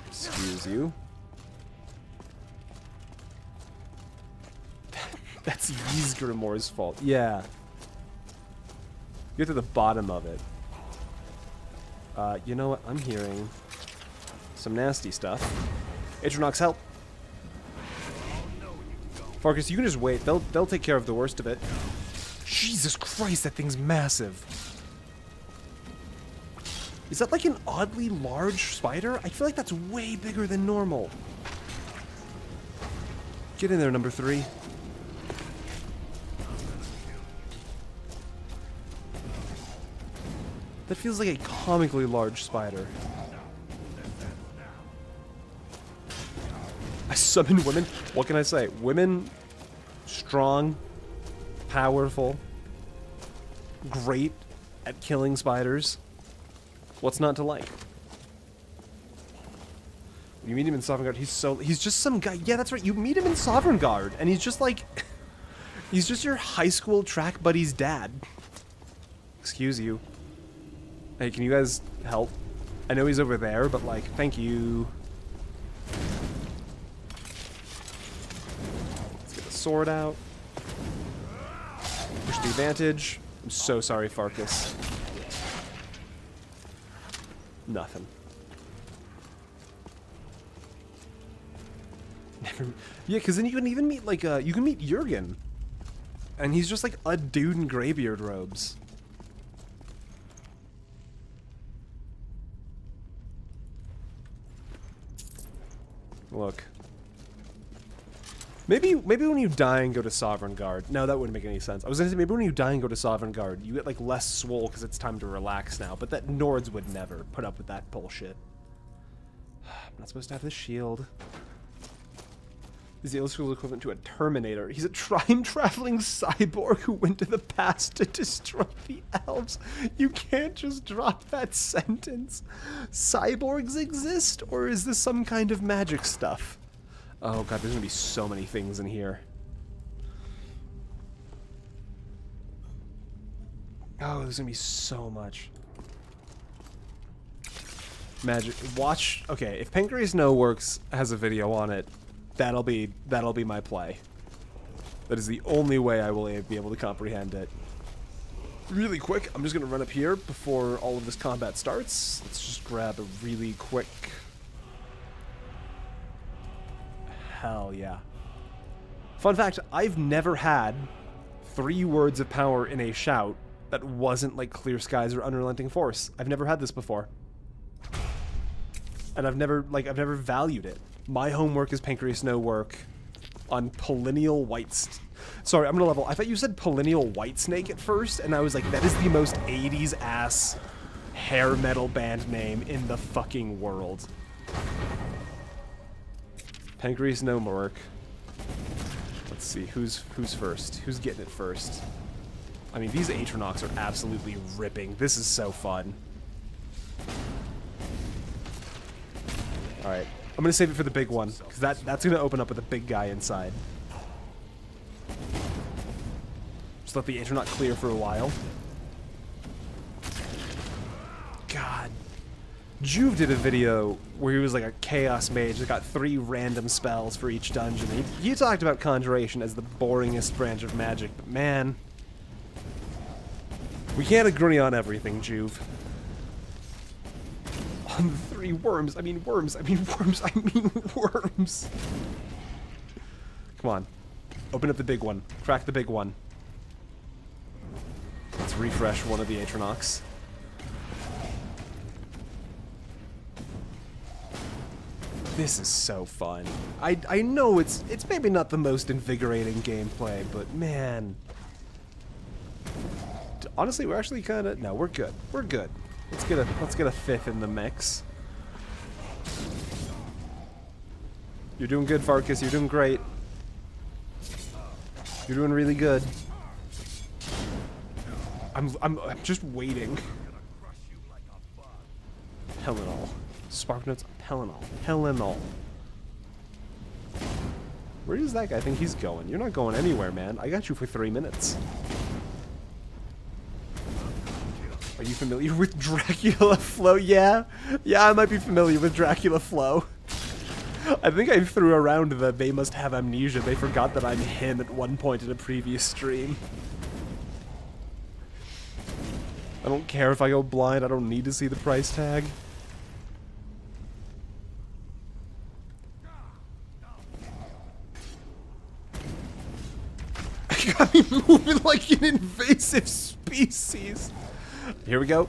Excuse you. That's Ysgrimor's fault. Yeah. Get to the bottom of it. You know what? I'm hearing some nasty stuff. Atronox, help! Farkas, you can just wait. They'll take care of the worst of it. Jesus Christ, that thing's massive. Is that like an oddly large spider? I feel like that's way bigger than normal. Get in there, number 3. That feels like a comically large spider. I summon women. What can I say? Women, strong, powerful, great at killing spiders. What's not to like? You meet him in Sovngarde, he's just some guy. Yeah, that's right. You meet him in Sovngarde, and he's just like, he's just your high school track buddy's dad. Excuse you. Hey, can you guys help? I know he's over there, but like, thank you. Let's get the sword out. Push the advantage. I'm so sorry, Farkas. Nothing. Never. Yeah, because then you can even meet like you can meet Jurgen, and he's just like a dude in graybeard robes. Look. Maybe when you die and go to Sovngarde. No, that wouldn't make any sense. I was gonna say maybe when you die and go to Sovngarde, you get like less swole because it's time to relax now. But that Nords would never put up with that bullshit. I'm not supposed to have this shield. He's the old school equivalent to a Terminator. He's a time-traveling cyborg who went to the past to destroy the elves. You can't just drop that sentence. Cyborgs exist, or is this some kind of magic stuff? Oh god, there's gonna be so many things in here. Oh, there's gonna be so much. Magic. Watch. Okay, if Pancreas No Works has a video on it, that'll be my play. That is the only way I will be able to comprehend it. Really quick, I'm just gonna run up here before all of this combat starts. Let's just grab a really quick. Hell yeah. Fun fact, I've never had 3 words of power in a shout that wasn't like Clear Skies or Unrelenting Force. I've never had this before. And I've never valued it. My homework is Pancreas No Work on Pollineal White... Sorry, I'm gonna level. I thought you said Pollineal Whitesnake at first, and I was like, that is the most 80s ass hair metal band name in the fucking world. Pancreas No Work. Let's see, who's first? Who's getting it first? I mean, these Atronox are absolutely ripping. This is so fun. Alright. I'm gonna save it for the big one, because that's gonna open up with a big guy inside. Just let the Atronox clear for a while. God. Joov did a video where he was like a chaos mage that got 3 random spells for each dungeon. He talked about conjuration as the boringest branch of magic, but man, we can't agree on everything, Joov. On the 3 worms, I mean worms, I mean worms, I mean worms. Come on. Open up the big one. Crack the big one. Let's refresh one of the Atronox. This is so fun. I know it's maybe not the most invigorating gameplay, but man. Honestly, we're actually kind of... No, we're good. We're good. Let's get a 5th in the mix. You're doing good, Farkas. You're doing great. You're doing really good. I'm just waiting. Pellinol. Spark notes on Pellinol. Pellinol. Where does that guy think he's going? You're not going anywhere, man. I got you for 3 minutes. Are you familiar with Dracula Flow? Yeah. Yeah, I might be familiar with Dracula Flow. I think I threw around the they must have amnesia. They forgot that I'm him at one point in a previous stream. I don't care if I go blind. I don't need to see the price tag. You got me moving like an invasive species. Here we go.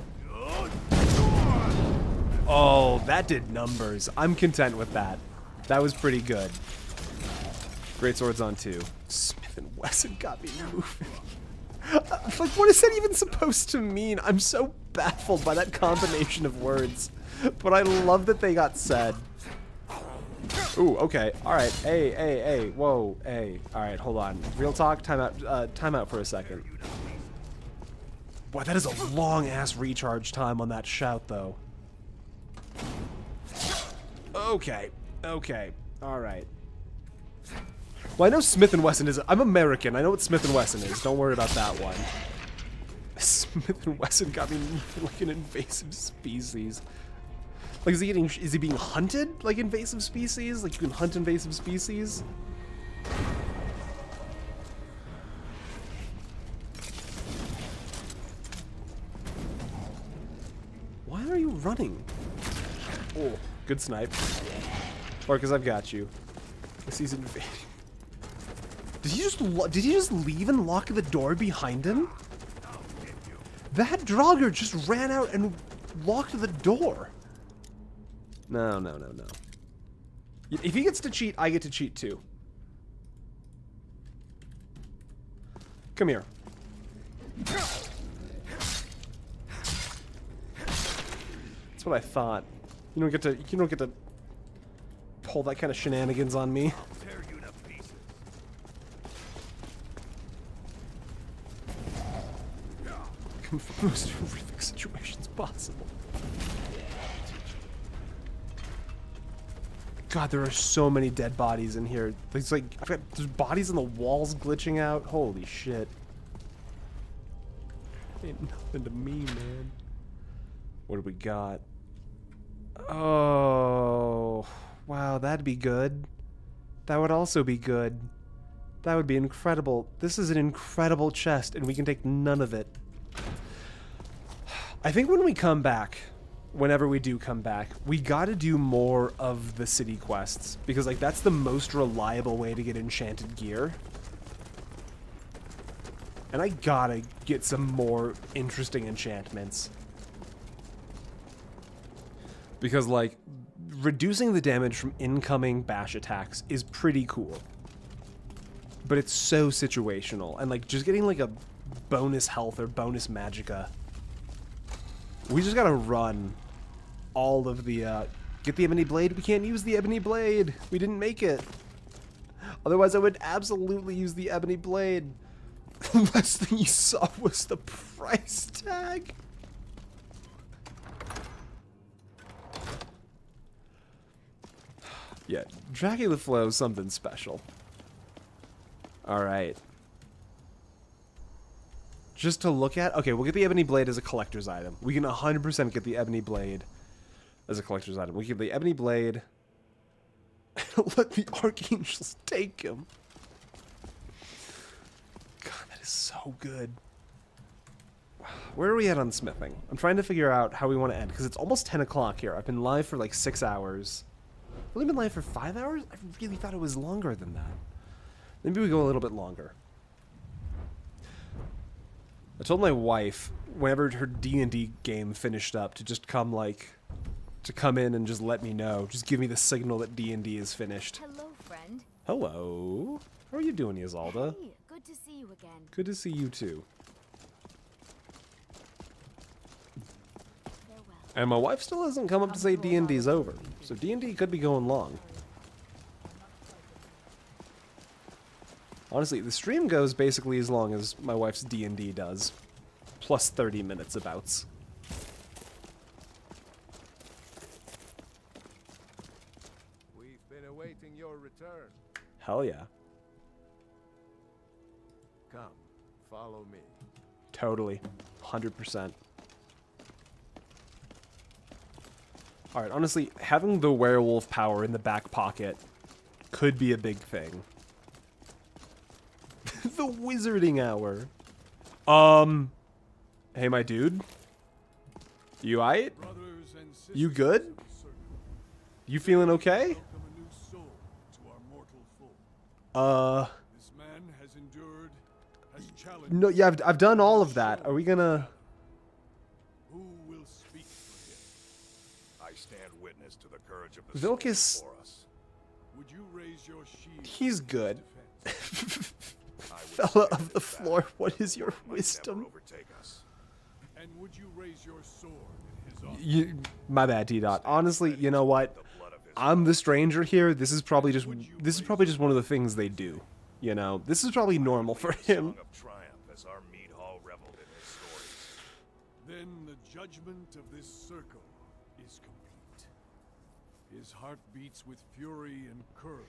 Oh, that did numbers. I'm content with that. That was pretty good. Great swords on 2. Smith & Wesson got me moving. Like, what is that even supposed to mean? I'm so baffled by that combination of words. But I love that they got said. Ooh, okay. Alright. Hey. Whoa. Hey. Alright, hold on. Real talk. Time out for a second. Boy, that is a long-ass recharge time on that shout, though. Okay. Okay. Alright. Well, I know Smith & Wesson is... I'm American. I know what Smith & Wesson is. Don't worry about that one. Smith & Wesson got me like an invasive species. Like, is he being hunted like invasive species? Like, you can hunt invasive species? Why are you running? Oh, good snipe. Or because I've got you. This he's invading. Did he just leave and lock the door behind him? That Draugr just ran out and locked the door. No. If he gets to cheat, I get to cheat too. Come here. That's what I thought. You don't get to pull that kind of shenanigans on me. Come from the most horrific situations possible. God, there are so many dead bodies in here. It's like, there's bodies on the walls glitching out. Holy shit. Ain't nothing to me, man. What do we got? Oh, wow, that'd be good. That would also be good. That would be incredible. This is an incredible chest, and we can take none of it. I think when we come back, whenever we do come back, we gotta do more of the city quests, because like that's the most reliable way to get enchanted gear. And I gotta get some more interesting enchantments. Because like, reducing the damage from incoming bash attacks is pretty cool. But it's so situational, and like just getting like a bonus health or bonus magicka. We just gotta run all of the, get the ebony blade. We can't use the ebony blade. We didn't make it. Otherwise, I would absolutely use the ebony blade. The last thing you saw was the price tag. Yeah, Dracula Flow is something special. Alright. Just to look at... Okay, we'll get the ebony blade as a collector's item. We can 100% get the ebony blade as a collector's item. We get the ebony blade. Let the archangels take him. God, that is so good. Where are we at on smithing? I'm trying to figure out how we want to end, because it's almost 10 o'clock here. I've been live for like 6 hours. I've only been live for 5 hours? I really thought it was longer than that. Maybe we go a little bit longer. I told my wife, whenever her D&D game finished up, to just come, like, to come in and just let me know. Just give me the signal that D&D is finished. Hello, friend. Hello. How are you doing, Ysolda? Hey, good to see you again. Good to see you, too. Farewell. And my wife still hasn't come up to say D&D's over. So D&D could be going long. Honestly, the stream goes basically as long as my wife's D&D does. Plus 30 minutes abouts. Hell yeah. Come, follow me. Totally. 100%. Alright, honestly, having the werewolf power in the back pocket could be a big thing. The wizarding hour. Hey, my dude. You aight? You good? You feeling okay? This man has endured, has challenged. No, yeah, I've done all of that. Are we gonna... Who will speak for him? I stand witness to the courage of the Vilcus... soldiers before us. Would you raise your shield? He's good. Fella of the floor, what is your wisdom? And would you raise your sword in his honor? My bad, T-Dot. Honestly, you know what? I'm the stranger here. This is probably just one of the things they do. You know, this is probably normal for him. Then the judgment of this circle is complete. His heart beats with fury and courage.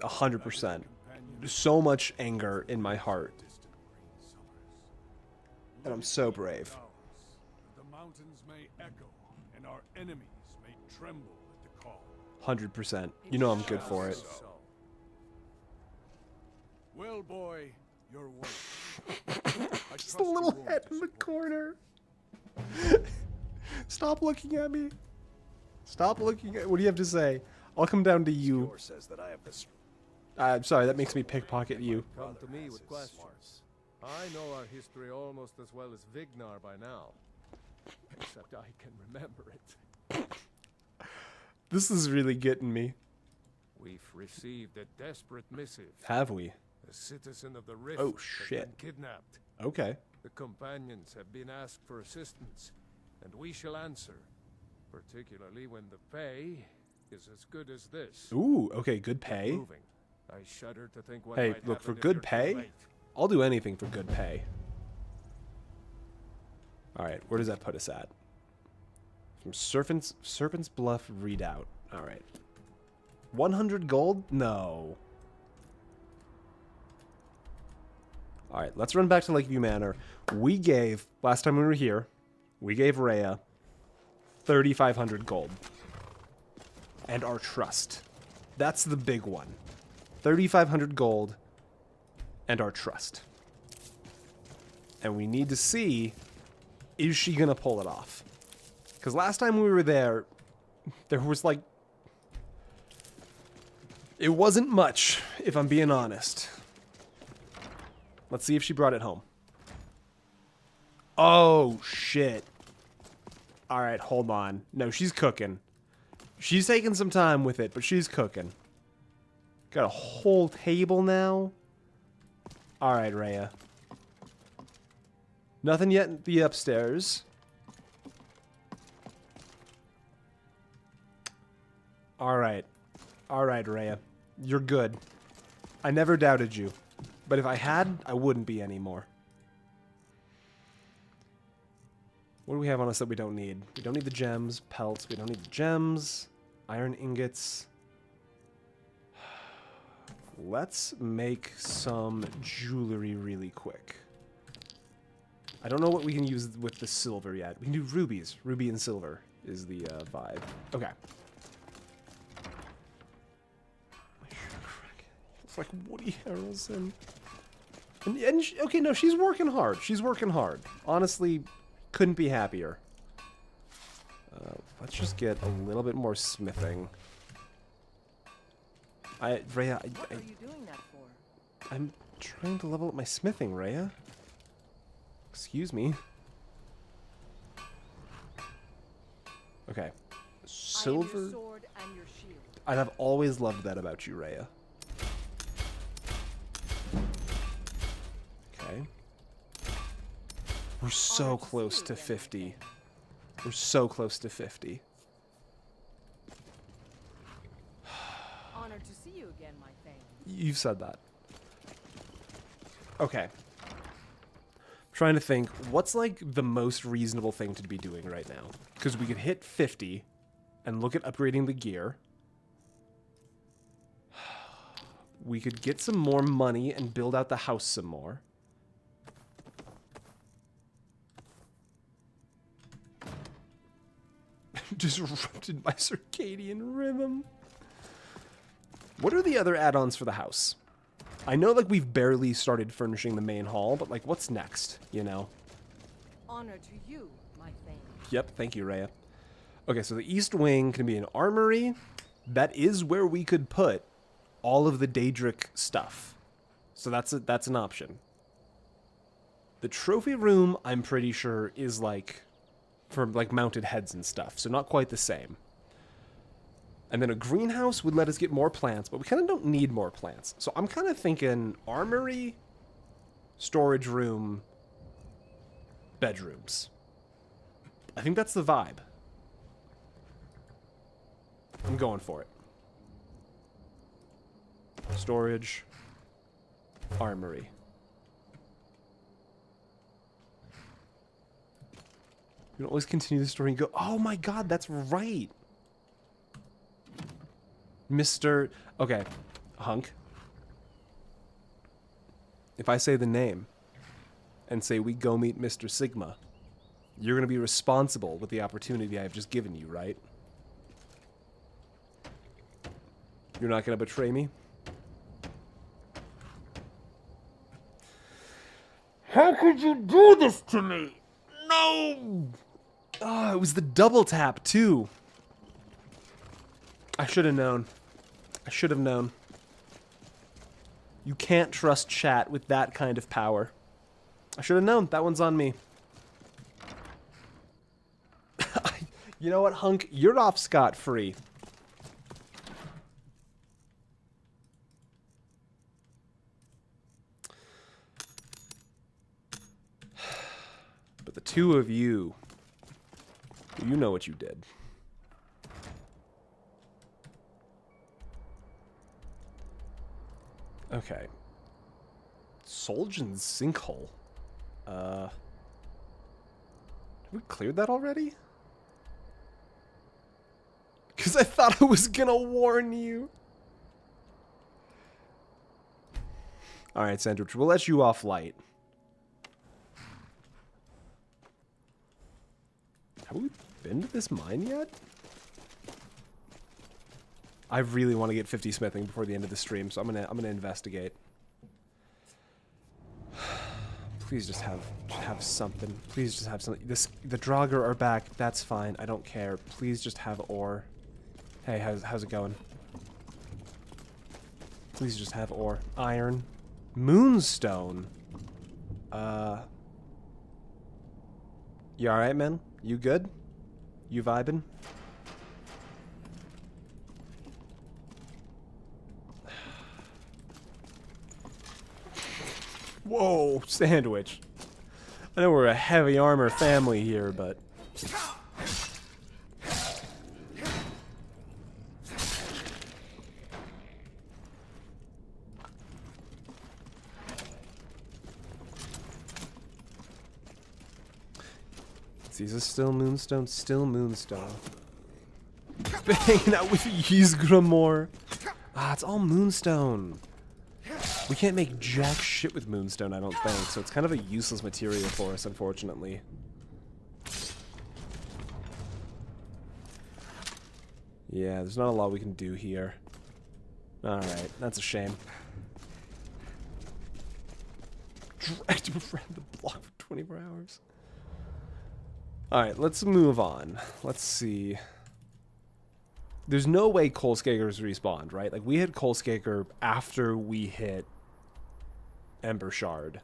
100%. So much anger in my heart. And I'm so brave. The mountains may echo, and our enemies may tremble at the call. 100%. You know I'm good for it. Well, boy, you're one. Just a little head in the corner. Stop looking at me. Stop looking at... What do you have to say? I'll come down to you. I'm sorry, that makes me pickpocket you. Come to me with questions. I know our history almost as well as Vignar by now. Except I can remember it. This is really getting me. We've received a desperate missive. Have we? A citizen of the Rift Oh, has shit. been kidnapped. Okay. The companions have been asked for assistance, and we shall answer, particularly when the pay is as good as this. Ooh, okay, good pay. Moving. I shudder to think what Hey, might look, for happen if good you're too pay, late. I'll do anything for good pay. Alright, where does that put us at? From Serpent's Bluff Redoubt. Alright. 100 gold? No. Alright, let's run back to Lakeview Manor. We gave, last time we were here, we gave Rhea 3,500 gold. And our trust. That's the big one. 3,500 gold and our trust. And we need to see, is she gonna pull it off? Because last time we were there was like... It wasn't much, if I'm being honest. Let's see if she brought it home. Oh, shit. Alright, hold on. No, she's cooking. She's taking some time with it, but she's cooking. Got a whole table now. Alright, Rhea. Nothing yet in the upstairs. Alright. Alright, Rhea. You're good. I never doubted you. But if I had, I wouldn't be anymore. What do we have on us that we don't need? We don't need the gems. Pelts. We don't need the gems. Iron ingots. Let's make some jewelry really quick. I don't know what we can use with the silver yet. We can do rubies. Ruby and silver is the vibe. Okay. It's like Woody Harrelson. And she, okay, no, she's working hard. She's working hard. Honestly, couldn't be happier. Let's just get a little bit more smithing. Rhea, What are you doing that for? I'm trying to level up my smithing, Rhea. Excuse me. Okay. Silver. I am your sword and your shield. I've always loved that about you, Rhea. Okay. We're so close to 50. We're so close to 50. Honored to see you again, my thing. You've said that. Okay. Trying to think, what's like the most reasonable thing to be doing right now? Because we could hit 50 and look at upgrading the gear. we could get some more money and build out the house some more. Disrupted my circadian rhythm. What are the other add-ons for the house? I know, like, we've barely started furnishing the main hall, but, like, what's next, you know? Honor to you, my thane. Yep, thank you, Rhea. Okay, so the east wing can be an armory. That is where we could put all of the Daedric stuff. So that's an option. The trophy room, I'm pretty sure, is, like, for, like, mounted heads and stuff. So not quite the same. And then a greenhouse would let us get more plants, but we kind of don't need more plants. So I'm kind of thinking armory, storage room, bedrooms. I think that's the vibe. I'm going for it. Storage, armory. You can always continue the story and go, oh my god, that's right. Mr. Okay, Hunk. If I say the name and say we go meet Mr. Sigma, you're going to be responsible with the opportunity I've just given you, right? You're not going to betray me? How could you do this to me? No! Oh, it was the double tap, too. I should have known. I should have known. You can't trust chat with that kind of power. I should have known. That one's on me. You know what, Hunk? You're off scot-free. But the two of you, you know what you did. Okay. Soljan's sinkhole. Have we cleared that already? Because I thought I was gonna warn you. Alright, Sandwich, we'll let you off light. Have we been to this mine yet? I really want to get 50 smithing before the end of the stream, so I'm gonna investigate. Please just have something. Please just have something. The Draugr are back. That's fine. I don't care. Please just have ore. Hey, how's it going? Please just have ore. Iron. Moonstone. You alright, man? You good? You vibing? Whoa, Sandwich. I know we're a heavy armor family here, but... Is this still Moonstone? Still Moonstone. Been hanging out with Ysgramor. Ah, it's all Moonstone. We can't make jack shit with Moonstone, I don't think, so it's kind of a useless material for us, unfortunately. Yeah, there's not a lot we can do here. Alright, that's a shame. Dragged him around the block for 24 hours. Alright, let's move on. Let's see. There's no way Coalskaker's respawned, right? Like, we hit Coalskaker after we hit Ember Shard.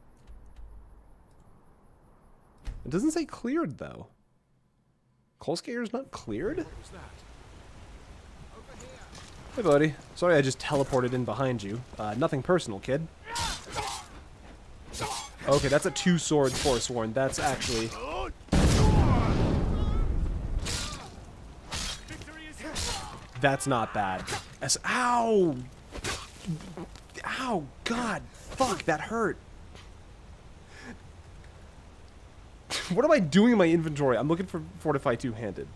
It doesn't say cleared, though. Coalskaker's not cleared? Hey, buddy. Sorry I just teleported in behind you. Nothing personal, kid. Okay, that's a two-sword Forsworn. That's actually... That's not bad. Ow! Ow, God. Fuck, that hurt. What am I doing in my inventory? I'm looking for Fortify two-handed.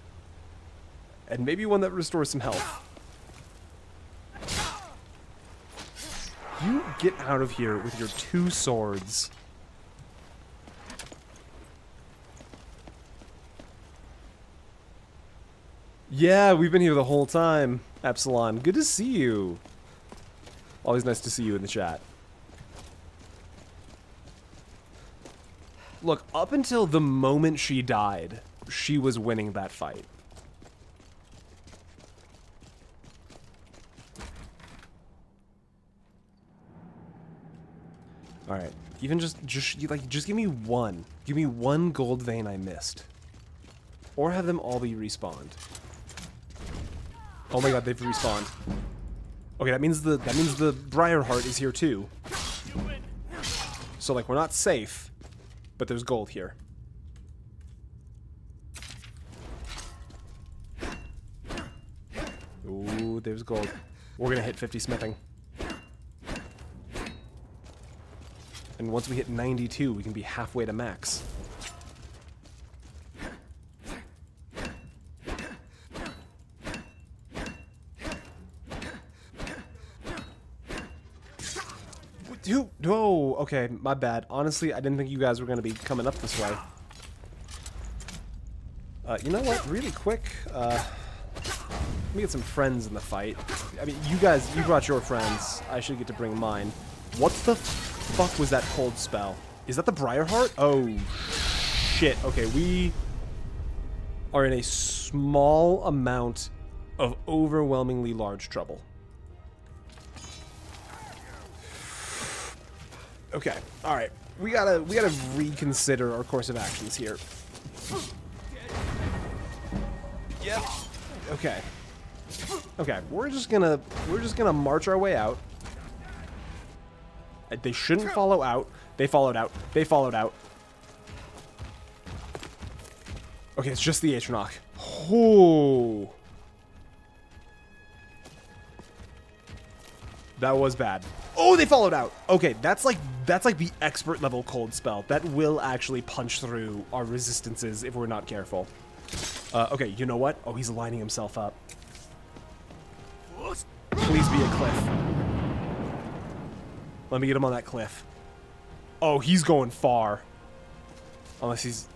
And maybe one that restores some health. get out of here with your 2 swords. Yeah, we've been here the whole time, Epsilon. Good to see you. Always nice to see you in the chat. Look, up until the moment she died, she was winning that fight. Alright, even just give me one. Give me one gold vein I missed. Or have them all be respawned. Oh my god, they've respawned. Okay, that means the Briarheart is here too. So like we're not safe, but there's gold here. Ooh, there's gold. We're gonna hit 50 smithing. And once we hit 92, we can be halfway to max. Dude, no, okay, my bad. Honestly, I didn't think you guys were going to be coming up this way. You know what? Really quick, let me get some friends in the fight. I mean, you brought your friends. I should get to bring mine. What the fuck was that cold spell? Is that the Briarheart? Oh, shit. Okay, we are in a small amount of overwhelmingly large trouble. Okay, alright. We gotta reconsider our course of actions here. Yep. Okay. Okay, we're just gonna march our way out. They shouldn't follow out. They followed out. They followed out. Okay, it's just the Atronach. Oh. That was bad. Oh, they followed out. Okay, that's like the expert level cold spell. That will actually punch through our resistances if we're not careful. Okay, you know what? Oh, he's lining himself up. Please be a cliff. Let me get him on that cliff. Oh, he's going far. Unless he's...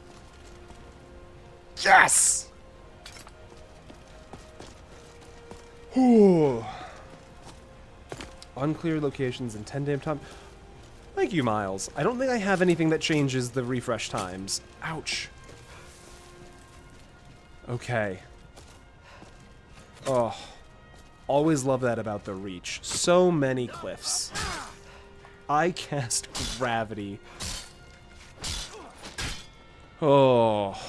Yes! Ooh. Unclear locations in 10 damn time. Thank you, Miles. I don't think I have anything that changes the refresh times. Ouch. Okay. Oh. Always love that about the Reach. So many cliffs. I cast Gravity. Oh.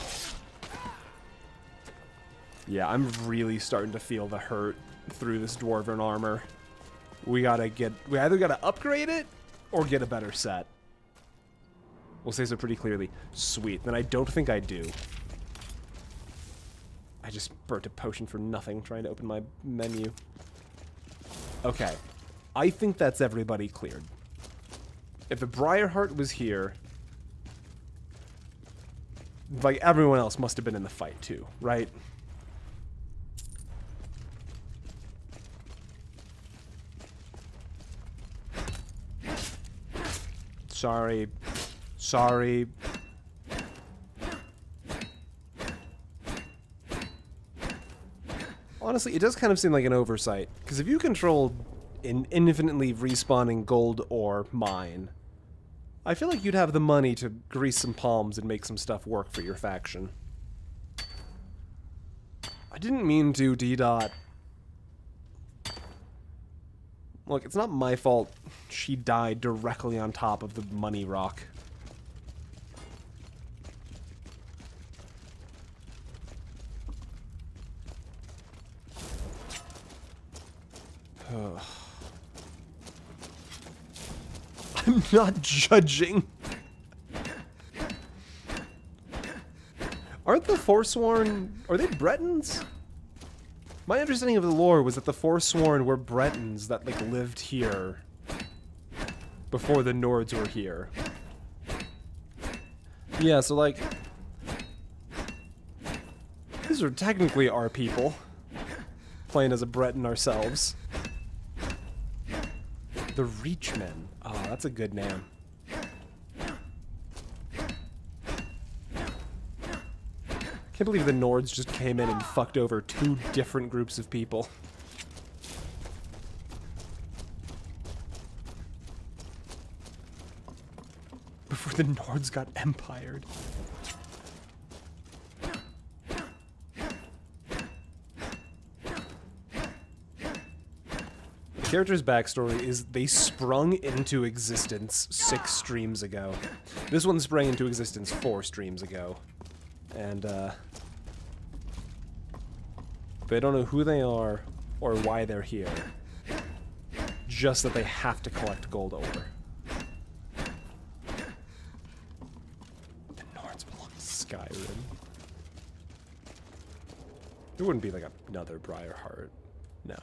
Yeah, I'm really starting to feel the hurt through this Dwarven armor. We either gotta upgrade it or get a better set. We'll say so pretty clearly. Sweet. Then I don't think I do. I just burnt a potion for nothing trying to open my menu. Okay. I think that's everybody cleared. If the Briarheart was here, like everyone else must have been in the fight too, right? Sorry. Sorry. Honestly, it does kind of seem like an oversight. Because if you control an infinitely respawning gold ore mine, I feel like you'd have the money to grease some palms and make some stuff work for your faction. I didn't mean to, D-Dot. Look, it's not my fault she died directly on top of the money rock. I'm not judging. Aren't the Forsworn... Are they Bretons? My understanding of the lore was that the Forsworn were Bretons that, like, lived here before the Nords were here. Yeah, so, like... These are technically our people. Playing as a Breton ourselves. The Reachmen. Oh, that's a good name. Can't believe the Nords just came in and fucked over 2 different groups of people. Before the Nords got empired. The character's backstory is they sprung into existence 6 streams ago. This one sprang into existence 4 streams ago. And, they don't know who they are or why they're here. Just that they have to collect gold ore. The Nords belong to Skyrim. There wouldn't be like another Briarheart. No.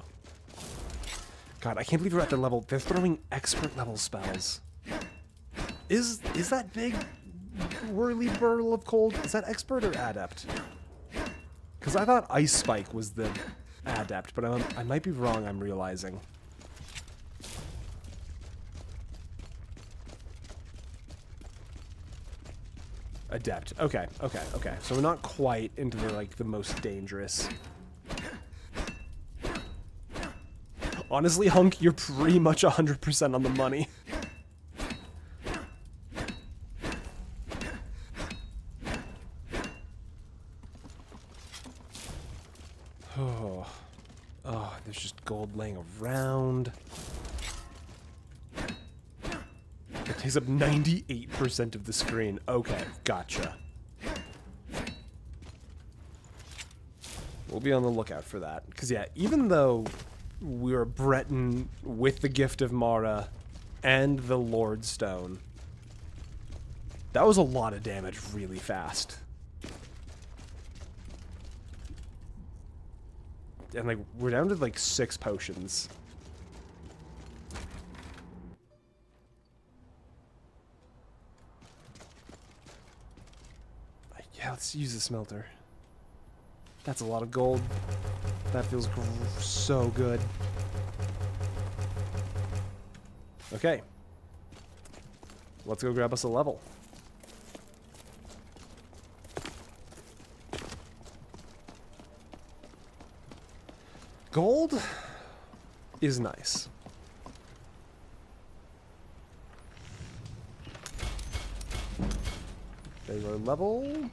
God, I can't believe we're at the level. They're throwing expert level spells. Is that big whirly burl of cold? Is that expert or adept? Because I thought Ice Spike was the adept, but I might be wrong, I'm realizing. Adept. Okay, okay, okay. So we're not quite into the, like, the most dangerous. Honestly, Hunk, you're pretty much 100% on the money. Oh, there's just gold laying around. It takes up 98% of the screen. Okay, gotcha. We'll be on the lookout for that. Because, yeah, even though we're Breton with the Gift of Mara and the Lord Stone, that was a lot of damage really fast. And, like, we're down to, like, 6 potions. Yeah, let's use the smelter. That's a lot of gold. That feels so good. Okay. Let's go grab us a level. Gold is nice. There's our level.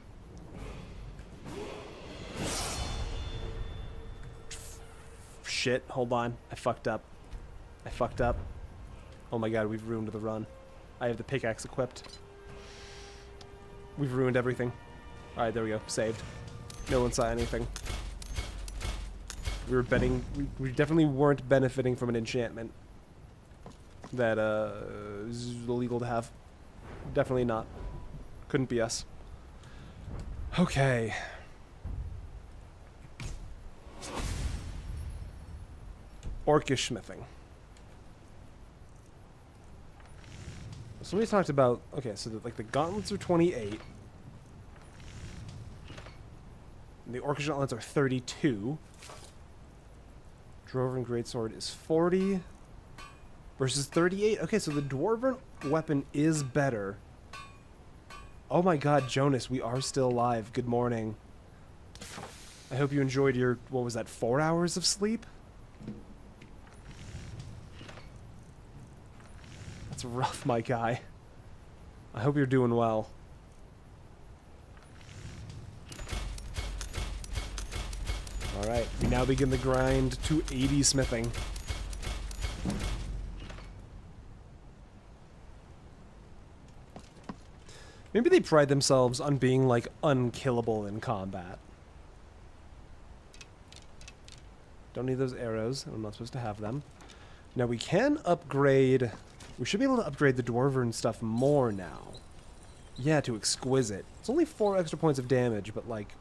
Shit, hold on. I fucked up. I fucked up. Oh my god, we've ruined the run. I have the pickaxe equipped. We've ruined everything. Alright, there we go. Saved. No one saw anything. We were betting... We definitely weren't benefiting from an enchantment that is illegal to have. Definitely not. Couldn't be us. Okay. Orcish smithing. So we talked about... Okay, so the gauntlets are 28. And the Orcish gauntlets are 32. Dwarven greatsword is 40 versus 38. Okay, so the dwarven weapon is better. Oh my god, Jonas, we are still alive. Good morning. I hope you enjoyed your, what was that, 4 hours of sleep? That's rough, my guy. I hope you're doing well. Alright, we now begin the grind to 80 smithing. Maybe they pride themselves on being, like, unkillable in combat. Don't need those arrows. I'm not supposed to have them. Now, we can upgrade... We should be able to upgrade the Dwarven stuff more now. Yeah, to Exquisite. It's only 4 extra points of damage, but, like...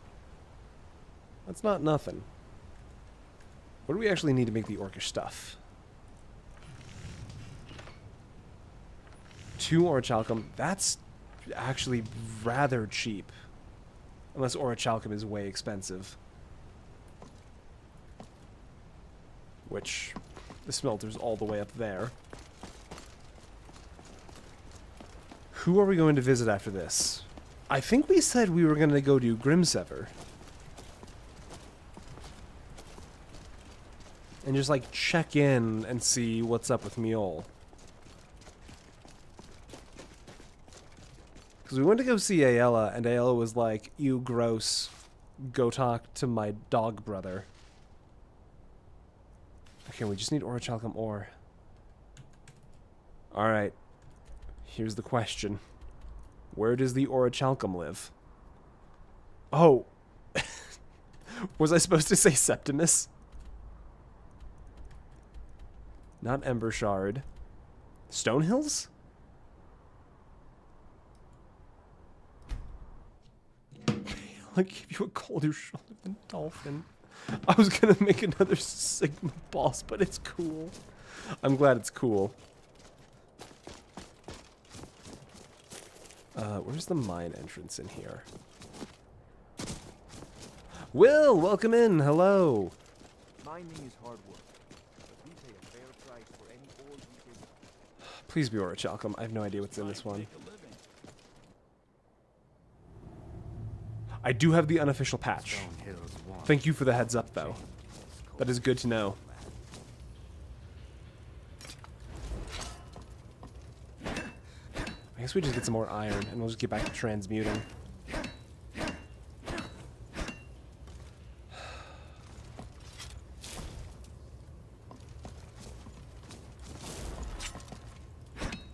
That's not nothing. What do we actually need to make the Orcish stuff? 2 Orichalcum. That's actually rather cheap. Unless Orichalcum is way expensive. Which, the smelter's all the way up there. Who are we going to visit after this? I think we said we were going to go to Grimsever. And just, like, check in and see what's up with Mjol. Because we went to go see Ayala, and Ayala was like, "You gross. Go talk to my dog brother." Okay, we just need Orichalcum ore. Alright. Here's the question. Where does the Orichalcum live? Oh. Was I supposed to say Septimus? Not Embershard. Stonehills? I'll give you a colder shoulder than dolphin. I was gonna make another Sigma boss, but it's cool. I'm glad it's cool. Where's the mine entrance in here? Will, welcome in. Hello. Mining is hard work, but we pay a fair price for any ore we dig. Please be Orichalcum. I have no idea what's in this one. I do have the unofficial patch. Thank you for the heads up, though. That is good to know. I guess we just get some more iron, and we'll just get back to transmuting.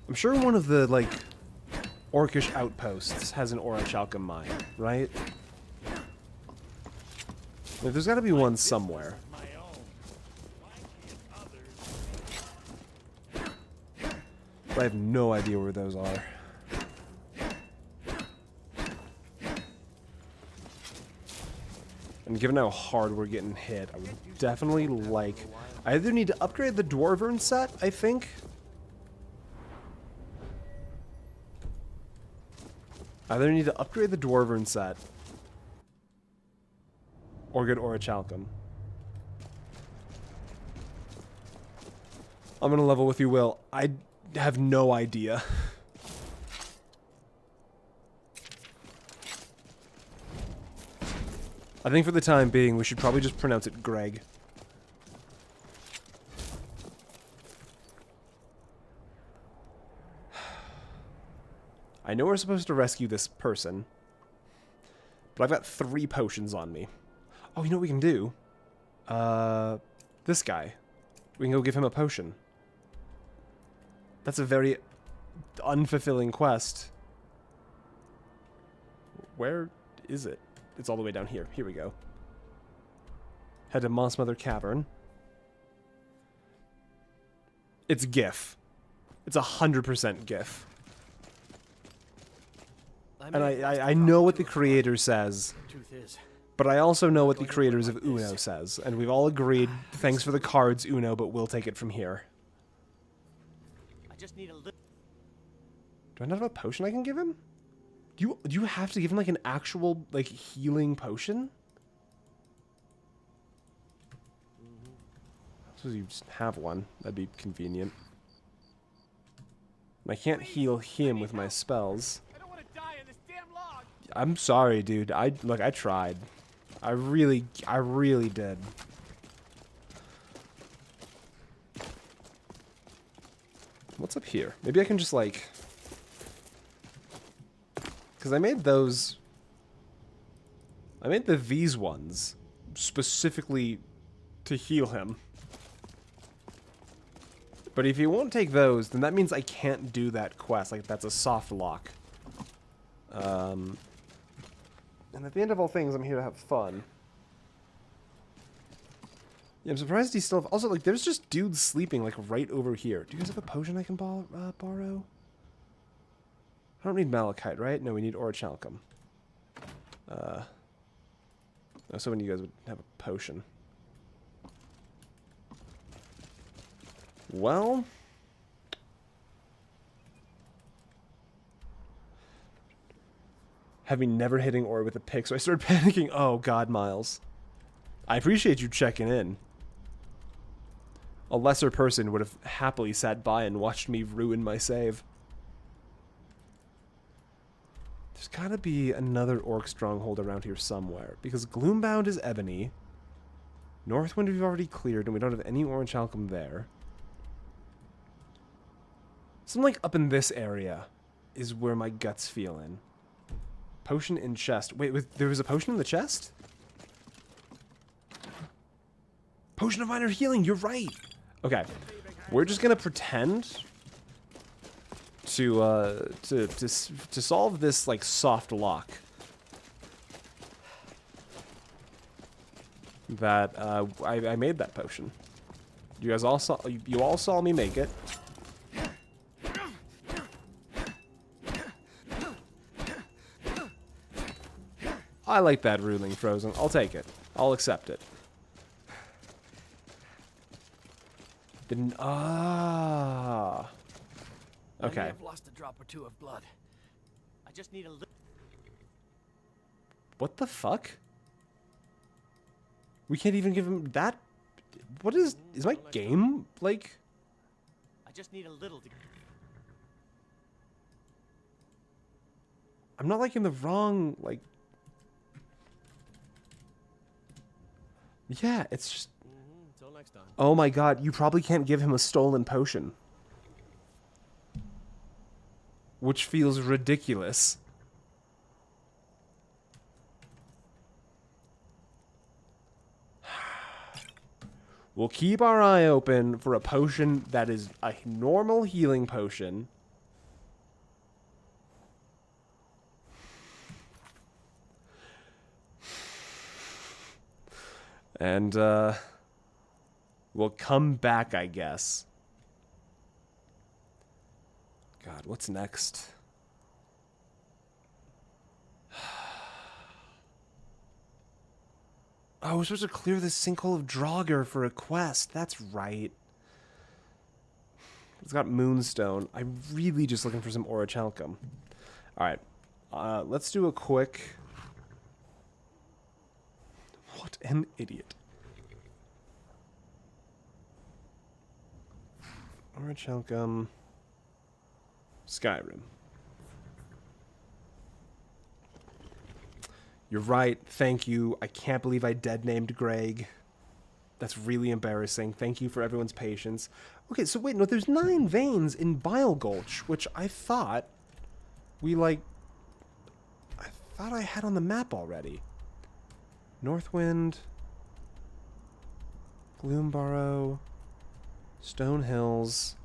I'm sure one of the, like, Orcish outposts has an Orichalcum mine, right? Like, there's gotta be one somewhere. But I have no idea where those are. And given how hard we're getting hit, I would definitely like... I either need to upgrade the Dwarven set, I think. I either need to upgrade the Dwarven set or get Orichalcum. I'm gonna level with you, Will. I have no idea. I think for the time being, we should probably just pronounce it Greg. I know we're supposed to rescue this person, but I've got 3 potions on me. Oh, you know what we can do? This guy. We can go give him a potion. That's a very unfulfilling quest. Where is it? It's all the way down here. Here we go. Head to Mossmother Cavern. It's GIF. It's 100% GIF. And I know what the creator says, but I also know what the creators of Uno says, and we've all agreed, thanks for the cards, Uno, but we'll take it from here. I just need a little. Do I not have a potion I can give him? Do you have to give him, like, an actual, like, healing potion? I suppose you just have one. That'd be convenient. And I can't heal him with my spells. I'm sorry, dude. Look, I tried. I really did. What's up here? Maybe I can just, like... Because I made those... I made these ones specifically to heal him. But if you won't take those, then that means I can't do that quest. Like, that's a soft lock. And at the end of all things, I'm here to have fun. Yeah, I'm surprised he's still... Also, like, there's just dudes sleeping, like, right over here. Do you guys have a potion I can borrow? I don't need malachite, right? No, we need Orichalcum. I was hoping you guys would have a potion. Well... Have me never hitting ore with a pick, so I started panicking. Oh, God, Miles. I appreciate you checking in. A lesser person would have happily sat by and watched me ruin my save. There's gotta be another orc stronghold around here somewhere. Because Gloombound is ebony. Northwind we've already cleared, and we don't have any orange alchemy there. Something like up in this area is where my gut's feeling. Potion in chest. Wait, there was a potion in the chest? Potion of minor healing, you're right! Okay, we're just gonna pretend to solve this, like, soft lock. That, I made that potion. You guys all saw, you all saw me make it. I like that ruling, Frozen. I'll take it. I'll accept it. Didn't. Ah. Okay. I've lost a drop or two of blood. I just need a little. What the fuck? We can't even give him that. What is my game like? I just need a little. I'm not like in the wrong like. Yeah, it's just. Until next time. Oh my god, you probably can't give him a stolen potion. Which feels ridiculous. We'll keep our eye open for a potion that is a normal healing potion. And, we'll come back, I guess. God, what's next? Oh, we're supposed to clear the sinkhole of Draugr for a quest. That's right. It's got Moonstone. I'm really just looking for some Orichalcum. Alright. Let's do a quick... What an idiot. Orichalcum. Skyrim. You're right. Thank you. I can't believe I dead-named Greg. That's really embarrassing. Thank you for everyone's patience. Okay, so wait, no, there's 9 veins in Bile Gulch, which I thought we, like... I thought I had on the map already. Northwind, Gloombarrow, Stone Hills,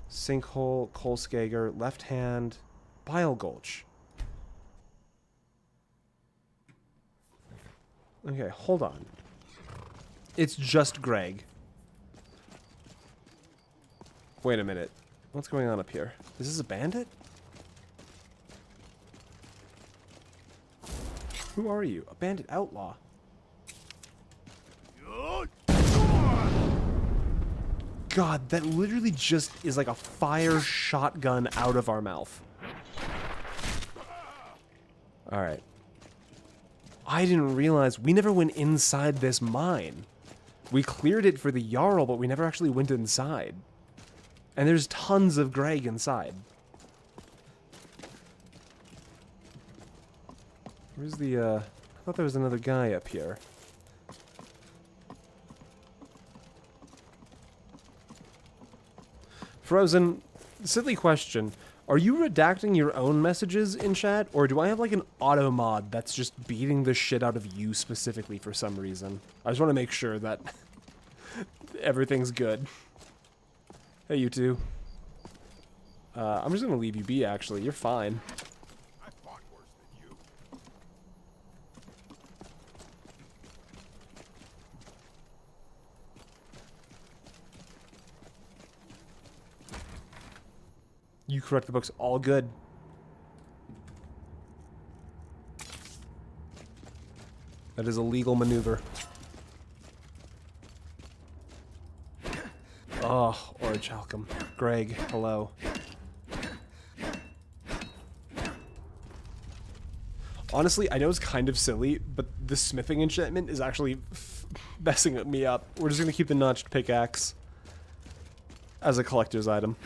Sinkhole, Kolskager, Left Hand, Bile Gulch. Okay, hold on. It's just Greg. Wait a minute. What's going on up here? Is this a bandit? Who are you? A bandit outlaw. God, that literally just is like a fire shotgun out of our mouth. Alright. I didn't realize we never went inside this mine. We cleared it for the Jarl, but we never actually went inside. And there's tons of Greg inside. Where's the, I thought there was another guy up here. Frozen, silly question. Are you redacting your own messages in chat, or do I have like an auto mod that's just beating the shit out of you specifically for some reason? I just want to make sure that everything's good. Hey, you two. I'm just gonna leave you be, actually. You're fine. I fought worse than you. You correct the books, all good. That is a legal maneuver. Oh, Orichalcum. Greg, hello. Honestly, I know it's kind of silly, but the smithing enchantment is actually messing me up. We're just gonna keep the notched pickaxe as a collector's item.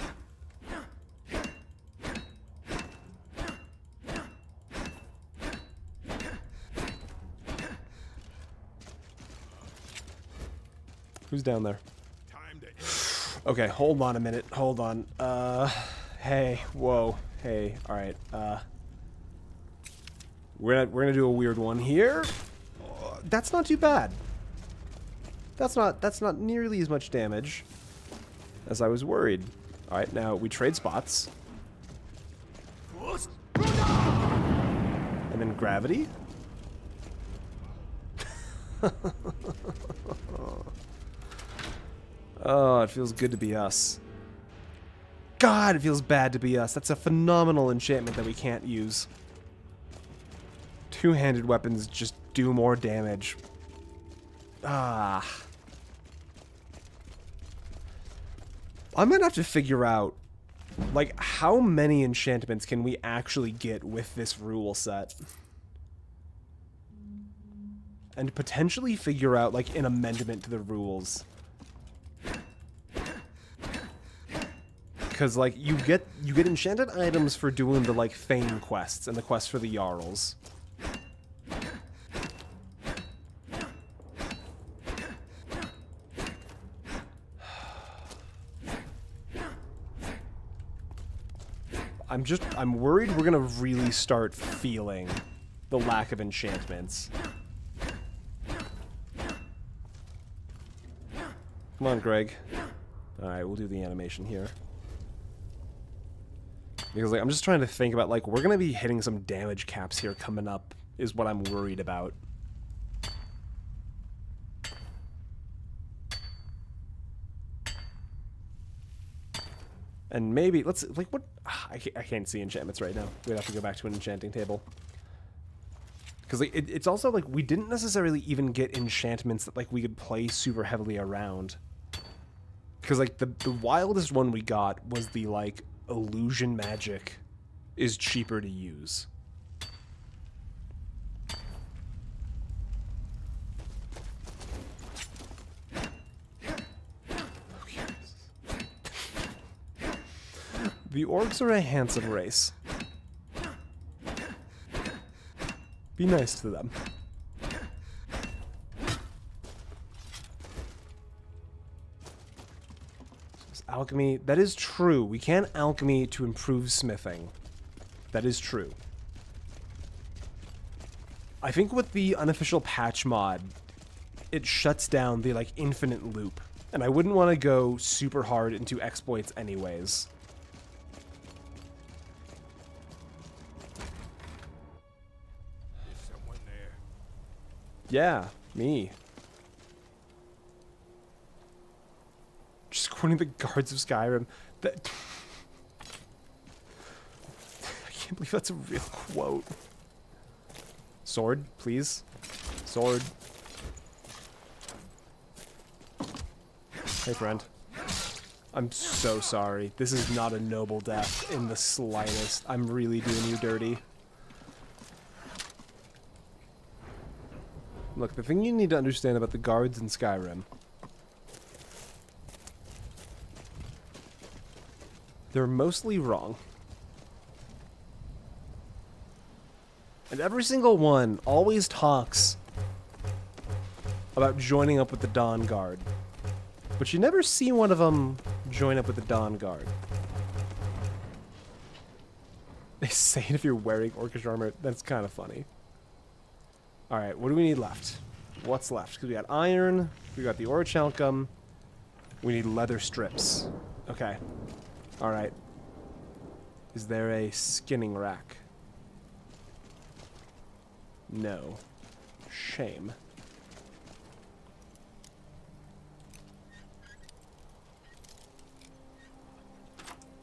Who's down there? Okay, hold on a minute. Hold on. Hey, whoa. Hey, alright. We're gonna do a weird one here. That's not too bad. That's not nearly as much damage as I was worried. Alright, now we trade spots. And then gravity. Oh, it feels good to be us. God, it feels bad to be us. That's a phenomenal enchantment that we can't use. Two-handed weapons just do more damage. Ah. I'm gonna have to figure out, like, how many enchantments can we actually get with this rule set? And potentially figure out, like, an amendment to the rules. Because, like, you get enchanted items for doing the, like, Fame quests and the quests for the Jarls. I'm worried we're gonna really start feeling the lack of enchantments. Come on, Greg. Alright, we'll do the animation here. Because, like, I'm just trying to think about, like, we're gonna be hitting some damage caps here coming up, is what I'm worried about. And maybe, let's, like, what? I can't see enchantments right now. We'd have to go back to an enchanting table. Because, like, it's also, like, we didn't necessarily even get enchantments that, like, we could play super heavily around. Because, like, the wildest one we got was the, like, illusion magic is cheaper to use. The orcs are a handsome race. Be nice to them. Alchemy, that is true. We can alchemy to improve smithing. That is true. I think with the unofficial patch mod, it shuts down the, like, infinite loop. And I wouldn't want to go super hard into exploits anyways. Is someone there? Yeah, me. Just quoting the guards of Skyrim. That I can't believe that's a real quote. Sword, please. Sword. Hey, friend. I'm so sorry. This is not a noble death in the slightest. I'm really doing you dirty. Look, the thing you need to understand about the guards in Skyrim, they're mostly wrong. And every single one always talks about joining up with the Dawn Guard. But you never see one of them join up with the Dawn Guard. They say it if you're wearing Orcish armor. That's kind of funny. Alright, what do we need left? What's left? Because we got iron, we got the orichalcum, we need leather strips. Okay. Alright. Is there a skinning rack? No. Shame.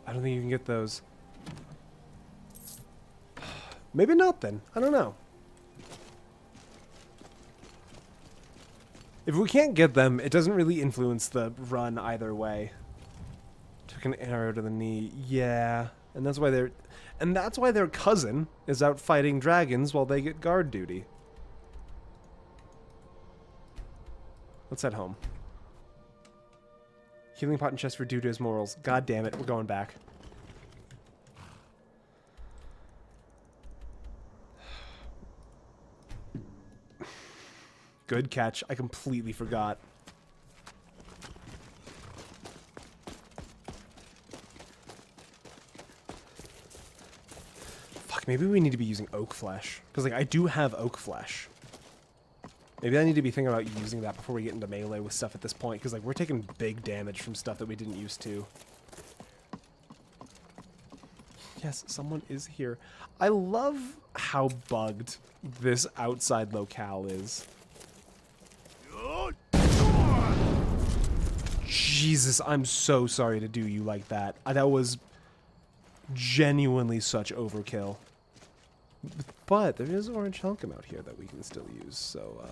I don't think you can get those. Maybe not then. I don't know. If we can't get them, it doesn't really influence the run either way. Took an arrow to the knee. Yeah. And that's why their cousin is out fighting dragons while they get guard duty. Let's head home. Healing pot and chest for Duda's morals. God damn it, we're going back. Good catch. I completely forgot. Fuck, maybe we need to be using oak flesh. Because, like, I do have oak flesh. Maybe I need to be thinking about using that before we get into melee with stuff at this point. Because, like, we're taking big damage from stuff that we didn't used to. Yes, someone is here. I love how bugged this outside locale is. Jesus, I'm so sorry to do you like that. That was genuinely such overkill. But there is orange Helcom out here that we can still use, so,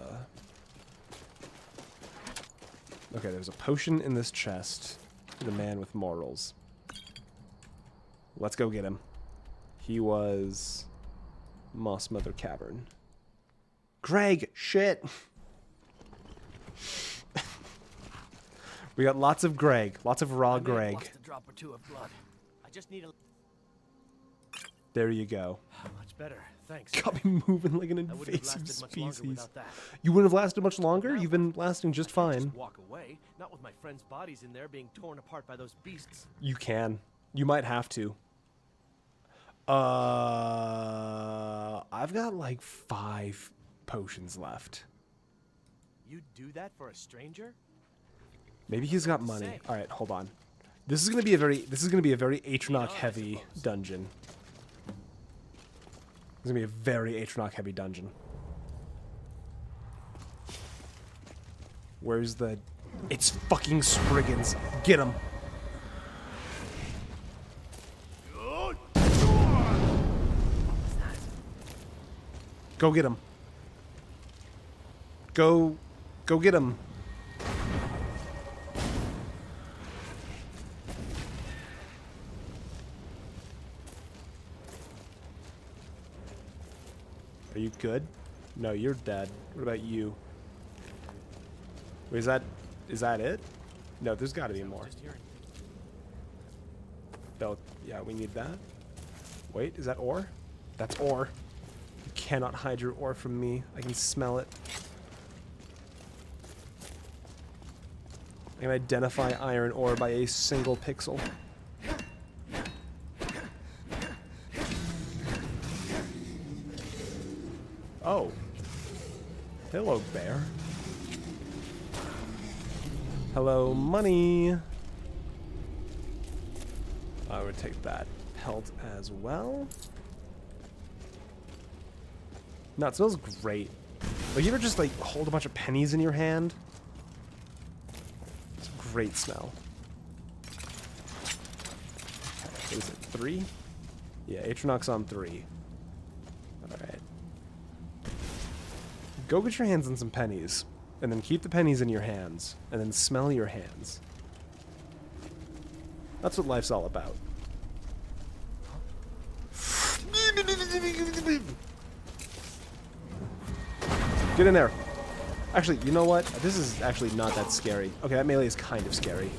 okay, there's a potion in this chest for the man with morals. Let's go get him. He was Moss Mother Cavern. Greg, shit! We got lots of Greg, lots of raw Greg. Lost a drop or two of blood. I just need a... There you go. Much better, thanks. Got me moving like an I wouldn't have invasive lasted much longer species. without that. You wouldn't have lasted much longer? You've been lasting just I fine. can't just walk away, not with my friends' bodies in there being torn apart by those beasts. You can. You might have to. I've got like 5 potions left. You'd do that for a stranger? Maybe he's got money. All right, hold on. This is gonna be a very Atronach heavy dungeon. This is gonna be a very Atronach heavy dungeon. Where's the? It's fucking Spriggans. Get him. Go get him. Go get him. Are you good? No, you're dead. What about you? Wait, is that it? No, there's got to be more. No, yeah, we need that. Wait, is that ore? That's ore. You cannot hide your ore from me. I can smell it. I can identify iron ore by a single pixel. Oh. Hello, bear. Hello, money. I would take that pelt as well. No, it smells great. Like, you ever just, like, hold a bunch of pennies in your hand? It's a great smell. What is it, 3? Yeah, Atronach's on 3. Alright. Go get your hands on some pennies, and then keep the pennies in your hands, and then smell your hands. That's what life's all about. Get in there. Actually, you know what? This is actually not that scary. Okay, that melee is kind of scary.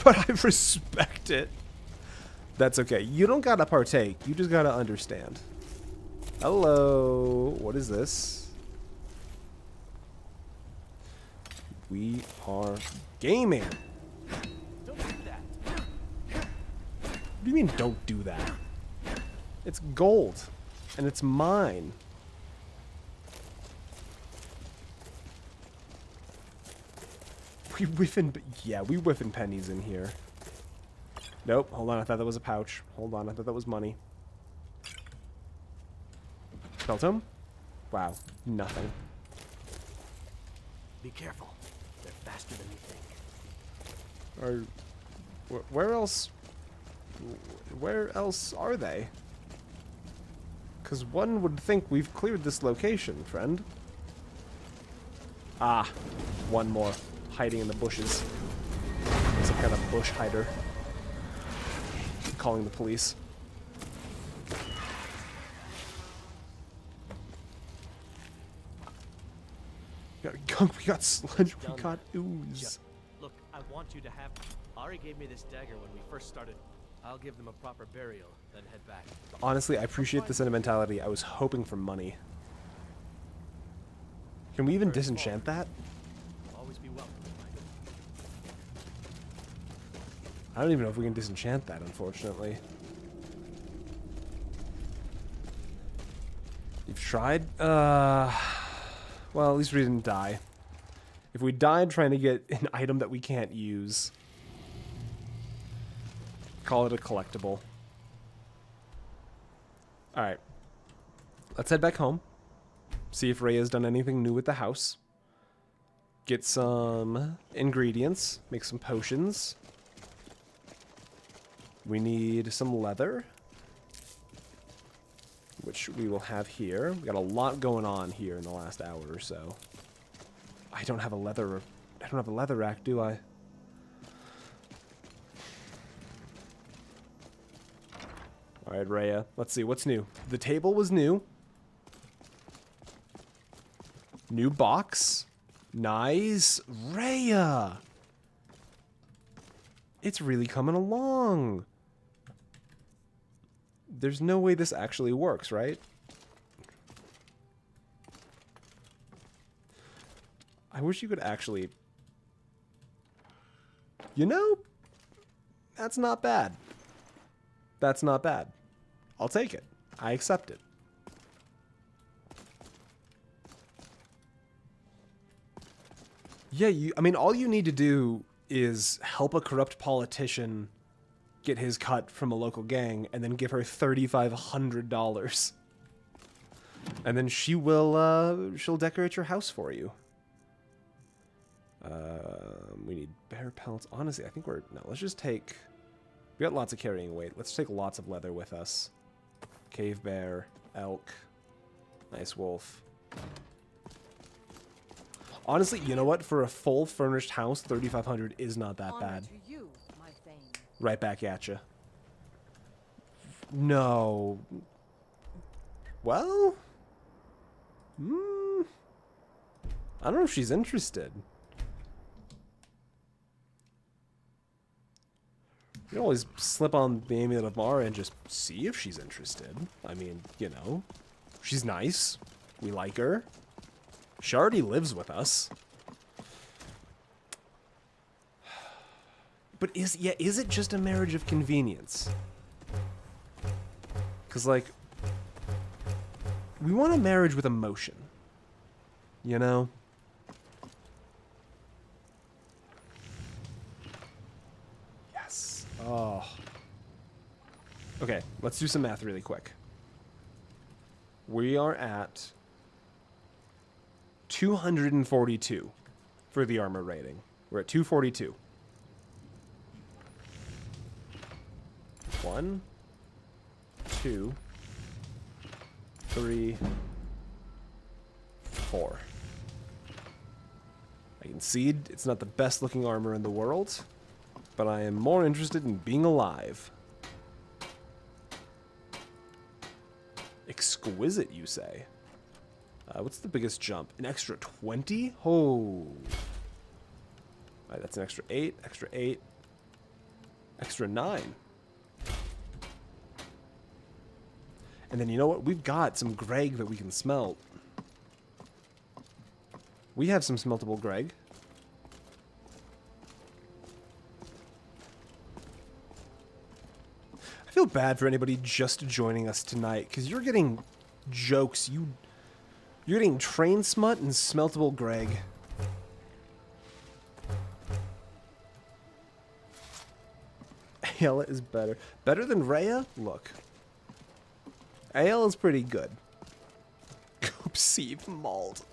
But I respect it. That's okay. You don't gotta partake. You just gotta understand. Hello. What is this? We are gaming. Don't do that. What do you mean, don't do that? It's gold. And it's mine. We whiffing pennies in here. Nope, hold on, I thought that was a pouch. Hold on, I thought that was money. Peltum? Wow, nothing. Be careful. They're faster than you think. Where else are they? Because one would think we've cleared this location, friend. Ah, one more. Hiding in the bushes. Some kind of bush hider. Calling the police. We got gunk, we got sludge, we got ooze. Look, I want you to have... Ari gave me this dagger when we first started. I'll give them a proper burial, then head back. Honestly, I appreciate the sentimentality. I was hoping for money. Can we even disenchant that? Always be welcome. I don't even know if we can disenchant that, unfortunately. You've tried? Well, at least we didn't die. If we died trying to get an item that we can't use, call it a collectible. Alright. Let's head back home. See if Rhea's done anything new with the house. Get some ingredients. Make some potions. We need some leather, which we will have here. We got a lot going on here in the last hour or so. I don't have a leather rack, do I? All right, Rhea. Let's see what's new. The table was new. New box. Nice. Rhea. It's really coming along. There's no way this actually works, right? I wish you could actually... You know, that's not bad. That's not bad. I'll take it. I accept it. Yeah, I mean, all you need to do is help a corrupt politician get his cut from a local gang, and then give her $3,500. And then she will, she'll decorate your house for you. We need bear pelts. Honestly, I think no, let's just take... We got lots of carrying weight. Let's take lots of leather with us. Cave bear, elk, nice wolf. Honestly, you know what? For a full furnished house, $3,500 is not that bad. To you, my Thane. Right back at you. No. Well? I don't know if she's interested. You can always slip on the Amulet of Mara and just see if she's interested. I mean, you know, she's nice. We like her. She already lives with us. But is it just a marriage of convenience? Because, like, we want a marriage with emotion. You know? Yes. Oh. Okay, let's do some math really quick. We are at 242 for the armor rating. We're at 242. 1, 2, 3, 4. I concede it's not the best looking armor in the world, but I am more interested in being alive. Exquisite, you say? What's the biggest jump? An extra 20? Oh. Alright, that's an extra 8, extra 8, extra 9. And then you know what? We've got some Greg that we can smelt. We have some smeltable Greg. I feel bad for anybody just joining us tonight, because you're getting jokes. You're getting train smut and smeltable Greg. Ayala is better. Better than Rhea? Look. Ayala's pretty good. Oopsy mauled.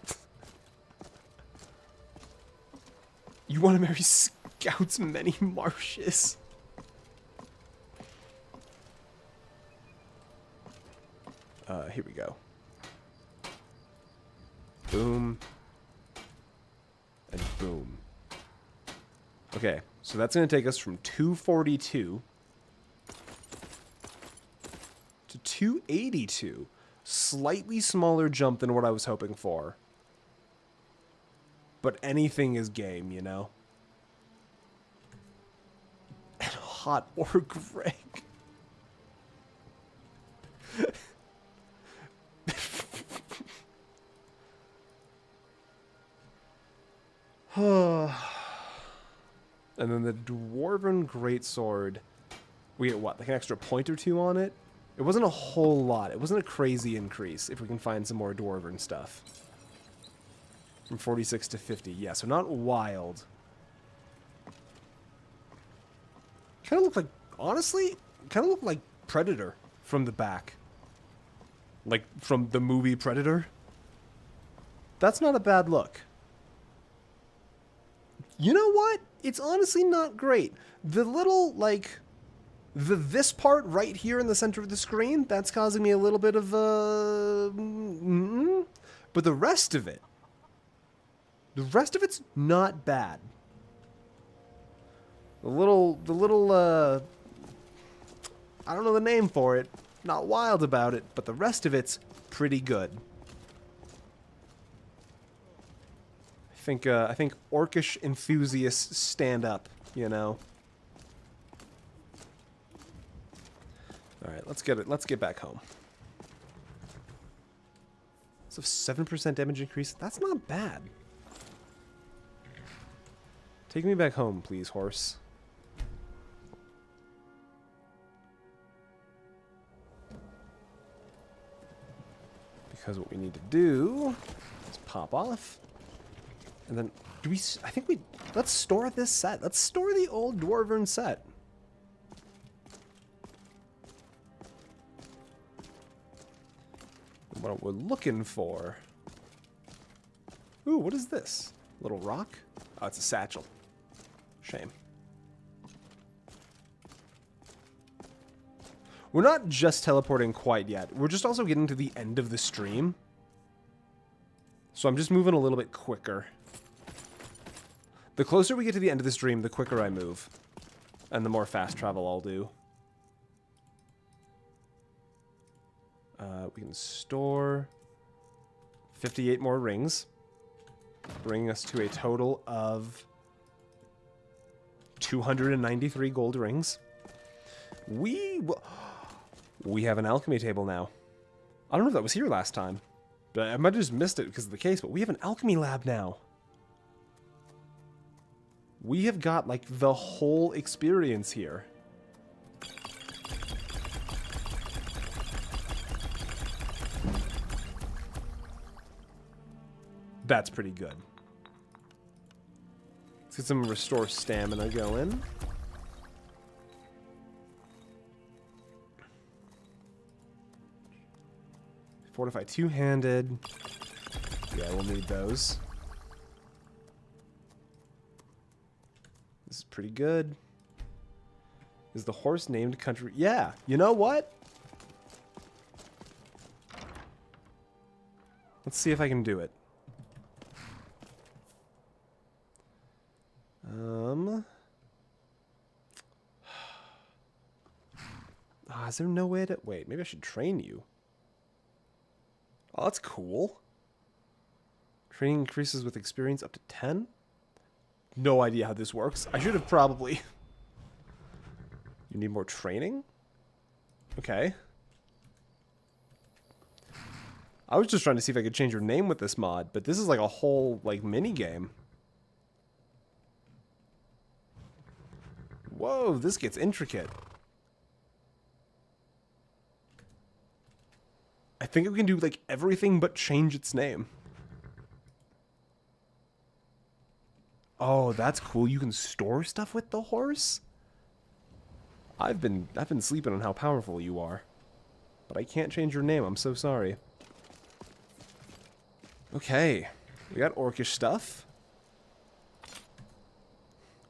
You want to marry Scout's many marshes? Here we go. Boom. And boom. Okay, so that's going to take us from 242 to 282. Slightly smaller jump than what I was hoping for. But anything is game, you know? And hot or Greg. And then the Dwarven Greatsword, we get what, like an extra point or two on it? It wasn't a whole lot. It wasn't a crazy increase if we can find some more Dwarven stuff. From 46 to 50. Yeah, so not wild. Kind of look like, honestly, kind of look like Predator from the back. Like from the movie Predator. That's not a bad look. You know what? It's honestly not great. The little, like, this part right here in the center of the screen, that's causing me a little bit of, but the rest of it's not bad. The little, I don't know the name for it, not wild about it, but the rest of it's pretty good. I think Orcish enthusiasts stand up, you know. All right, let's get back home. So 7% damage increase. That's not bad. Take me back home, please, horse. Because what we need to do is pop off. And then, let's store this set. Let's store the old Dwarven set. And what we're looking for. Ooh, what is this? Little rock? Oh, it's a satchel. Shame. We're not just teleporting quite yet. We're just also getting to the end of the stream. So I'm just moving a little bit quicker. The closer we get to the end of the stream, the quicker I move. And the more fast travel I'll do. We can store 58 more rings. Bringing us to a total of 293 gold rings. We have an alchemy table now. I don't know if that was here last time. But I might have just missed it because of the case, but we have an alchemy lab now. We have got, like, the whole experience here. That's pretty good. Let's get some restore stamina going. Fortify two-handed. Yeah, we'll need those. This is pretty good. Is the horse named country? Yeah, you know what? Let's see if I can do it. Is there no way to... Wait, maybe I should train you. Oh, that's cool. Training increases with experience up to 10? No idea how this works. I should have probably... You need more training? Okay. I was just trying to see if I could change your name with this mod, but this is like a whole, like, mini-game. Whoa, this gets intricate. I think we can do, like, everything but change its name. Oh, that's cool. You can store stuff with the horse? I've been sleeping on how powerful you are. But I can't change your name. I'm so sorry. Okay. We got orcish stuff.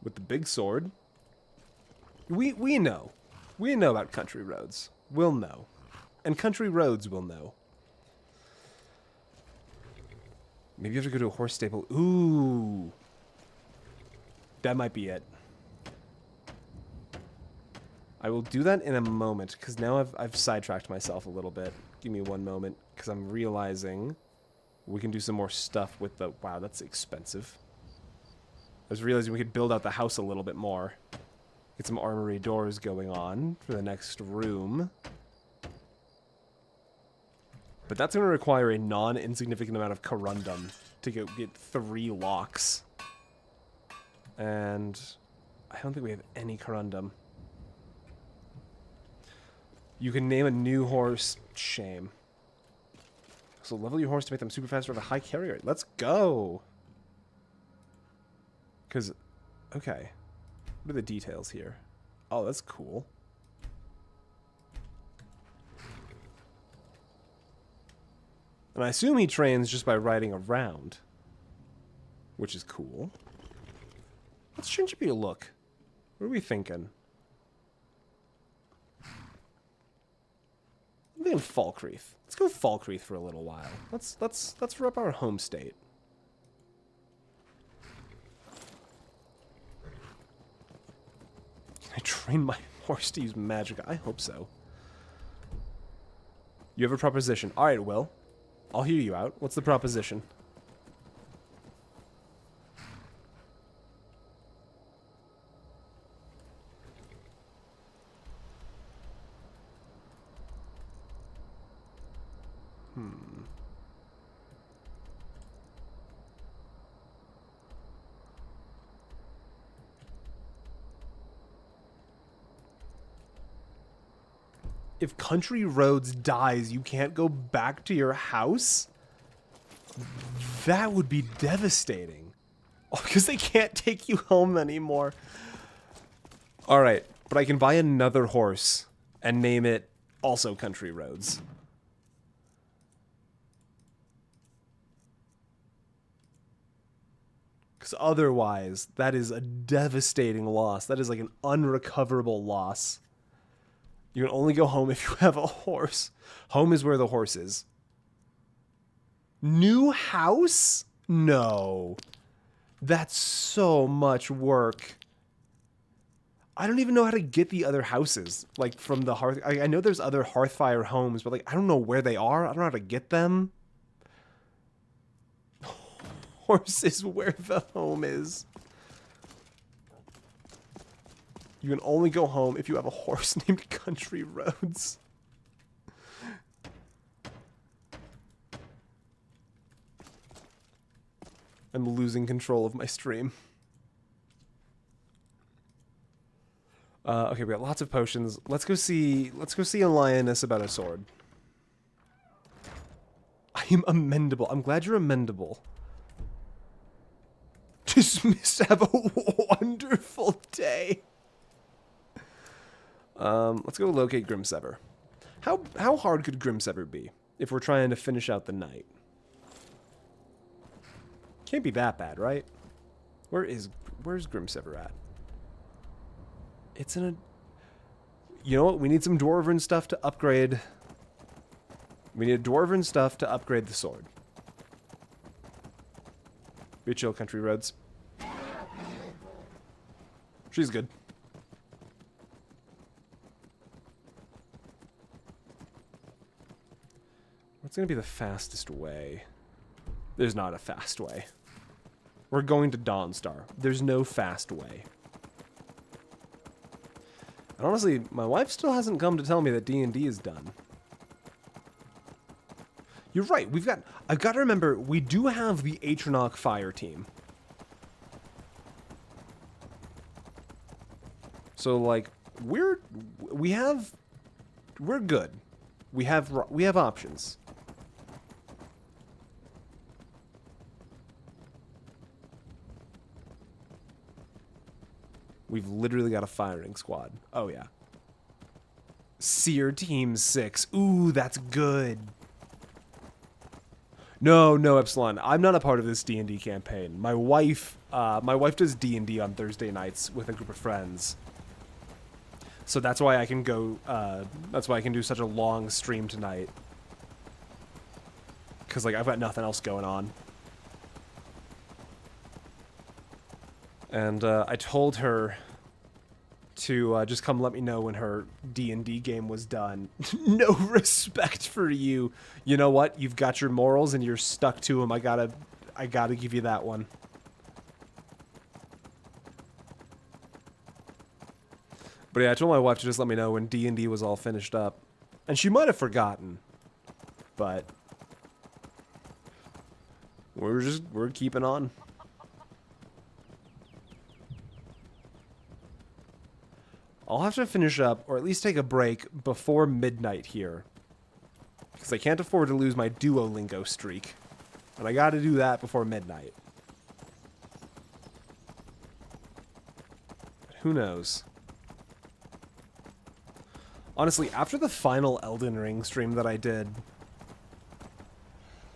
With the big sword. We know. We know about country roads. We'll know. And country roads will know. Maybe you have to go to a horse stable. Ooh. That might be it. I will do that in a moment, because now I've sidetracked myself a little bit. Give me one moment, because I'm realizing we can do some more stuff with the... Wow, that's expensive. I was realizing we could build out the house a little bit more. Get some armory doors going on for the next room. But that's going to require a non-insignificant amount of corundum to get 3 locks. And I don't think we have any corundum. You can name a new horse. Shame. So level your horse to make them super fast or have a high carry rate. Let's go! Because, okay. What are the details here? Oh, that's cool. And I assume he trains just by riding around. Which is cool. Let's change up your look. What are we thinking? I'm thinking Falkreath. Let's go Falkreath for a little while. Let's rep our home state. Can I train my horse to use magic? I hope so. You have a proposition. Alright, Will. I'll hear you out. What's the proposition? If Country Roads dies, you can't go back to your house? That would be devastating. Oh, because they can't take you home anymore. Alright, but I can buy another horse and name it also Country Roads. Because otherwise, that is a devastating loss. That is like an unrecoverable loss. You can only go home if you have a horse. Home is where the horse is. New house? No. That's so much work. I don't even know how to get the other houses. Like, from the hearth... I know there's other Hearthfire homes, but, like, I don't know where they are. I don't know how to get them. Horse is where the home is. You can only go home if you have a horse named Country Roads. I'm losing control of my stream. Okay, we got lots of potions. Let's go see a lioness about a sword. I am amendable. I'm glad you're amendable. Dismiss. Have a wonderful day. Let's go locate Grimsever. How hard could Grimsever be if we're trying to finish out the night? Can't be that bad, right? Where's Grimsever at? It's in a... You know what? We need some Dwarven stuff to upgrade... We need Dwarven stuff to upgrade the sword. Be chill, Country Roads. She's good. What's going to be the fastest way? There's not a fast way. We're going to Dawnstar. There's no fast way. And honestly, my wife still hasn't come to tell me that D&D is done. You're right. I've got to remember, we do have the Atronach Fire team. So, like, we're good. We have options. We've literally got a firing squad. Oh, yeah. Seer Team 6. Ooh, that's good. No, Epsilon. I'm not a part of this D&D campaign. My wife does D&D on Thursday nights with a group of friends. So that's why I can go, that's why I can do such a long stream tonight. Because, like, I've got nothing else going on. And I told her to just come let me know when her D&D game was done. No respect for you. You know what? You've got your morals and you're stuck to them. I gotta give you that one. But yeah, I told my wife to just let me know when D&D was all finished up. And she might have forgotten. But we're keeping on. I'll have to finish up, or at least take a break, before midnight here. Because I can't afford to lose my Duolingo streak. And I gotta do that before midnight. But who knows? Honestly, after the final Elden Ring stream that I did,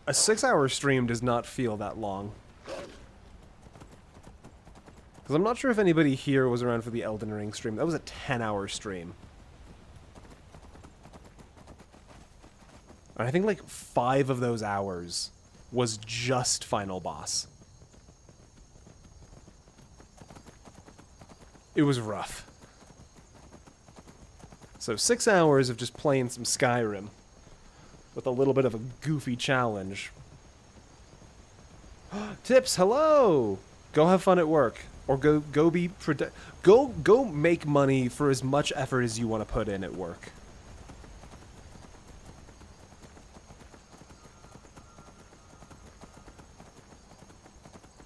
a 6-hour stream does not feel that long. Because I'm not sure if anybody here was around for the Elden Ring stream. That was a 10-hour stream. And I think like 5 of those hours was just final boss. It was rough. So 6 hours of just playing some Skyrim with a little bit of a goofy challenge. Tips, hello! Go have fun at work. Or go be go make money for as much effort as you want to put in at work.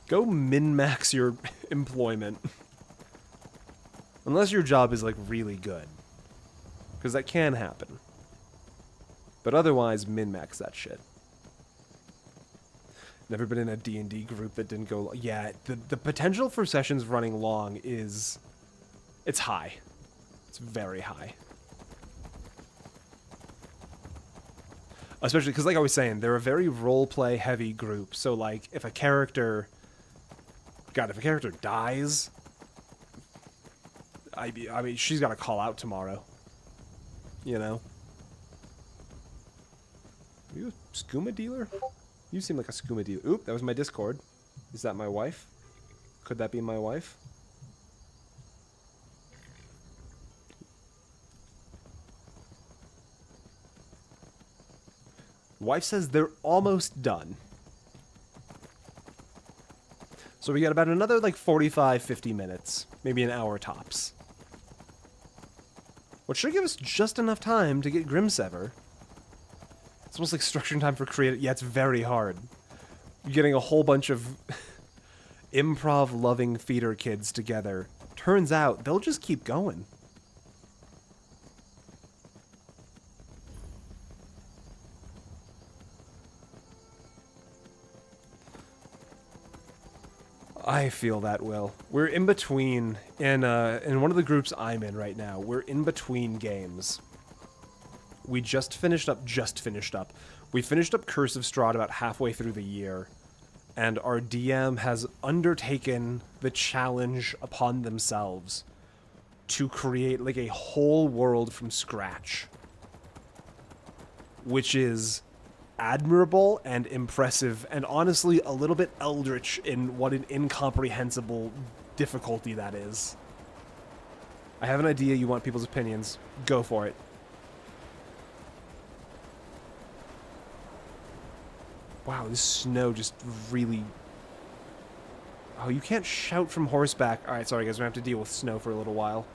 Go min-max your employment. Unless your job is like really good. Because that can happen. But otherwise, min-max that shit. Never been in a D&D group that didn't go... Yeah, the potential for sessions running long is... It's high. It's very high. Especially because, like I was saying, they're a very roleplay heavy group. So, like, if a character... God, if a character dies... I mean, she's got to call out tomorrow. You know? Are you a skooma dealer? You seem like a skooma dealer. Oop, that was my Discord. Is that my wife? Could that be my wife? Wife says they're almost done. So we got about another like 45, 50 minutes. Maybe an hour tops. Which should give us just enough time to get Grimsever. It's almost like structuring time for creative. Yeah, it's very hard. You're getting a whole bunch of improv-loving theater kids together. Turns out, they'll just keep going. I feel that, Will. We're in between, in one of the groups I'm in right now, we're in between games. We just finished up. We finished up Curse of Strahd about halfway through the year, and our DM has undertaken the challenge upon themselves to create like a whole world from scratch, which is admirable and impressive, and honestly a little bit eldritch in what an incomprehensible difficulty that is. I have an idea. You want people's opinions. Go for it. Wow, this snow just really... Oh, you can't shout from horseback. Alright, sorry guys, we're going to have to deal with snow for a little while.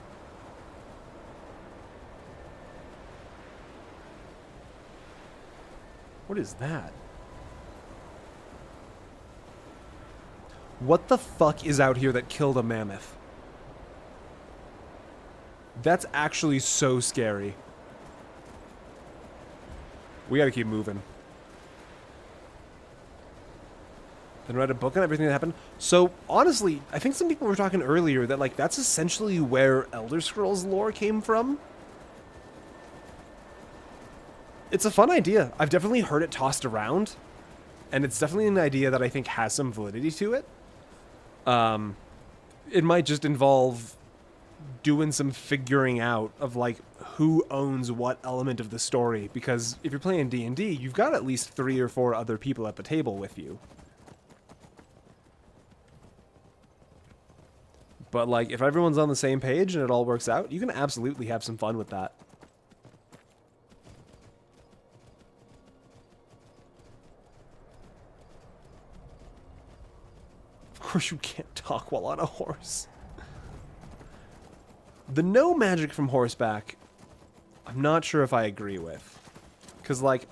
What is that? What the fuck is out here that killed a mammoth? That's actually so scary. We gotta keep moving. Then read a book on everything that happened. So, honestly, I think some people were talking earlier that, like, that's essentially where Elder Scrolls lore came from. It's a fun idea. I've definitely heard it tossed around. And it's definitely an idea that I think has some validity to it. It might just involve doing some figuring out of, like, who owns what element of the story. Because if you're playing D&D, you've got at least 3 or 4 other people at the table with you. But, like, if everyone's on the same page and it all works out, you can absolutely have some fun with that. Of course you can't talk while on a horse. The no magic from horseback, I'm not sure if I agree with. Because, like,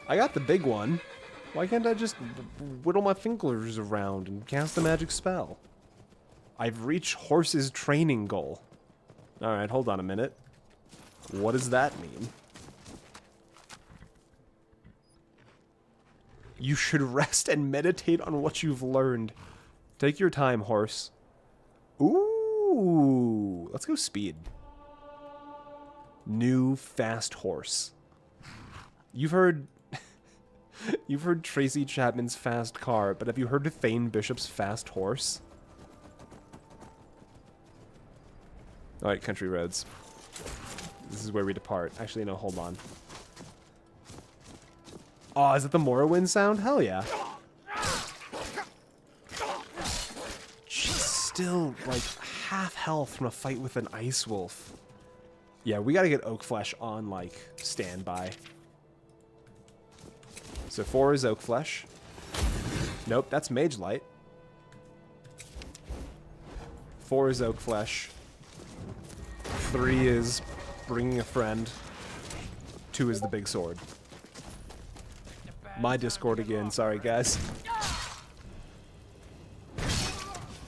I got the big one. Why can't I just whittle my fingers around and cast a magic spell? I've reached horse's training goal. Alright, hold on a minute. What does that mean? You should rest and meditate on what you've learned. Take your time, horse. Ooh, let's go speed. New fast horse. You've heard Tracy Chapman's fast car, but have you heard of Thane Bishop's fast horse? Alright, country roads. This is where we depart. Actually, no, hold on. Oh, is it the Morrowind sound? Hell yeah. She's still, like, half health from a fight with an ice wolf. Yeah, we gotta get Oak Flesh on, like, standby. So 4 is Oak Flesh. Nope, that's Mage Light. 4 is Oak Flesh. 3 is bringing a friend. 2 is the big sword. My Discord again, sorry guys.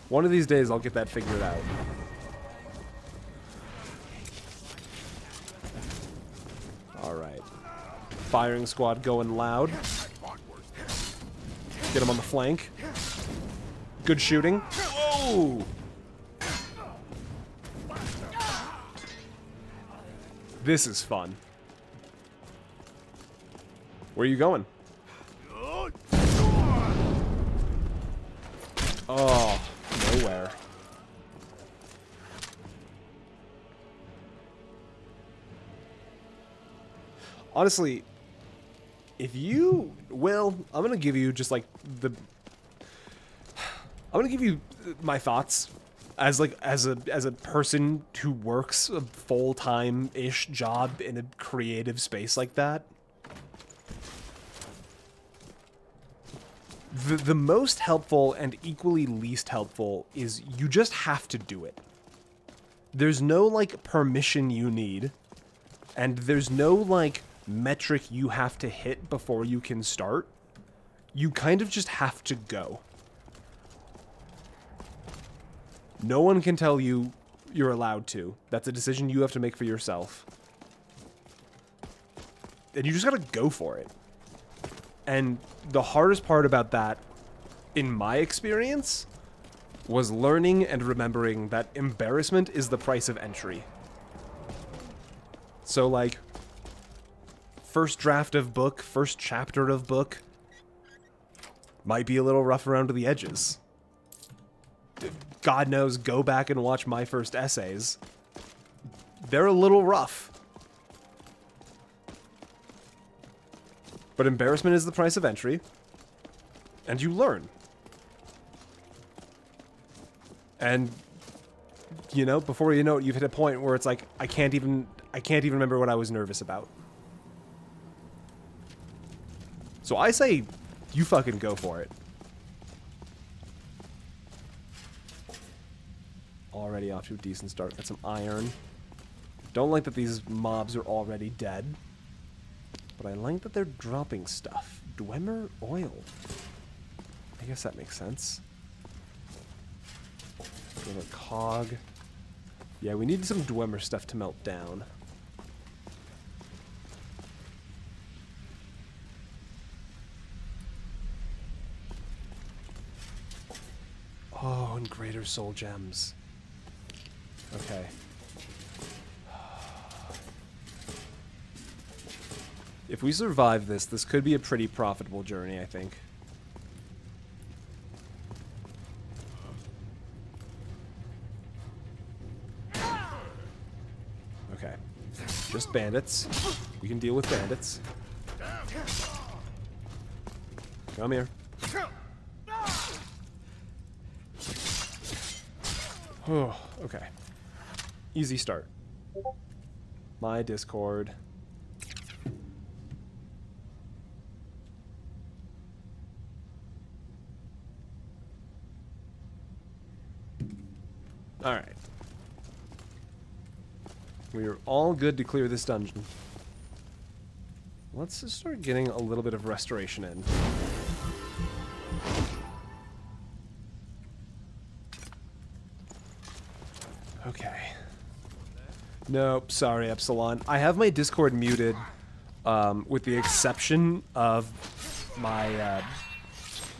One of these days I'll get that figured out. Alright. Firing squad going loud. Get him on the flank. Good shooting. Whoa! This is fun. Where are you going? Oh, nowhere. Honestly, if you will, I'm gonna give you just like I'm gonna give you my thoughts as a person who works a full-time-ish job in a creative space like that. The most helpful and equally least helpful is you just have to do it. There's no, like, permission you need, and there's no, like, metric you have to hit before you can start. You kind of just have to go. No one can tell you you're allowed to. That's a decision you have to make for yourself. And you just gotta go for it. And the hardest part about that, in my experience, was learning and remembering that embarrassment is the price of entry. So, like, first draft of book, first chapter of book, might be a little rough around the edges. God knows, go back and watch my first essays. They're a little rough. But embarrassment is the price of entry, and you learn. And, you know, before you know it, you've hit a point where it's like, I can't even remember what I was nervous about. So I say, you fucking go for it. Already off to a decent start. Got some iron. Don't like that these mobs are already dead. But I like that they're dropping stuff. Dwemer oil. I guess that makes sense. Another cog. Yeah, we need some Dwemer stuff to melt down. Oh, and greater soul gems. Okay. If we survive this, this could be a pretty profitable journey, I think. Okay. Just bandits. We can deal with bandits. Come here. Oh, okay. Easy start. My Discord. Alright. We are all good to clear this dungeon. Let's just start getting a little bit of restoration in. Okay. Nope, sorry, Epsilon. I have my Discord muted, with the exception of my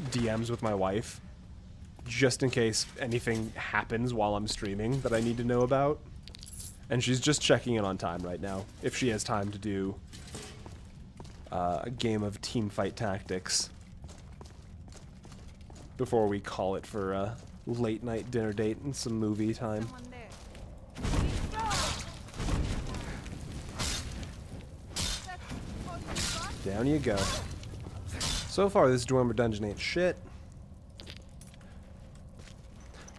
DMs with my wife, just in case anything happens while I'm streaming that I need to know about. And she's just checking in on time right now, if she has time to do a game of teamfight tactics before we call it for a late night dinner date and some movie time. Down you go. So far, this Dwemer dungeon ain't shit.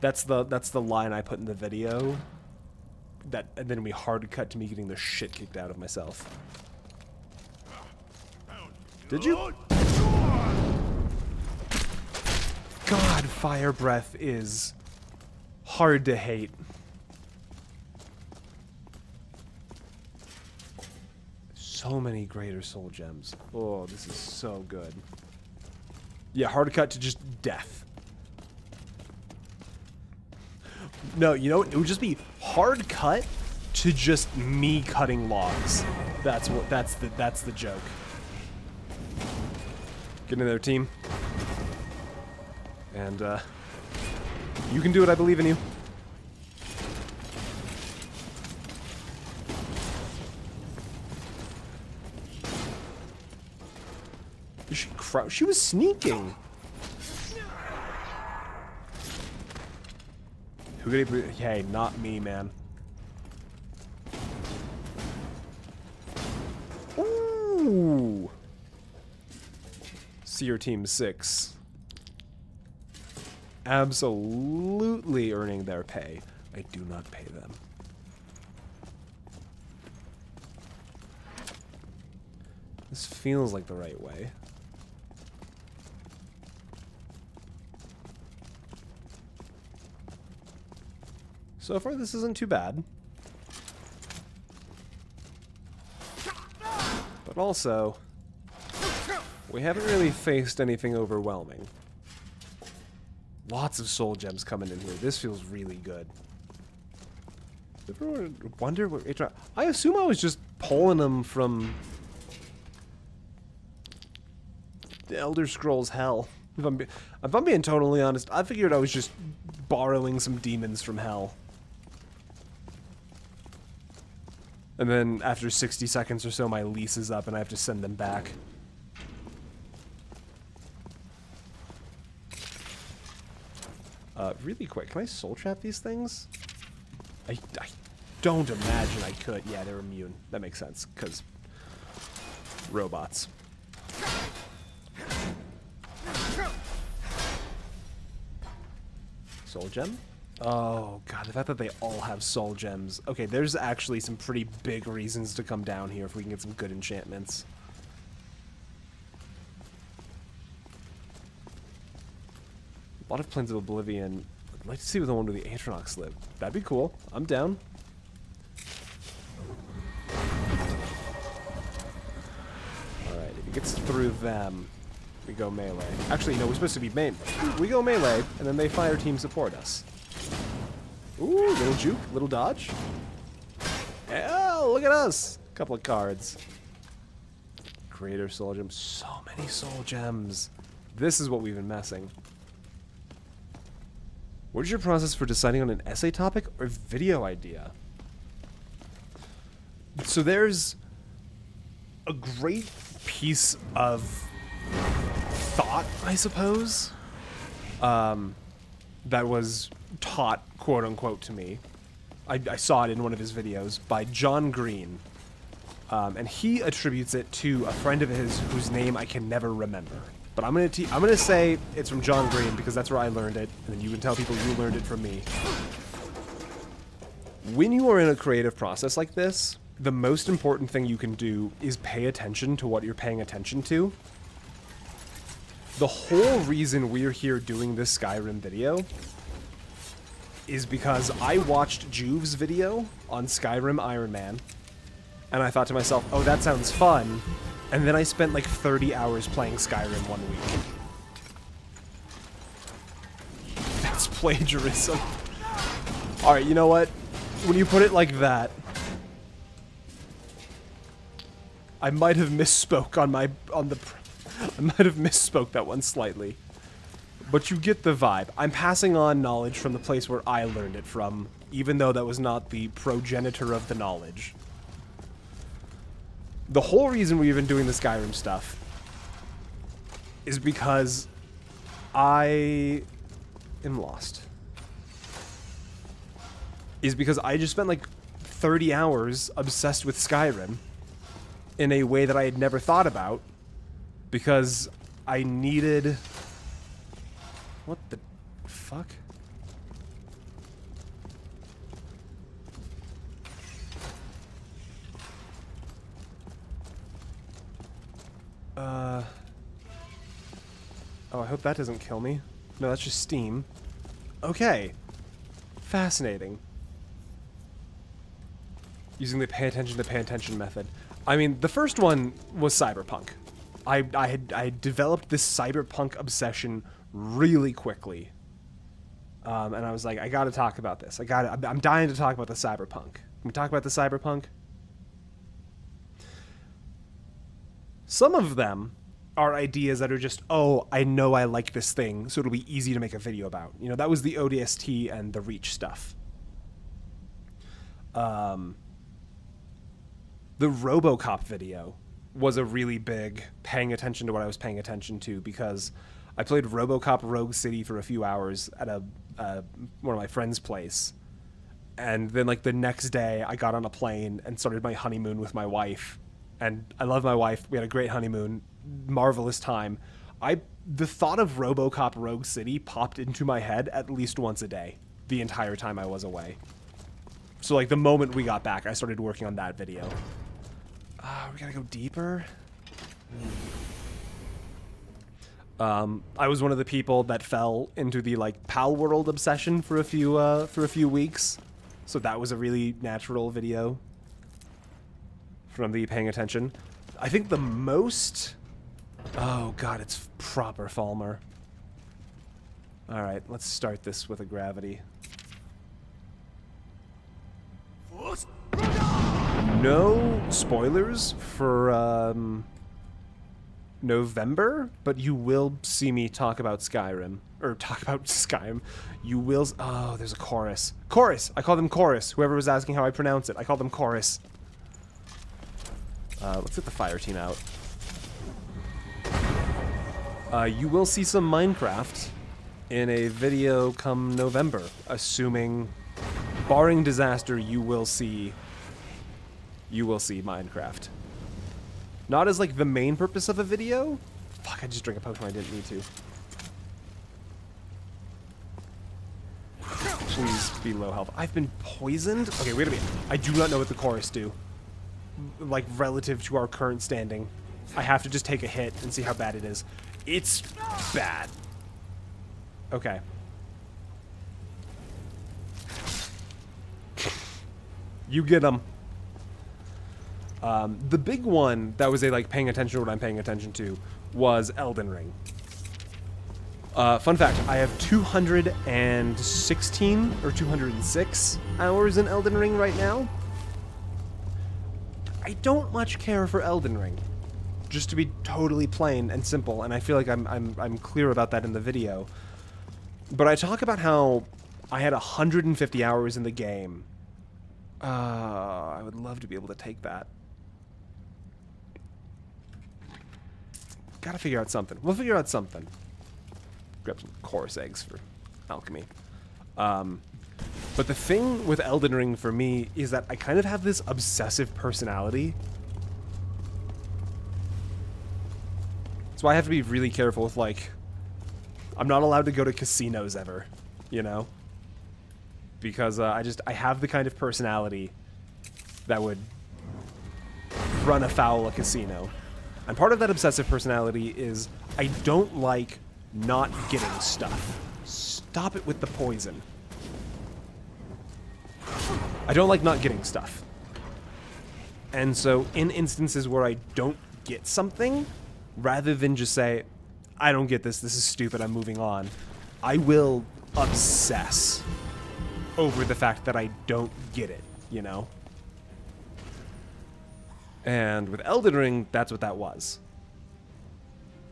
That's the line I put in the video. And then we hard cut to me getting the shit kicked out of myself. Did you? God, fire breath is hard to hate. So many greater soul gems. Oh, this is so good. Yeah, hard cut to just death. No, you know what? It would just be hard cut to just me cutting logs. That's the joke. Get in there, team. And you can do it, I believe in you. She was sneaking. Who could he? Hey, not me, man. Ooh. Seer Team 6. Absolutely earning their pay. I do not pay them. This feels like the right way. So far, this isn't too bad. But also, we haven't really faced anything overwhelming. Lots of soul gems coming in here. This feels really good. Ever wonder what I assume I was just pulling them from the Elder Scrolls Hell. If I'm being totally honest, I figured I was just borrowing some demons from Hell. And then after 60 seconds or so, my lease is up and I have to send them back. Really quick, can I soul trap these things? I don't imagine I could. Yeah, they're immune. That makes sense, because robots. Soul gem? Oh, God, the fact that they all have soul gems. Okay, there's actually some pretty big reasons to come down here if we can get some good enchantments. A lot of Plains of Oblivion. I'd like to see where the one with the Atronox live. That'd be cool. I'm down. Alright, if he gets through them, we go melee. Actually, no, we're supposed to be main. We go melee, and then they fire team support us. Ooh, little juke, little dodge. Oh, look at us. Couple of cards. Creator soul gems. So many soul gems. This is what we've been messing. What is your process for deciding on an essay topic or video idea? So there's a great piece of thought, I suppose, that was taught, quote unquote, to me. I saw it in one of his videos by John Green, and he attributes it to a friend of his whose name I can never remember. But I'm gonna say it's from John Green because that's where I learned it, and then you can tell people you learned it from me. When you are in a creative process like this, the most important thing you can do is pay attention to what you're paying attention to. The whole reason we're here doing this Skyrim video is because I watched Joov's video on Skyrim Ironman, and I thought to myself, oh, that sounds fun. And then I spent like 30 hours playing Skyrim 1 week. That's plagiarism. Alright, you know what? When you put it like that, I might have misspoke I might have misspoke that one slightly. But you get the vibe. I'm passing on knowledge from the place where I learned it from, even though that was not the progenitor of the knowledge. The whole reason we've been doing the Skyrim stuff is because I am lost. Is because I just spent like 30 hours obsessed with Skyrim in a way that I had never thought about because I needed... What the fuck? Oh, I hope that doesn't kill me. No, that's just steam. Okay. Fascinating. Using the pay attention method. I mean, the first one was cyberpunk. I developed this cyberpunk obsession really quickly. And I was like, I gotta talk about this. I'm dying to talk about the cyberpunk. Can we talk about the cyberpunk? Some of them are ideas that are just, oh, I know I like this thing, so it'll be easy to make a video about. You know, that was the ODST and the Reach stuff. The RoboCop video was a really big paying attention to what I was paying attention to because I played RoboCop Rogue City for a few hours at one of my friend's place. And then, like, the next day, I got on a plane and started my honeymoon with my wife. And I love my wife. We had a great honeymoon. Marvelous time. The thought of RoboCop Rogue City popped into my head at least once a day the entire time I was away. So, like, the moment we got back, I started working on that video. We gotta go deeper? I was one of the people that fell into the, like, Pal World obsession for a few weeks. So that was a really natural video from the paying attention. I think the most... Oh, God, it's proper Falmer. Alright, let's start this with a gravity. No spoilers for, November, but you will see me talk about Skyrim. Or talk about Skyrim. You will... Oh, there's a chorus. Chorus! I call them chorus. Whoever was asking how I pronounce it, I call them chorus. Let's get the fire team out. You will see some Minecraft in a video come November, assuming, barring disaster, you will see Minecraft. Not as, like, the main purpose of a video. Fuck, I just drank a potion I didn't need to. Please be low health. I've been poisoned? Okay, wait a minute. I do not know what the chorus do. Like, relative to our current standing. I have to just take a hit and see how bad it is. It's bad. Okay. You get them. The big one that was paying attention to what I'm paying attention to was Elden Ring. Fun fact, I have 216 or 206 hours in Elden Ring right now. I don't much care for Elden Ring, just to be totally plain and simple, and I feel like I'm clear about that in the video. But I talk about how I had 150 hours in the game. I would love to be able to take that. Gotta figure out something. We'll figure out something. Grab some chorus eggs for alchemy. But the thing with Elden Ring for me is that I kind of have this obsessive personality. So I have to be really careful with, like, I'm not allowed to go to casinos ever, you know? Because I have the kind of personality that would run afoul a casino. And part of that obsessive personality is I don't like not getting stuff. Stop it with the poison. I don't like not getting stuff. And so in instances where I don't get something, rather than just say, I don't get this, this is stupid, I'm moving on, I will obsess over the fact that I don't get it, you know? And with Elden Ring, that's what that was.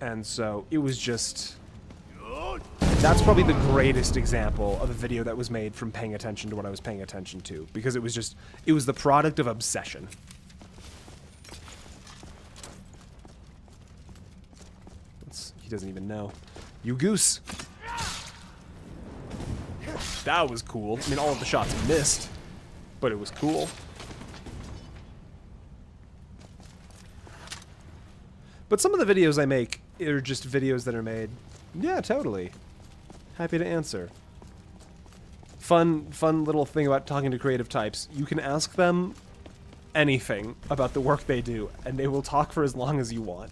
And so it was just... That's probably the greatest example of a video that was made from paying attention to what I was paying attention to. Because it was just... It was the product of obsession. He doesn't even know. You goose! That was cool. I mean, all of the shots missed. But it was cool. But some of the videos I make are just videos that are made. Yeah, totally. Happy to answer. Fun little thing about talking to creative types. You can ask them anything about the work they do, and they will talk for as long as you want.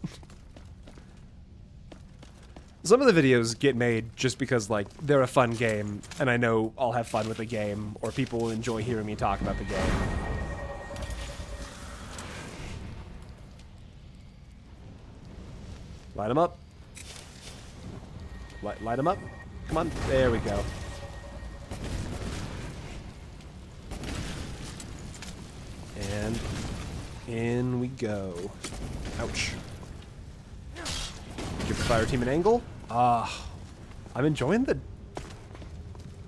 Some of the videos get made just because, like, they're a fun game, and I know I'll have fun with the game, or people will enjoy hearing me talk about the game. Light them up. Light them up. Come on. There we go. And in we go. Ouch. Give the fire team an angle. Ah, I'm enjoying the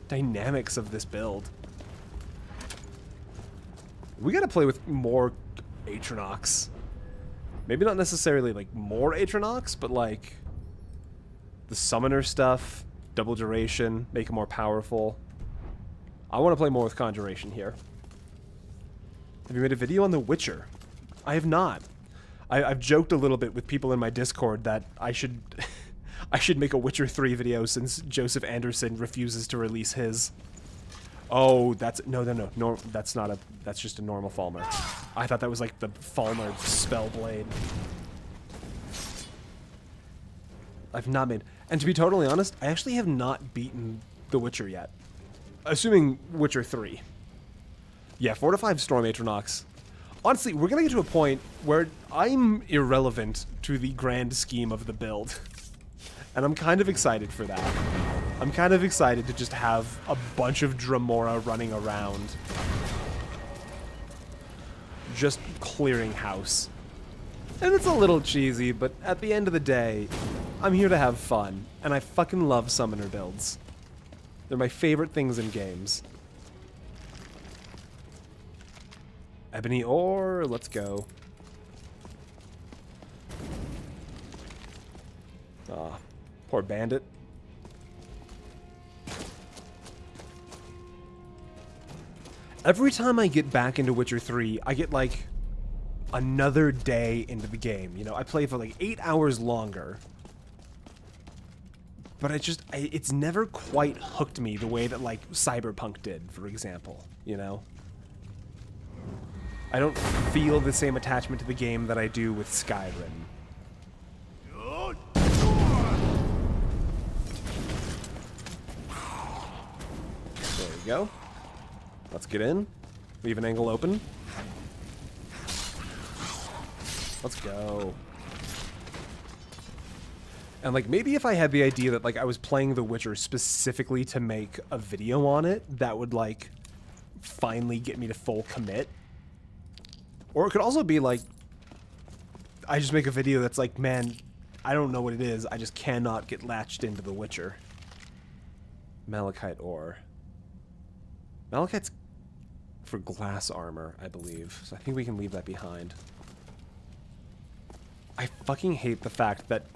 dynamics of this build. We gotta play with more Atronox. Maybe not necessarily like more Atronox, but like the summoner stuff, double duration, make it more powerful. I want to play more with conjuration here. Have you made a video on The Witcher? I have not. I've joked a little bit with people in my Discord that I should I should make a Witcher 3 video since Joseph Anderson refuses to release his. Oh, that's no, that's not a, that's just a normal Falmer. I thought that was like the Falmer Spellblade. I've not made, and to be totally honest, I actually have not beaten The Witcher yet. Assuming Witcher 3. Yeah, 4 to 5 Storm Atronox. Honestly, we're gonna get to a point where I'm irrelevant to the grand scheme of the build. And I'm kind of excited for that. I'm kind of excited to just have a bunch of Dremora running around. Just clearing house. And it's a little cheesy, but at the end of the day, I'm here to have fun. And I fucking love summoner builds. They're my favorite things in games. Ebony ore, let's go. Ah, poor bandit. Every time I get back into Witcher 3, I get like another day into the game. You know, I play for like 8 hours longer. But it's never quite hooked me the way that like Cyberpunk did, for example, you know? I don't feel the same attachment to the game that I do with Skyrim. There we go. Let's get in. Leave an angle open. Let's go. And like maybe if I had the idea that like I was playing The Witcher specifically to make a video on it, that would like finally get me to full commit. Or it could also be like, I just make a video that's like, man, I don't know what it is. I just cannot get latched into The Witcher. Malachite ore. Malachite's for glass armor, I believe. So I think we can leave that behind. I fucking hate the fact that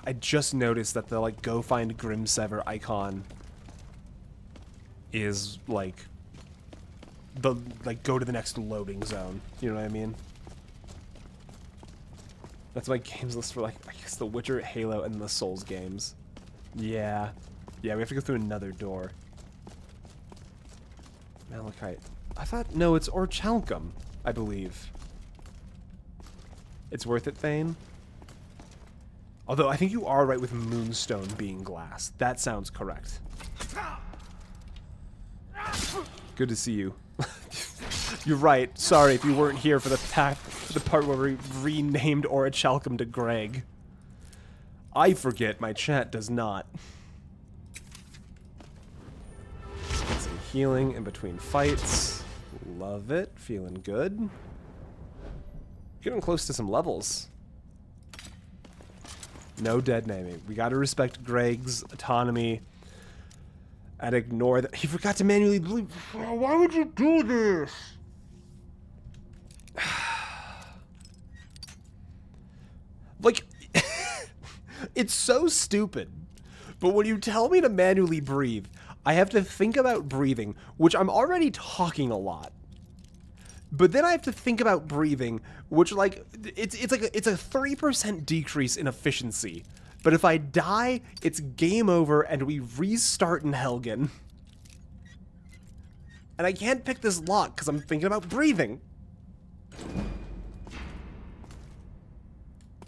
I just noticed that the like go find Grimsever icon is like the like go to the next loading zone. You know what I mean? That's my games list for like I guess The Witcher, Halo, and the Souls games. Yeah. Yeah, we have to go through another door. Malachite. I thought no, it's Orchalcum, I believe. It's worth it, Thane. Although I think you are right with Moonstone being glass. That sounds correct. Good to see you. You're right. Sorry if you weren't here for the part where we renamed Orichalcum to Greg. I forget, my chat does not. Get some healing in between fights. Love it. Feeling good. Getting close to some levels. No dead naming. We gotta respect Greg's autonomy and ignore that. He forgot to manually bleed. Why would you do this? Like, it's so stupid. But when you tell me to manually breathe, I have to think about breathing, which I'm already talking a lot. But then I have to think about breathing, which like it's a 3% decrease in efficiency. But if I die, it's game over and we restart in Helgen. And I can't pick this lock because I'm thinking about breathing.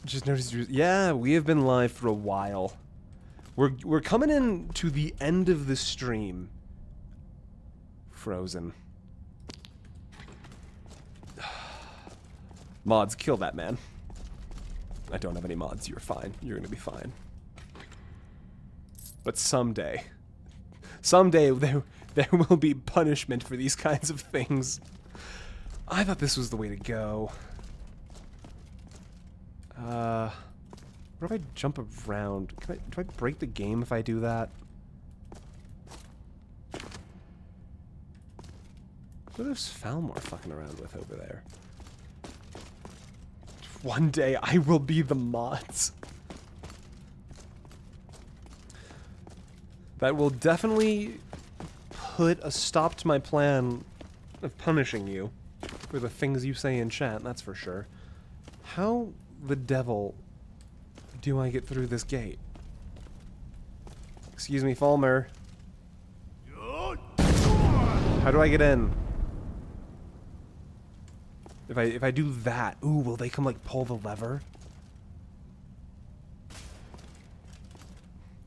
Just noticed, yeah, we have been live for a while. We're coming in to the end of the stream. Frozen. Mods, kill that man. I don't have any mods. You're fine. You're gonna be fine. But someday there will be punishment for these kinds of things. I thought this was the way to go. What if I jump around? Do I break the game if I do that? What is Falmore fucking around with over there? One day I will be the mods. That will definitely put a stop to my plan of punishing you for the things you say in chat, that's for sure. How the devil do I get through this gate? Excuse me, Falmer. How do I get in? If I do that, ooh, will they come like pull the lever?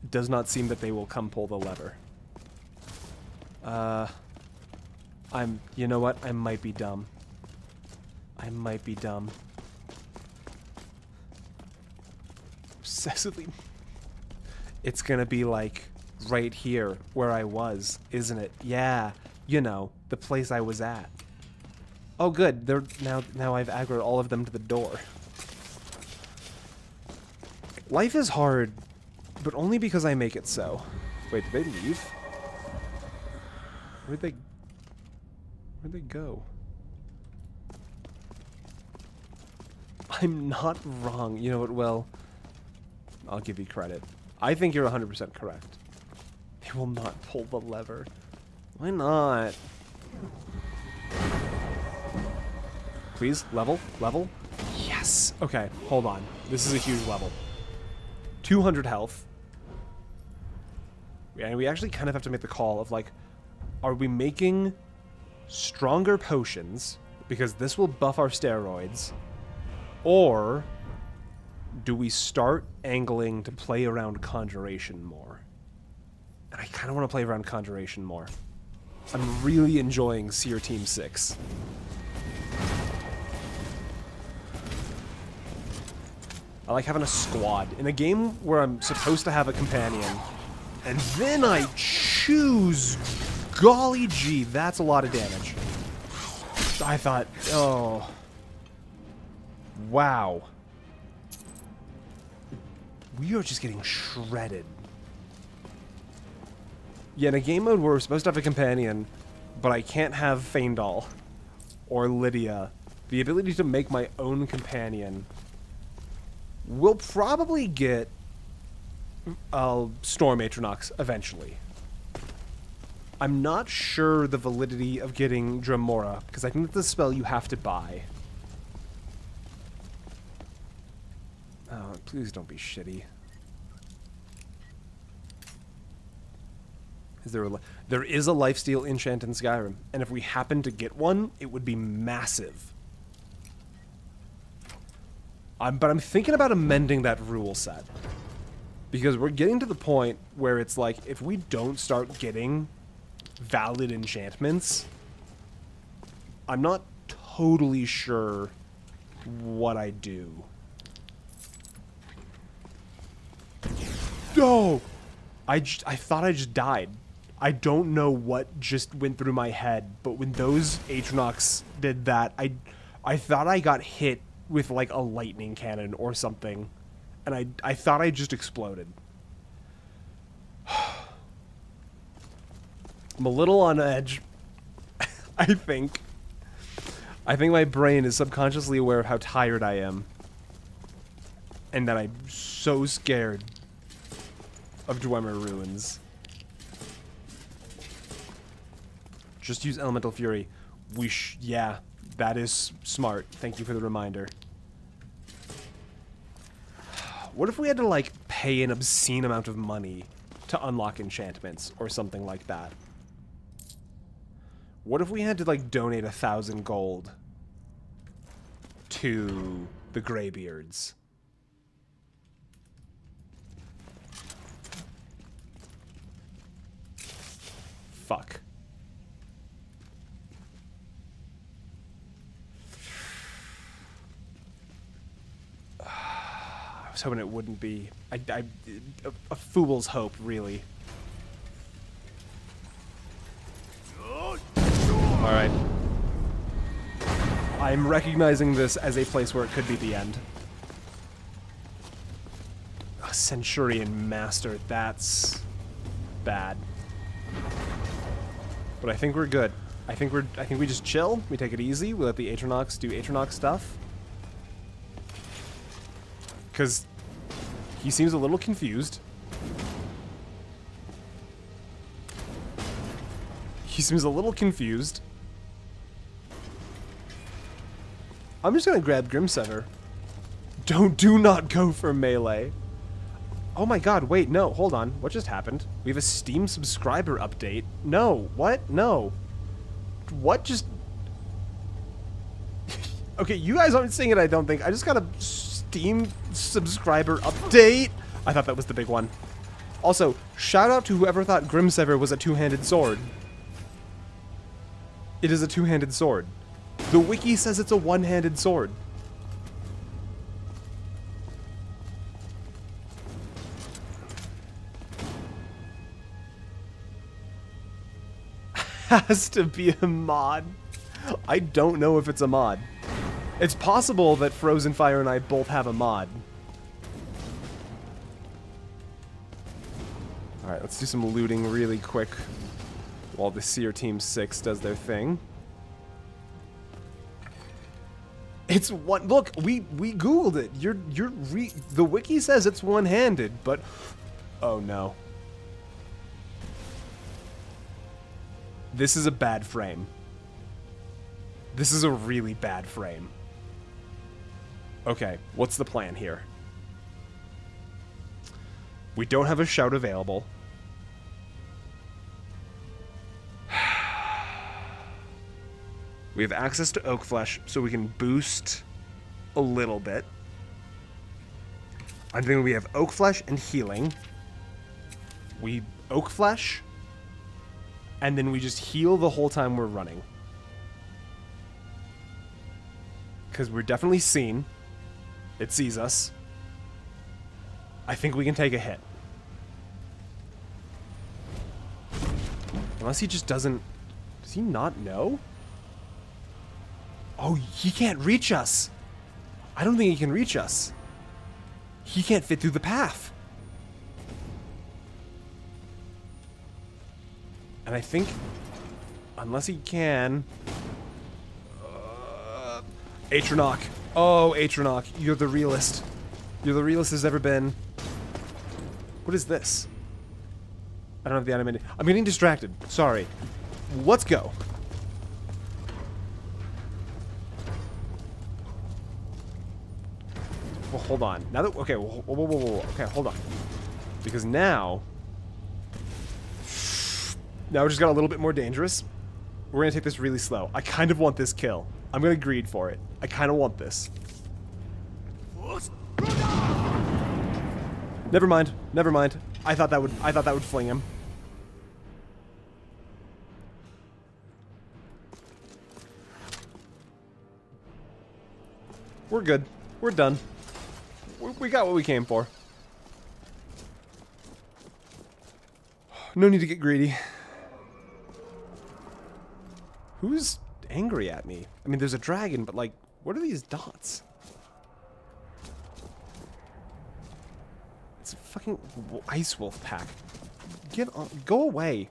It does not seem that they will come pull the lever. You know what? I might be dumb. I might be dumb. Obsessively. It's gonna be like right here where I was, isn't it? Yeah, you know, the place I was at. Oh good, they're now I've aggroed all of them to the door. Life is hard, but only because I make it so. Wait, did they leave? Where'd they go? I'm not wrong. You know what, well, I'll give you credit. I think you're 100% correct. They will not pull the lever. Why not? Please, level. Yes! Okay, hold on. This is a huge level. 200 health. And we actually kind of have to make the call of like, are we making stronger potions, because this will buff our steroids, or do we start angling to play around Conjuration more? And I kind of want to play around Conjuration more. I'm really enjoying Seer Team 6. I like having a squad. In a game where I'm supposed to have a companion, and then I choose... Golly gee, that's a lot of damage. I thought, oh... Wow. We are just getting shredded. Yeah, in a game mode where we're supposed to have a companion, but I can't have Feindal or Lydia, the ability to make my own companion... We'll probably get Storm Atronox eventually. I'm not sure the validity of getting Dremora, because I think that's a spell you have to buy. Oh, please don't be shitty. There is a lifesteal enchant in Skyrim, and if we happen to get one, it would be massive. But I'm thinking about amending that rule set. Because we're getting to the point where it's like, if we don't start getting valid enchantments, I'm not totally sure what I do. No! I thought I just died. I don't know what just went through my head, but when those Atronox did that, I thought I got hit with like a lightning cannon or something, and I thought I just exploded. I'm a little on edge. I think my brain is subconsciously aware of how tired I am, and that I'm so scared of Dwemer Ruins. Just use Elemental Fury. Yeah, that is smart. Thank you for the reminder. What if we had to, like, pay an obscene amount of money to unlock enchantments or something like that? What if we had to, like, donate 1,000 gold to the Greybeards? Fuck. I was hoping it wouldn't be. A fool's hope, really. Alright. I'm recognizing this as a place where it could be the end. A Centurion Master, that's bad. But I think we're good. I think we just chill, we take it easy, we let the Atronox do Atronox stuff. Because he seems a little confused. He seems a little confused. I'm just gonna grab Grimsever. Do not go for melee. Oh my god, wait, no, hold on. What just happened? We have a Steam subscriber update. No, what? No. What just... Okay, you guys aren't seeing it, I don't think. I just got a Steam subscriber update. I thought that was the big one. Also, shout out to whoever thought Grimsever was a two-handed sword. It is a two-handed sword. The wiki says it's a one-handed sword. Has to be a mod. I don't know if it's a mod. It's possible that Frozen Fire and I both have a mod. Alright, let's do some looting really quick while the Seer Team 6 does their thing. It's one. Look, we googled it. The wiki says it's one-handed, but oh no. This is a bad frame. This is a really bad frame. Okay, what's the plan here? We don't have a shout available. We have access to Oak Flesh, so we can boost a little bit. I'm thinking we have Oak Flesh and Healing. We Oak Flesh, and then we just heal the whole time we're running. Because we're definitely seen. It sees us. I think we can take a hit. Unless he just doesn't... Does he not know? Oh, he can't reach us. I don't think he can reach us. He can't fit through the path. And I think, unless he can... Atronach. Oh, Atronach, you're the realist. You're the realest there's ever been. What is this? I don't have the animated... I'm getting distracted. Sorry. Let's go. Well, hold on. Now that... Okay, whoa. Okay, hold on. Because now... Now it just got a little bit more dangerous. We're gonna take this really slow. I kind of want this kill. I'm gonna greed for it. I kind of want this. Never mind. Never mind. I thought that would fling him. We're good. We're done. We got what we came for. No need to get greedy. Who's angry at me? I mean, there's a dragon, but like, what are these dots? It's a fucking ice wolf pack. Get on, go away.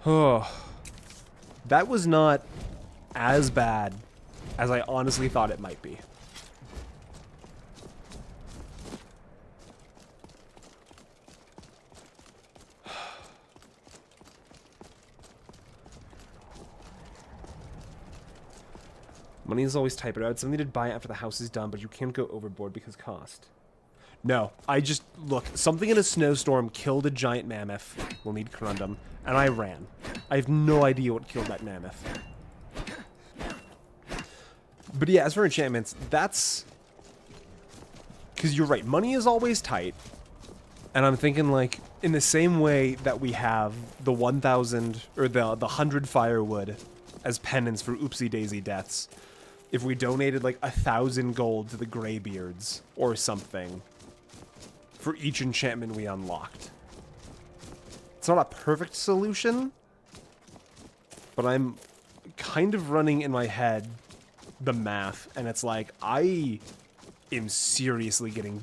Oh, that was not as bad as I honestly thought it might be. Money is always tight, but I would something to buy after the house is done, but you can't go overboard because cost. No, I just, look, something in a snowstorm killed a giant mammoth. We'll need corundum. And I ran. I have no idea what killed that mammoth. But yeah, as for enchantments, that's... Because you're right, money is always tight. And I'm thinking, like, in the same way that we have the 1,000, or the 100 firewood as penance for Oopsy Daisy deaths, if we donated, like, 1,000 gold to the Greybeards, or something, for each enchantment we unlocked. It's not a perfect solution, but I'm kind of running in my head the math, and it's like, I am seriously getting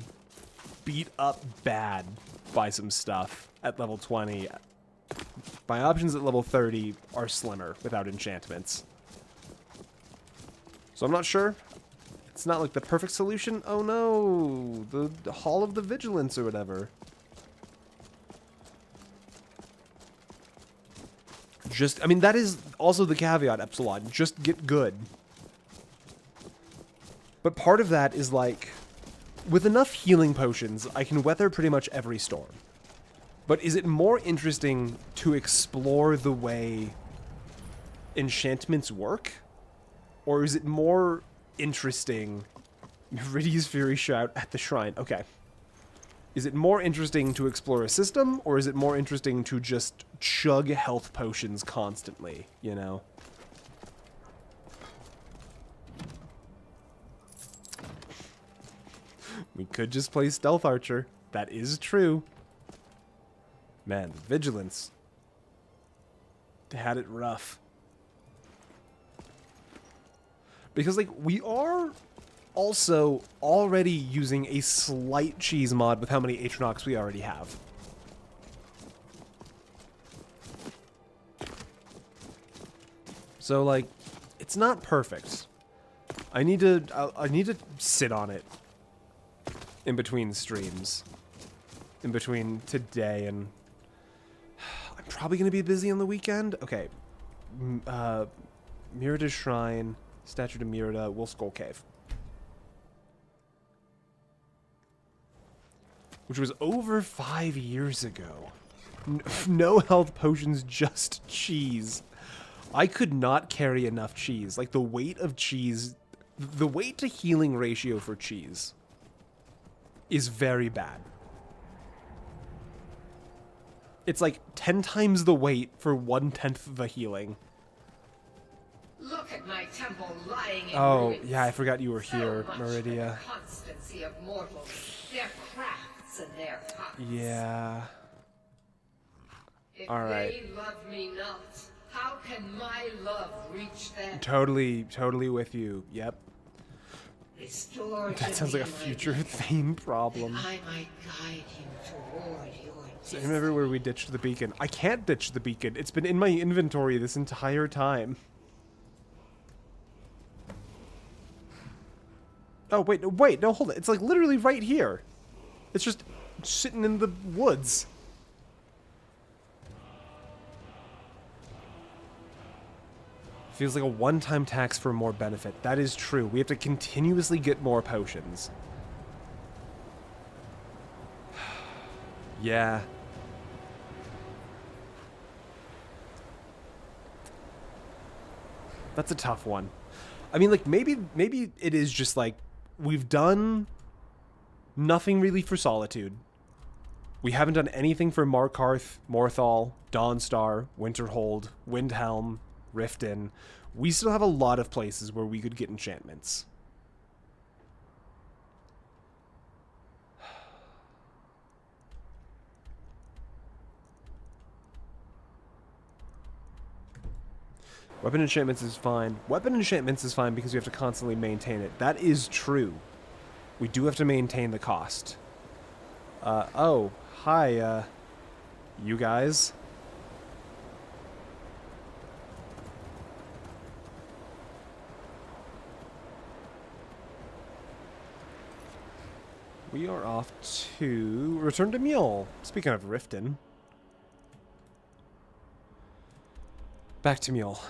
beat up bad by some stuff at level 20. My options at level 30 are slimmer without enchantments. So I'm not sure. It's not like the perfect solution. Oh no, the Hall of the Vigilance or whatever. Just, I mean, that is also the caveat, Epsilon. Just get good. But part of that is like, with enough healing potions, I can weather pretty much every storm. But is it more interesting to explore the way enchantments work? Or is it more interesting... Riddy's Fury Shout at the Shrine. Okay. Is it more interesting to explore a system, or is it more interesting to just chug health potions constantly, you know? We could just play Stealth Archer. That is true. Man, Vigilance. They had it rough. Because, like, we are also already using a slight cheese mod with how many Atronox we already have. So, like, it's not perfect. I need to sit on it in between streams. In between today and... I'm probably going to be busy on the weekend. Okay. Myrda's Shrine, Statue to Myrda, Wolf Skull Cave. Which was over 5 years ago. No health potions, just cheese. I could not carry enough cheese. Like, the weight of cheese... The weight to healing ratio for cheese is very bad. It's like 10 times the weight for 1/10 the healing. Look at my temple lying in Oh, ruins. yeah, I forgot you were here, So much Meridia. for the constancy of mortals, their crafts and their hearts. Yeah. If Alright. they love me not, how can my love reach them? Totally with you. Yep. Restore That to sounds like a me my future gift, theme problem. that I might guide you toward your Same everywhere we ditched the beacon. I can't ditch the beacon. It's been in my inventory this entire time. Oh, wait, no, hold it. It's like literally right here. It's just sitting in the woods. Feels like a one-time tax for more benefit. That is true. We have to continuously get more potions. Yeah. That's a tough one. I mean, like, maybe it is just like, we've done nothing really for Solitude. We haven't done anything for Markarth, Morthal, Dawnstar, Winterhold, Windhelm, Riften. We still have a lot of places where we could get enchantments. Weapon enchantments is fine. Weapon enchantments is fine because you have to constantly maintain it. That is true. We do have to maintain the cost. Oh, hi, you guys. We are off to return to Mule. Speaking of Riften. Back to Mule.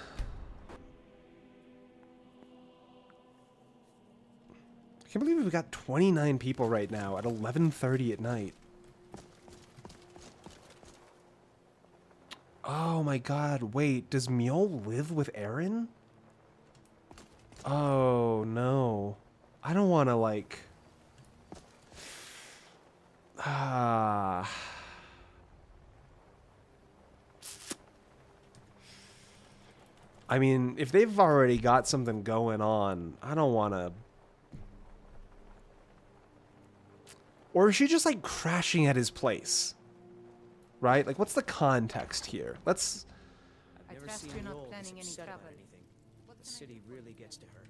I can't believe we've got 29 people right now at 11:30 at night. Oh my god, wait, does Mule live with Aaron? Oh no. I don't want to like... I mean, if they've already got something going on, I don't want to... Or is she just, like, crashing at his place? Right? Like, what's the context here? Let's... I've never seen Noel this upset about anything. The city really gets to her.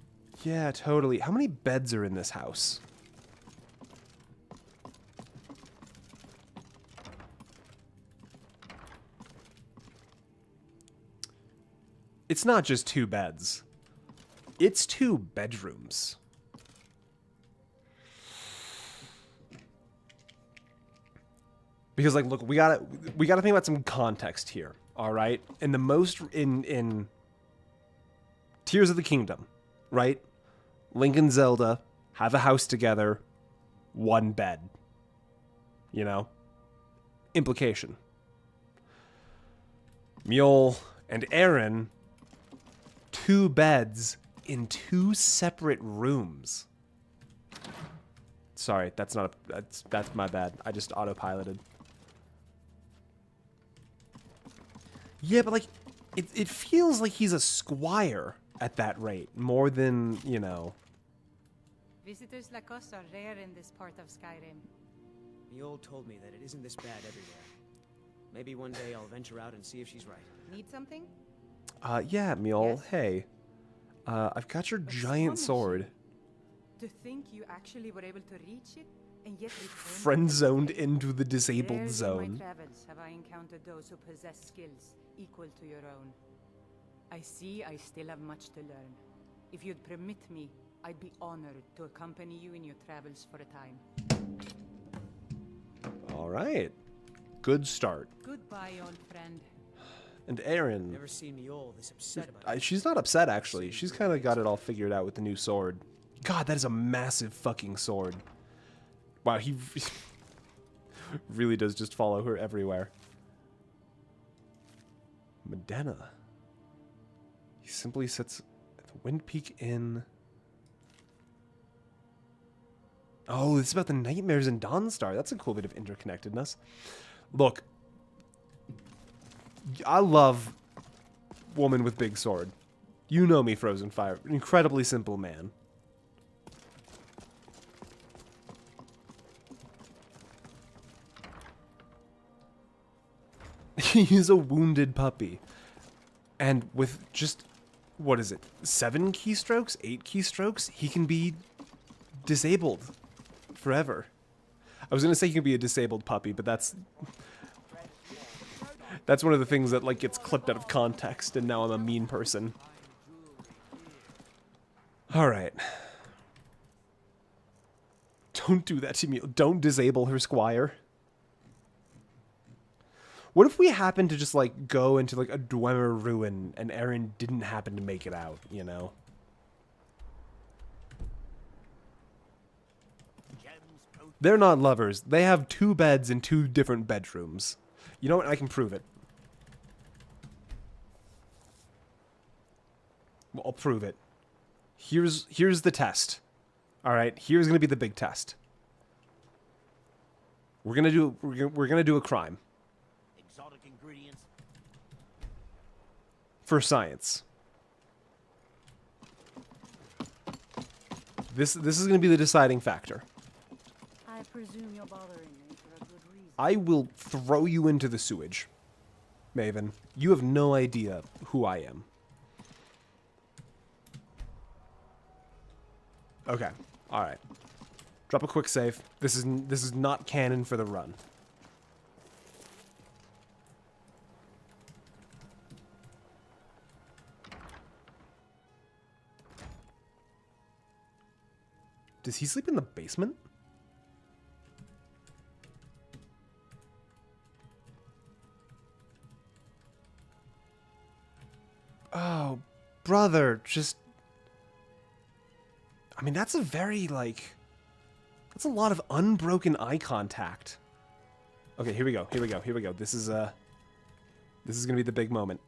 Yeah, totally. How many beds are in this house? It's not just 2 beds. It's 2 bedrooms. Because, like, look, we gotta think about some context here, all right? In the most in Tears of the Kingdom, right? Link and Zelda have a house together, 1 bed. You know, implication. Mule and Aaron, 2 beds in 2 separate rooms. Sorry, that's not a, that's my bad. I just autopiloted. Yeah, but like, it feels like he's a squire at that rate, more than, you know. Visitors like us are rare in this part of Skyrim. Mule told me that it isn't this bad everywhere. Maybe one day I'll venture out and see if she's right. Need something? Yeah, Mule, Yes? hey. I've got your giant sword. To think you actually were able to reach it, and yet Friend-zoned into the disabled Rarely zone. in my travels have I encountered those who possess skills equal to your own. I see I still have much to learn. If you'd permit me, I'd be honored to accompany you in your travels for a time. All right. Good start. Goodbye, old friend. And Aaron... Never seen Mule this upset about it. She's not upset, actually. She's kind of got it all figured out with the new sword. God, that is a massive fucking sword. Wow, he really does just follow her everywhere. Medena. He simply sits at the Wind Peak Inn. Oh, this is about the nightmares in Dawnstar. That's a cool bit of interconnectedness. Look, I love woman with big sword. You know me, Frozen Fire. Incredibly simple man. He's a wounded puppy. And with just, what is it, 7 keystrokes, 8 keystrokes, he can be disabled forever. I was going to say he can be a disabled puppy, but that's one of the things that like gets clipped out of context, and now I'm a mean person. All right. Don't do that to me. Don't disable her squire. What if we happen to just, like, go into, like, a Dwemer ruin and Aaron didn't happen to make it out, you know? They're not lovers. They have 2 beds in 2 different bedrooms. You know what? I can prove it. Well, I'll prove it. Here's the test. All right, here's going to be the big test. We're going to do a crime. For science. This is going to be the deciding factor. I presume you're bothering me for a good reason. I will throw you into the sewage, Maven. You have no idea who I am. Okay. All right. Drop a quick save. This is not canon for the run. Does he sleep in the basement? Oh, brother, just... I mean, that's a very, like... That's a lot of unbroken eye contact. Okay, here we go, here we go, here we go. This is gonna be the big moment.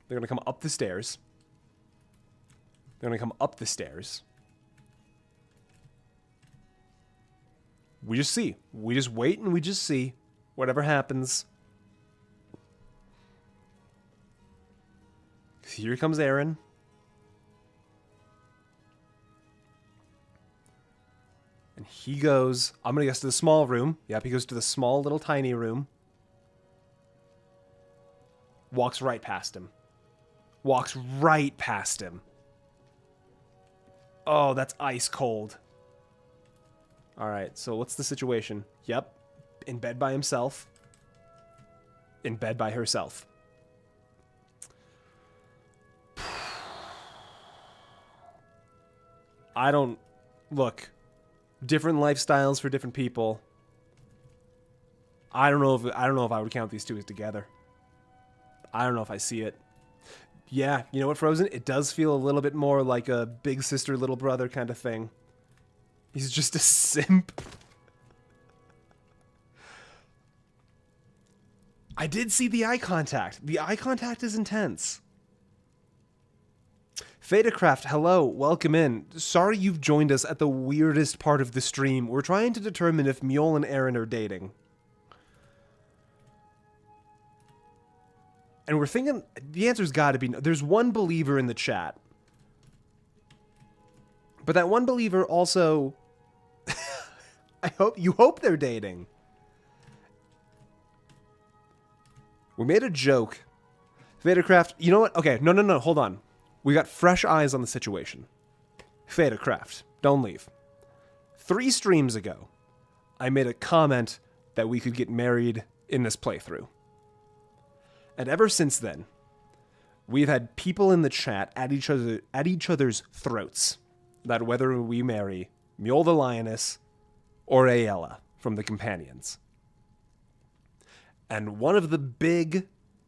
They're gonna come up the stairs. They're gonna come up the stairs. We just see. We just wait and we just see. Whatever happens. Here comes Aaron. And he goes, I'm gonna guess to the small room. Yep, he goes to the small little tiny room. Walks right past him. Walks right past him. Oh, that's ice cold. Alright, so what's the situation? Yep. In bed by himself. In bed by herself. I don't... Look. Different lifestyles for different people. I don't know if I would count these two as together. I don't know if I see it. Yeah, you know what, Frozen? It does feel a little bit more like a big sister, little brother kind of thing. He's just a simp. I did see the eye contact. The eye contact is intense. Fadacraft, hello, welcome in. Sorry you've joined us at the weirdest part of the stream. We're trying to determine if Mjol and Aaron are dating. And we're thinking, the answer's gotta be no. There's one believer in the chat. But that one believer also... you hope they're dating. We made a joke. Fadacraft, you know what? Okay, no, hold on. We got fresh eyes on the situation. Fadacraft, don't leave. 3 streams ago, I made a comment that we could get married in this playthrough. And ever since then, we've had people in the chat at each other's throats that whether we marry Mjol the Lioness or Aella from the Companions. And one of the big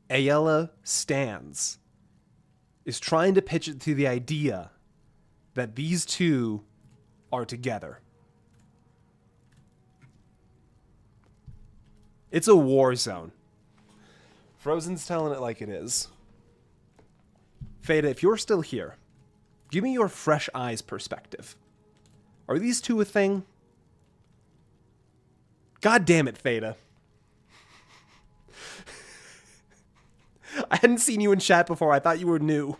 Aella stans is trying to pitch it to the idea that these two are together. It's a war zone. Frozen's telling it like it is. Fada, if you're still here, give me your fresh eyes perspective. Are these two a thing? God damn it, Fada. I hadn't seen you in chat before. I thought you were new.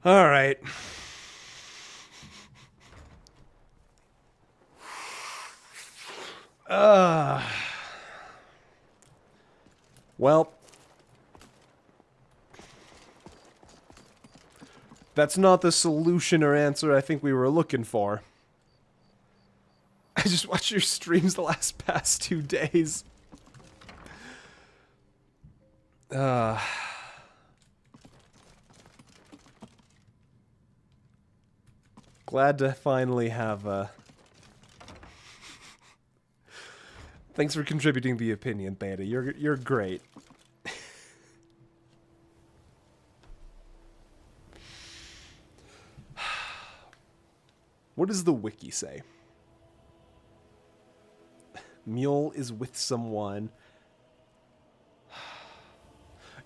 All right. Well, that's not the solution or answer I think we were looking for. I just watched your streams the past 2 days. Glad to finally have Thanks for contributing the opinion, Theta. You're great. What does the wiki say? Mjol is with someone.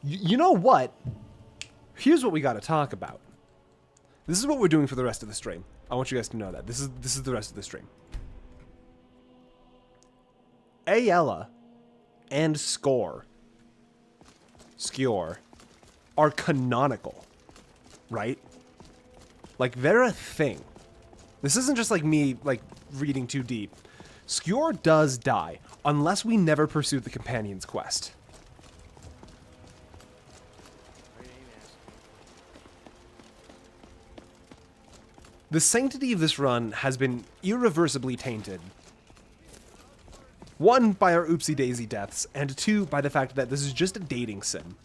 You know what? Here's what we got to talk about. This is what we're doing for the rest of the stream. I want you guys to know that. This is the rest of the stream. Aella and Skjor are canonical, right? Like, they're a thing. This isn't just like me, like, reading too deep. Skjor does die. unless we never pursue the companion's quest. The sanctity of this run has been irreversibly tainted. 1, by our Oopsy Daisy deaths, and 2, by the fact that this is just a dating sim.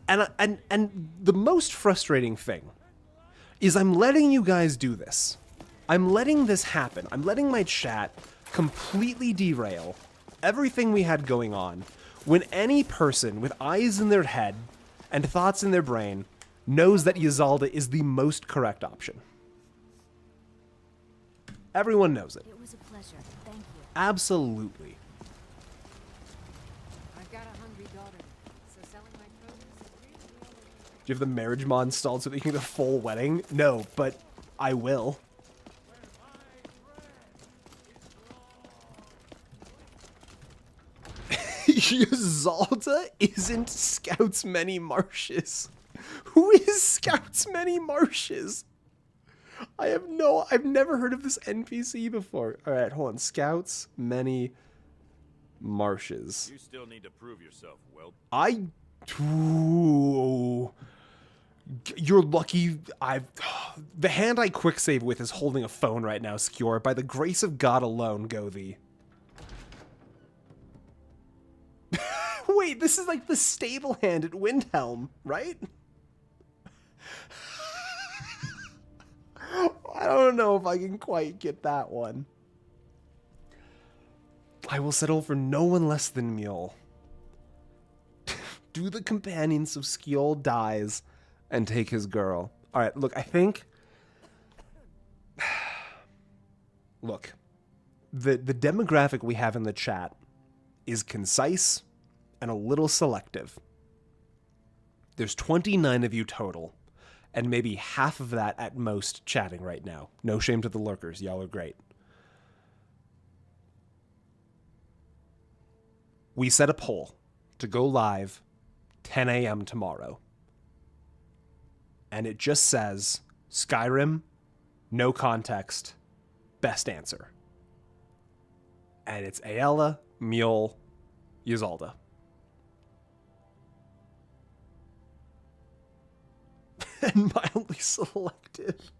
And the most frustrating thing is I'm letting you guys do this. I'm letting this happen. I'm letting my chat completely derail everything we had going on when any person with eyes in their head and thoughts in their brain knows that Yzalda is the most correct option. Everyone knows it. It was a pleasure. Thank you. Absolutely. I've got a hungry daughter, so selling my produce is really the only way. Do you have the marriage mod installed so that you can get a full wedding? No, but I will. Yzalda isn't Scouts Many Marshes. Who is Scouts Many Marshes? I've never heard of this NPC before. All right, hold on. Scouts Many Marshes. You still need to prove yourself, Whelp. Ooh. You're lucky the hand I quick save with is holding a phone right now, Skewer. By the grace of God alone, go thee. Wait, this is like the stable hand at Windhelm, right? I don't know if I can quite get that one. I will settle for no one less than Mule. Do the companion so Skjol dies and take his girl. Alright, look, I think... Look, the demographic we have in the chat is concise and a little selective. There's 29 of you total, and maybe half of that at most chatting right now. No shame to the lurkers, y'all are great. We set a poll to go live 10 a.m. tomorrow. And it just says, Skyrim, no context, best answer. And it's Aella, Mule, Yzalda. And mildly selective.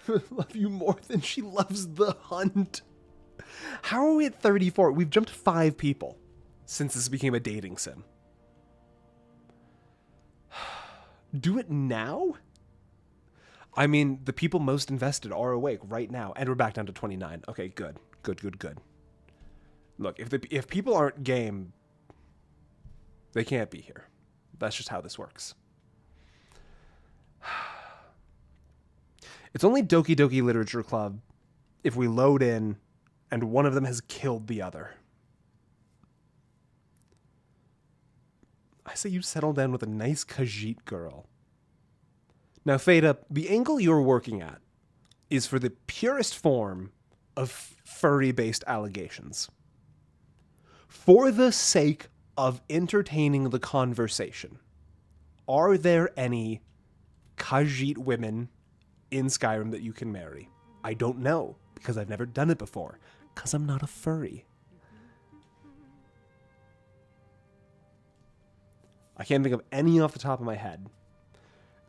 Love you more than she loves the hunt. How are we at 34? We've jumped 5 people since this became a dating sim. Do it now? I mean, the people most invested are awake right now, and we're back down to 29. Okay, good. Good. Look, if people aren't game, they can't be here. That's just how this works. It's only Doki Doki Literature Club if we load in and one of them has killed the other. I say you settle down with a nice Khajiit girl. Now, Fada, the angle you're working at is for the purest form of furry-based allegations. For the sake of entertaining the conversation, are there any Khajiit women in Skyrim that you can marry? I don't know, because I've never done it before, because I'm not a furry. I can't think of any off the top of my head.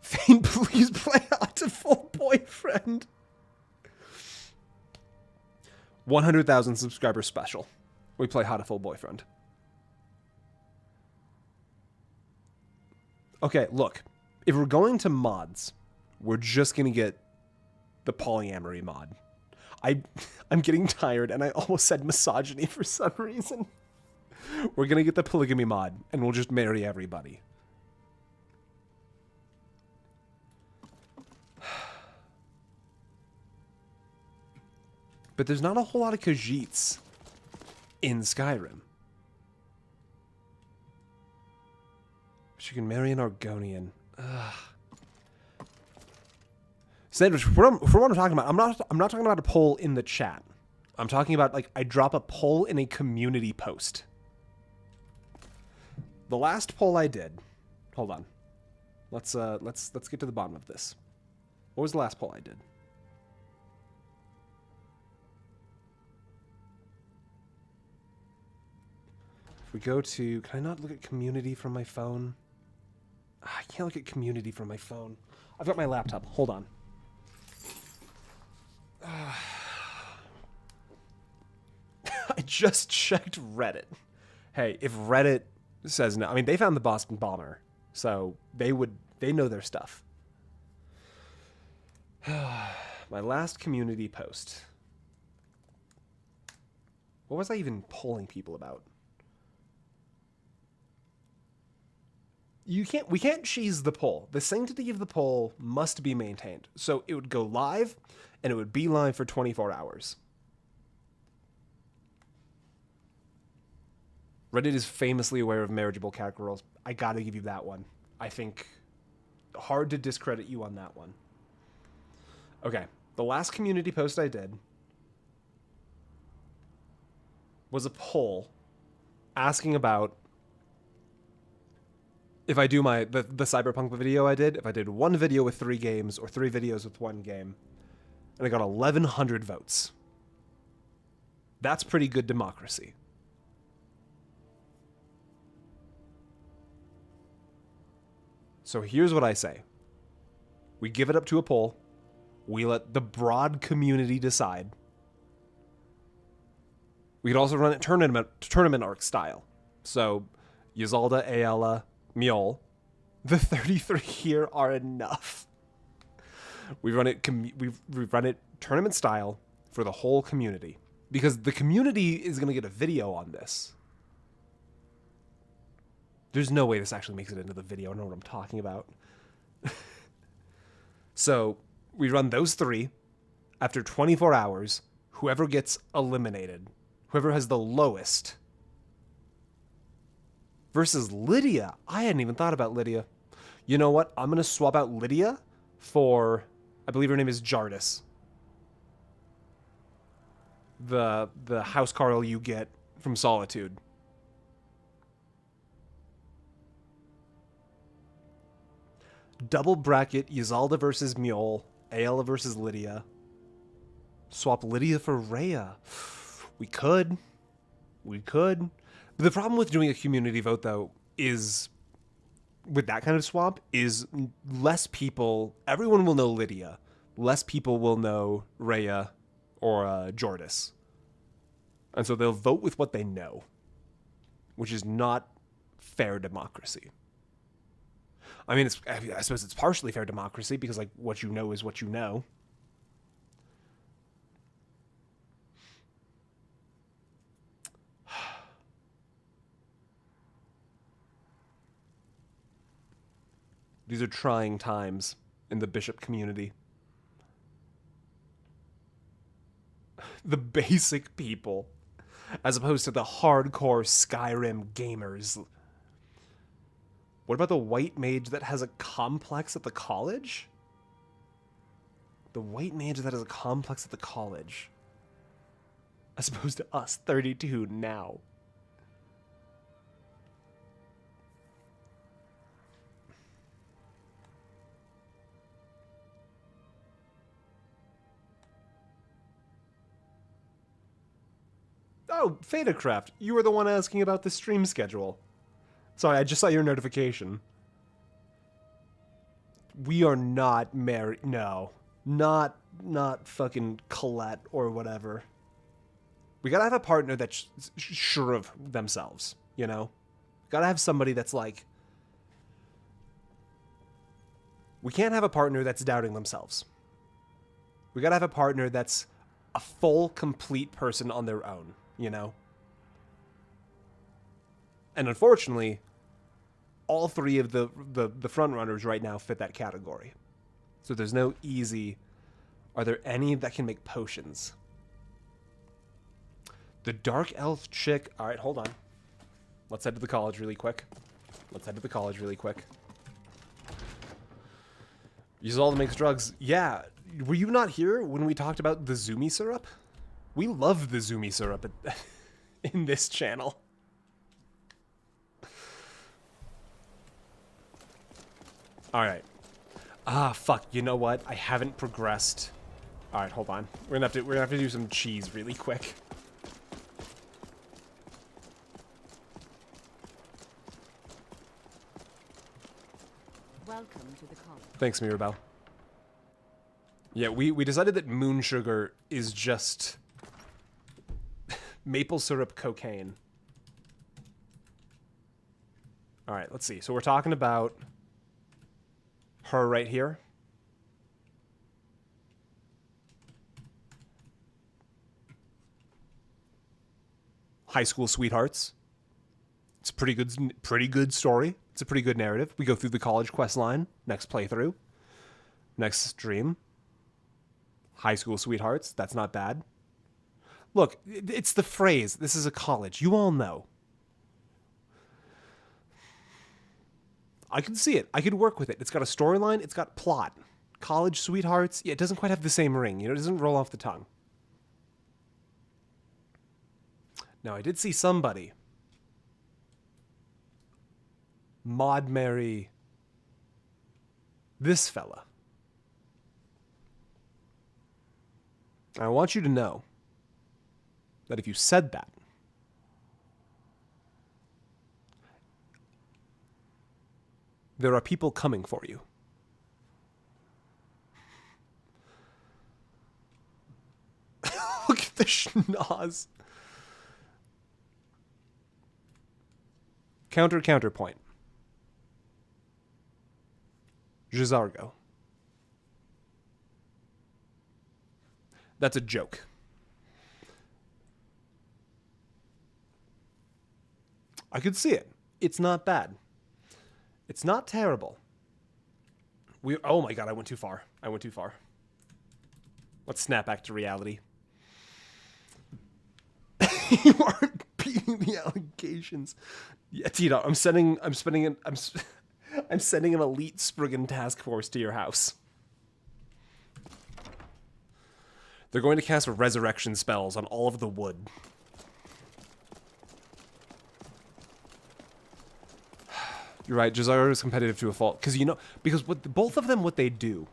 Thane, please play Hot to Full Boyfriend. 100,000 subscriber special. We play Hot to Full Boyfriend. Okay, look. If we're going to mods, we're just going to get the polyamory mod. I'm getting tired, and I almost said misogyny for some reason. We're going to get the polygamy mod, and we'll just marry everybody. But there's not a whole lot of Khajiits in Skyrim. But you can marry an Argonian. Ugh. Sandwich, for what I'm talking about, I'm not talking about a poll in the chat. I'm talking about, like, I drop a poll in a community post. The last poll I did, hold on. Let's get to the bottom of this. What was the last poll I did? we go to... Can I not look at community from my phone? I can't look at community from my phone. I've got my laptop. Hold on. I just checked Reddit. Hey, if Reddit says no... I mean, they found the Boston Bomber, so they know their stuff. My last community post. What was I even polling people about? We can't cheese the poll. The sanctity of the poll must be maintained. So it would go live, and it would be live for 24 hours. Reddit is famously aware of marriageable character roles. I gotta give you that one. I think hard to discredit you on that one. Okay, the last community post I did was a poll asking about if I do the Cyberpunk video I did, if I did one video with 3 games or 3 videos with 1 game, and I got 1,100 votes. That's pretty good democracy. So here's what I say. We give it up to a poll. We let the broad community decide. We could also run it tournament arc style. So, Yzalda, Ayala, Mjol, the 33 here are enough. We run it tournament style for the whole community, because the community is going to get a video on this. There's no way this actually makes it into the video. I know what I'm talking about. So we run those 3. After 24 hours, whoever gets eliminated, whoever has the lowest, versus Lydia. I hadn't even thought about Lydia. You know what? I'm going to swap out Lydia for, I believe her name is Jardis. The housecarl you get from Solitude. Double bracket Yzalda versus Mjol, Ayala versus Lydia. Swap Lydia for Rhea. We could. But the problem with doing a community vote, though, is with that kind of swap, is less people... Everyone will know Lydia. Less people will know Rhea or Jordis. And so they'll vote with what they know, which is not fair democracy. I mean, I suppose it's partially fair democracy, because like what you know is what you know. These are trying times in the bishop community. The basic people, as opposed to the hardcore Skyrim gamers. What about the white mage that has a complex at the college? The white mage that has a complex at the college. As opposed to us, 32 now. Oh, Fadacraft, you were the one asking about the stream schedule. Sorry, I just saw your notification. We are not married. No. Not fucking Colette or whatever. We gotta have a partner that's sure of themselves, you know? Gotta have somebody that's like... We can't have a partner that's doubting themselves. We gotta have a partner that's a full, complete person on their own, you know? And unfortunately, all 3 of the frontrunners right now fit that category. So there's no easy... Are there any that can make potions? The Dark Elf chick... Alright, hold on. Let's head to the college really quick. Yzalda makes drugs. Yeah, were you not here when we talked about the Zumi syrup? We love the Zumi syrup in this channel. Alright. Ah, fuck. You know what? I haven't progressed. Alright, hold on. We're gonna have to do some cheese really quick. Welcome to the college. Thanks, Mirabelle. Yeah, we decided that moon sugar is just maple syrup cocaine. All right, let's see. So we're talking about her right here. High school sweethearts. It's a pretty good story. It's a pretty good narrative. We go through the college quest line. Next playthrough. Next stream. High school sweethearts. That's not bad. Look, it's the phrase. This is a college. You all know. I can see it. I could work with it. It's got a storyline. It's got plot. College sweethearts. Yeah, it doesn't quite have the same ring. You know, it doesn't roll off the tongue. Now, I did see somebody mod marry this fella. I want you to know that if you said that, there are people coming for you. Look at the schnoz. Counterpoint. J'zargo. That's a joke. I could see it. It's not bad. It's not terrible. Oh my god, I went too far. I went too far. Let's snap back to reality. You aren't beating the allegations. Yeah, Tito, I'm sending an elite Spriggan task force to your house. They're going to cast resurrection spells on all of the wood. You're right, Jazara is competitive to a fault. Because both of them, what they do,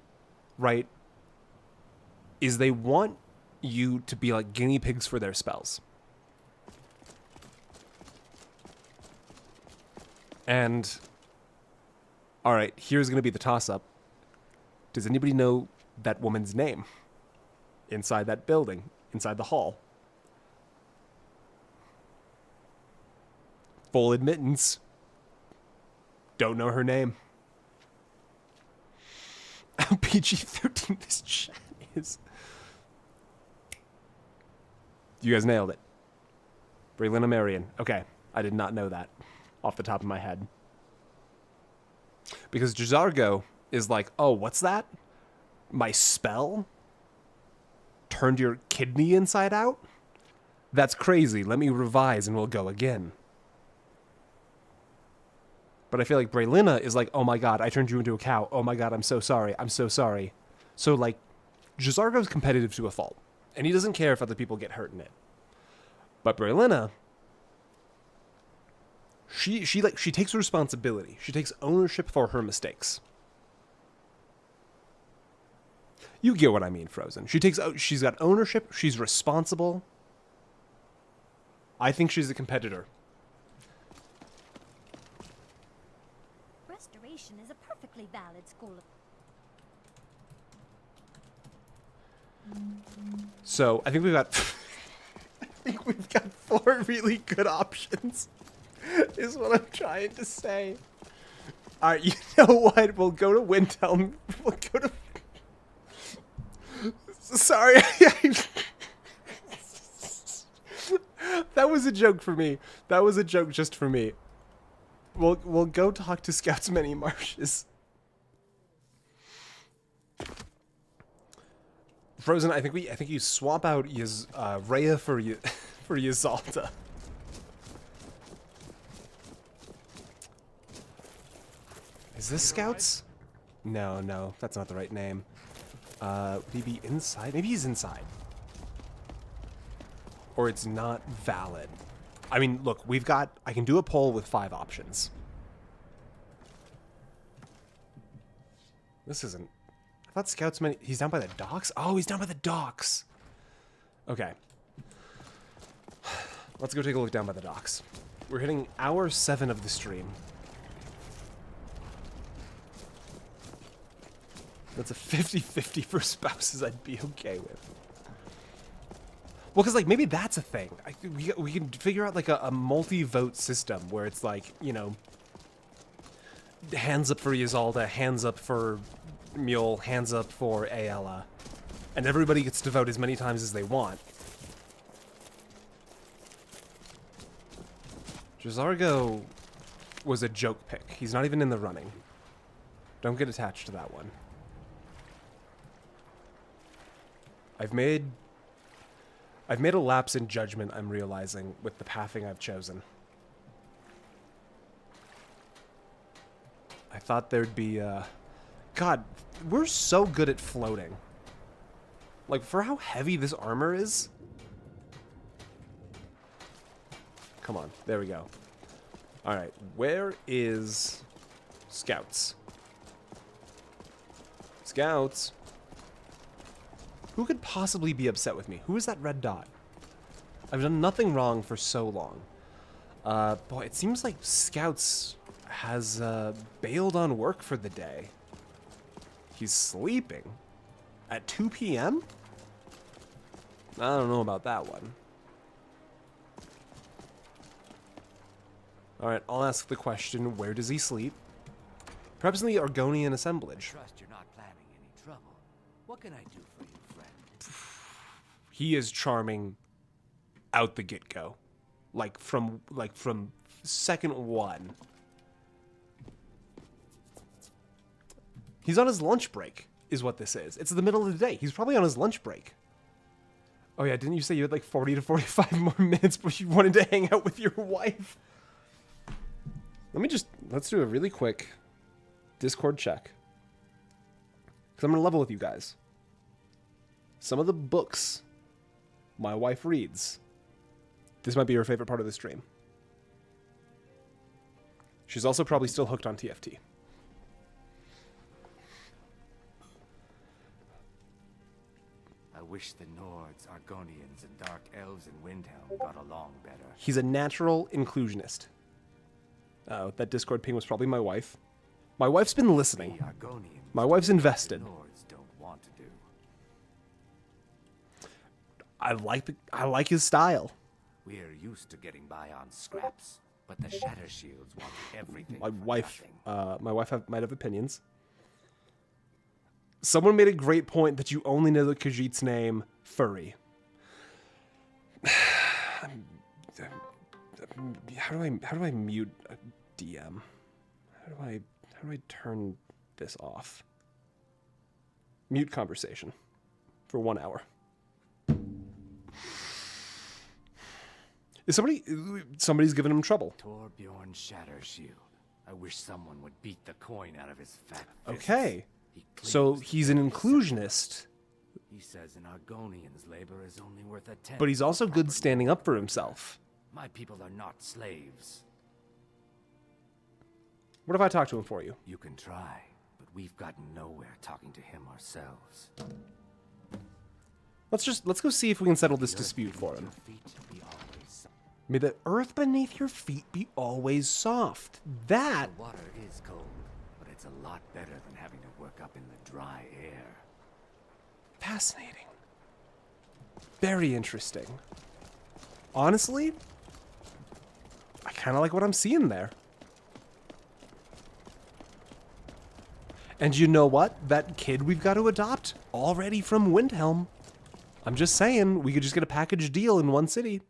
right, is they want you to be like guinea pigs for their spells. And, all right, here's going to be the toss-up. Does anybody know that woman's name? Inside that building, inside the hall. Full admittance. Don't know her name. How PG-13 this chat is. You guys nailed it. Braylina Marion. Okay, I did not know that off the top of my head. Because J'zargo is like, oh, what's that? My spell turned your kidney inside out? That's crazy. Let me revise and we'll go again. But I feel like Braylina is like, oh my god, I turned you into a cow. Oh my god, I'm so sorry. I'm so sorry. So, like, J'zargo's competitive to a fault. And he doesn't care if other people get hurt in it. But Braylina, she takes responsibility. She takes ownership for her mistakes. You get what I mean, Frozen. She's got ownership. She's responsible. I think she's a competitor. Restoration is a perfectly valid school of... So, I think we've got 4 really good options. Is what I'm trying to say. Alright, you know what? We'll go to Windhelm. We'll go to... Sorry. That was a joke for me. That was a joke just for me. We'll go talk to Scouts Many Marshes. Frozen, I think you swap out Rhea for Yzalta. Is this Scouts? No, that's not the right name. Would he be inside? Maybe he's inside. Or it's not valid. I mean, look, I can do a poll with 5 options. This isn't... I thought Scouts meant... He's down by the docks? Oh, he's down by the docks. Okay. Let's go take a look down by the docks. We're hitting hour 7 of the stream. That's a 50-50 for spouses I'd be okay with. Well, because, like, maybe that's a thing. We can figure out, like, a multi-vote system where it's, like, you know, hands up for Yzalda, hands up for Mule, hands up for Aella. And everybody gets to vote as many times as they want. Jazargo was a joke pick. He's not even in the running. Don't get attached to that one. I've made a lapse in judgment, I'm realizing, with the pathing I've chosen. I thought there'd be, God, we're so good at floating. Like, for how heavy this armor is. Come on, there we go. Alright, where is Scouts? Scouts? Who could possibly be upset with me? Who is that red dot? I've done nothing wrong for so long. Boy, it seems like Scouts has bailed on work for the day. He's sleeping at 2 p.m.? I don't know about that one. Alright, I'll ask the question, where does he sleep? Perhaps in the Argonian assemblage. Trust you're not planning any trouble. What can I do for you, friend? He is charming out the get-go. Like from second one. He's on his lunch break, is what this is. It's the middle of the day. He's probably on his lunch break. Oh yeah, didn't you say you had like 40 to 45 more minutes but you wanted to hang out with your wife? Let's do a really quick Discord check. Because I'm going to level with you guys. Some of the books my wife reads, this might be her favorite part of the stream. She's also probably still hooked on TFT. I wish the Nords, Argonians, and Dark Elves in Windhelm got along better. He's a natural inclusionist. That Discord ping was probably my wife. My wife's been listening. My wife's invested. Nords don't want to do. I like his style. We're used to getting by on scraps, but the Shatter Shields want everything. My wife might have opinions. Someone made a great point that you only know the Khajiit's name, Furry. How do I mute a DM? How do I turn this off? Mute conversation for 1 hour. Is somebody's giving him trouble? Torbjorn Shatter Shield. I wish someone would beat the coin out of his fat fists. Okay. So he's an inclusionist. He says an Argonian's labor is only worth a tenth. But he's also good standing up for himself. My people are not slaves. What if I talk to him for you? You can try, but we've gotten nowhere talking to him ourselves. Let's go see if we can settle this dispute for him. May the earth beneath your feet be always soft. That... The water is cold, but it's a lot better than having to work up in the dry air. Fascinating. Very interesting. Honestly, I kind of like what I'm seeing there. And you know what? That kid we've got to adopt, already from Windhelm. I'm just saying, we could just get a package deal in one city.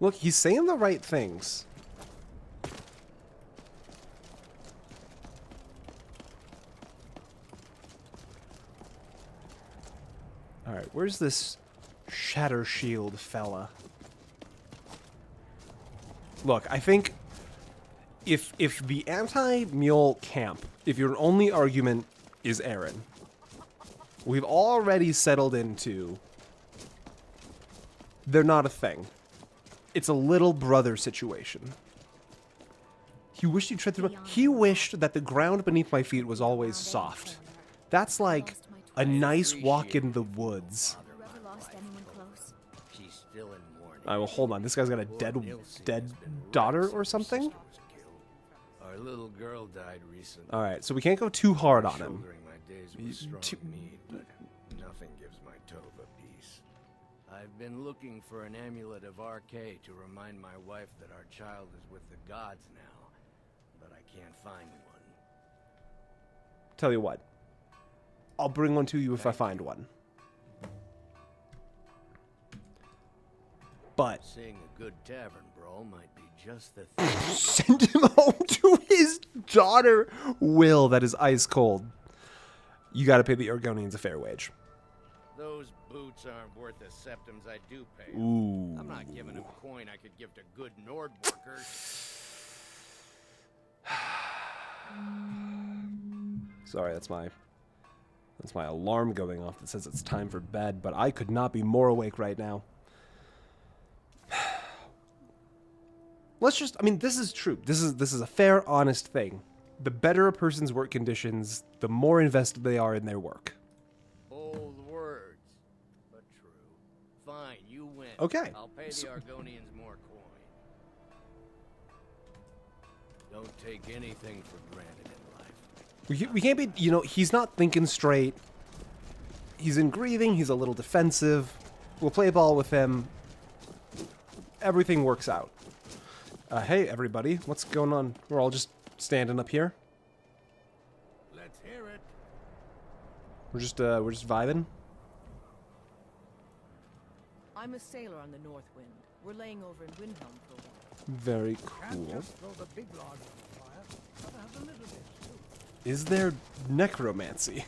Look, he's saying the right things. Alright, where's this Shatter Shield fella? Look, I think if the anti-mule camp, if your only argument is Aaron, we've already settled into they're not a thing. It's a little brother situation. He wished you tread through. He wished that the ground beneath my feet was always soft. That's like a nice walk in the woods. Ever lost anyone close? She's still in mourning. Alright, well, hold on. This guy's got a dead daughter or something? Our little girl died recently. Alright, so we can't go too hard on him. Shouldering my days with strong mead, but nothing gives my Tova peace. I've been looking for an amulet of RK to remind my wife that our child is with the gods now, but I can't find one. Tell you what. I'll bring one to you if I find one. But Seeing a good tavern brawl might be just the thing. send him home to his daughter. Will, that is ice cold. You got to pay the Argonians a fair wage. Those boots aren't worth the septims I do pay. Ooh. I'm not giving him coin I could give to good Nord workers. Sorry, that's my alarm going off that says it's time for bed, but I could not be more awake right now. Let's just, I mean, this is true. This is a fair, honest thing. The better a person's work conditions, the more invested they are in their work. Bold words, but true. Fine, you win. Okay. I'll pay the Argonians more coin. Don't take anything for granted in life. We can't be, you know, he's not thinking straight. He's in grieving, he's a little defensive. We'll play ball with him. Everything works out. Hey, everybody, what's going on? We're all just standing up here. Let's hear it. We're just vibing. I'm a sailor on the North Wind. We're laying over in Windhelm for a while. Very Can't cool. just throw the big log on fire. Gotta have a little bit too. Is there necromancy?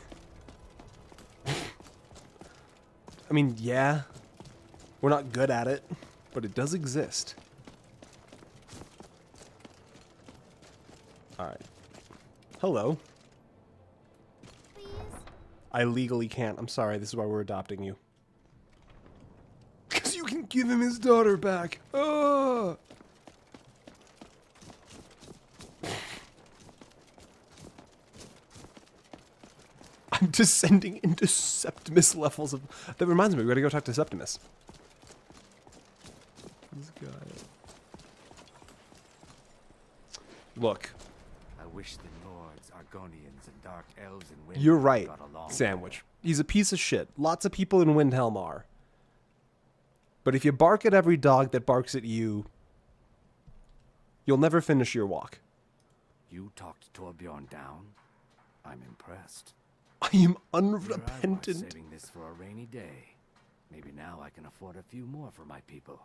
I mean, yeah. We're not good at it, but it does exist. Alright. Hello. Please? I legally can't. I'm sorry. This is why we're adopting you. Because you can give him his daughter back. Oh! I'm descending into Septimus levels of... That reminds me, we gotta go talk to Septimus. This guy... Look. I wish the Nords, Argonians, and Dark Elves and Windhelm You're right, got along Sandwich. He's a piece of shit. Lots of people in Windhelm are. But if you bark at every dog that barks at you, you'll never finish your walk. You talked Torbjorn down? I'm impressed. I am Here I was, unrepentant. saving this for a rainy day. Maybe now I can afford a few more for my people.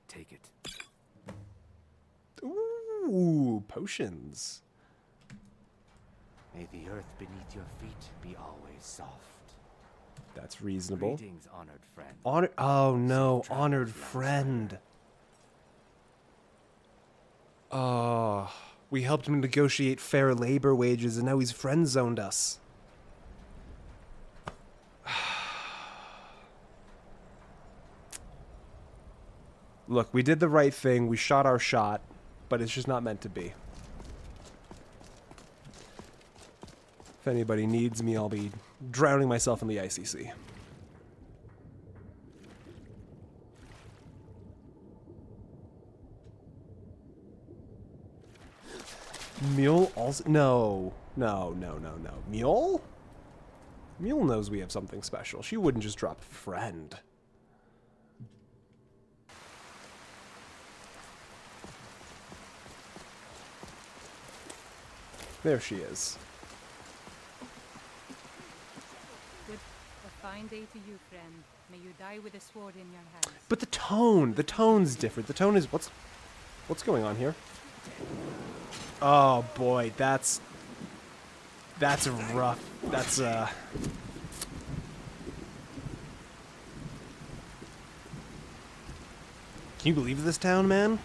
Take it. Ooh, potions. May the earth beneath your feet be always soft. That's reasonable. Greetings, honored friend. Oh no, Safe travels, honored young friend. Oh, we helped him negotiate fair labor wages and now he's friend zoned us. Look, we did the right thing. We shot our shot, but it's just not meant to be. If anybody needs me, I'll be drowning myself in the icy sea. Mule also... No. No. Mule? Mule knows we have something special. She wouldn't just drop friend. There she is. Good. A fine day to you, friend. May you die with a sword in your hands. But the tone's different. The tone is... What's going on here? Oh boy, that's rough. That's Can you believe this town, man?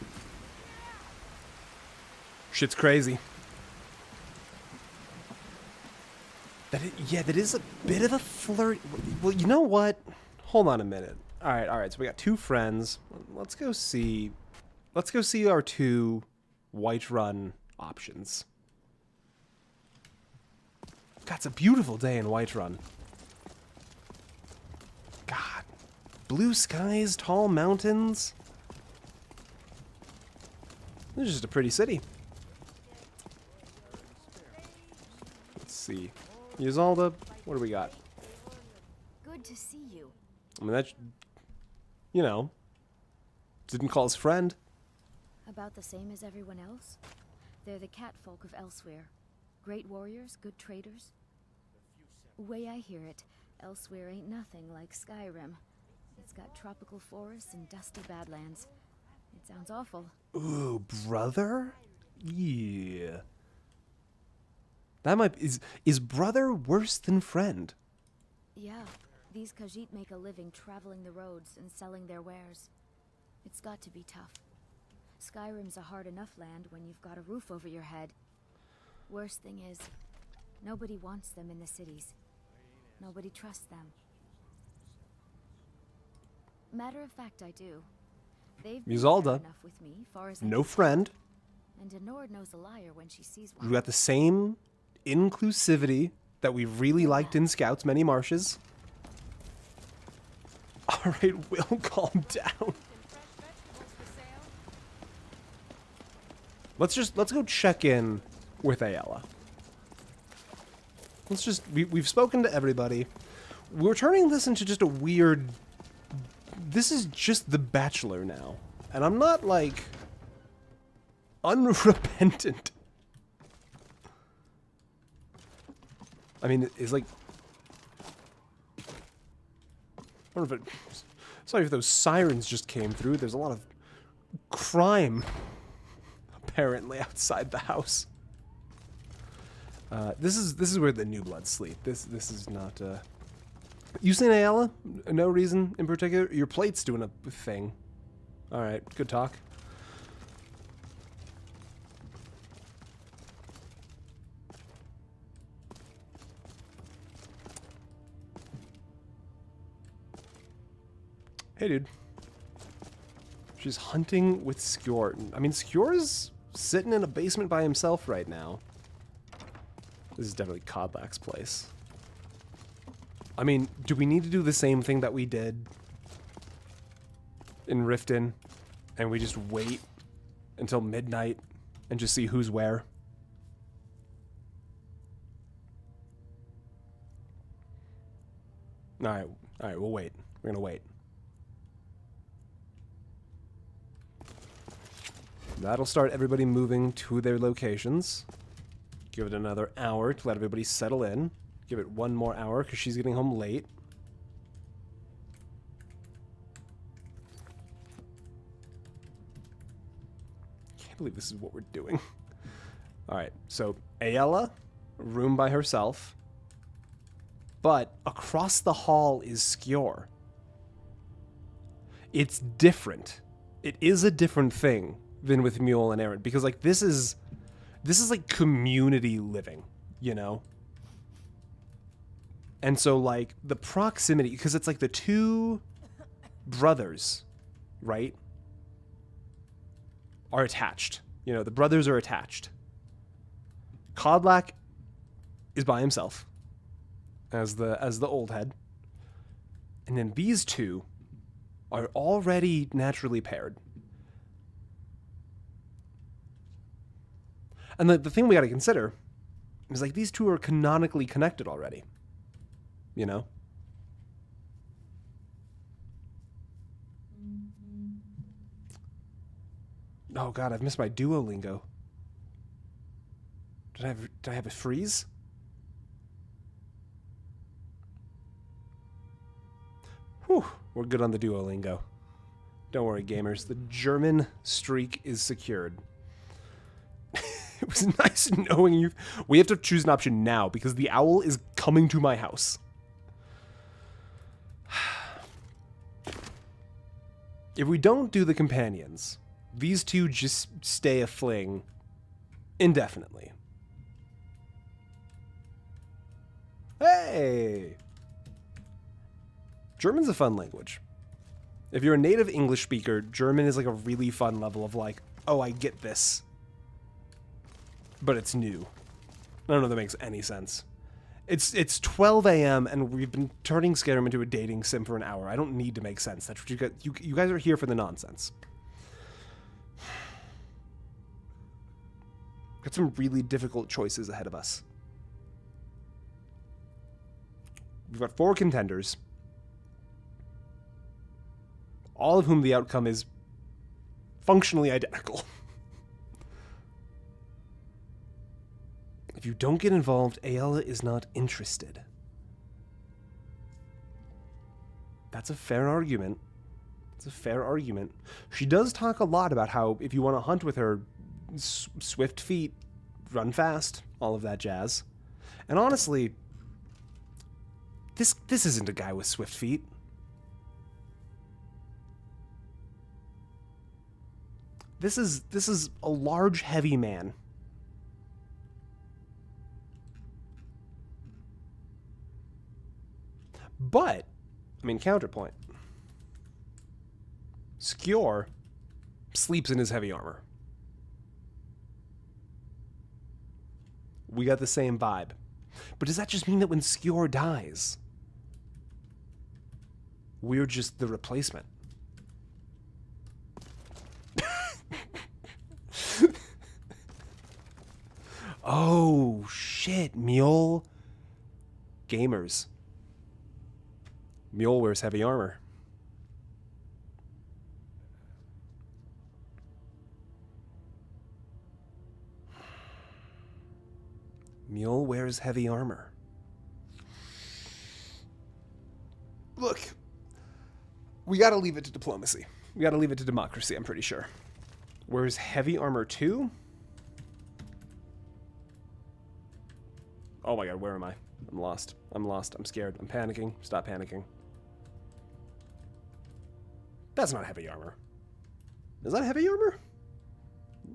Shit's crazy. That is a bit of a flirt. Well, you know what? Hold on a minute. All right. So we got two friends. Let's go see our two Whiterun options. God, it's a beautiful day in Whiterun. God, blue skies, tall mountains. This is just a pretty city. Let's see. Ysolda, what do we got? Good to see you. I mean, that, you know, didn't call us friend. About the same as everyone else? They're the catfolk of elsewhere. Great warriors, good traders. Way I hear it, elsewhere ain't nothing like Skyrim. It's got tropical forests and dusty badlands. It sounds awful. Ooh, brother? Yeah. That might is brother worse than friend? Yeah, these Khajiit make a living traveling the roads and selling their wares. It's got to be tough. Skyrim's a hard enough land when you've got a roof over your head. Worst thing is, nobody wants them in the cities. Nobody trusts them. Matter of fact, I do. They've been fair Ysolda, enough with me, far as I no can friend. tell. And Denord knows a liar when she sees one. We got the same inclusivity that we really liked in Scouts, Many Marshes. All right, Will, calm down. Let's go check in with Ayala. We've spoken to everybody. We're turning this into just a weird. This is just The Bachelor now, and I'm not like unrepentant. I mean, it's like, I wonder if it. Sorry if those sirens just came through. There's a lot of crime apparently outside the house. This is where the new bloods sleep. This is not. You seen Ayala? No reason in particular. Your plate's doing a thing. All right, good talk. Hey, dude. She's hunting with Skjor. I mean, Skjor's sitting in a basement by himself right now. This is definitely Kodlak's place. I mean, do we need to do the same thing that we did in Riften? And we just wait until midnight and just see who's where? Alright, we'll wait. We're gonna wait. That'll start everybody moving to their locations. Give it another hour to let everybody settle in. Give it one more hour because she's getting home late. Can't believe this is what we're doing. Alright, so Ayala, room by herself. But across the hall is Skjor. It's different. It is a different thing than with Mule and Aaron, because like this is like community living, you know? And so like the proximity, because it's like the two brothers, right, are attached. You know, the brothers are attached. Kodlak is by himself as the old head. And then these two are already naturally paired. And the thing we got to consider is like these two are canonically connected already. You know? Oh god, I've missed my Duolingo. Did I have a freeze? Whew, we're good on the Duolingo. Don't worry, gamers. The German streak is secured. It was nice knowing you. We have to choose an option now because the owl is coming to my house. If we don't do the companions, these two just stay a fling indefinitely. Hey! German's a fun language. If you're a native English speaker, German is like a really fun level of like, oh, I get this. But it's new. I don't know if that makes any sense. It's 12 a.m. and we've been turning Skyrim into a dating sim for an hour. I don't need to make sense. That's what you guys are here for, the nonsense. Got some really difficult choices ahead of us. We've got 4 contenders, all of whom the outcome is functionally identical. If you don't get involved, Ayala is not interested. That's a fair argument. It's a fair argument. She does talk a lot about how if you want to hunt with her, swift feet, run fast, all of that jazz. And honestly, this isn't a guy with swift feet. This is a large, heavy man. But, I mean, counterpoint. Skjor sleeps in his heavy armor. We got the same vibe. But does that just mean that when Skjor dies, we're just the replacement? Oh, shit. Mjol. Gamers. Mjol wears heavy armor. Mjol wears heavy armor. Look, we gotta leave it to diplomacy. We gotta leave it to democracy, I'm pretty sure. Wears heavy armor too? Oh my god, where am I? I'm lost. I'm lost. I'm scared. I'm panicking. Stop panicking. That's not heavy armor. Is that heavy armor?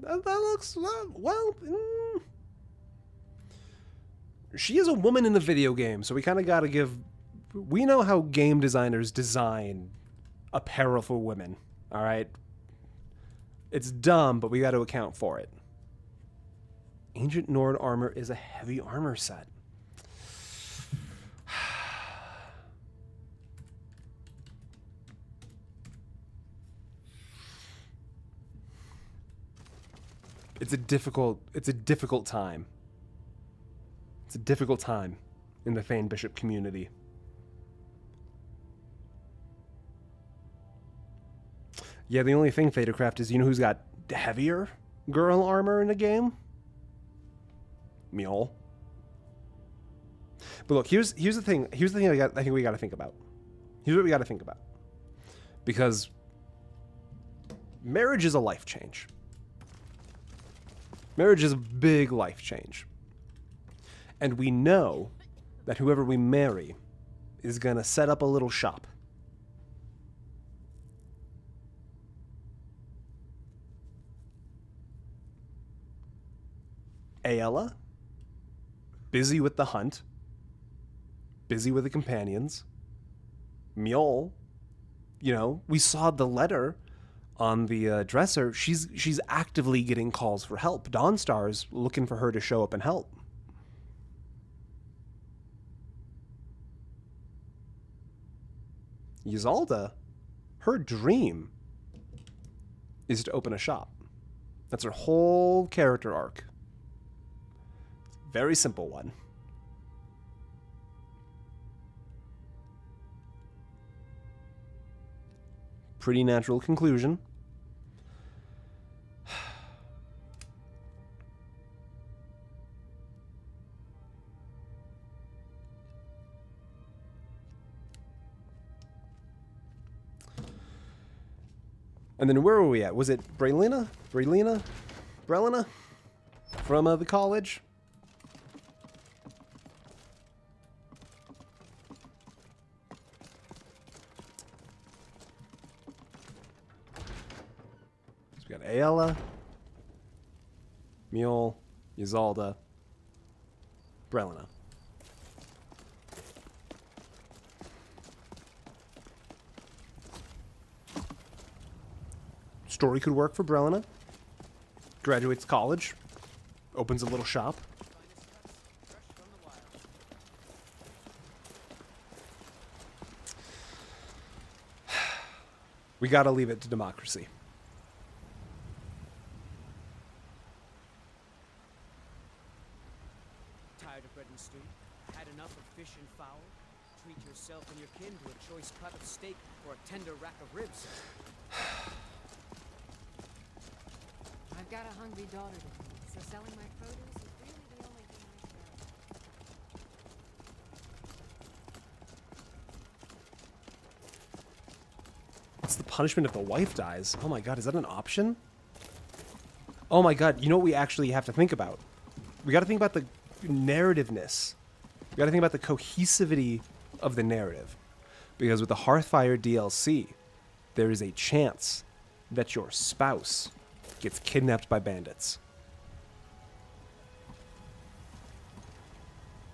That looks... well... She is a woman in the video game, so we kind of got to give... We know how game designers design apparel for women, all right? It's dumb, but we got to account for it. Ancient Nord armor is a heavy armor set. It's a difficult time. It's a difficult time in the Thane Bishop community. Yeah, the only thing, Fadercraft, is you know who's got heavier girl armor in the game? Mjol. But look, here's the thing. Here's the thing I think we got to think about. Here's what we got to think about. Because marriage is a life change. Marriage is a big life change. And we know that whoever we marry is going to set up a little shop. Ayala, busy with the hunt, busy with the companions. Mjol, you know, we saw the letter on the dresser. She's actively getting calls for help. Dawnstar's looking for her to show up and help. Ysolda, her dream is to open a shop. That's her whole character arc. Very simple one. Pretty natural conclusion. And then where were we at? Was it Brelina? Brelina? From the college? So we got Ayala, Mjol, Ysolda, Brelina. Story could work for Brelina. Graduates college. Opens a little shop. We gotta leave it to democracy. tired of bread and stew? Had enough of fish and fowl? Treat yourself and your kin to a choice cut of steak or a tender rack of ribs. I've got a hungry daughter to feed, so selling my produce is really the only thing I care about. What's the punishment if the wife dies? Oh my god, is that an option? Oh my god, you know what we actually have to think about? We gotta think about the narrativeness. We gotta think about the cohesivity of the narrative. Because with the Hearthfire DLC, there is a chance that your spouse gets kidnapped by bandits.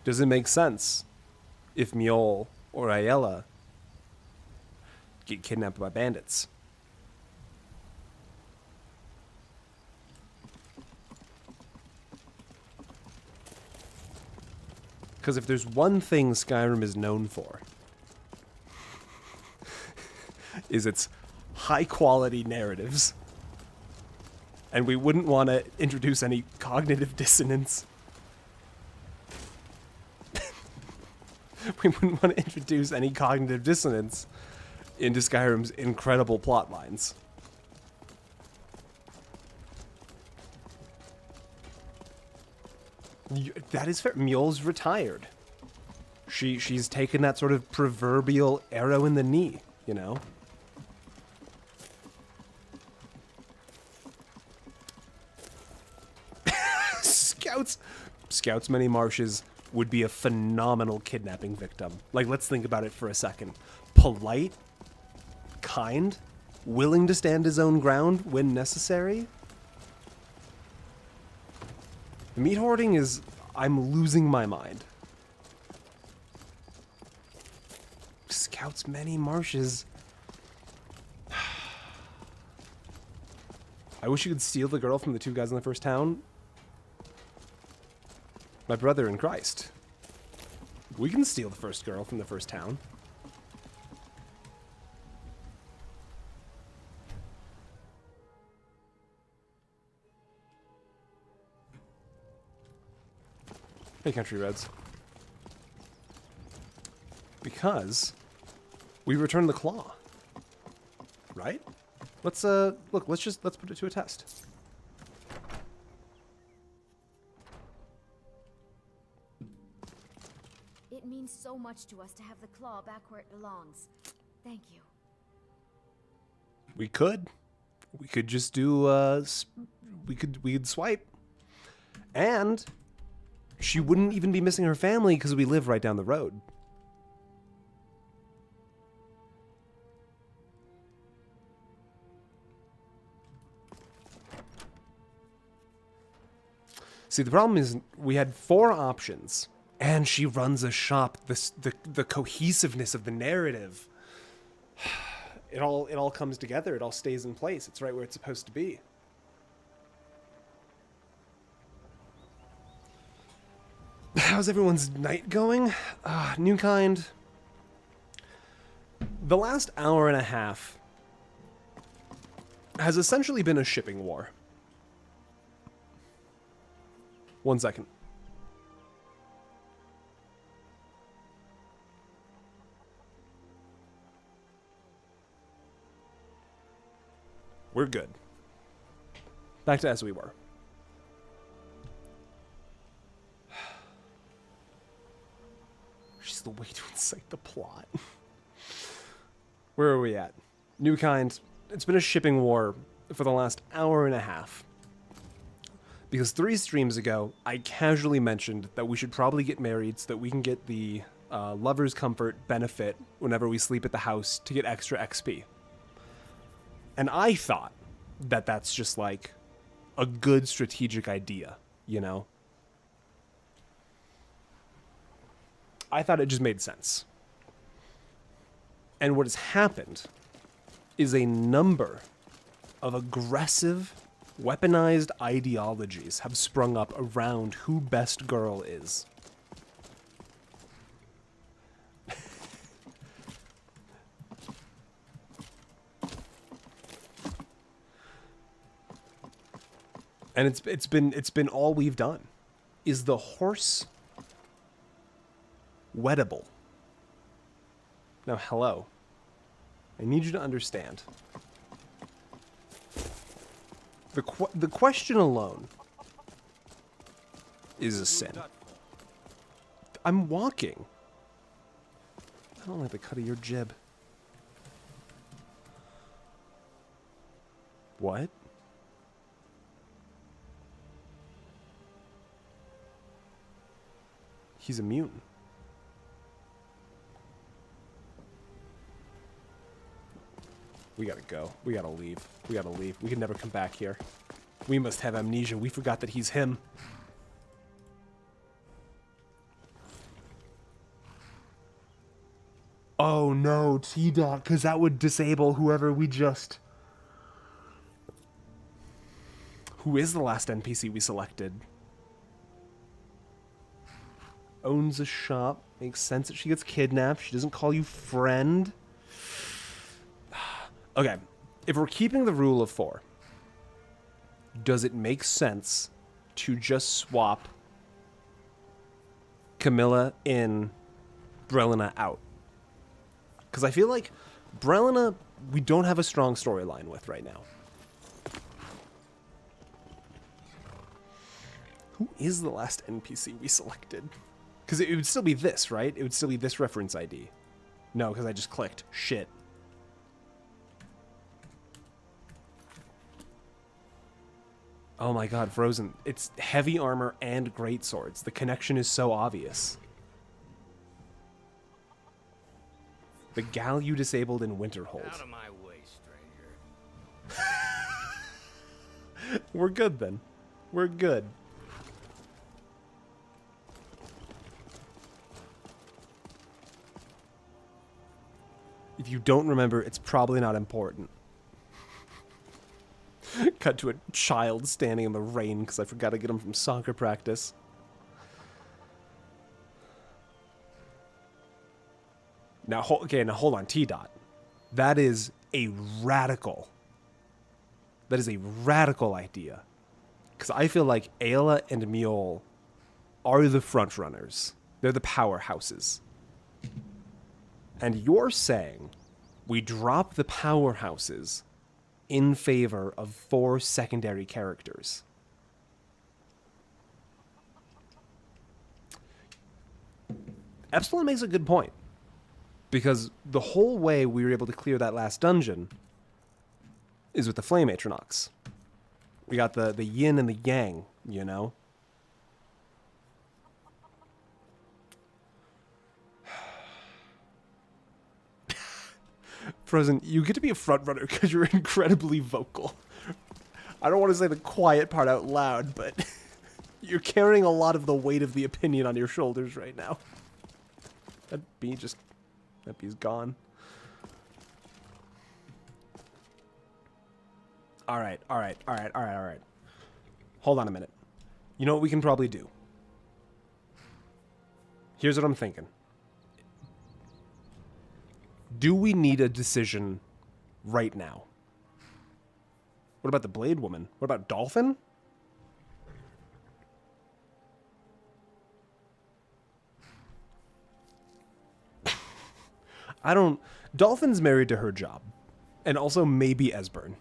Does it make sense if Mjol or Ayala get kidnapped by bandits? Because if there's one thing Skyrim is known for, is its high-quality narratives. And we wouldn't want to introduce any cognitive dissonance. We wouldn't want to introduce any cognitive dissonance into Skyrim's incredible plot lines. That is fair. Mjol's retired. She's taken that sort of proverbial arrow in the knee, you know? Scouts Many Marshes would be a phenomenal kidnapping victim. Like, let's think about it for a second. Polite, kind, willing to stand his own ground when necessary. The meat hoarding is... I'm losing my mind. Scouts Many Marshes. I wish you could steal the girl from the two guys in the first town. My brother in Christ. We can steal the first girl from the first town. Hey, Country Reds. Because we returned the claw. Right? Let's look, let's put it to a test. It means so much to us to have the claw back where it belongs. Thank you. We could just do we could swipe. And she wouldn't even be missing her family because we live right down the road. See, the problem is we had 4 options, and she runs a shop. The cohesiveness of the narrative, it all comes together. It all stays in place. It's right where it's supposed to be. How's everyone's night going? New kind. The last hour and a half has essentially been a shipping war. 1 second. We're good. Back to as we were. She's the way to incite the plot. Where are we at? New kind. It's been a shipping war for the last hour and a half. Because 3 streams ago, I casually mentioned that we should probably get married so that we can get the Lover's Comfort benefit whenever we sleep at the house to get extra XP. And I thought that that's just like a good strategic idea, you know? I thought it just made sense. And what has happened is a number of aggressive, weaponized ideologies have sprung up around who best girl is. And it's been all we've done is the horse wettable. Now, hello. I need you to understand. The question alone is a sin. I'm walking. I don't like the cut of your jib. What? He's a mutant. We gotta go. We gotta leave. We gotta leave. We can never come back here. We must have amnesia. We forgot that he's him. Oh no, T-Dot, because that would disable whoever we just... Who is the last NPC we selected? Owns a shop. Makes sense that she gets kidnapped. She doesn't call you friend. Okay, if we're keeping the rule of 4, does it make sense to just swap Camilla in, Brelina out? Because I feel like Brelina, we don't have a strong storyline with right now. Who is the last NPC we selected? Because it would still be this, right? It would still be this reference ID. No, because I just clicked. Shit. Oh my god, Frozen. It's heavy armor and great swords. The connection is so obvious. The gal you disabled in Winterhold. Out of my way, stranger. We're good then. We're good. If you don't remember, it's probably not important. Cut to a child standing in the rain because I forgot to get him from soccer practice. Now, now hold on, T-Dot. That is a radical. That is a radical idea. Because I feel like Ayla and Mjol are the front runners. They're the powerhouses. And you're saying we drop the powerhouses in favor of 4 secondary characters. Epsilon makes a good point. Because the whole way we were able to clear that last dungeon is with the Flame Atronox. We got the yin and the yang, you know? Frozen, you get to be a frontrunner because you're incredibly vocal. I don't want to say the quiet part out loud, but you're carrying a lot of the weight of the opinion on your shoulders right now. That bee's gone. All right. Hold on a minute. You know what we can probably do? Here's what I'm thinking. Do we need a decision right now? What about the Blade Woman? What about Dolphin? Dolphin's married to her job. And also maybe Esbern.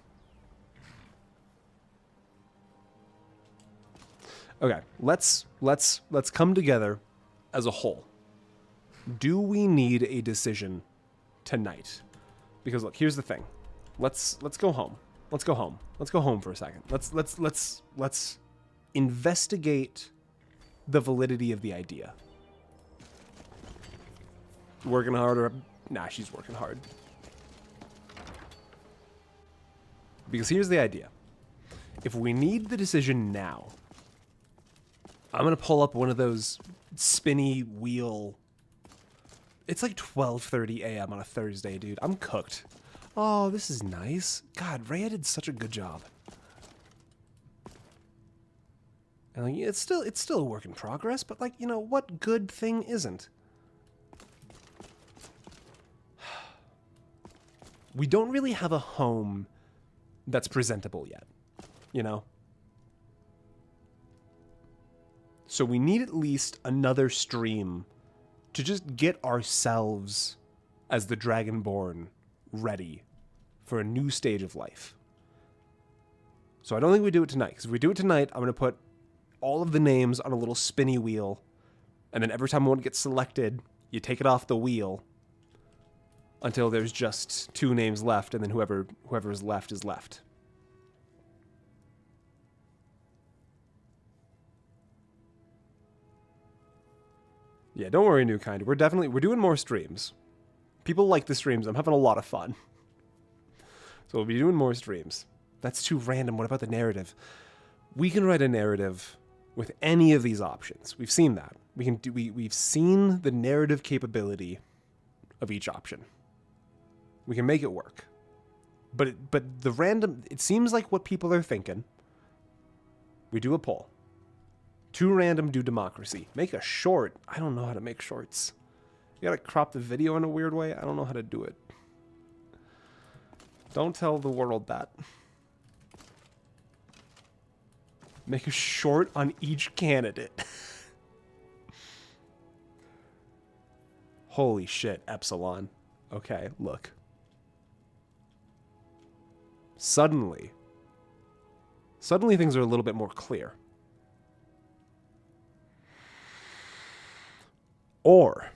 Okay, let's come together as a whole. Do we need a decision tonight? Because look, here's the thing. Let's go home. Let's go home. Let's go home for a second. Let's investigate the validity of the idea. Working harder. Nah, she's working hard. Because here's the idea. If we need the decision now, I'm going to pull up one of those spinny wheel. It's like 12:30 a.m. on a Thursday, dude. I'm cooked. Oh, this is nice. God, Rhea did such a good job. And like, it's still a work in progress, but like, you know, what good thing isn't? We don't really have a home that's presentable yet, you know? So we need at least another stream to just get ourselves as the Dragonborn ready for a new stage of life. So I don't think we do it tonight, because if we do it tonight, I'm going to put all of the names on a little spinny wheel, and then every time one gets selected, you take it off the wheel until there's just 2 names left, and then whoever is left is left. Yeah, don't worry, New Kind. We're doing more streams. People like the streams. I'm having a lot of fun. So we'll be doing more streams. That's too random. What about the narrative? We can write a narrative with any of these options. We've seen that. We've seen the narrative capability of each option. We can make it work. But the random, it seems like what people are thinking. We do a poll. 2 random do democracy. Make a short. I don't know how to make shorts. You gotta crop the video in a weird way. I don't know how to do it. Don't tell the world that. Make a short on each candidate. Holy shit, Epsilon. Okay, look. Suddenly things are a little bit more clear. Or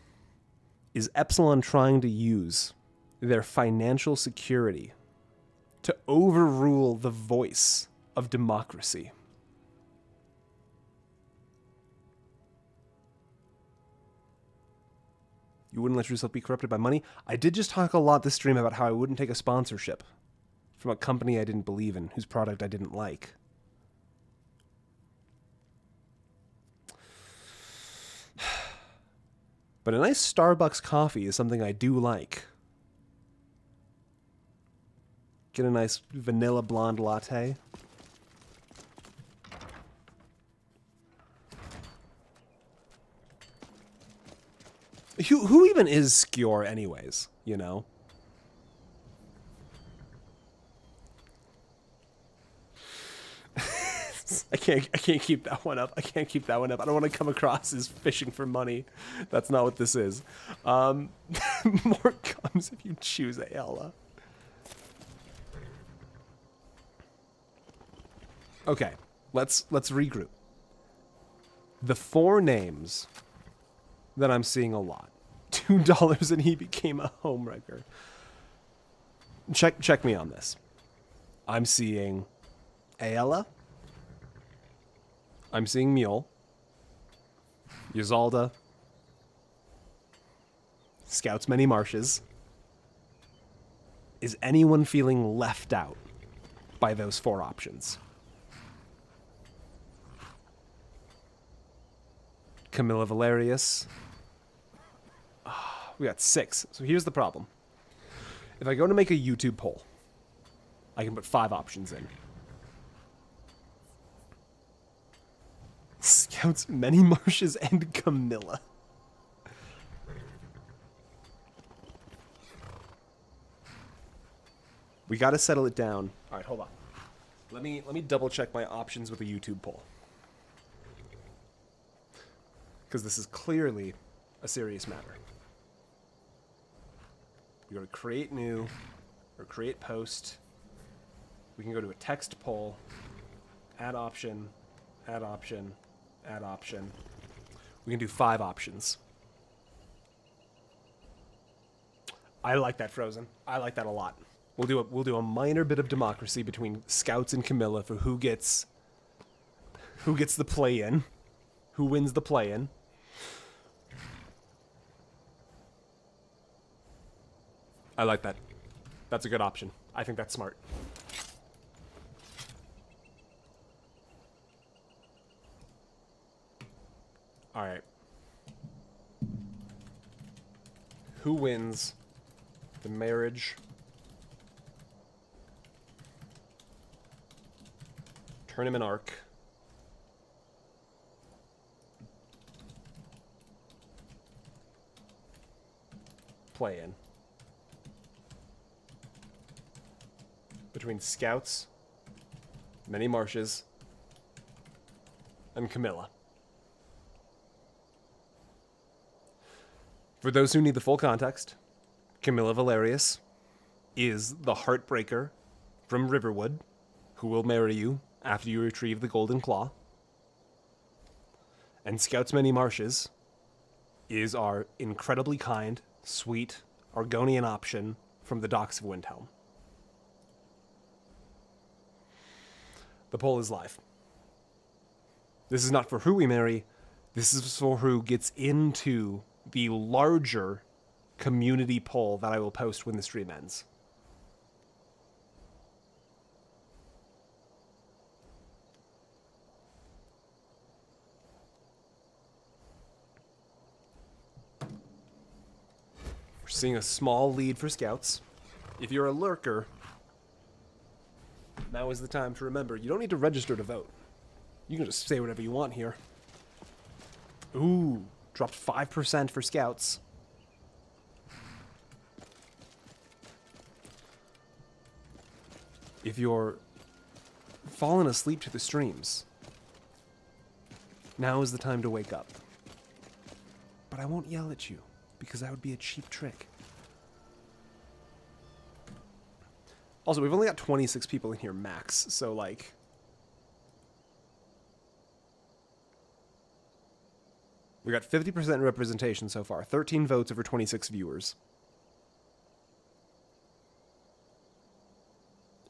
is Epsilon trying to use their financial security to overrule the voice of democracy? You wouldn't let yourself be corrupted by money? I did just talk a lot this stream about how I wouldn't take a sponsorship from a company I didn't believe in, whose product I didn't like. But a nice Starbucks coffee is something I do like. Get a nice vanilla blonde latte. Who even is Skjor anyways, you know? I can't keep that one up. I can't keep that one up. I don't want to come across as fishing for money. That's not what this is. More comes if you choose Ayala. Okay, let's regroup. The 4 names that I'm seeing a lot. $2 and he became a homewrecker. Check me on this. I'm seeing Ayala. I'm seeing Mule. Yzalda. Scouts Many Marshes. Is anyone feeling left out by those 4 options? Camilla Valerius. We got 6. So here's the problem. If I go to make a YouTube poll, I can put 5 options in. Scouts Many Marshes and Camilla. We got to settle it down. All right, hold on. Let me double check my options with a YouTube poll. Because this is clearly a serious matter. We go to create new or create post. We can go to a text poll, add option, add option, add option. We can do 5 options. I like that, Frozen. I like that a lot. We'll do a minor bit of democracy between Scouts and Camilla for who gets the play-in, who wins the play-in. I like that. That's a good option. I think that's smart. All right. Who wins the marriage tournament arc? Play-in. Between Scouts, Many Marshes, and Camilla. For those who need the full context, Camilla Valerius is the heartbreaker from Riverwood who will marry you after you retrieve the Golden Claw. And Scouts Many Marshes is our incredibly kind, sweet, Argonian option from the docks of Windhelm. The poll is live. This is not for who we marry. This is for who gets into the larger community poll that I will post when the stream ends. We're seeing a small lead for Scouts. If you're a lurker, now is the time to remember, you don't need to register to vote. You can just say whatever you want here. Ooh, dropped 5% for Scouts. If you're falling asleep to the streams, now is the time to wake up. But I won't yell at you, because that would be a cheap trick. Also, we've only got 26 people in here max, so like... we got 50% representation so far. 13 votes over 26 viewers.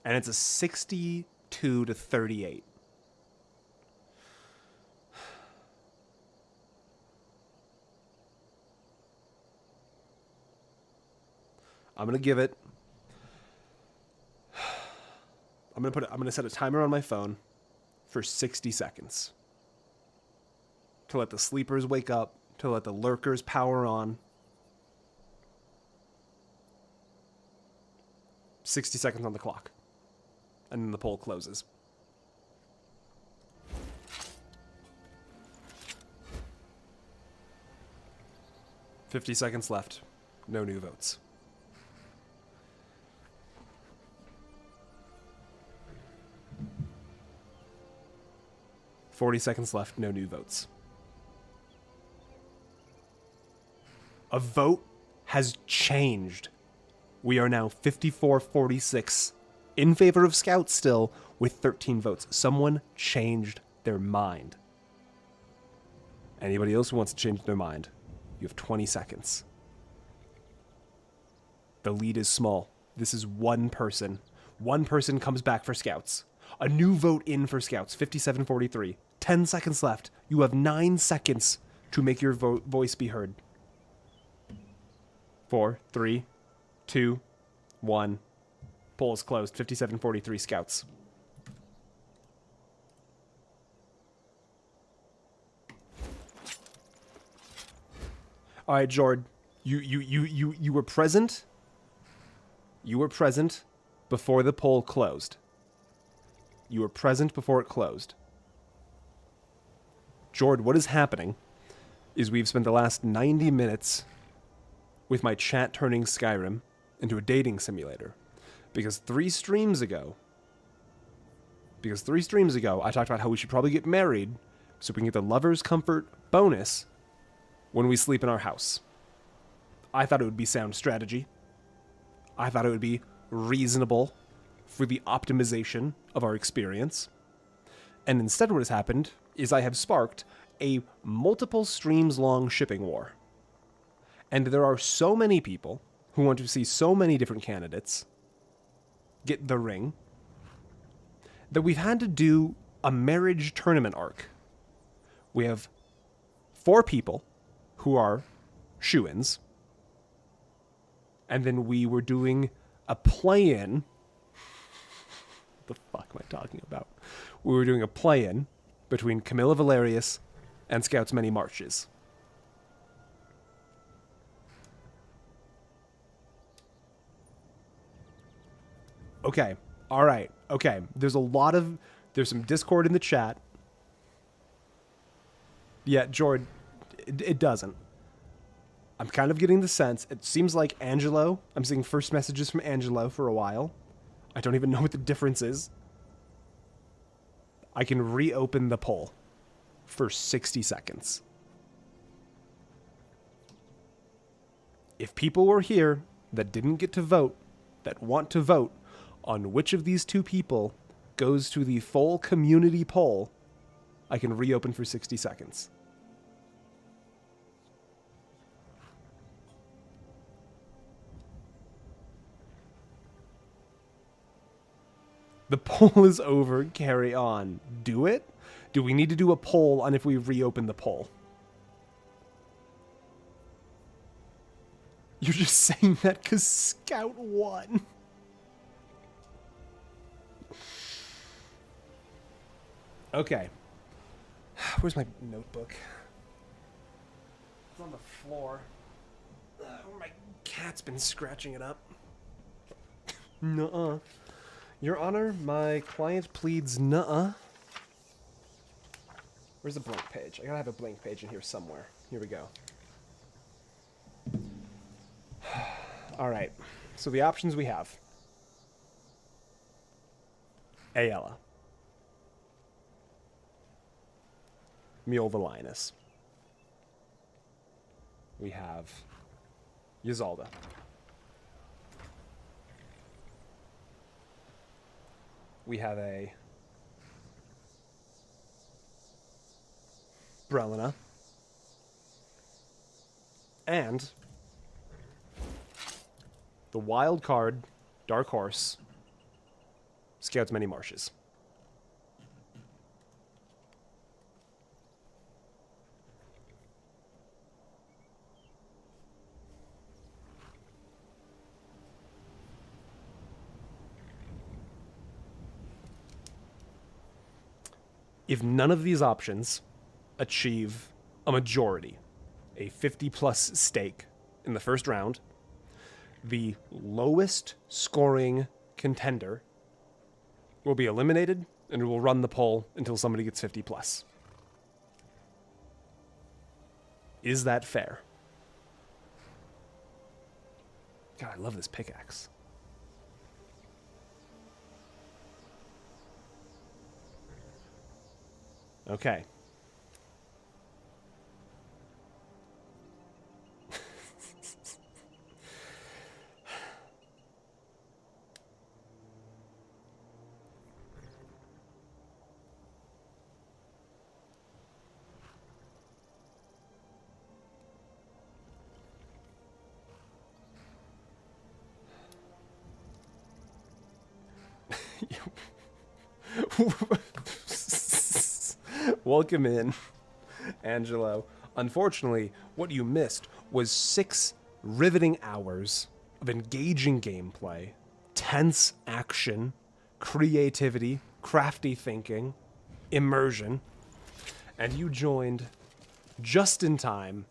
And it's a 62 to 38. I'm going to give it... I'm going to set a timer on my phone for 60 seconds. To let the sleepers wake up, to let the lurkers power on. 60 seconds on the clock. And then the poll closes. $50 seconds left. No new votes. $40 seconds left. No new votes. A vote has changed. We are now 54-46 in favor of Scouts still with 13 votes. Someone changed their mind. Anybody else who wants to change their mind, you have 20 seconds. The lead is small. This is one person. One person comes back for Scouts. A new vote in for Scouts, 57-43. 10 seconds left. You have 9 seconds to make your voice be heard. 4, 3, 2, 1. Poll is closed. 57-43 Scouts. All right, Jord. You were present. You were present before the poll closed. You were present before it closed. Jord, what is happening is we've spent the last 90 minutes with my chat turning Skyrim into a dating simulator. Because 3 streams ago, I talked about how we should probably get married so we can get the lover's comfort bonus when we sleep in our house. I thought it would be sound strategy. I thought it would be reasonable for the optimization of our experience. And instead what has happened is I have sparked a multiple streams long shipping war. And there are so many people who want to see so many different candidates get the ring that we've had to do a marriage tournament arc. We have 4 people who are shoo-ins. And then we were doing a play-in. What the fuck am I talking about? We were doing a play-in between Camilla Valerius and Scouts Many Marshes. Okay. All right. Okay. There's some Discord in the chat. Yeah, Jord, it doesn't. I'm kind of getting the sense. It seems like Angelo. I'm seeing first messages from Angelo for a while. I don't even know what the difference is. I can reopen the poll for 60 seconds. if people were here that didn't get to vote, that want to vote on which of these two people goes to the full community poll, I can reopen for 60 seconds. The poll is over. Carry on. Do it? Do we need to do a poll on if we reopen the poll? You're just saying that because Scout won. Okay. Where's my notebook? It's on the floor. My cat's been scratching it up. Nuh-uh. Your Honor, my client pleads nuh-uh. Where's the blank page? I gotta have a blank page in here somewhere. Here we go. Alright. So the options we have. Aella. Mule the Lioness. We have Yzalda. We have a Brelina. And the wild card, Dark Horse, Scouts Many Marshes. If none of these options achieve a majority, a 50+ stake in the first round, the lowest scoring contender will be eliminated, and we will run the poll until somebody gets 50+. Is that fair? God, I love this pickaxe. Okay. Welcome in, Angelo. Unfortunately, what you missed was 6 riveting hours of engaging gameplay, tense action, creativity, crafty thinking, immersion, and you joined just in time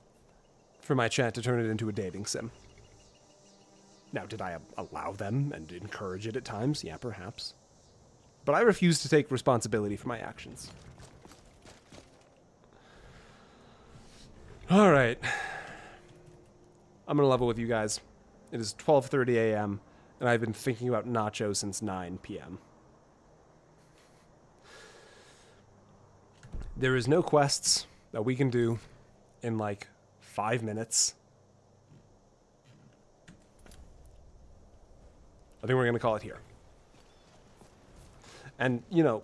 for my chat to turn it into a dating sim. Now, did I allow them and encourage it at times? Yeah, perhaps. But I refuse to take responsibility for my actions. All right. I'm going to level with you guys. It is 12:30 a.m., and I've been thinking about nachos since 9 p.m. There is no quests that we can do in like 5 minutes. I think we're going to call it here. And, you know,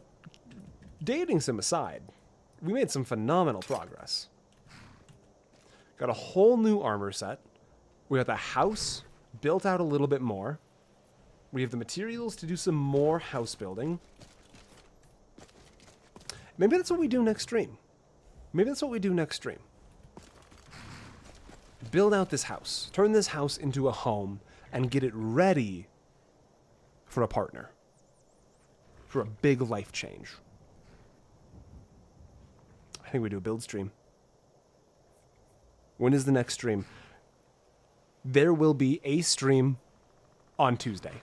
dating sim aside, we made some phenomenal progress. Got a whole new armor set. We got the house built out a little bit more. We have the materials to do some more house building. Maybe that's what we do next stream. Maybe that's what we do next stream. Build out this house. Turn this house into a home and get it ready for a partner. For a big life change. I think we do a build stream. When is the next stream? There will be a stream on Tuesday.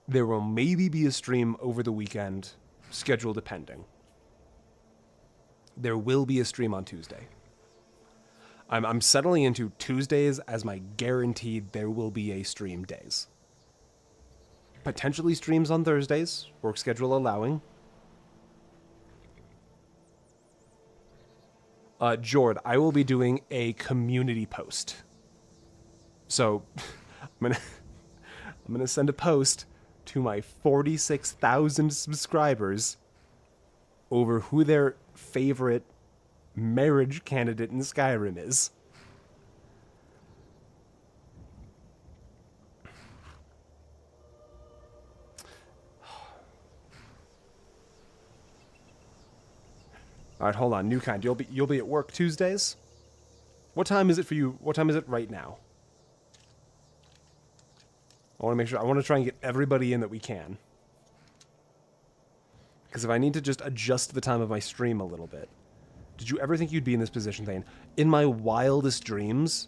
There will maybe be a stream over the weekend, schedule depending. There will be a stream on Tuesday. I'm settling into Tuesdays as my guaranteed there will be a stream days. Potentially streams on Thursdays, work schedule allowing. Jord, I will be doing a community post So I'm gonna send a post to my 46,000 subscribers over who their favorite marriage candidate in Skyrim is. All right, hold on. New kind. You'll be at work Tuesdays? What time is it for you? What time is it right now? I want to make sure. I want to try and get everybody in that we can. Because if I need to just adjust the time of my stream a little bit. Did you ever think you'd be in this position, Thane? In my wildest dreams,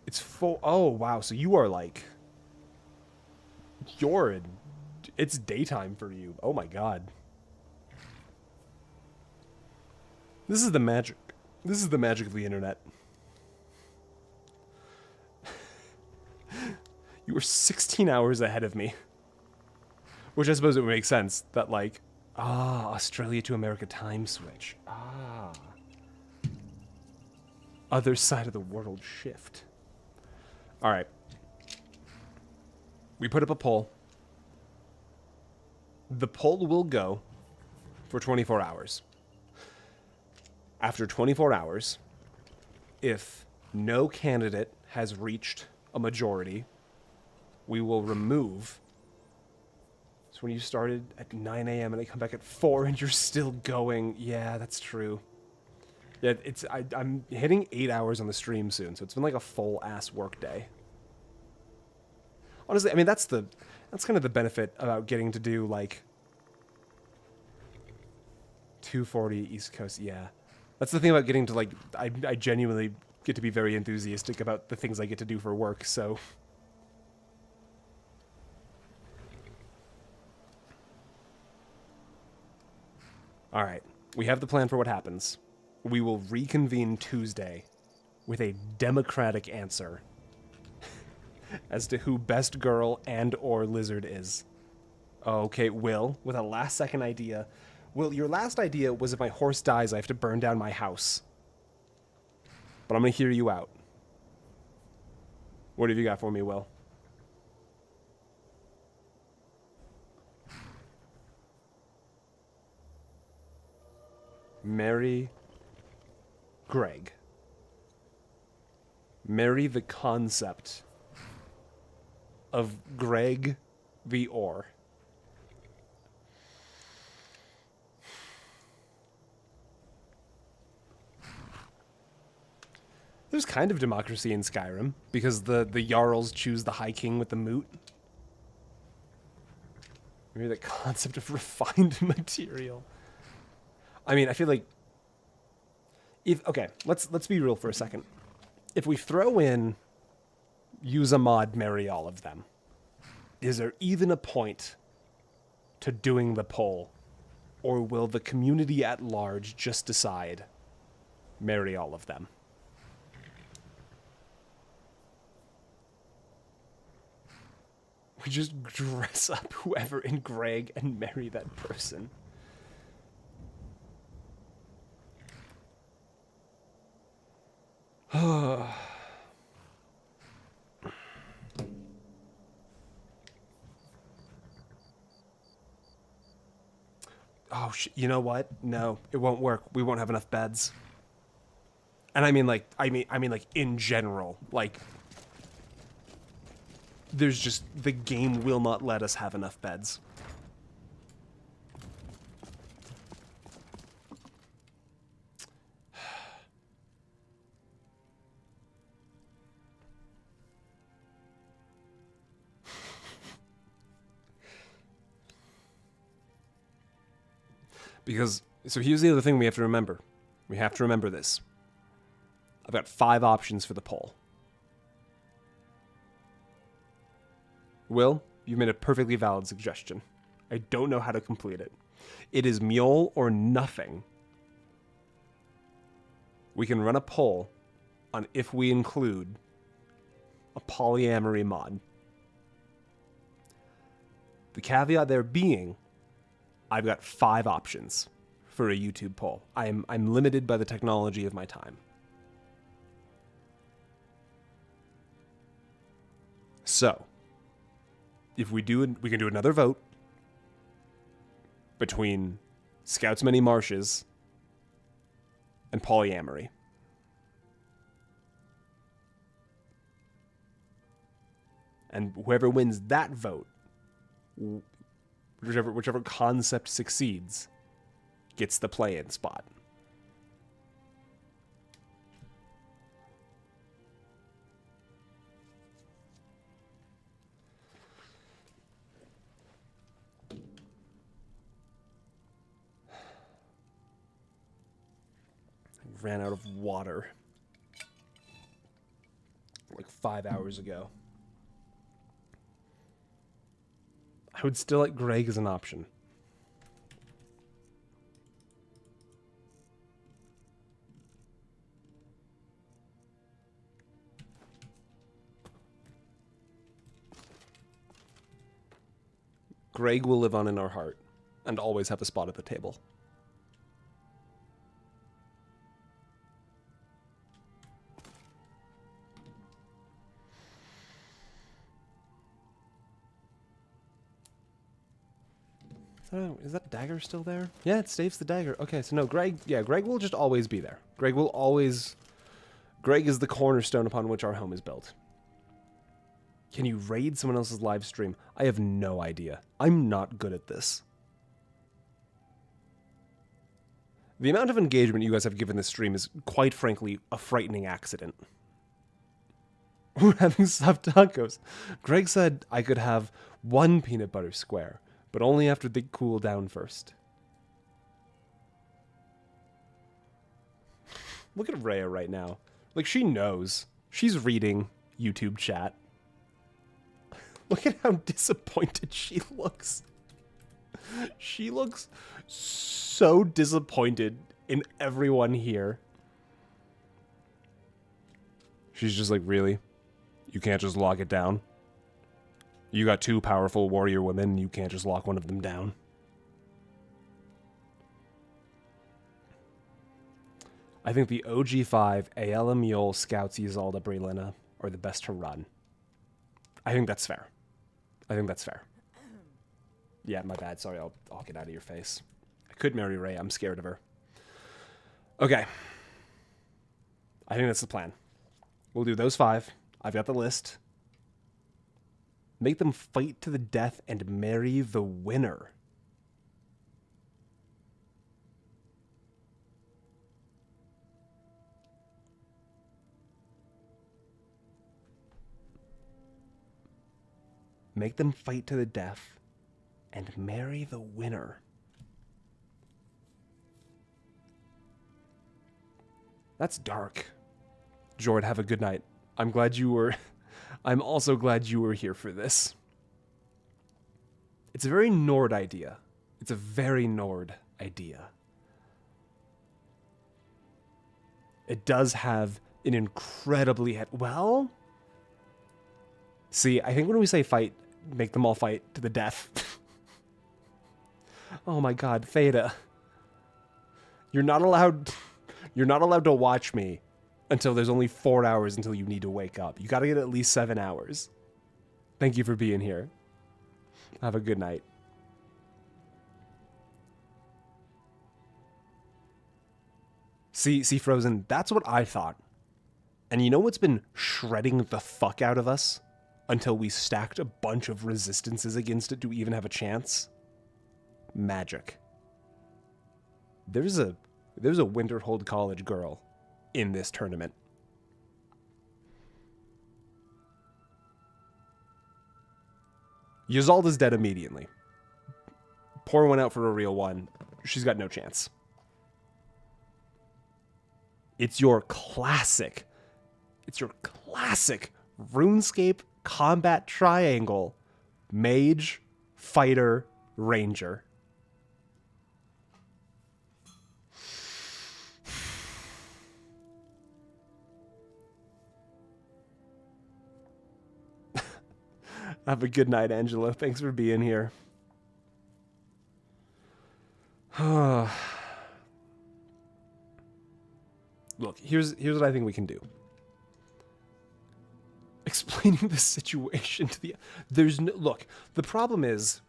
it's full. Oh, wow. So you are like. It's daytime for you. Oh my god. This is the magic. This is the magic of the internet. You were 16 hours ahead of me. Which I suppose it would make sense that, like, Australia to America time switch. Other side of the world shift. Alright. We put up a poll. The poll will go for 24 hours. After 24 hours, if no candidate has reached a majority, we will remove. So when you started at 9 a.m. and I come back at 4 and you're still going, yeah, that's true. Yeah, I'm hitting 8 hours on the stream soon, so it's been like a full-ass work day. Honestly, I mean, that's kind of the benefit about getting to do, like, 240 East Coast, yeah. That's the thing about getting to, like, I genuinely get to be very enthusiastic about the things I get to do for work, so. Alright, we have the plan for what happens. We will reconvene Tuesday with a democratic answer as to who best girl and or lizard is. Okay, Will, with a last-second idea. Will, your last idea was if my horse dies, I have to burn down my house. But I'm going to hear you out. What have you got for me, Will? Marry Greg. Marry the concept of Greg the Orr. There's kind of democracy in Skyrim, because the Jarls choose the High King with the moot. Maybe the concept of refined material. I mean, I feel like... Okay, let's be real for a second. If we throw in use a mod, marry all of them, is there even a point to doing the poll? Or will the community at large just decide, marry all of them? We just dress up whoever in Greg and marry that person. Oh, you know what? No, it won't work. We won't have enough beds. And I mean like in general, like there's just, the game will not let us have enough beds. Because, so here's the other thing we have to remember. We have to remember this. I've got 5 options for the poll. Will, you've made a perfectly valid suggestion. I don't know how to complete it. It is Mjol or nothing. We can run a poll on if we include a polyamory mod. The caveat there being, I've got 5 options for a YouTube poll. I'm limited by the technology of my time. So, if we can do another vote between Scouts Many Marshes and polyamory. And whoever wins that vote, whichever concept succeeds, gets the play-in spot. Ran out of water like 5 hours ago. I would still like Greg as an option. Greg will live on in our heart and always have a spot at the table. Is that dagger still there? Yeah, it saves the dagger. Okay, so no, Greg will just always be there. Greg is the cornerstone upon which our home is built. Can you raid someone else's live stream? I have no idea. I'm not good at this. The amount of engagement you guys have given this stream is, quite frankly, a frightening accident. We're having stuffed tacos. Greg said I could have one peanut butter square, but only after they cool down first. Look at Rhea right now. Like, she knows. She's reading YouTube chat. Look at how disappointed she looks. She looks so disappointed in everyone here. She's just like, really? You can't just lock it down? You got two powerful warrior women, you can't just lock one of them down? I think the OG5, Ayala Mule, Scouts, Yzalda, Brelina are the best to run. I think that's fair. Yeah, my bad. Sorry, I'll get out of your face. I could marry Rhea. I'm scared of her. Okay. I think that's the plan. We'll do those 5. I've got the list. Make them fight to the death and marry the winner. Make them fight to the death and marry the winner. That's dark. Jord, have a good night. I'm also glad you were here for this. It's a very Nord idea. It's a very Nord idea. It does have an incredibly... Well... See, I think when we say fight, make them all fight to the death. Oh my god, Theta. You're not allowed to watch me until there's only 4 hours until you need to wake up. You gotta get at least 7 hours. Thank you for being here. Have a good night. See, Frozen, that's what I thought. And you know what's been shredding the fuck out of us until we stacked a bunch of resistances against it to even have a chance? Magic. There's a Winterhold College girl in this tournament. Yzalda's dead immediately. Pour one out for a real one. She's got no chance. It's your classic RuneScape combat triangle. Mage, fighter, ranger. Have a good night, Angela. Thanks for being here. Look, here's what I think we can do. explaining the situation to the... There's no... Look, the problem is...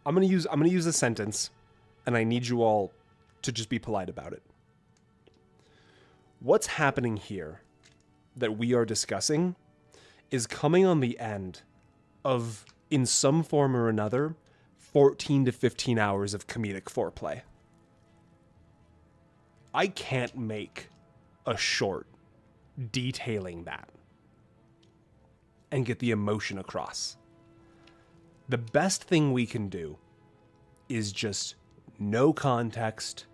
I'm gonna use a sentence, and I need you all to just be polite about it. What's happening here that we are discussing is coming on the end of, in some form or another, 14 to 15 hours of comedic foreplay. I can't make a short detailing that and get the emotion across. The best thing we can do is just no context,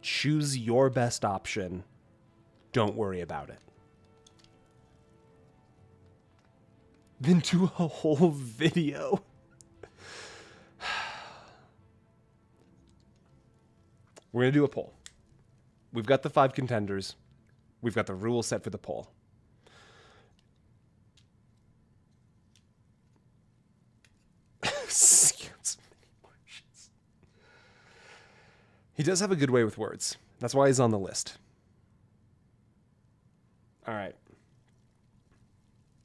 choose your best option, don't worry about it. Then do a whole video. We're going to do a poll. We've got the 5 contenders. We've got the rules set for the poll. He does have a good way with words. That's why he's on the list. All right.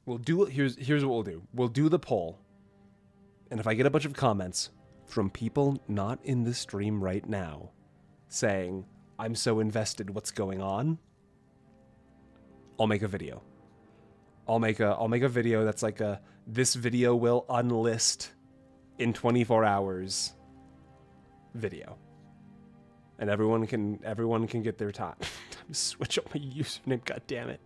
We'll do here's what we'll do. We'll do the poll. And if I get a bunch of comments from people not in the stream right now saying, "I'm so invested, what's going on?" I'll make a video. I'll make a video that's like a "this video will unlist in 24 hours" video. And everyone can get their time. Time to switch up my username, god damn it.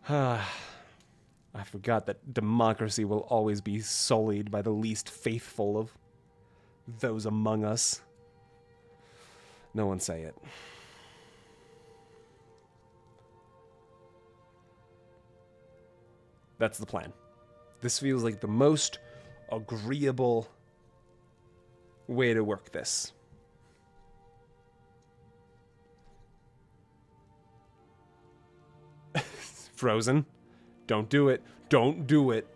I forgot that democracy will always be sullied by the least faithful of those among us. No one say it. That's the plan. This feels like the most agreeable way to work this. Frozen. Don't do it. Don't do it.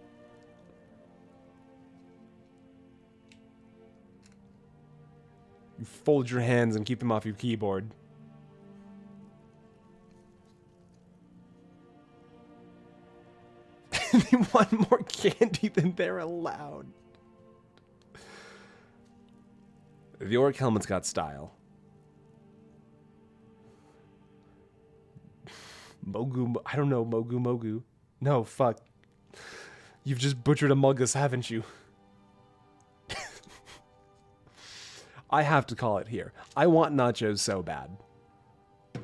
You fold your hands and keep them off your keyboard. They want more candy than they're allowed. The orc helmet's got style. Mogu, I don't know, Mogu. No, fuck. You've just butchered Among Us, haven't you? I have to call it here. I want nachos so bad. So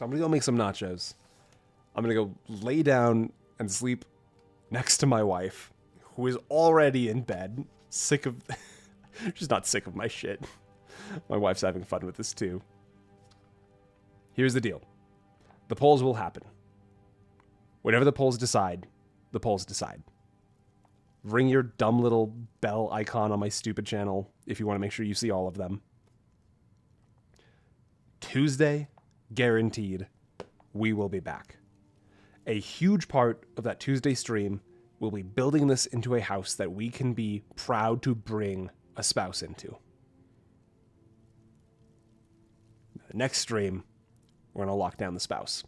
I'm gonna go make some nachos. I'm gonna go lay down and sleep next to my wife, who is already in bed, sick of... She's not sick of my shit. My wife's having fun with this too. Here's the deal. The polls will happen. Whatever the polls decide, the polls decide. Ring your dumb little bell icon on my stupid channel if you want to make sure you see all of them. Tuesday, guaranteed, we will be back. A huge part of that Tuesday stream will be building this into a house that we can be proud to bring a spouse into. The next stream, we're going to lock down the spouse.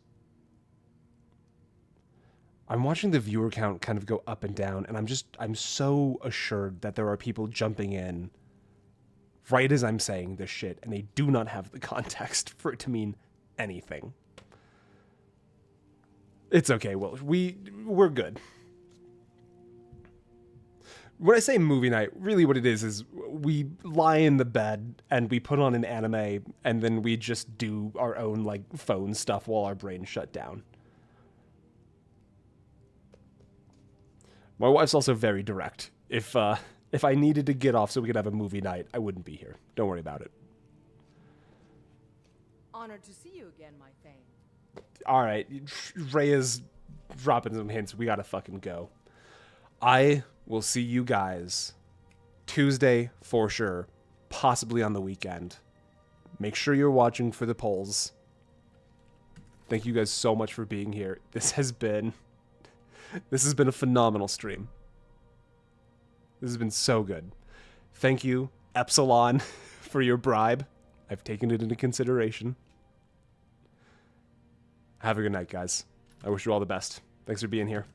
I'm watching the viewer count kind of go up and down, and I'm so assured that there are people jumping in right as I'm saying this shit, and they do not have the context for it to mean anything. It's okay, Will. We're good. When I say movie night, really what it is we lie in the bed and we put on an anime and then we just do our own like phone stuff while our brains shut down. My wife's also very direct. If I needed to get off so we could have a movie night, I wouldn't be here. Don't worry about it. Honored to see you again, my thane. All right, Rhea's dropping some hints. We gotta fucking go. I will see you guys Tuesday for sure, possibly on the weekend. Make sure you're watching for the polls. Thank you guys so much for being here. This has been a phenomenal stream. This has been so good. Thank you, Epsilon, for your bribe. I've taken it into consideration. Have a good night, guys. I wish you all the best. Thanks for being here.